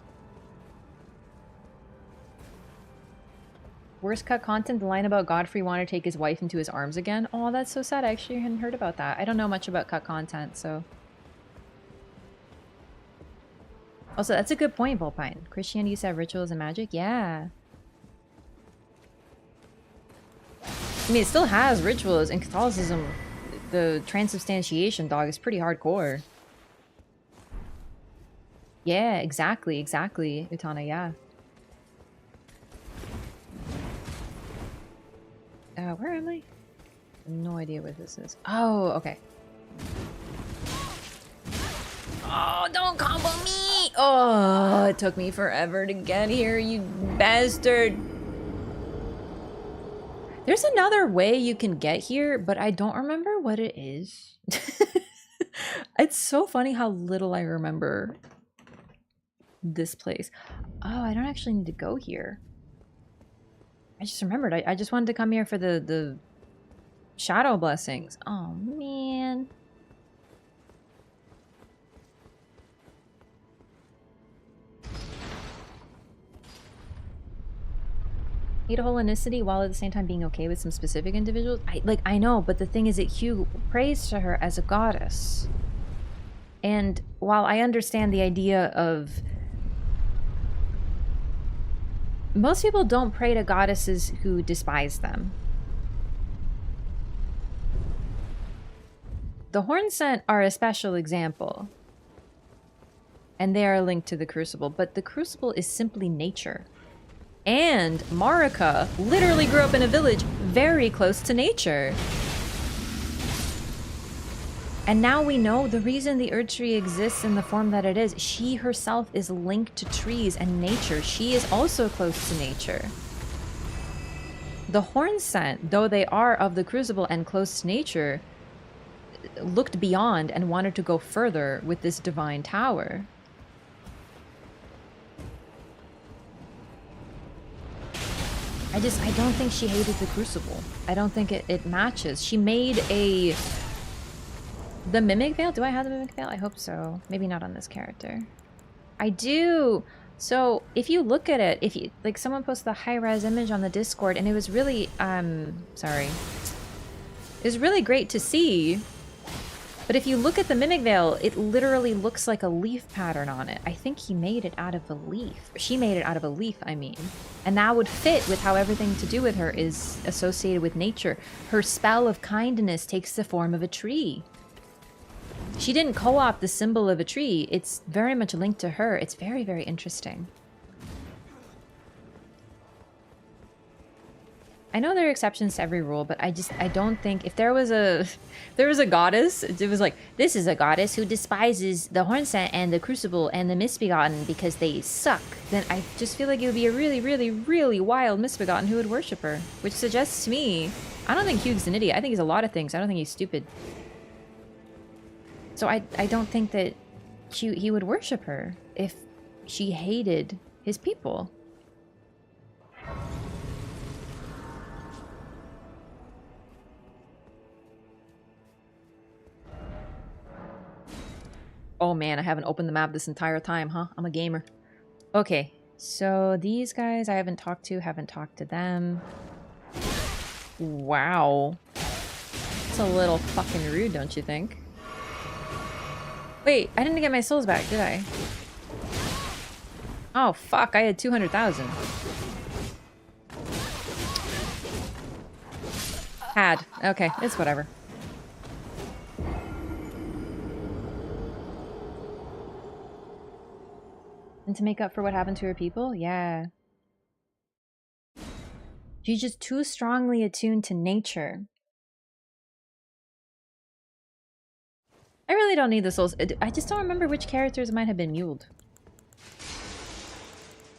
Worst cut content, the line about Godfrey wanting to take his wife into his arms again. Oh, that's so sad. I actually hadn't heard about that. I don't know much about cut content, so... Also, that's a good point, Bullpine. Christianity used to have rituals and magic? Yeah. I mean, it still has rituals. In Catholicism, the transubstantiation, dog, is pretty hardcore. Yeah, exactly, Utana, yeah. Where am I? No idea what this is. Oh, okay. Oh, don't combo me! Oh, it took me forever to get here, you bastard! There's another way you can get here, but I don't remember what it is. It's so funny how little I remember this place. Oh, I don't actually need to go here. I just remembered. I just wanted to come here for the shadow blessings. Oh, man. Hate holisticity while at the same time being okay with some specific individuals. I know, but the thing is that Hugh prays to her as a goddess. And while I understand the idea of... Most people don't pray to goddesses who despise them. The Hornsent are a special example. And they are linked to the Crucible, but the Crucible is simply nature. And Marika literally grew up in a village very close to nature. And now we know the reason the Erd Tree exists in the form that it is. She herself is linked to trees and nature. She is also close to nature. The Hornsent, though they are of the Crucible and close to nature, looked beyond and wanted to go further with this divine tower. I don't think she hated the Crucible. I don't think it matches. She made the Mimic Veil? Do I have the Mimic Veil? I hope so. Maybe not on this character. I do! So, if you look at it, if you, like, someone posted a high-res image on the Discord, and it was really, sorry. It was really great to see. But if you look at the Mimic Veil, it literally looks like a leaf pattern on it. I think he made it out of a leaf. She made it out of a leaf, I mean. And that would fit with how everything to do with her is associated with nature. Her spell of kindness takes the form of a tree. She didn't co-opt the symbol of a tree. It's very much linked to her. It's very, very interesting. I know there are exceptions to every rule, but I don't think if there was a goddess, it was like, this is a goddess who despises the Hornsent and the Crucible and the Misbegotten because they suck, then I just feel like it would be a really, really, really wild Misbegotten who would worship her. Which suggests to me, I don't think Hugh's an idiot. I think he's a lot of things. I don't think he's stupid. So I don't think that he would worship her if she hated his people. Oh man, I haven't opened the map this entire time, huh? I'm a gamer. Okay, so these guys I haven't talked to them. Wow. It's a little fucking rude, don't you think? Wait, I didn't get my souls back, did I? Oh, fuck. I had 200,000. Had. Okay, it's whatever. And to make up for what happened to her people? Yeah. She's just too strongly attuned to nature. I really don't need the souls. I just don't remember which characters might have been muled.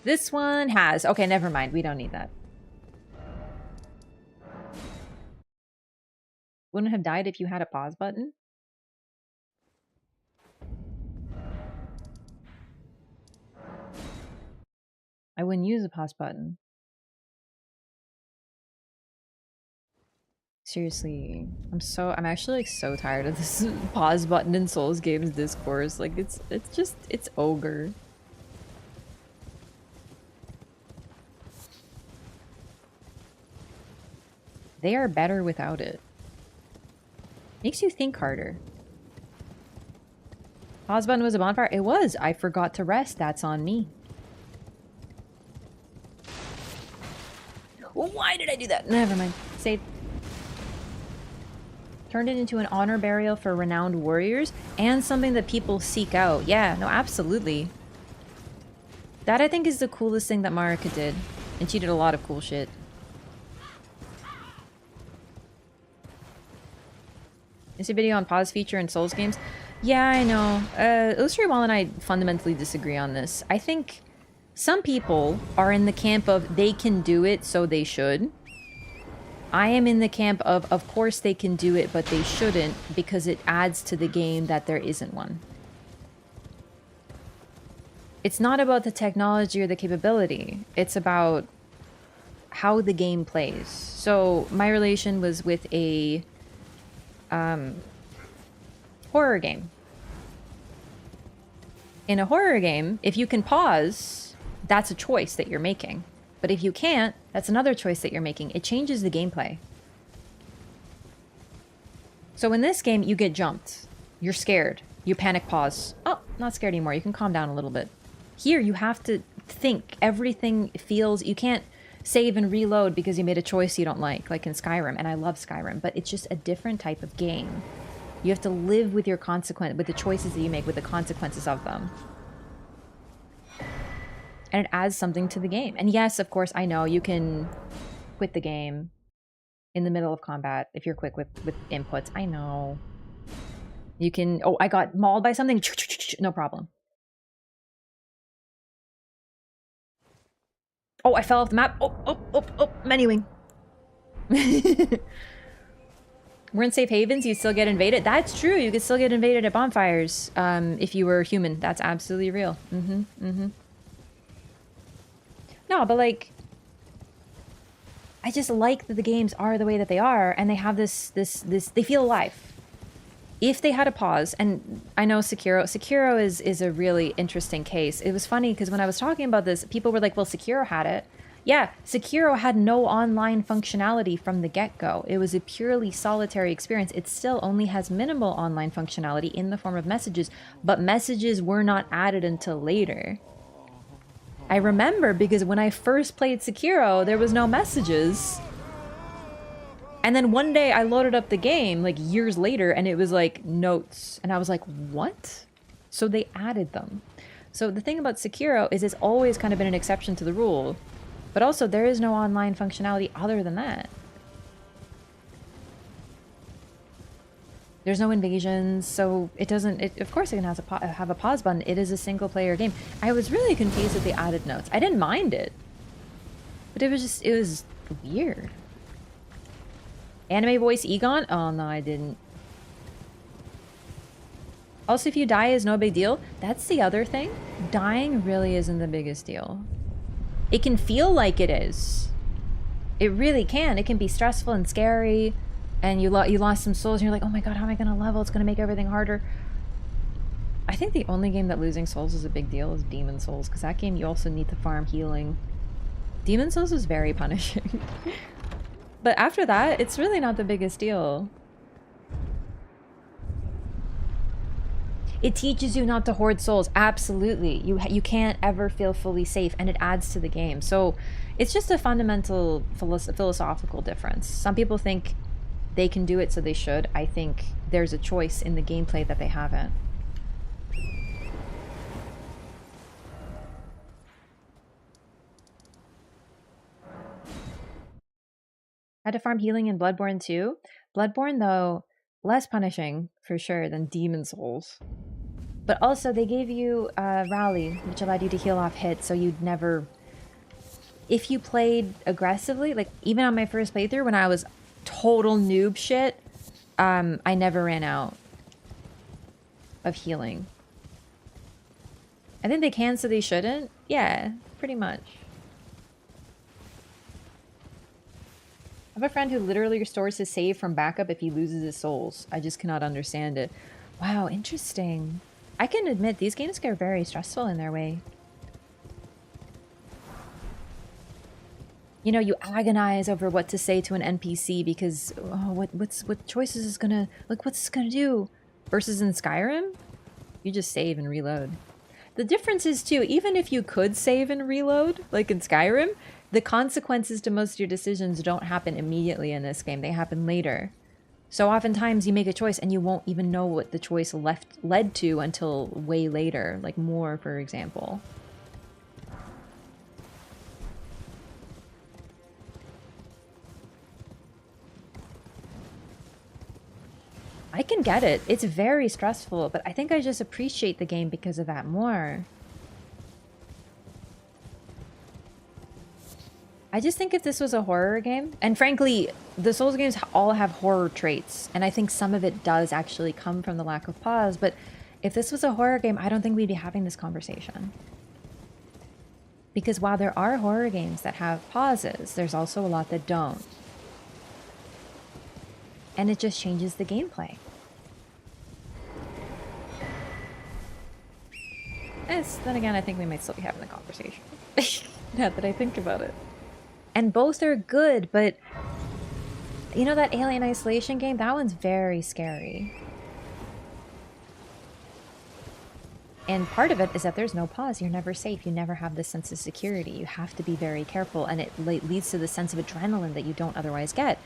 This one has. Okay, never mind. We don't need that. Wouldn't have died if you had a pause button? I wouldn't use a pause button. Seriously, I'm actually like so tired of this pause button in Souls games discourse. Like it's ogre. They are better without it. Makes you think harder. Pause button was a bonfire? It was. I forgot to rest. That's on me. Why did I do that? Never mind. Save. Turned it into an honor burial for renowned warriors and something that people seek out. Yeah, no, absolutely. That I think is the coolest thing that Marika did. And she did a lot of cool shit. It's a video on pause feature in Souls games. Yeah, I know. Illustrator Wall and I fundamentally disagree on this. I think some people are in the camp of they can do it, so they should. I am in the camp of course they can do it, but they shouldn't, because it adds to the game that there isn't one. It's not about the technology or the capability. It's about how the game plays. So my relation was with a horror game. In a horror game, if you can pause, that's a choice that you're making. But if you can't, that's another choice that you're making. It changes the gameplay. So in this game, you get jumped. You're scared. You panic pause. Oh, not scared anymore. You can calm down a little bit. Here, you have to think. Everything feels... You can't save and reload because you made a choice you don't like in Skyrim. And I love Skyrim, but it's just a different type of game. You have to live with your with the choices that you make, with the consequences of them. And it adds something to the game. And yes, of course, I know you can quit the game in the middle of combat if you're quick with inputs. I know. You can... Oh, I got mauled by something. No problem. Oh, I fell off the map. Oh, menuing. We're in safe havens, you still get invaded. That's true. You could still get invaded at bonfires if you were human. That's absolutely real. No, but like, I just like that the games are the way that they are, and they have this, they feel alive. If they had a pause, and I know Sekiro is a really interesting case. It was funny because when I was talking about this, people were like, well, Sekiro had it. Yeah, Sekiro had no online functionality from the get-go. It was a purely solitary experience. It still only has minimal online functionality in the form of messages, but messages were not added until later. I remember because when I first played Sekiro, there was no messages. And then one day I loaded up the game, like years later, and it was like notes. And I was like, what? So they added them. So the thing about Sekiro is it's always kind of been an exception to the rule. But also there is no online functionality other than that. There's no invasions, so it doesn't... of course it can have a pause button. It is a single player game. I was really confused that they added notes. I didn't mind it. But it was weird. Anime voice Egon? Oh, no, I didn't. Also, if you die is no big deal. That's the other thing. Dying really isn't the biggest deal. It can feel like it is. It really can. It can be stressful and scary. And you lost some souls and you're like, oh my god, how am I going to level? It's going to make everything harder. I think the only game that losing souls is a big deal is Demon Souls. Because that game you also need to farm healing. Demon Souls is very punishing. But after that, it's really not the biggest deal. It teaches you not to hoard souls. Absolutely. You can't ever feel fully safe, and it adds to the game. So it's just a fundamental philosophical difference. Some people think they can do it, so they should. I think there's a choice in the gameplay that they haven't. Had to farm healing in Bloodborne too. Bloodborne, though, less punishing for sure than Demon Souls. But also, they gave you Rally, which allowed you to heal off hits, so you'd never... If you played aggressively, like even on my first playthrough when I was total noob shit, I never ran out of healing. I think they can, so they shouldn't. Yeah, pretty much. I have a friend who literally restores his save from backup if he loses his souls. I just cannot understand it. Wow, interesting. I can admit these games get very stressful in their way. You know, you agonize over what to say to an NPC because what choices is gonna, like, what's this gonna do? Versus in Skyrim, you just save and reload. The difference is too, even if you could save and reload, like in Skyrim, the consequences to most of your decisions don't happen immediately in this game. They happen later. So oftentimes you make a choice and you won't even know what the choice led to until way later, like more, for example. I can get it. It's very stressful, but I think I just appreciate the game because of that more. I just think if this was a horror game, and frankly, the Souls games all have horror traits, and I think some of it does actually come from the lack of pause, but if this was a horror game, I don't think we'd be having this conversation. Because while there are horror games that have pauses, there's also a lot that don't. And it just changes the gameplay. Then again, I think we might still be having the conversation. Now that I think about it. And both are good, but you know that Alien Isolation game? That one's very scary. And part of it is that there's no pause. You're never safe. You never have this sense of security. You have to be very careful, and it leads to the sense of adrenaline that you don't otherwise get.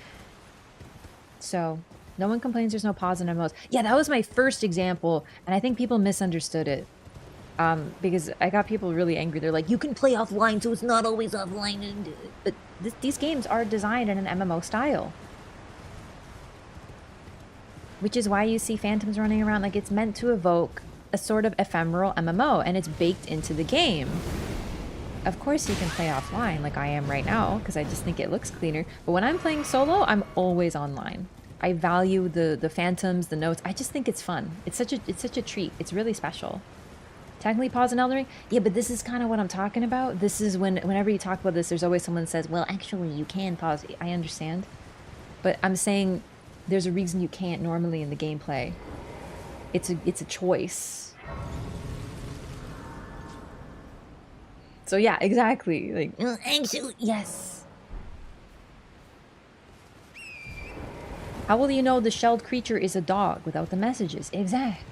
So, no one complains there's no pause in MMOs. Yeah, that was my first example, and I think people misunderstood it. Because I got people really angry. They're like, you can play offline, so it's not always offline. But these games are designed in an MMO style. Which is why you see phantoms running around. Like, it's meant to evoke a sort of ephemeral MMO, and it's baked into the game. Of course you can play offline, like I am right now, because I just think it looks cleaner. But when I'm playing solo, I'm always online. I value the phantoms, the notes. I just think it's fun. It's such a treat. It's really special. Technically pause in Elden Ring? Yeah, but this is kind of what I'm talking about. This is whenever you talk about this, there's always someone that says, well, actually, you can pause. I understand. But I'm saying there's a reason you can't normally in the gameplay. It's a choice. So yeah, exactly. Like, actually, yes. How will you know the shelled creature is a dog without the messages? Exactly.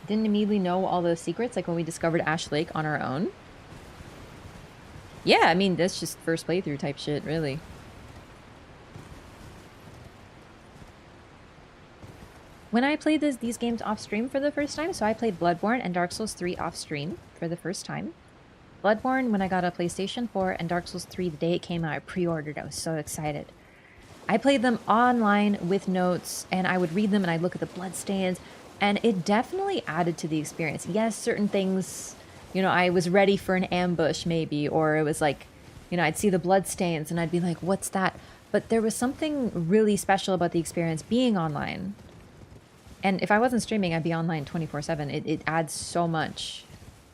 Didn't immediately know all the secrets, like when we discovered Ash Lake on our own. Yeah, I mean, that's just first playthrough type shit, really. When I played these games off-stream for the first time, so I played Bloodborne and Dark Souls 3 off-stream for the first time. Bloodborne when I got a PlayStation 4, and Dark Souls 3 the day it came out, I pre-ordered. I was so excited. I played them online with notes, and I would read them and I'd look at the bloodstains. And it definitely added to the experience. Yes, certain things, you know, I was ready for an ambush maybe, or it was like, you know, I'd see the bloodstains and I'd be like, what's that? But there was something really special about the experience being online. And if I wasn't streaming, I'd be online 24/7. It adds so much.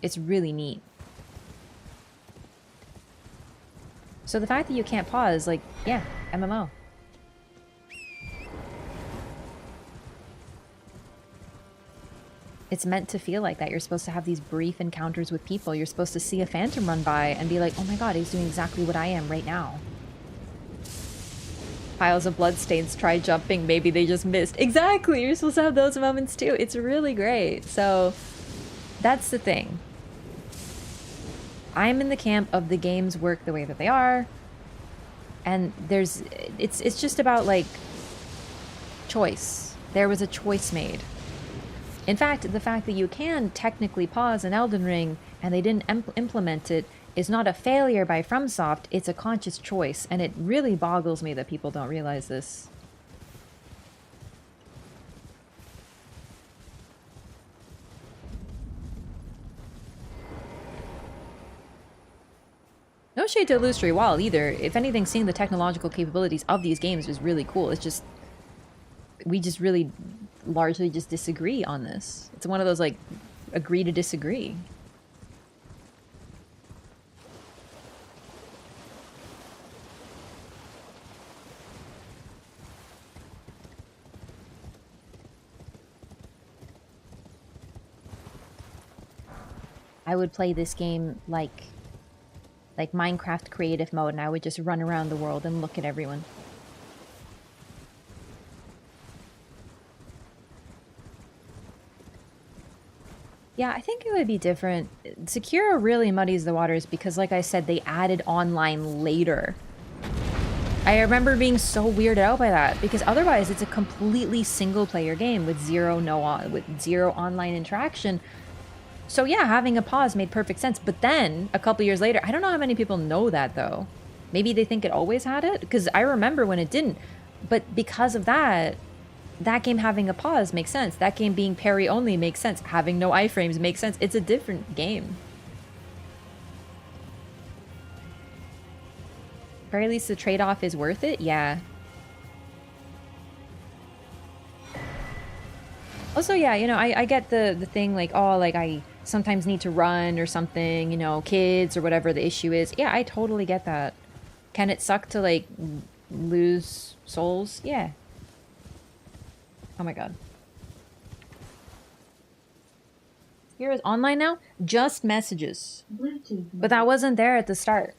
It's really neat. So the fact that you can't pause, like, yeah, MMO. It's meant to feel like that. You're supposed to have these brief encounters with people. You're supposed to see a phantom run by and be like, oh my god, he's doing exactly what I am right now. Piles of bloodstains, try jumping, maybe they just missed. Exactly, you're supposed to have those moments too. It's really great. So that's the thing. I'm in the camp of the games work the way that they are. And it's just about like choice. There was a choice made. In fact, the fact that you can technically pause an Elden Ring and they didn't implement it is not a failure by FromSoft, it's a conscious choice, and it really boggles me that people don't realize this. No shade to Illusory Wall either. If anything, seeing the technological capabilities of these games is really cool. It's just, we just really largely just disagree on this. It's one of those like, agree to disagree. I would play this game like Minecraft creative mode, and I would just run around the world and look at everyone. Yeah, I think it would be different. Sekiro really muddies the waters because, like I said, they added online later. I remember being so weirded out by that because otherwise it's a completely single-player game with zero online interaction. So yeah, having a pause made perfect sense. But then, a couple years later, I don't know how many people know that, though. Maybe they think it always had it? Because I remember when it didn't. But because of that, that game having a pause makes sense. That game being parry-only makes sense. Having no iframes makes sense. It's a different game. At very least the trade-off is worth it? Yeah. Also, yeah, you know, I get the thing like, oh, like I sometimes need to run or something, you know, kids or whatever the issue is. Yeah, I totally get that. Can it suck to like lose souls? Yeah. Oh my god. Heroes online now? Just messages. But that wasn't there at the start.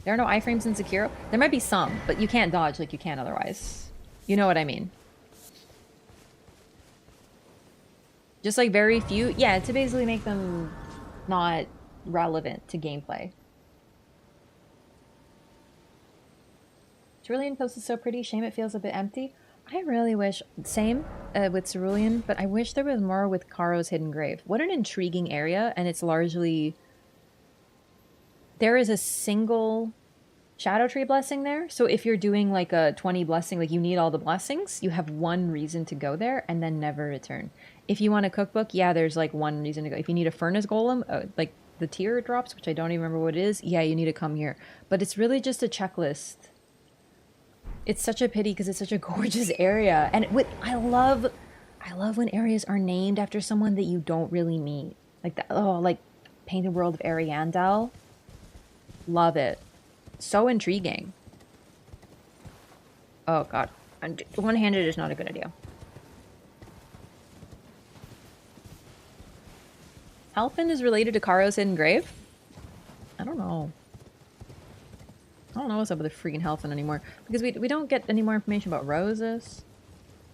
There are no iframes in Sekiro? There might be some, but you can't dodge like you can otherwise. You know what I mean. Just like very few. Yeah, to basically make them not relevant to gameplay. Cerulean Post is so pretty. Shame it feels a bit empty. I really wish... Same with Cerulean, but I wish there was more with Karo's Hidden Grave. What an intriguing area, and it's largely... There is a single Shadow Tree blessing there. So if you're doing like a 20 blessing, like you need all the blessings, you have one reason to go there and then never return. If you want a cookbook, yeah, there's like one reason to go. If you need a furnace golem, like the tier drops, which I don't even remember what it is, yeah, you need to come here. But it's really just a checklist. It's such a pity because it's such a gorgeous area. And I love when areas are named after someone that you don't really meet. Like that, oh, like Painted World of Ariandel. Love it. So intriguing. Oh god. One-handed is not a good idea. Halfin is related to Karo's Hidden Grave? I don't know. I don't know what's up with the freaking Halfin anymore. Because we don't get any more information about Roses.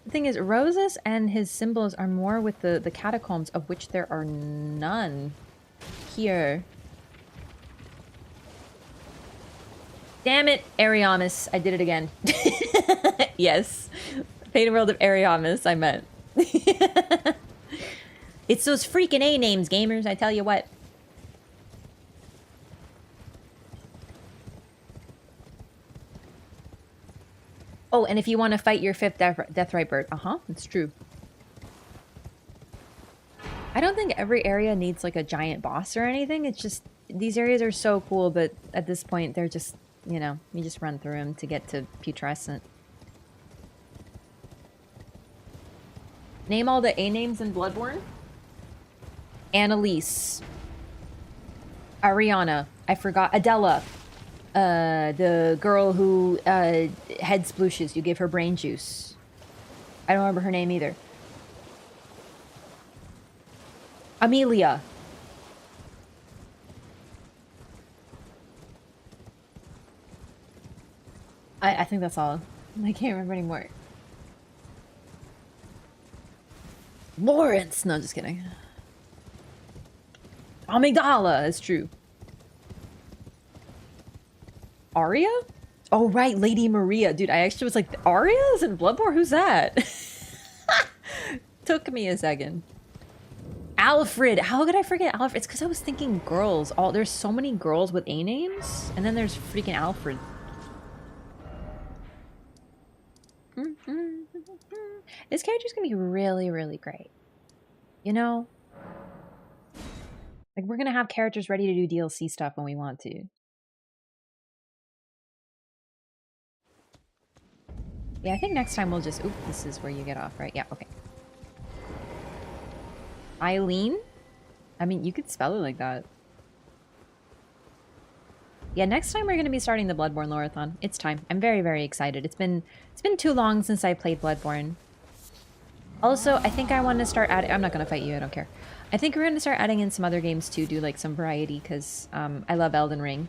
The thing is, Roses and his symbols are more with the catacombs, of which there are none here. Damn it, Ariamis. I did it again. Yes. Painted World of Ariamis, I meant. It's those freaking A names, gamers, I tell you what. Oh, and if you want to fight your 5th Deathrite bird. Uh-huh, it's true. I don't think every area needs like a giant boss or anything. It's just, these areas are so cool, but at this point they're just, you know, you just run through them to get to Putrescent. Name all the A names in Bloodborne. Annalise. Ariana. I forgot. Adela. The girl who head splooshes. You give her brain juice. I don't remember her name either. Amelia. I think that's all. I can't remember anymore. Lawrence! No, just kidding. Amygdala, it's true. Arya? Oh, right, Lady Maria. Dude, I actually was like, Arya is in Bloodborne? Who's that? Took me a second. Alfred! How could I forget Alfred? It's because I was thinking girls. There's so many girls with A names, and then there's freaking Alfred. This character's gonna be really, really great. You know? Like, we're gonna have characters ready to do DLC stuff when we want to. Yeah, I think next time we'll just... Oop, this is where you get off, right? Yeah, okay. Eileen? I mean, you could spell it like that. Yeah, next time we're going to be starting the Bloodborne Loreathon. It's time. I'm very, very excited. It's been too long since I played Bloodborne. Also, I think I want to start adding... I'm not going to fight you, I don't care. I think we're going to start adding in some other games too, do like some variety, because I love Elden Ring.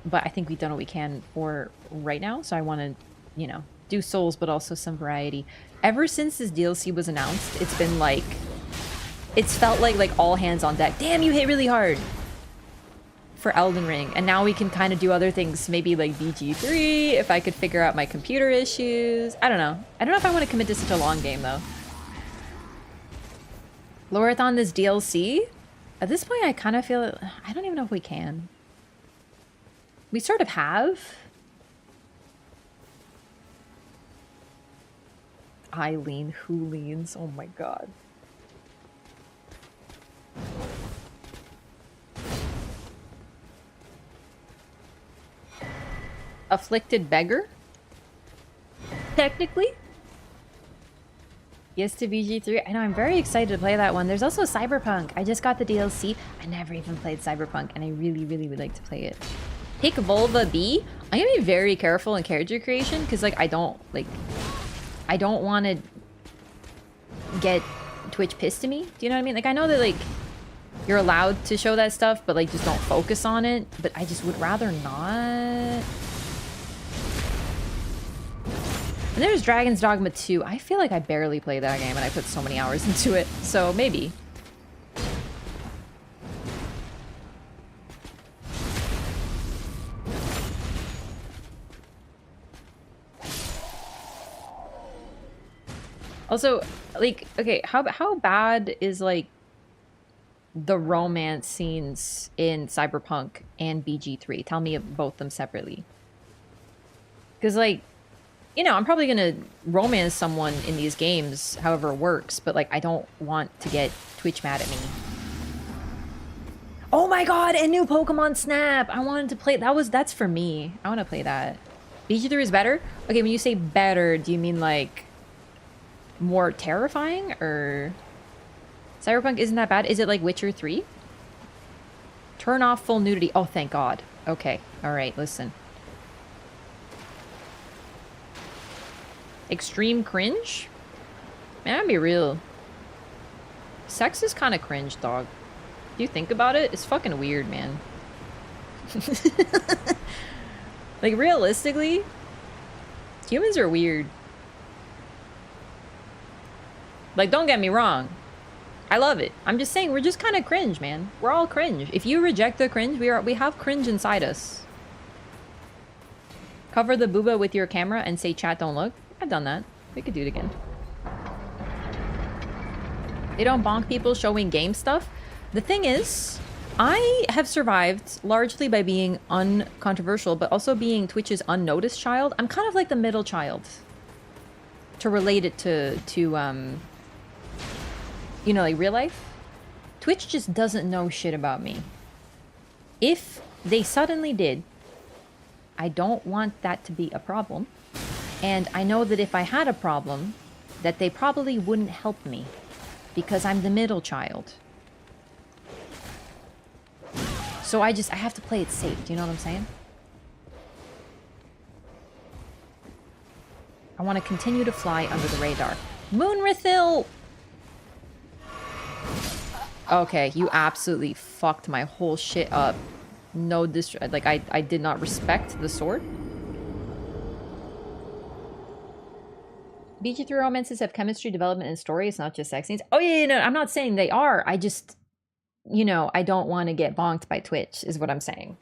But I think we've done what we can for right now, so I want to, you know, do Souls, but also some variety. Ever since this DLC was announced, it's been like... It's felt like all hands on deck. Damn, you hit really hard! For Elden Ring. And now we can kind of do other things, maybe like BG3, if I could figure out my computer issues. I don't know. I don't know if I want to commit to such a long game, though. Loreathon this DLC? At this point, I kind of feel... I don't even know if we can. We sort of have. Eileen, who leans? Oh my god. Afflicted Beggar? Technically? Yes to BG3. I know, I'm very excited to play that one. There's also Cyberpunk. I just got the DLC. I never even played Cyberpunk, and I really, really would like to play it. Pick Volva B? I'm gonna be very careful in character creation, because, like, I don't want to get Twitch pissed at me. Do you know what I mean? Like, I know that, like, you're allowed to show that stuff, but, like, just don't focus on it. But I just would rather not... And there's Dragon's Dogma 2. I feel like I barely played that game and I put so many hours into it. So maybe. Also, like, okay, how bad is, like, the romance scenes in Cyberpunk and BG3? Tell me both them separately. Because, like, you know, I'm probably gonna romance someone in these games, however it works, but, like, I don't want to get Twitch mad at me. Oh my god, and new Pokemon Snap! I wanted to play... That's for me. I want to play that. BG3 is better? Okay, when you say better, do you mean, like, more terrifying, or... Cyberpunk isn't that bad? Is it like Witcher 3? Turn off full nudity. Oh, thank god. Okay, alright, listen. Extreme cringe? Man, I'll be real. Sex is kind of cringe, dog. Do you think about it? It's fucking weird, man. Like, realistically, humans are weird. Like, don't get me wrong. I love it. I'm just saying, we're just kind of cringe, man. We're all cringe. If you reject the cringe, we have cringe inside us. Cover the booba with your camera and say, chat, don't look. I've done that. We could do it again. They don't bonk people showing game stuff. The thing is, I have survived largely by being uncontroversial, but also being Twitch's unnoticed child. I'm kind of like the middle child. To relate it to you know, like real life. Twitch just doesn't know shit about me. If they suddenly did, I don't want that to be a problem. And I know that if I had a problem, that they probably wouldn't help me. Because I'm the middle child. So I have to play it safe. Do you know what I'm saying? I want to continue to fly under the radar. Moonrithil! Okay, you absolutely fucked my whole shit up. No like I did not respect the sword. BG3 romances have chemistry, development, and story. It's not just sex scenes. Oh yeah, no, I'm not saying they are. I just, you know, I don't want to get bonked by Twitch, is what I'm saying.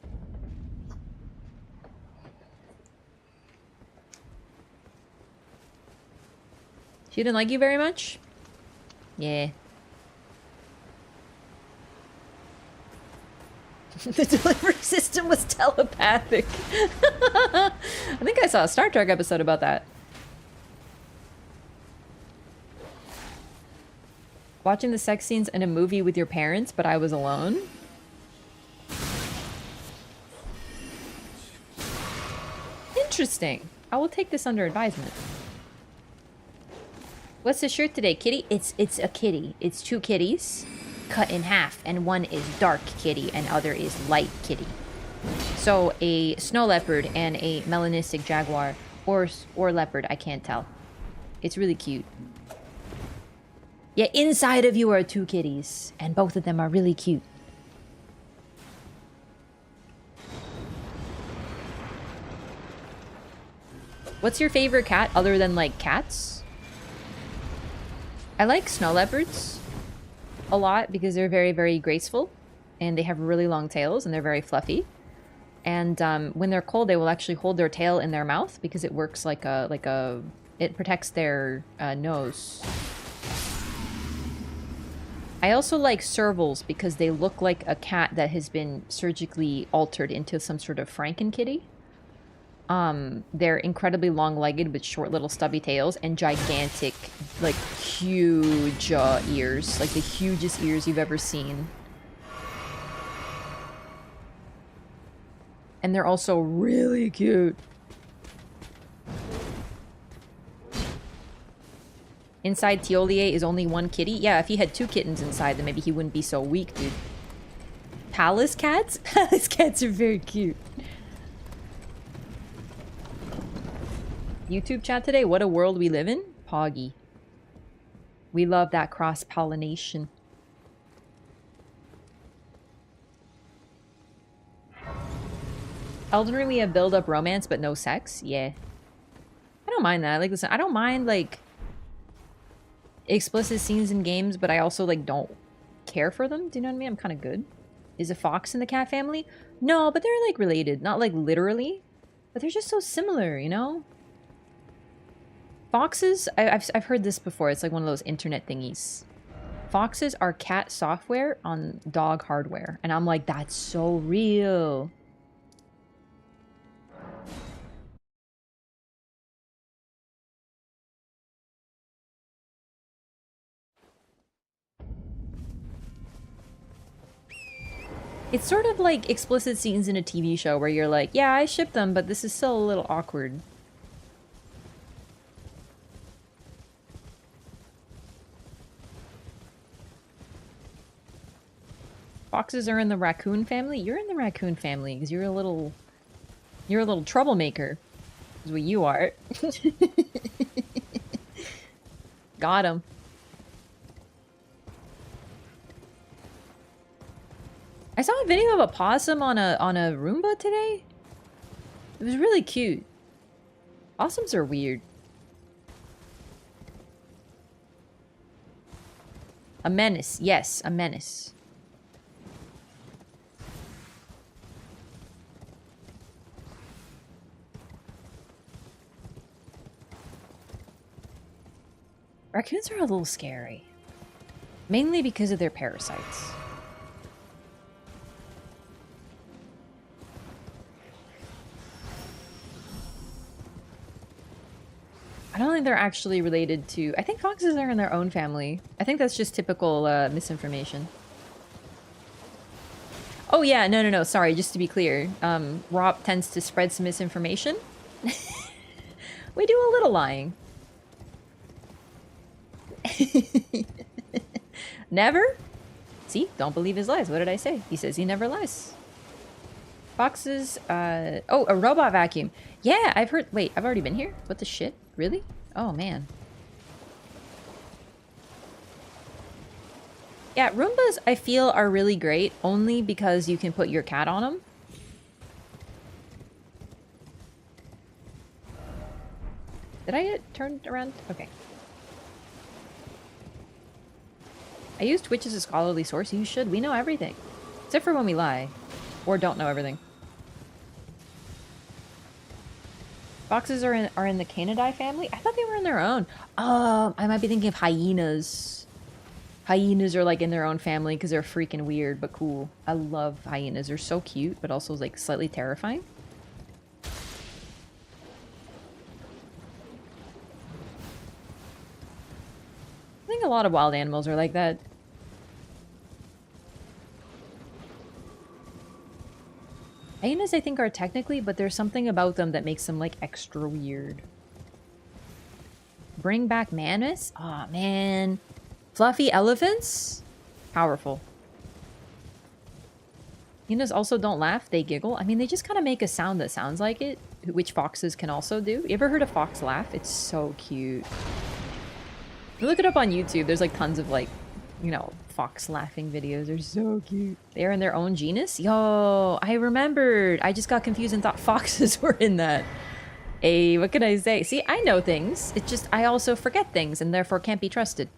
She didn't like you very much? Yeah. The delivery system was telepathic. I think I saw a Star Trek episode about that. Watching the sex scenes in a movie with your parents, but I was alone? Interesting. I will take this under advisement. What's the shirt today, kitty? It's a kitty. It's two kitties cut in half, and one is dark kitty and other is light kitty. So a snow leopard and a melanistic jaguar or leopard, I can't tell. It's really cute. Yeah, inside of you are two kitties, and both of them are really cute. What's your favorite cat other than, like, cats? I like snow leopards a lot because they're very, very graceful, and they have really long tails, and they're very fluffy. And when they're cold, they will actually hold their tail in their mouth because it works like a it protects their nose. I also like servals because they look like a cat that has been surgically altered into some sort of Franken-kitty. They're incredibly long-legged with short little stubby tails and gigantic, like, huge ears. Like the hugest ears you've ever seen. And they're also really cute. Inside Tiolier is only one kitty? Yeah, if he had two kittens inside, then maybe he wouldn't be so weak, dude. Palace cats? Palace cats are very cute. YouTube chat today? What a world we live in? Poggy. We love that cross-pollination. Elden Ring, we have build-up romance, but no sex? Yeah. I don't mind that. Like, listen, I don't mind, like, explicit scenes in games, but I also, like, don't care for them. Do you know what I mean? I'm kind of good. Is a fox in the cat family? No, but they're, like, related. Not, like, literally. But they're just so similar, you know? Foxes, I've heard this before. It's like one of those internet thingies. Foxes are cat software on dog hardware. And I'm like, that's so real. It's sort of like explicit scenes in a TV show where you're like, yeah, I ship them, but this is still a little awkward. Foxes are in the raccoon family? You're in the raccoon family because you're a little troublemaker. Is what you are. Got him. I saw a video of a possum on a Roomba today. It was really cute. Possums are weird. A menace. Yes, a menace. Raccoons are a little scary. Mainly because of their parasites. I don't think they're actually related to... I think foxes are in their own family. I think that's just typical misinformation. Oh yeah, no, sorry, just to be clear. Rob tends to spread some misinformation. We do a little lying. Never? See? Don't believe his lies. What did I say? He says he never lies. Foxes, oh, a robot vacuum. Yeah, I've heard... Wait, I've already been here? What the shit? Really? Oh, man. Yeah, Roombas, I feel, are really great only because you can put your cat on them. Did I get turned around? Okay. I use Twitch as a scholarly source. You should. We know everything. Except for when we lie. Or don't know everything. Foxes are in the Canidae family? I thought they were in their own. I might be thinking of hyenas. Hyenas are like in their own family because they're freaking weird but cool. I love hyenas. They're so cute, but also like slightly terrifying. I think a lot of wild animals are like that. Hyenas, I think, are technically, but there's something about them that makes them, like, extra weird. Bring back Manus? Aw, man. Fluffy elephants? Powerful. Hyenas also don't laugh, they giggle. I mean, they just kind of make a sound that sounds like it, which foxes can also do. You ever heard a fox laugh? It's so cute. You look it up on YouTube, there's, like, tons of, like, you know, fox laughing videos. They're so cute. They are in their own genus? Yo, I remembered. I just got confused and thought foxes were in that. Hey, what can I say? See, I know things. It's just I also forget things and therefore can't be trusted.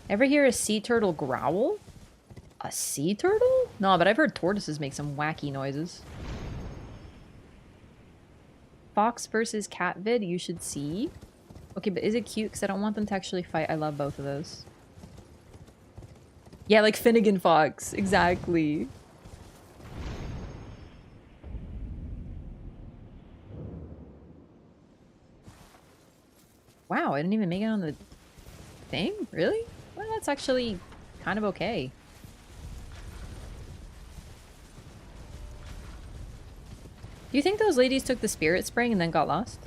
Ever hear a sea turtle growl? A sea turtle? No, but I've heard tortoises make some wacky noises. Fox versus cat vid, you should see. Okay, but is it cute? Because I don't want them to actually fight. I love both of those. Yeah, like Finnegan Fox. Exactly. Wow, I didn't even make it on the thing? Really? Well, that's actually kind of okay. Do you think those ladies took the spirit spring and then got lost?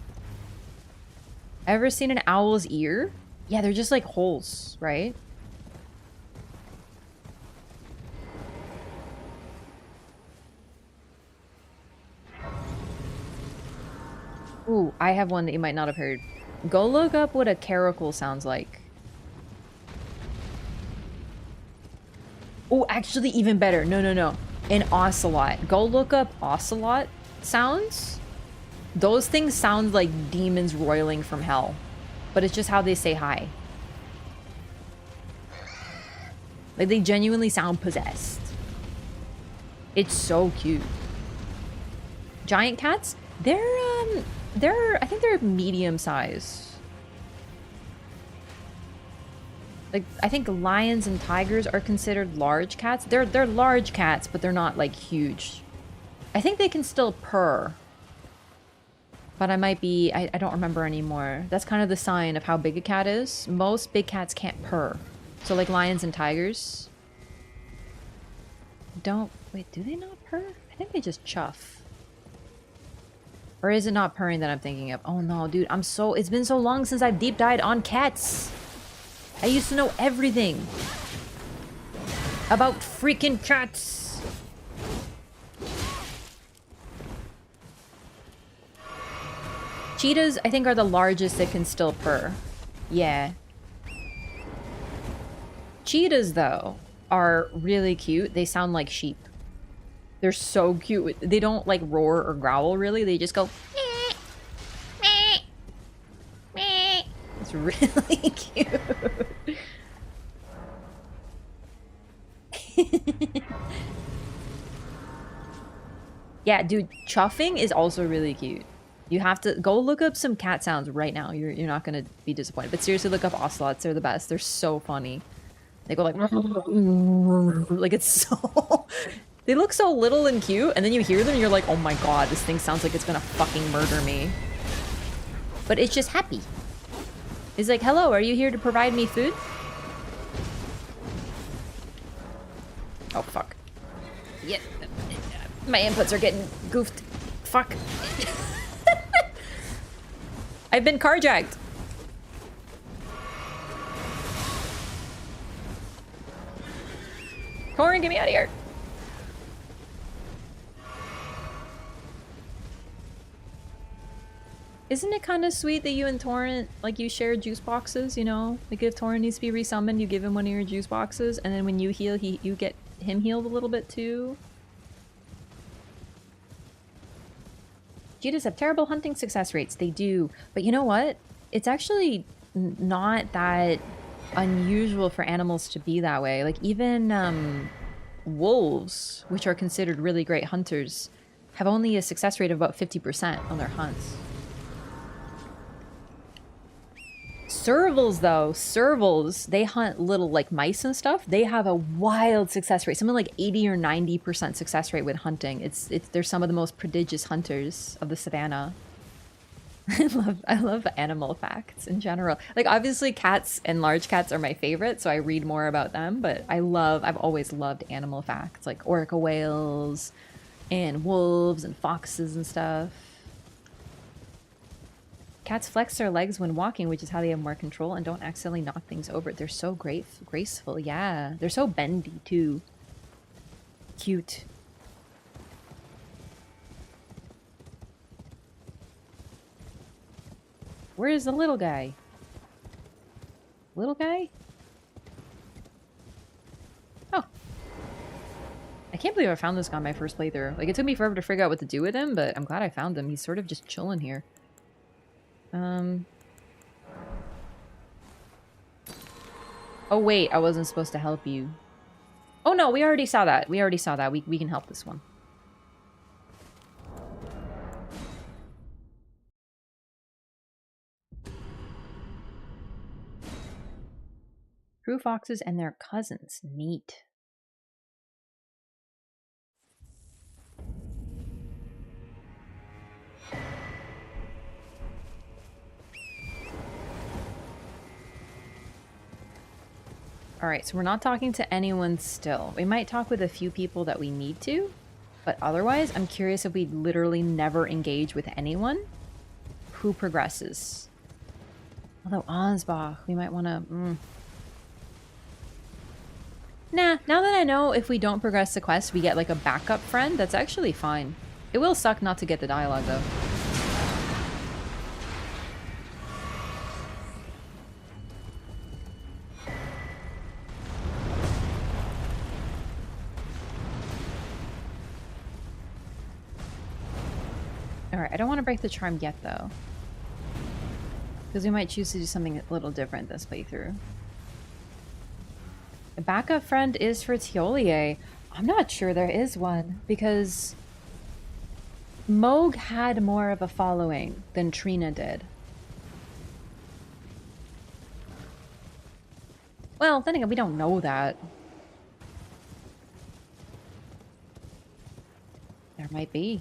Ever seen an owl's ear? Yeah, they're just like holes, right? Ooh, I have one that you might not have heard. Go look up what a caracal sounds like. Oh, actually even better. No. An ocelot. Go look up ocelot sounds. Those things sound like demons roiling from hell. But it's just how they say hi. Like, they genuinely sound possessed. It's so cute. Giant cats? I think they're medium size. Like, I think lions and tigers are considered large cats. They're large cats, but they're not, like, huge. I think they can still purr. But I might be... I don't remember anymore. That's kind of the sign of how big a cat is. Most big cats can't purr. So, like, lions and tigers... don't... Wait, do they not purr? I think they just chuff. Or is it not purring that I'm thinking of? Oh no, dude, it's been so long since I've deep dived on cats. I used to know everything about freaking cats. Cheetahs, I think, are the largest that can still purr. Yeah. Cheetahs, though, are really cute. They sound like sheep. They're so cute. They don't, like, roar or growl, really. They just go... meh, meh, meh. It's really cute. Yeah, dude, chuffing is also really cute. You have to go look up some cat sounds right now. You're not gonna be disappointed. But seriously, look up ocelots. They're the best. They're so funny. They go like... like, it's so... They look so little and cute, and then you hear them and you're like, oh my god, this thing sounds like it's gonna fucking murder me. But it's just happy. It's like, hello, are you here to provide me food? Oh, fuck. Yeah, my inputs are getting goofed. Fuck. I've been carjacked. Corin, get me out of here. Isn't it kind of sweet that you and Torrent, like, you share juice boxes, you know? Like, if Torrent needs to be resummoned, you give him one of your juice boxes, and then when you heal, you get him healed a little bit too? cheetahs have terrible hunting success rates. They do. But you know what? It's actually not that unusual for animals to be that way. Like, even wolves, which are considered really great hunters, have only a success rate of about 50% on their hunts. Servals, though, servals, they hunt little, like, mice and stuff. They have a wild success rate, something like 80 or 90% success rate with hunting. They're some of the most prodigious hunters of the savannah. I love animal facts in general. Like, obviously cats and large cats are my favorite, so I read more about them, but I've always loved animal facts, like orca whales and wolves and foxes and stuff. Cats flex their legs when walking, which is how they have more control and don't accidentally knock things over. They're so graceful, yeah. They're so bendy, too. Cute. Where is the little guy? Little guy? Oh. I can't believe I found this guy on my first playthrough. Like, it took me forever to figure out what to do with him, but I'm glad I found him. He's sort of just chilling here. Oh, wait. I wasn't supposed to help you. Oh, no. We already saw that. We already saw that. We can help this one. True foxes and their cousins. Neat. Alright, so we're not talking to anyone still. We might talk with a few people that we need to, but otherwise, I'm curious if we literally never engage with anyone who progresses. Although Ansbach, we might want to... Nah, now that I know if we don't progress the quest, we get like a backup friend, that's actually fine. It will suck not to get the dialogue, though. Alright, I don't want to break the charm yet, though. Because we might choose to do something a little different this playthrough. A backup friend is for Tiolier. I'm not sure there is one, because Moog had more of a following than Trina did. Well, then again, we don't know that. There might be.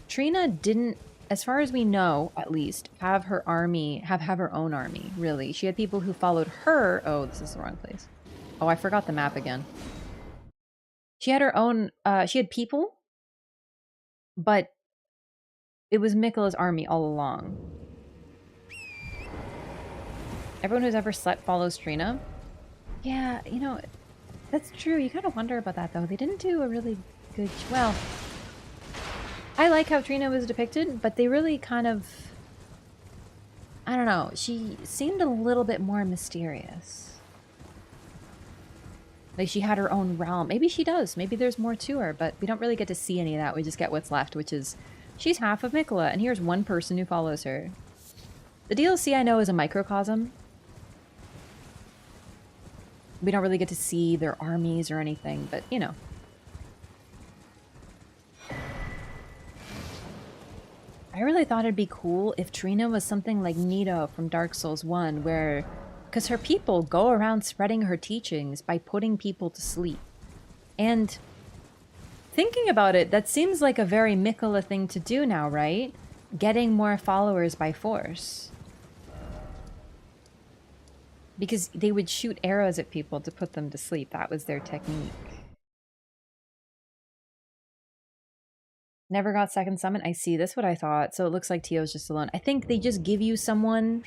Trina didn't, as far as we know, at least, have her army, have her own army, really. She had people who followed her. Oh, this is the wrong place. Oh, I forgot the map again. She had her own, she had people, but it was Miquella's army all along. Everyone who's ever slept follows Trina. Yeah, you know, that's true. You kind of wonder about that, though. They didn't do a really good, well... I like how Trina was depicted, but they really kind of... I don't know. She seemed a little bit more mysterious. Like she had her own realm. Maybe she does. Maybe there's more to her, but we don't really get to see any of that. We just get what's left, which is she's half of Miquella, and here's one person who follows her. The DLC I know is a microcosm. We don't really get to see their armies or anything, but you know. I really thought it'd be cool if Trina was something like Nito from Dark Souls 1, where... because her people go around spreading her teachings by putting people to sleep. And thinking about it, that seems like a very Miquella thing to do now, right? Getting more followers by force. Because they would shoot arrows at people to put them to sleep. That was their technique. Never got second summon. I see. That's what I thought. So it looks like Tio's just alone. I think they just give you someone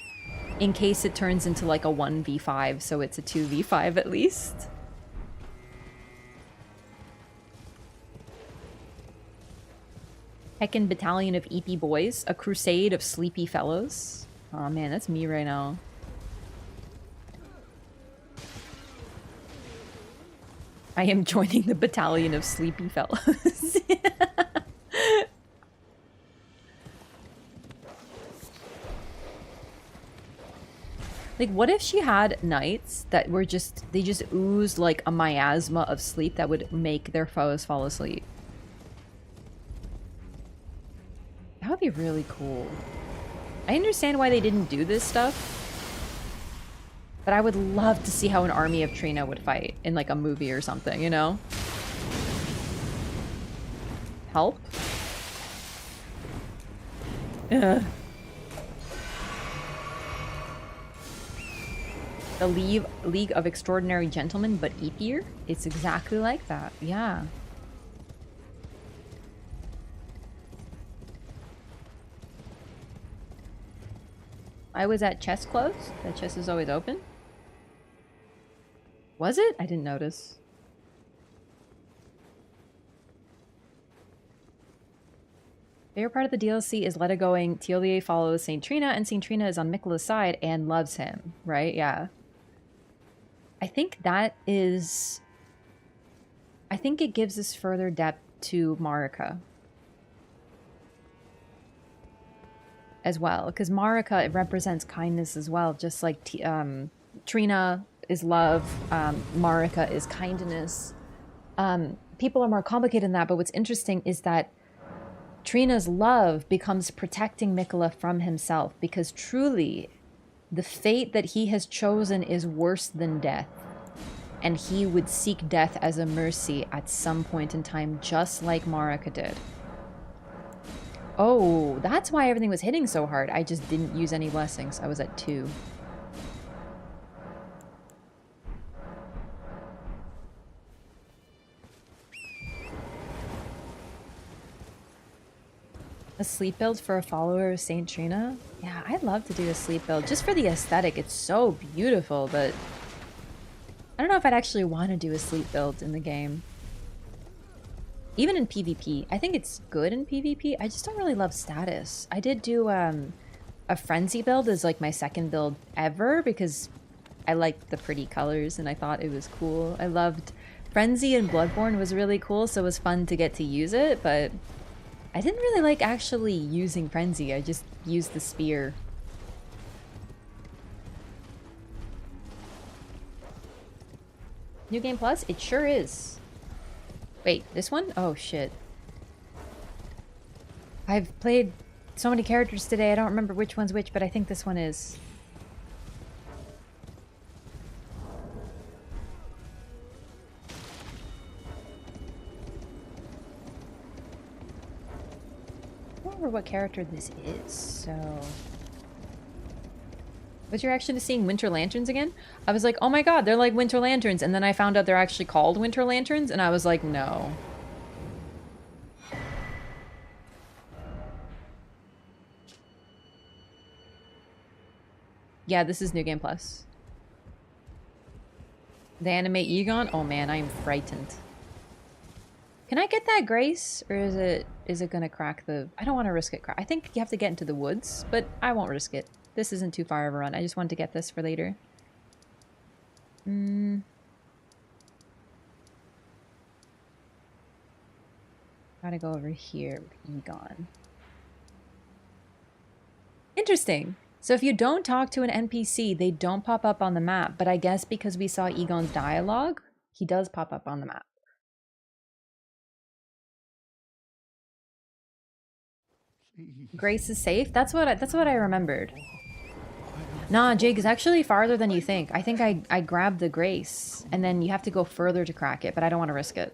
in case it turns into like a 1v5, so it's a 2v5 at least. Heckin' battalion of EP boys. A crusade of sleepy fellows. Oh man, that's me right now. I am joining the battalion of sleepy fellows. Like, what if she had nights that were just, they just oozed like a miasma of sleep that would make their foes fall asleep? That would be really cool. I understand why they didn't do this stuff, but I would love to see how an army of Trina would fight in like a movie or something, you know? Help? Ugh. The League of Extraordinary Gentlemen, but eepier? It's exactly like that, yeah. I was at chest close? That chest is always open? Was it? I didn't notice. Favorite part of the DLC is Letta going, Teolie follows Saint Trina, and Saint Trina is on Mikola's side and loves him, right? Yeah. I think that is... I think it gives us further depth to Marika. As well, because Marika, it represents kindness as well, just like Trina is love, Marika is kindness. People are more complicated than that, but what's interesting is that Trina's love becomes protecting Mikola from himself, because truly, the fate that he has chosen is worse than death. And he would seek death as a mercy at some point in time, just like Marika did. Oh, that's why everything was hitting so hard. I just didn't use any blessings. I was at 2. A sleep build for a follower of Saint Trina? Yeah, I'd love to do a sleep build. Just for the aesthetic. It's so beautiful, but... I don't know if I'd actually want to do a sleep build in the game. Even in PvP. I think it's good in PvP. I just don't really love status. I did do a Frenzy build as like my second build ever because I liked the pretty colors and I thought it was cool. I loved Frenzy and Bloodborne was really cool, so it was fun to get to use it, but I didn't really like actually using Frenzy. I just used the spear. New Game Plus? It sure is. Wait, this one? Oh, shit. I've played so many characters today, I don't remember which one's which, but I think this one is. I don't remember what character this is, so... What's your reaction to seeing Winter Lanterns again? I was like, oh my god, they're like Winter Lanterns, and then I found out they're actually called Winter Lanterns, and I was like, no. Yeah, this is New Game Plus. They animate Egon? Oh man, I am frightened. Can I get that Grace? Or is it gonna crack the... I don't want to risk it. I think you have to get into the woods, but I won't risk it. This isn't too far of a run. I just wanted to get this for later. Gotta go over here with Egon. Interesting. So if you don't talk to an NPC, they don't pop up on the map. But I guess because we saw Egon's dialogue, he does pop up on the map. Grace is safe? That's what I remembered. Nah, Jake is actually farther than you think. I think I grabbed the Grace, and then you have to go further to crack it, but I don't want to risk it.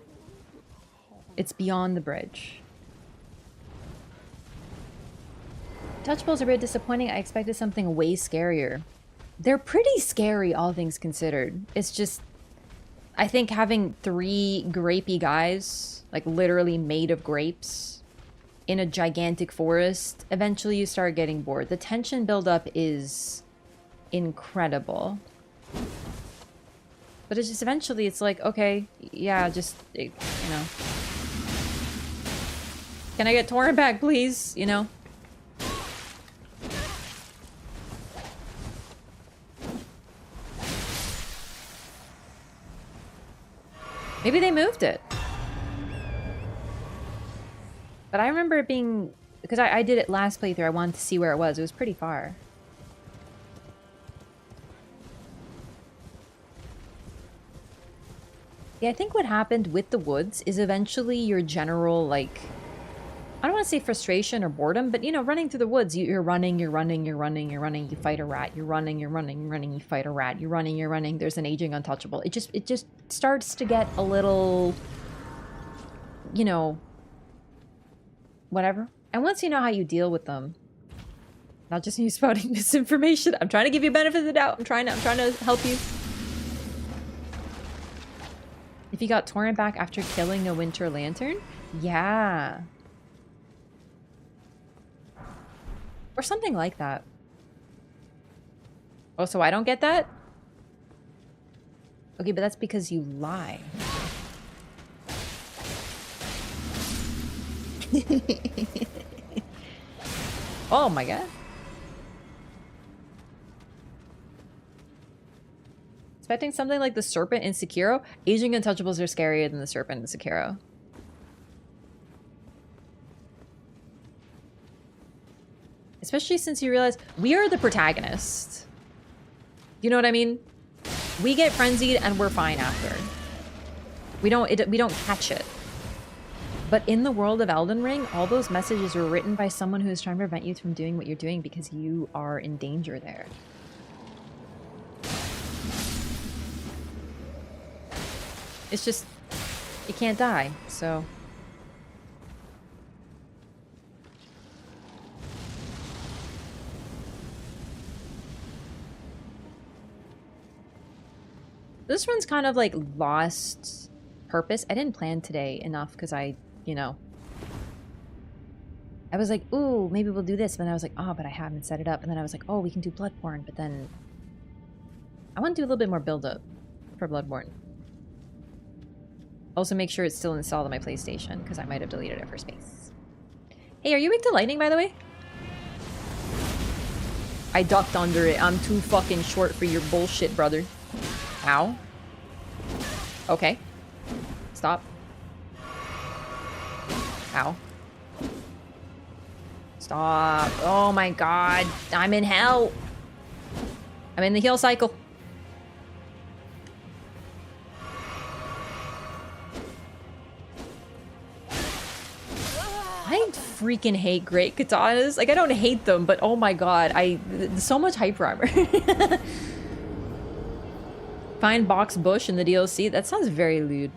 It's beyond the bridge. Touch balls are a bit disappointing. I expected something way scarier. They're pretty scary, all things considered. It's just... I think having 3 grapey guys, like literally made of grapes, in a gigantic forest, eventually you start getting bored. The tension buildup is incredible. But it's just eventually, it's like, okay, yeah, just, you know. Can I get Torrent back, please? You know? Maybe they moved it. But I remember it being... Because I did it last playthrough. I wanted to see where it was. It was pretty far. Yeah, I think what happened with the woods is eventually your general, like... I don't want to say frustration or boredom, but, you know, running through the woods, you're running, you're running, you're running, you're running, you fight a rat, you're running, you're running, you're running, you fight a rat, you're running, there's an aging untouchable. It just starts to get a little, you know, whatever. And once you know how you deal with them, not just you spouting misinformation, I'm trying to give you benefit of the doubt. I'm trying to help you. If you got Torrent back after killing a winter lantern? Yeah. Or something like that. Oh, so I don't get that? Okay, but that's because you lie. Oh my god. Expecting something like the serpent in Sekiro? Aging untouchables are scarier than the serpent in Sekiro. Especially since you realize we are the protagonist. You know what I mean? We get frenzied and we're fine after. We don't catch it. But in the world of Elden Ring, all those messages were written by someone who's trying to prevent you from doing what you're doing because you are in danger there. It's just, you can't die, so... This one's kind of like lost purpose. I didn't plan today enough because I, you know... I was like, ooh, maybe we'll do this. But then I was like, oh, but I haven't set it up. And then I was like, oh, we can do Bloodborne. But then... I want to do a little bit more build-up for Bloodborne. Also make sure it's still installed on my PlayStation, because I might have deleted it for space. Hey, are you weak to lightning, by the way? I ducked under it. I'm too fucking short for your bullshit, brother. Ow. Okay. Stop. Ow. Stop. Oh my god. I'm in hell. I'm in the heal cycle. I freaking hate great katanas. Like, I don't hate them, but oh my god. So much hyper armor. Find Box Bush in the DLC? That sounds very lewd.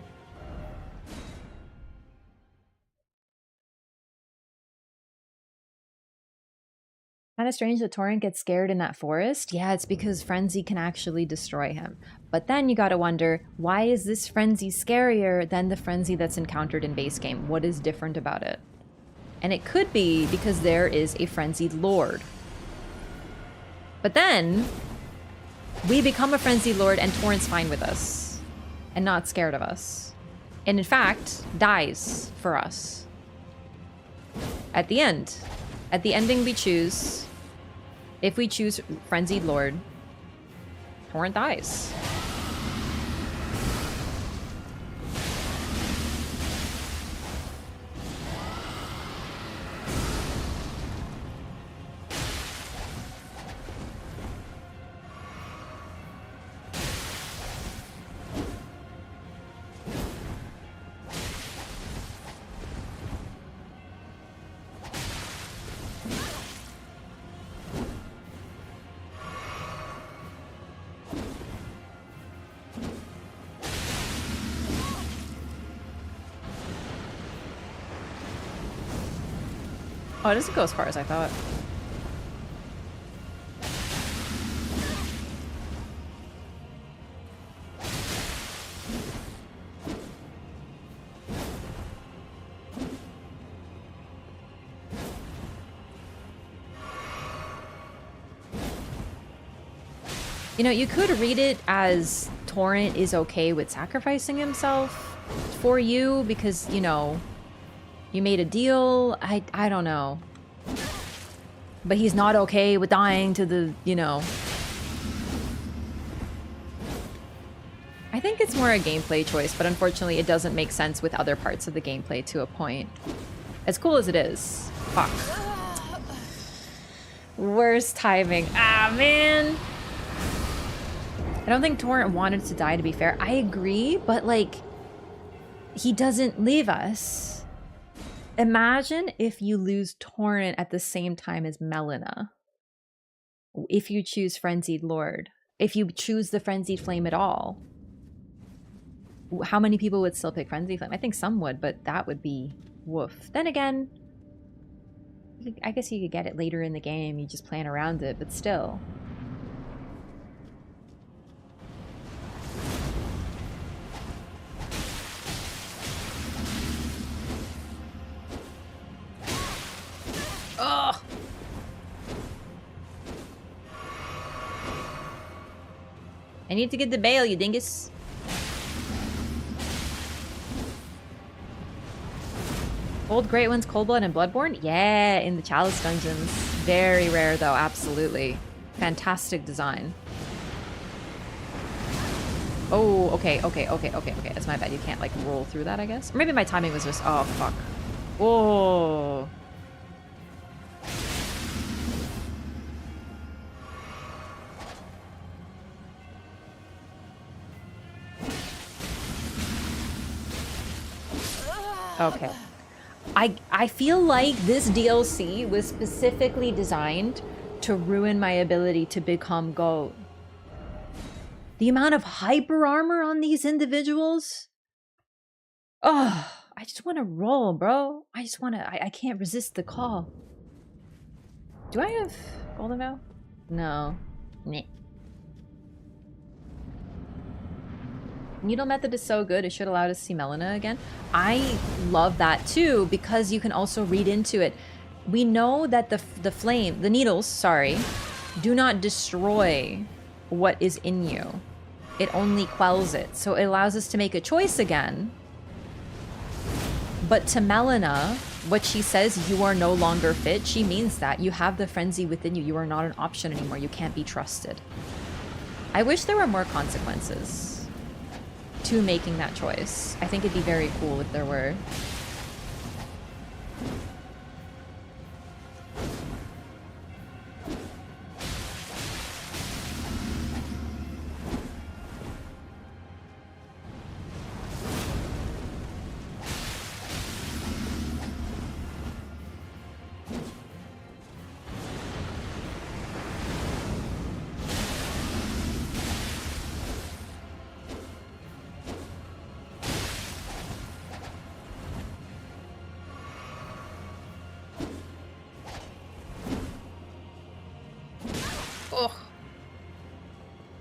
Kind of strange that Torrent gets scared in that forest. Yeah, it's because Frenzy can actually destroy him. But then you gotta wonder, why is this Frenzy scarier than the Frenzy that's encountered in base game? What is different about it? And it could be because there is a Frenzied Lord. But then, we become a Frenzied Lord and Torrent's fine with us. And not scared of us. And in fact, dies for us. At the end. At the ending we choose, if we choose Frenzied Lord, Torrent dies. Oh, it doesn't go as far as I thought. You know, you could read it as Torrent is okay with sacrificing himself for you because, you know, you made a deal. I don't know. But he's not okay with dying to the, you know. I think it's more a gameplay choice, but unfortunately it doesn't make sense with other parts of the gameplay to a point. As cool as it is. Fuck. Worst timing. Ah, man. I don't think Torrent wanted to die, to be fair. I agree, but like, he doesn't leave us. Imagine if you lose Torrent at the same time as Melina. If you choose Frenzied Lord. If you choose the Frenzied Flame at all. How many people would still pick Frenzied Flame? I think some would, but that would be woof. Then again, I guess you could get it later in the game. You just plan around it, but still. Ugh! I need to get the bail, you dingus. Old Great Ones, Cold Blood, and Bloodborne? Yeah, in the Chalice dungeons. Very rare, though, absolutely. Fantastic design. Oh, okay. That's my bad. You can't, like, roll through that, I guess. Or maybe my timing was just... Oh, fuck. Whoa. Okay. I feel like this DLC was specifically designed to ruin my ability to become GOAT. The amount of hyper armor on these individuals. Oh, I just want to roll, bro. I just want to... I can't resist the call. Do I have Golden Vow? No. Meh. Needle method is so good, it should allow us to see Melina again. I love that too, because you can also read into it. We know that the needles, sorry, do not destroy what is in you. It only quells it. So it allows us to make a choice again. But to Melina, what she says, you are no longer fit, she means that. You have the frenzy within you. You are not an option anymore. You can't be trusted. I wish there were more consequences to making that choice. I think it'd be very cool if there were.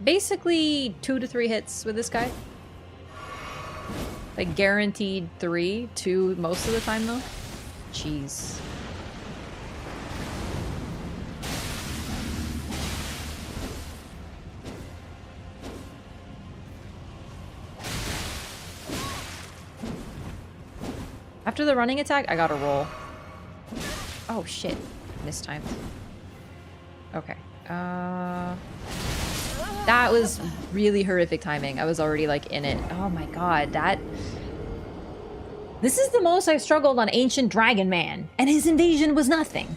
Basically 2 to 3 hits with this guy. Like guaranteed 3, 2 most of the time though. Jeez. After the running attack, I gotta roll. Oh shit. Mistimed. Okay. That was really horrific timing. I was already like in it. Oh my god, this is the most I've struggled on Ancient Dragon Man, and his invasion was nothing.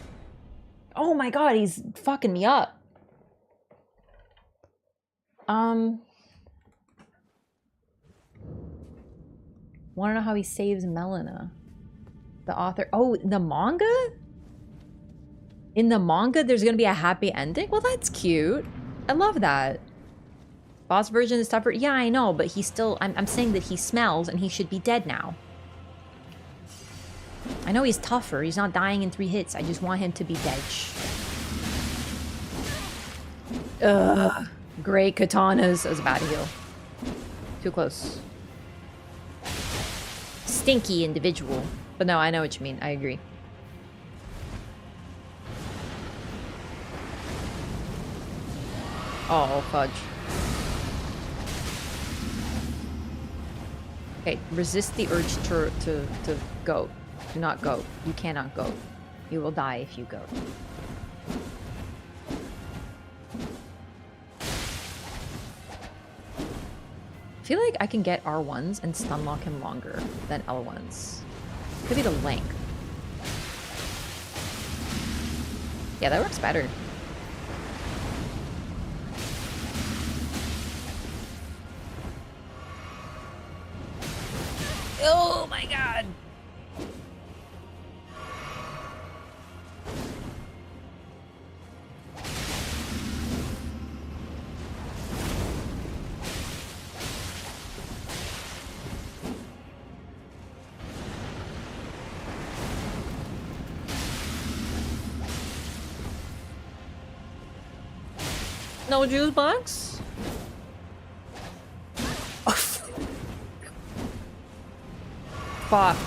Oh my god, he's fucking me up. Wanna know how he saves Melina? The author. Oh, the manga? In the manga, there's gonna be a happy ending? Well, that's cute. I love that. Boss version is tougher. Yeah, I know, but he's still... I'm saying that he smells and he should be dead now. I know he's tougher. He's not dying in 3 hits. I just want him to be dead. Ugh. Great katanas. That was a bad heal. Too close. Stinky individual. But no, I know what you mean. I agree. Oh, fudge. Okay, resist the urge to go. Do not go. You cannot go. You will die if you go. feel like I can get R1s and stun lock him longer than L1s. Could be the length. Yeah, that works better. Oh my god! No juice box? Fuck.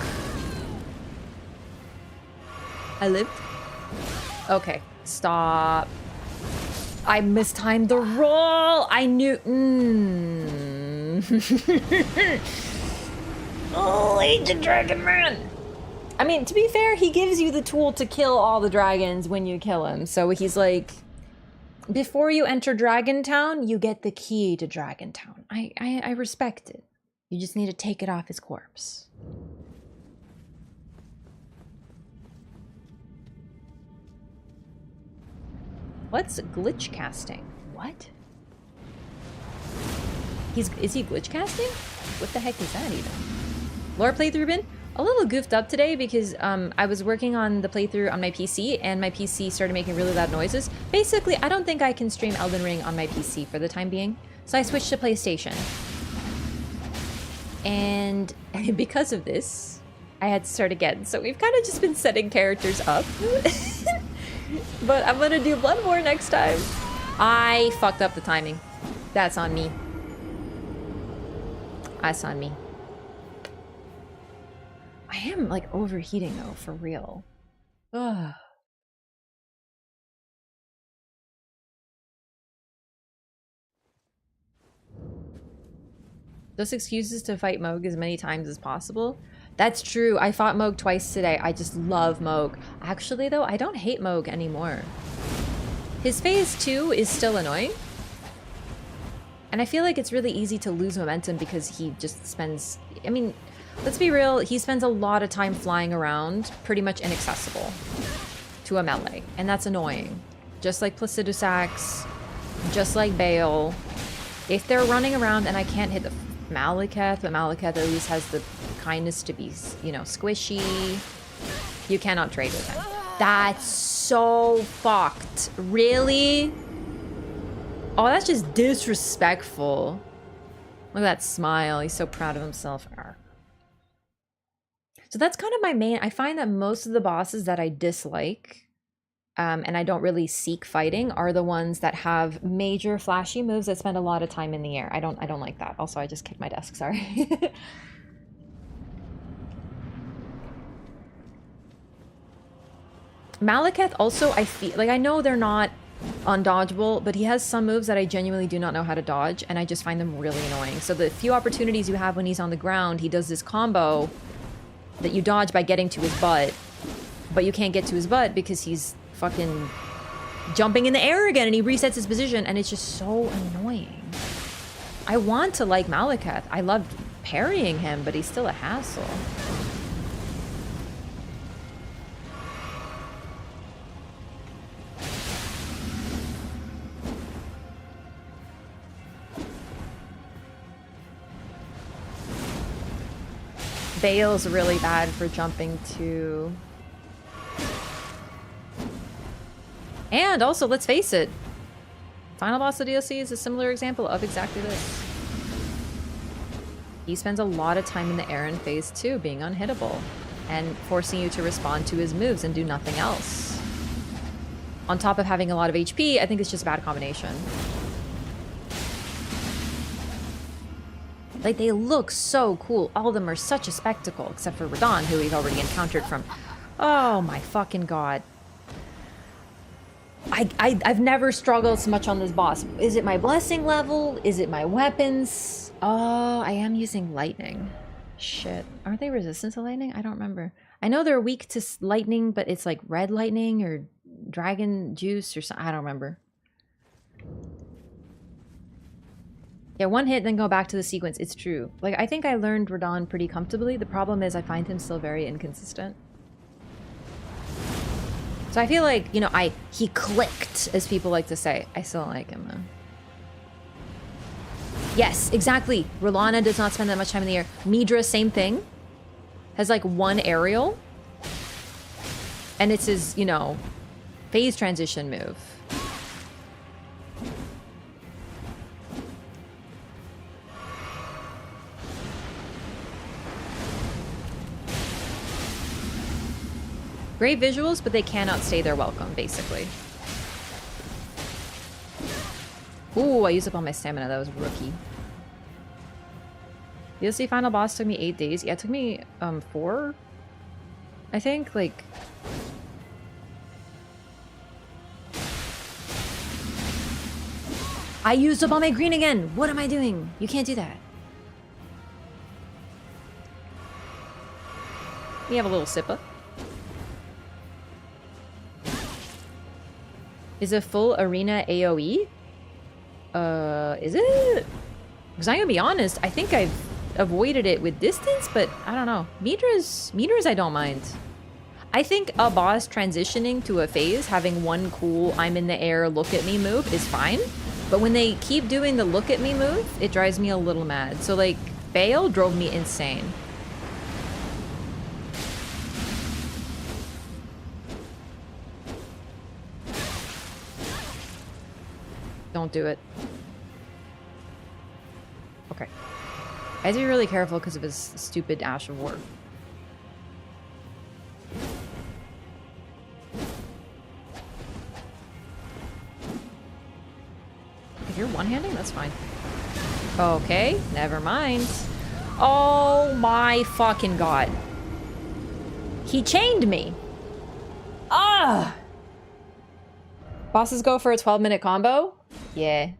I lived? Okay, stop. I mistimed the roll! I knew... Oh, Agent Dragon Man! I mean, to be fair, he gives you the tool to kill all the dragons when you kill him. So he's like... Before you enter Dragon Town, you get the key to Dragon Town. I respect it. You just need to take it off his corpse. What's glitch casting? What? Is he glitch casting? What the heck is that even? Lore playthrough bin? A little goofed up today because I was working on the playthrough on my PC and my PC started making really loud noises. Basically, I don't think I can stream Elden Ring on my PC for the time being. So I switched to PlayStation. And because of this, I had to start again. So we've kind of just been setting characters up. But I'm gonna do Bloodborne next time. I fucked up the timing. That's on me. That's on me. I am like overheating though, for real. Ugh. Just excuses to fight Moog as many times as possible. That's true. I fought Moog twice today. I just love Moog. Actually though, I don't hate Moog anymore. His phase 2 is still annoying. And I feel like it's really easy to lose momentum because he just spends... I mean, let's be real, he spends a lot of time flying around, pretty much inaccessible to a melee. And that's annoying. Just like Placidusax, just like Bale. If they're running around and I can't hit the Malekith, but Malekith at least has the kindness to be, you know, squishy, you cannot trade with him. That's so fucked. Really? Oh, that's just disrespectful. Look at that smile. He's so proud of himself. Arr. So that's kind of my main... I find that most of the bosses that I dislike, and I don't really seek fighting, are the ones that have major flashy moves that spend a lot of time in the air. I don't like that. Also, I just kicked my desk. Sorry. Malekith also, I feel like, I know they're not undodgeable, but he has some moves that I genuinely do not know how to dodge, and I just find them really annoying. So the few opportunities you have when he's on the ground, he does this combo that you dodge by getting to his butt, but you can't get to his butt because he's fucking jumping in the air again and he resets his position, and it's just so annoying. I want to like Malekith. I loved parrying him, but he's still a hassle. Bale's really bad for jumping too. And also, let's face it, Final Boss of DLC is a similar example of exactly this. He spends a lot of time in the air in phase 2 being unhittable and forcing you to respond to his moves and do nothing else. On top of having a lot of HP, I think it's just a bad combination. Like, they look so cool. All of them are such a spectacle, except for Radahn, who we've already encountered from... Oh my fucking god. I've never struggled so much on this boss. Is it my blessing level? Is it my weapons? Oh, I am using lightning. Shit. Aren't they resistant to lightning? I don't remember. I know they're weak to lightning, but it's like red lightning or dragon juice or something. I don't remember. Yeah, one hit, then go back to the sequence. It's true. Like, I think I learned Radon pretty comfortably. The problem is I find him still very inconsistent. So I feel like, you know, he clicked, as people like to say. I still don't like him, though. Yes, exactly. Rolana does not spend that much time in the air. Midra, same thing. Has, like, one aerial. And it's his, you know, phase transition move. Great visuals, but they cannot stay their welcome, basically. Ooh, I used up all my stamina. That was a rookie. DLC final boss took me 8 days. Yeah, it took me 4, I think. Like, I used up all my green again. What am I doing? You can't do that. We have a little sippa. Is it full arena AoE? Is it? Because I'm gonna be honest, I think I've avoided it with distance, but I don't know. Meters I don't mind. I think a boss transitioning to a phase, having one cool I'm in the air, look at me move is fine. But when they keep doing the look at me move, it drives me a little mad. So like, Bale drove me insane. Don't do it. Okay. I have to be really careful because of his stupid Ash of War. If you're one-handing, that's fine. Okay, never mind. Oh my fucking god. He chained me. Ah! Bosses go for a 12-minute combo? Yeah.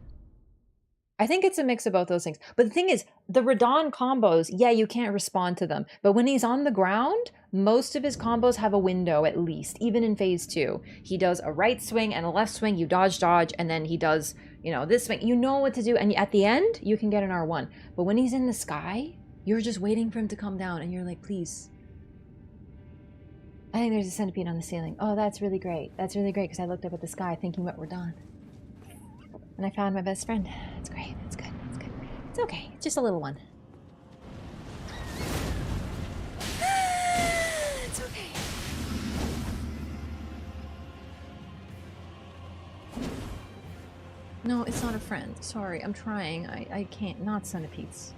I think it's a mix of both those things. But the thing is, the Radon combos, yeah, you can't respond to them. But when he's on the ground, most of his combos have a window at least, even in phase 2. He does a right swing and a left swing, you dodge, and then he does, you know, this swing. You know what to do, and at the end, you can get an R1. But when he's in the sky, you're just waiting for him to come down, and you're like, please. I think there's a centipede on the ceiling. Oh, that's really great. That's really great, because I looked up at the sky thinking what we're done. And I found my best friend. It's great. It's good. It's good. It's okay. It's just a little one. It's okay. No, it's not a friend. Sorry, I'm trying. I can't. Not centipedes.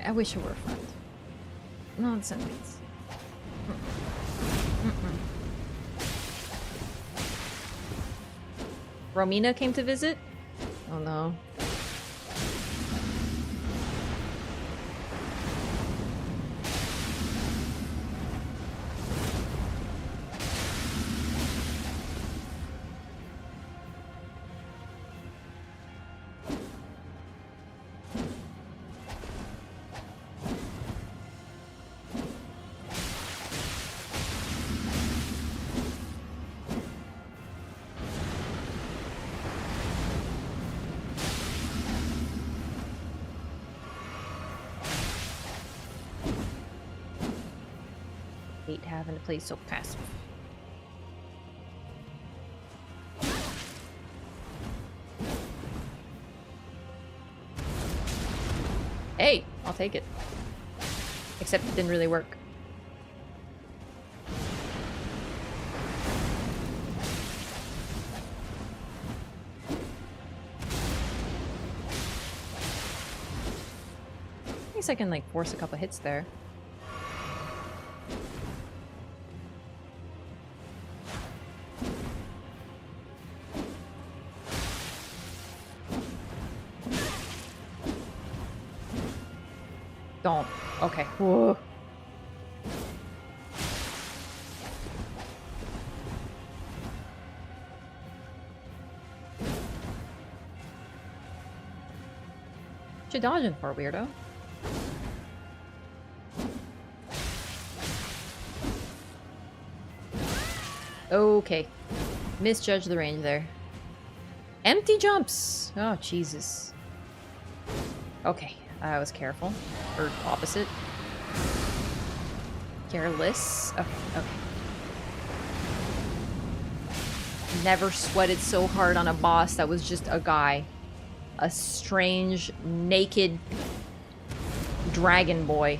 I wish it were a friend. Not centipedes. Romina came to visit? Oh no. Having to play so passive. Hey, I'll take it. Except it didn't really work. At least I can like force a couple hits there. Don't. Okay. Whoa. What you dodging for, weirdo? Okay. Misjudged the range there. Empty jumps! Oh, Jesus. Okay, I was careful. Or opposite. Careless. Okay, okay. Never sweated so hard on a boss that was just a guy. A strange, naked dragon boy.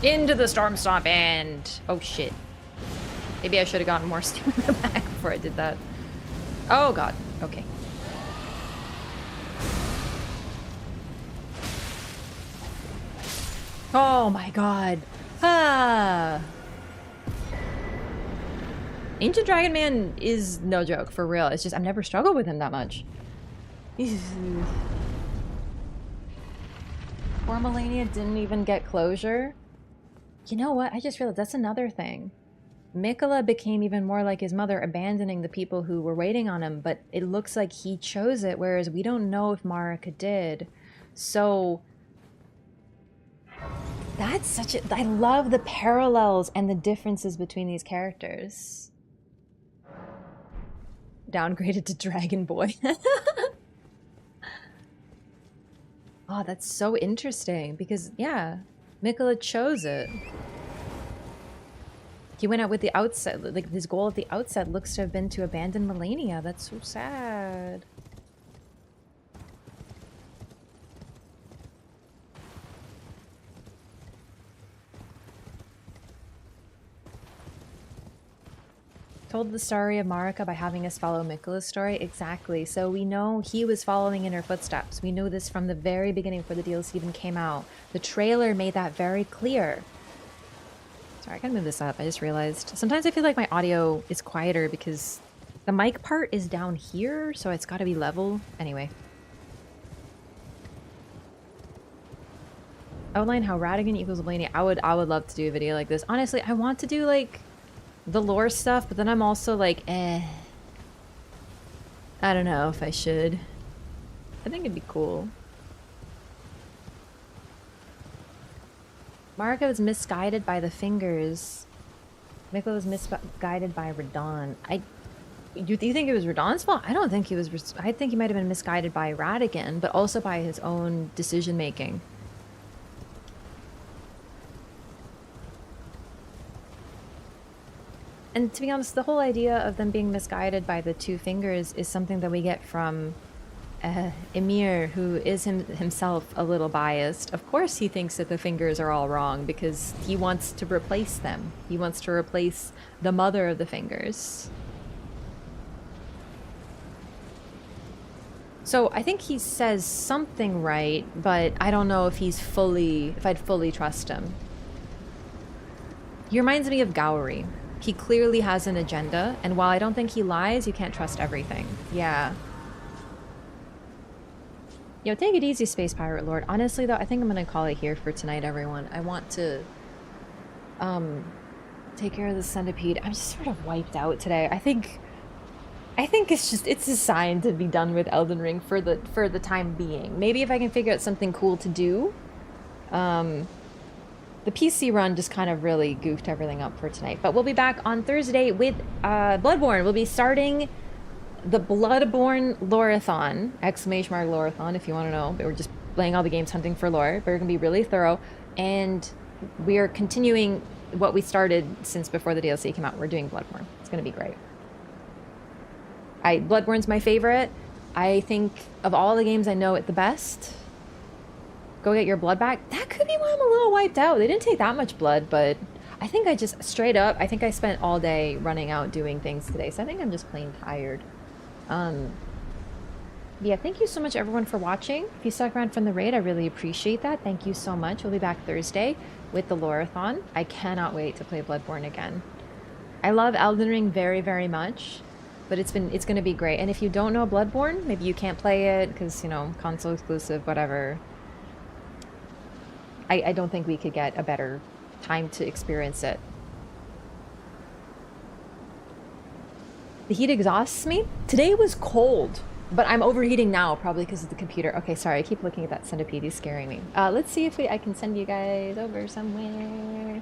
Into the storm stomp and... Oh shit. Maybe I should have gotten more stamina back before I did that. Oh god. Okay. Oh my god. Ah. Ancient Dragon Man is no joke, for real. It's just I've never struggled with him that much. Poor Melania didn't even get closure. You know what? I just realized that's another thing. Mikola became even more like his mother, abandoning the people who were waiting on him, but it looks like he chose it, whereas we don't know if Marika did. So that's such a... I love the parallels and the differences between these characters. Downgraded to Dragon Boy. Oh, that's so interesting because, yeah, Mikola chose it. He went out with the outset, like his goal at the outset looks to have been to abandon Melania. That's so sad. Told the story of Marika by having us follow Mikola's story. Exactly. So we know he was following in her footsteps. We know this from the very beginning before the DLC even came out. The trailer made that very clear. Sorry, I gotta move this up. I just realized. Sometimes I feel like my audio is quieter because the mic part is down here, so it's gotta be level. Anyway. Outline how Radigan equals Melania. I would love to do a video like this. Honestly, I want to do like the lore stuff, but then I'm also like, I don't know if I should. I think it'd be cool. Marika was misguided by the fingers. Mikola was misguided by Radon. Do you think it was Radon's fault? I don't think he was. I think he might have been misguided by Radigan, but also by his own decision making. And to be honest, the whole idea of them being misguided by the two fingers is something that we get from Emir, who is himself a little biased. Of course he thinks that the fingers are all wrong because he wants to replace them. He wants to replace the mother of the fingers. So I think he says something right, but I don't know if I'd fully trust him. He reminds me of Gowry. He clearly has an agenda, and while I don't think he lies, you can't trust everything. Yeah. Yo, take it easy, Space Pirate Lord. Honestly, though, I think I'm gonna call it here for tonight, everyone. I want to, take care of the centipede. I'm just sort of wiped out today. I think it's a sign to be done with Elden Ring for the time being. Maybe if I can figure out something cool to do. The PC run just kind of really goofed everything up for tonight. But we'll be back on Thursday with Bloodborne. We'll be starting the Bloodborne Loreathon, exclamation mark Loreathon if you want to know. But we're just playing all the games hunting for lore. But we're going to be really thorough. And we are continuing what we started since before the DLC came out. We're doing Bloodborne. It's going to be great. Bloodborne's my favorite. I think of all the games I know it the best. Go get your blood back. That could be why I'm a little wiped out. They didn't take that much blood, but I think I just, straight up, I think I spent all day running out doing things today. So I think I'm just plain tired. Yeah, thank you so much everyone for watching. If you stuck around from the raid, I really appreciate that. Thank you so much. We'll be back Thursday with the Loreathon. I cannot wait to play Bloodborne again. I love Elden Ring very, very much, but it's going to be great. And if you don't know Bloodborne, maybe you can't play it because, you know, console exclusive, whatever. I don't think we could get a better time to experience it. The heat exhausts me. Today was cold. But I'm overheating now, probably because of the computer. Okay, sorry, I keep looking at that centipede. He's scaring me. Let's see if I can send you guys over somewhere.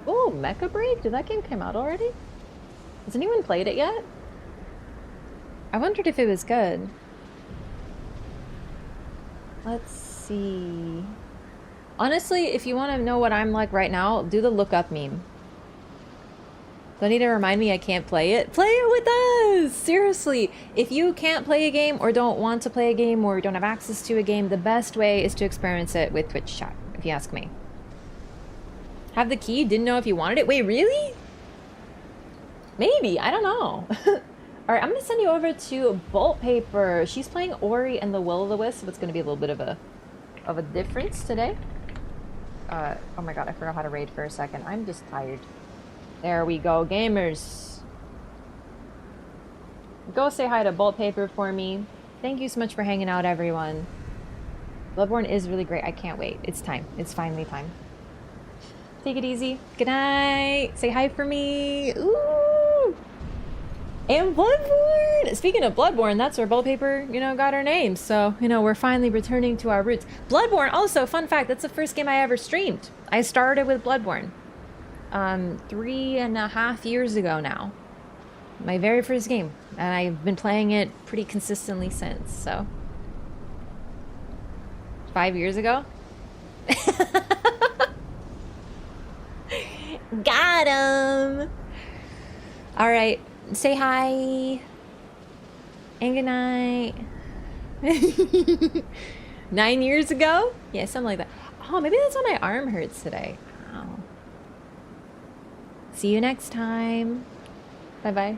Oh, Mecha Break? Did that game come out already? Has anyone played it yet? I wondered if it was good. Let's see. Honestly, if you want to know what I'm like right now, do the look up meme. Don't need to remind me I can't play it. Play it with us! Seriously, if you can't play a game or don't want to play a game or don't have access to a game, the best way is to experience it with Twitch chat, if you ask me. Have the key? Didn't know if you wanted it? Wait, really? Maybe. I don't know. Alright, I'm gonna send you over to Bolt Paper. She's playing Ori and the Will-o'-the-Wisp, so it's gonna be a little bit of a difference today. Oh my god, I forgot how to raid for a second. I'm just tired. There we go, gamers. Go say hi to Bolt Paper for me. Thank you so much for hanging out, everyone. Bloodborne is really great. I can't wait. It's time. It's finally time. Take it easy. Good night. Say hi for me. Ooh. And Bloodborne. Speaking of Bloodborne, that's where Bolt Paper, got her name. So, we're finally returning to our roots. Bloodborne, also, fun fact, that's the first game I ever streamed. I started with Bloodborne. 3.5 years ago now. My very first game. And I've been playing it pretty consistently since, so. 5 years ago? Got him! Alright, say hi. And good night. 9 years ago? Yeah, something like that. Oh, maybe that's why my arm hurts today. Wow. See you next time. Bye-bye.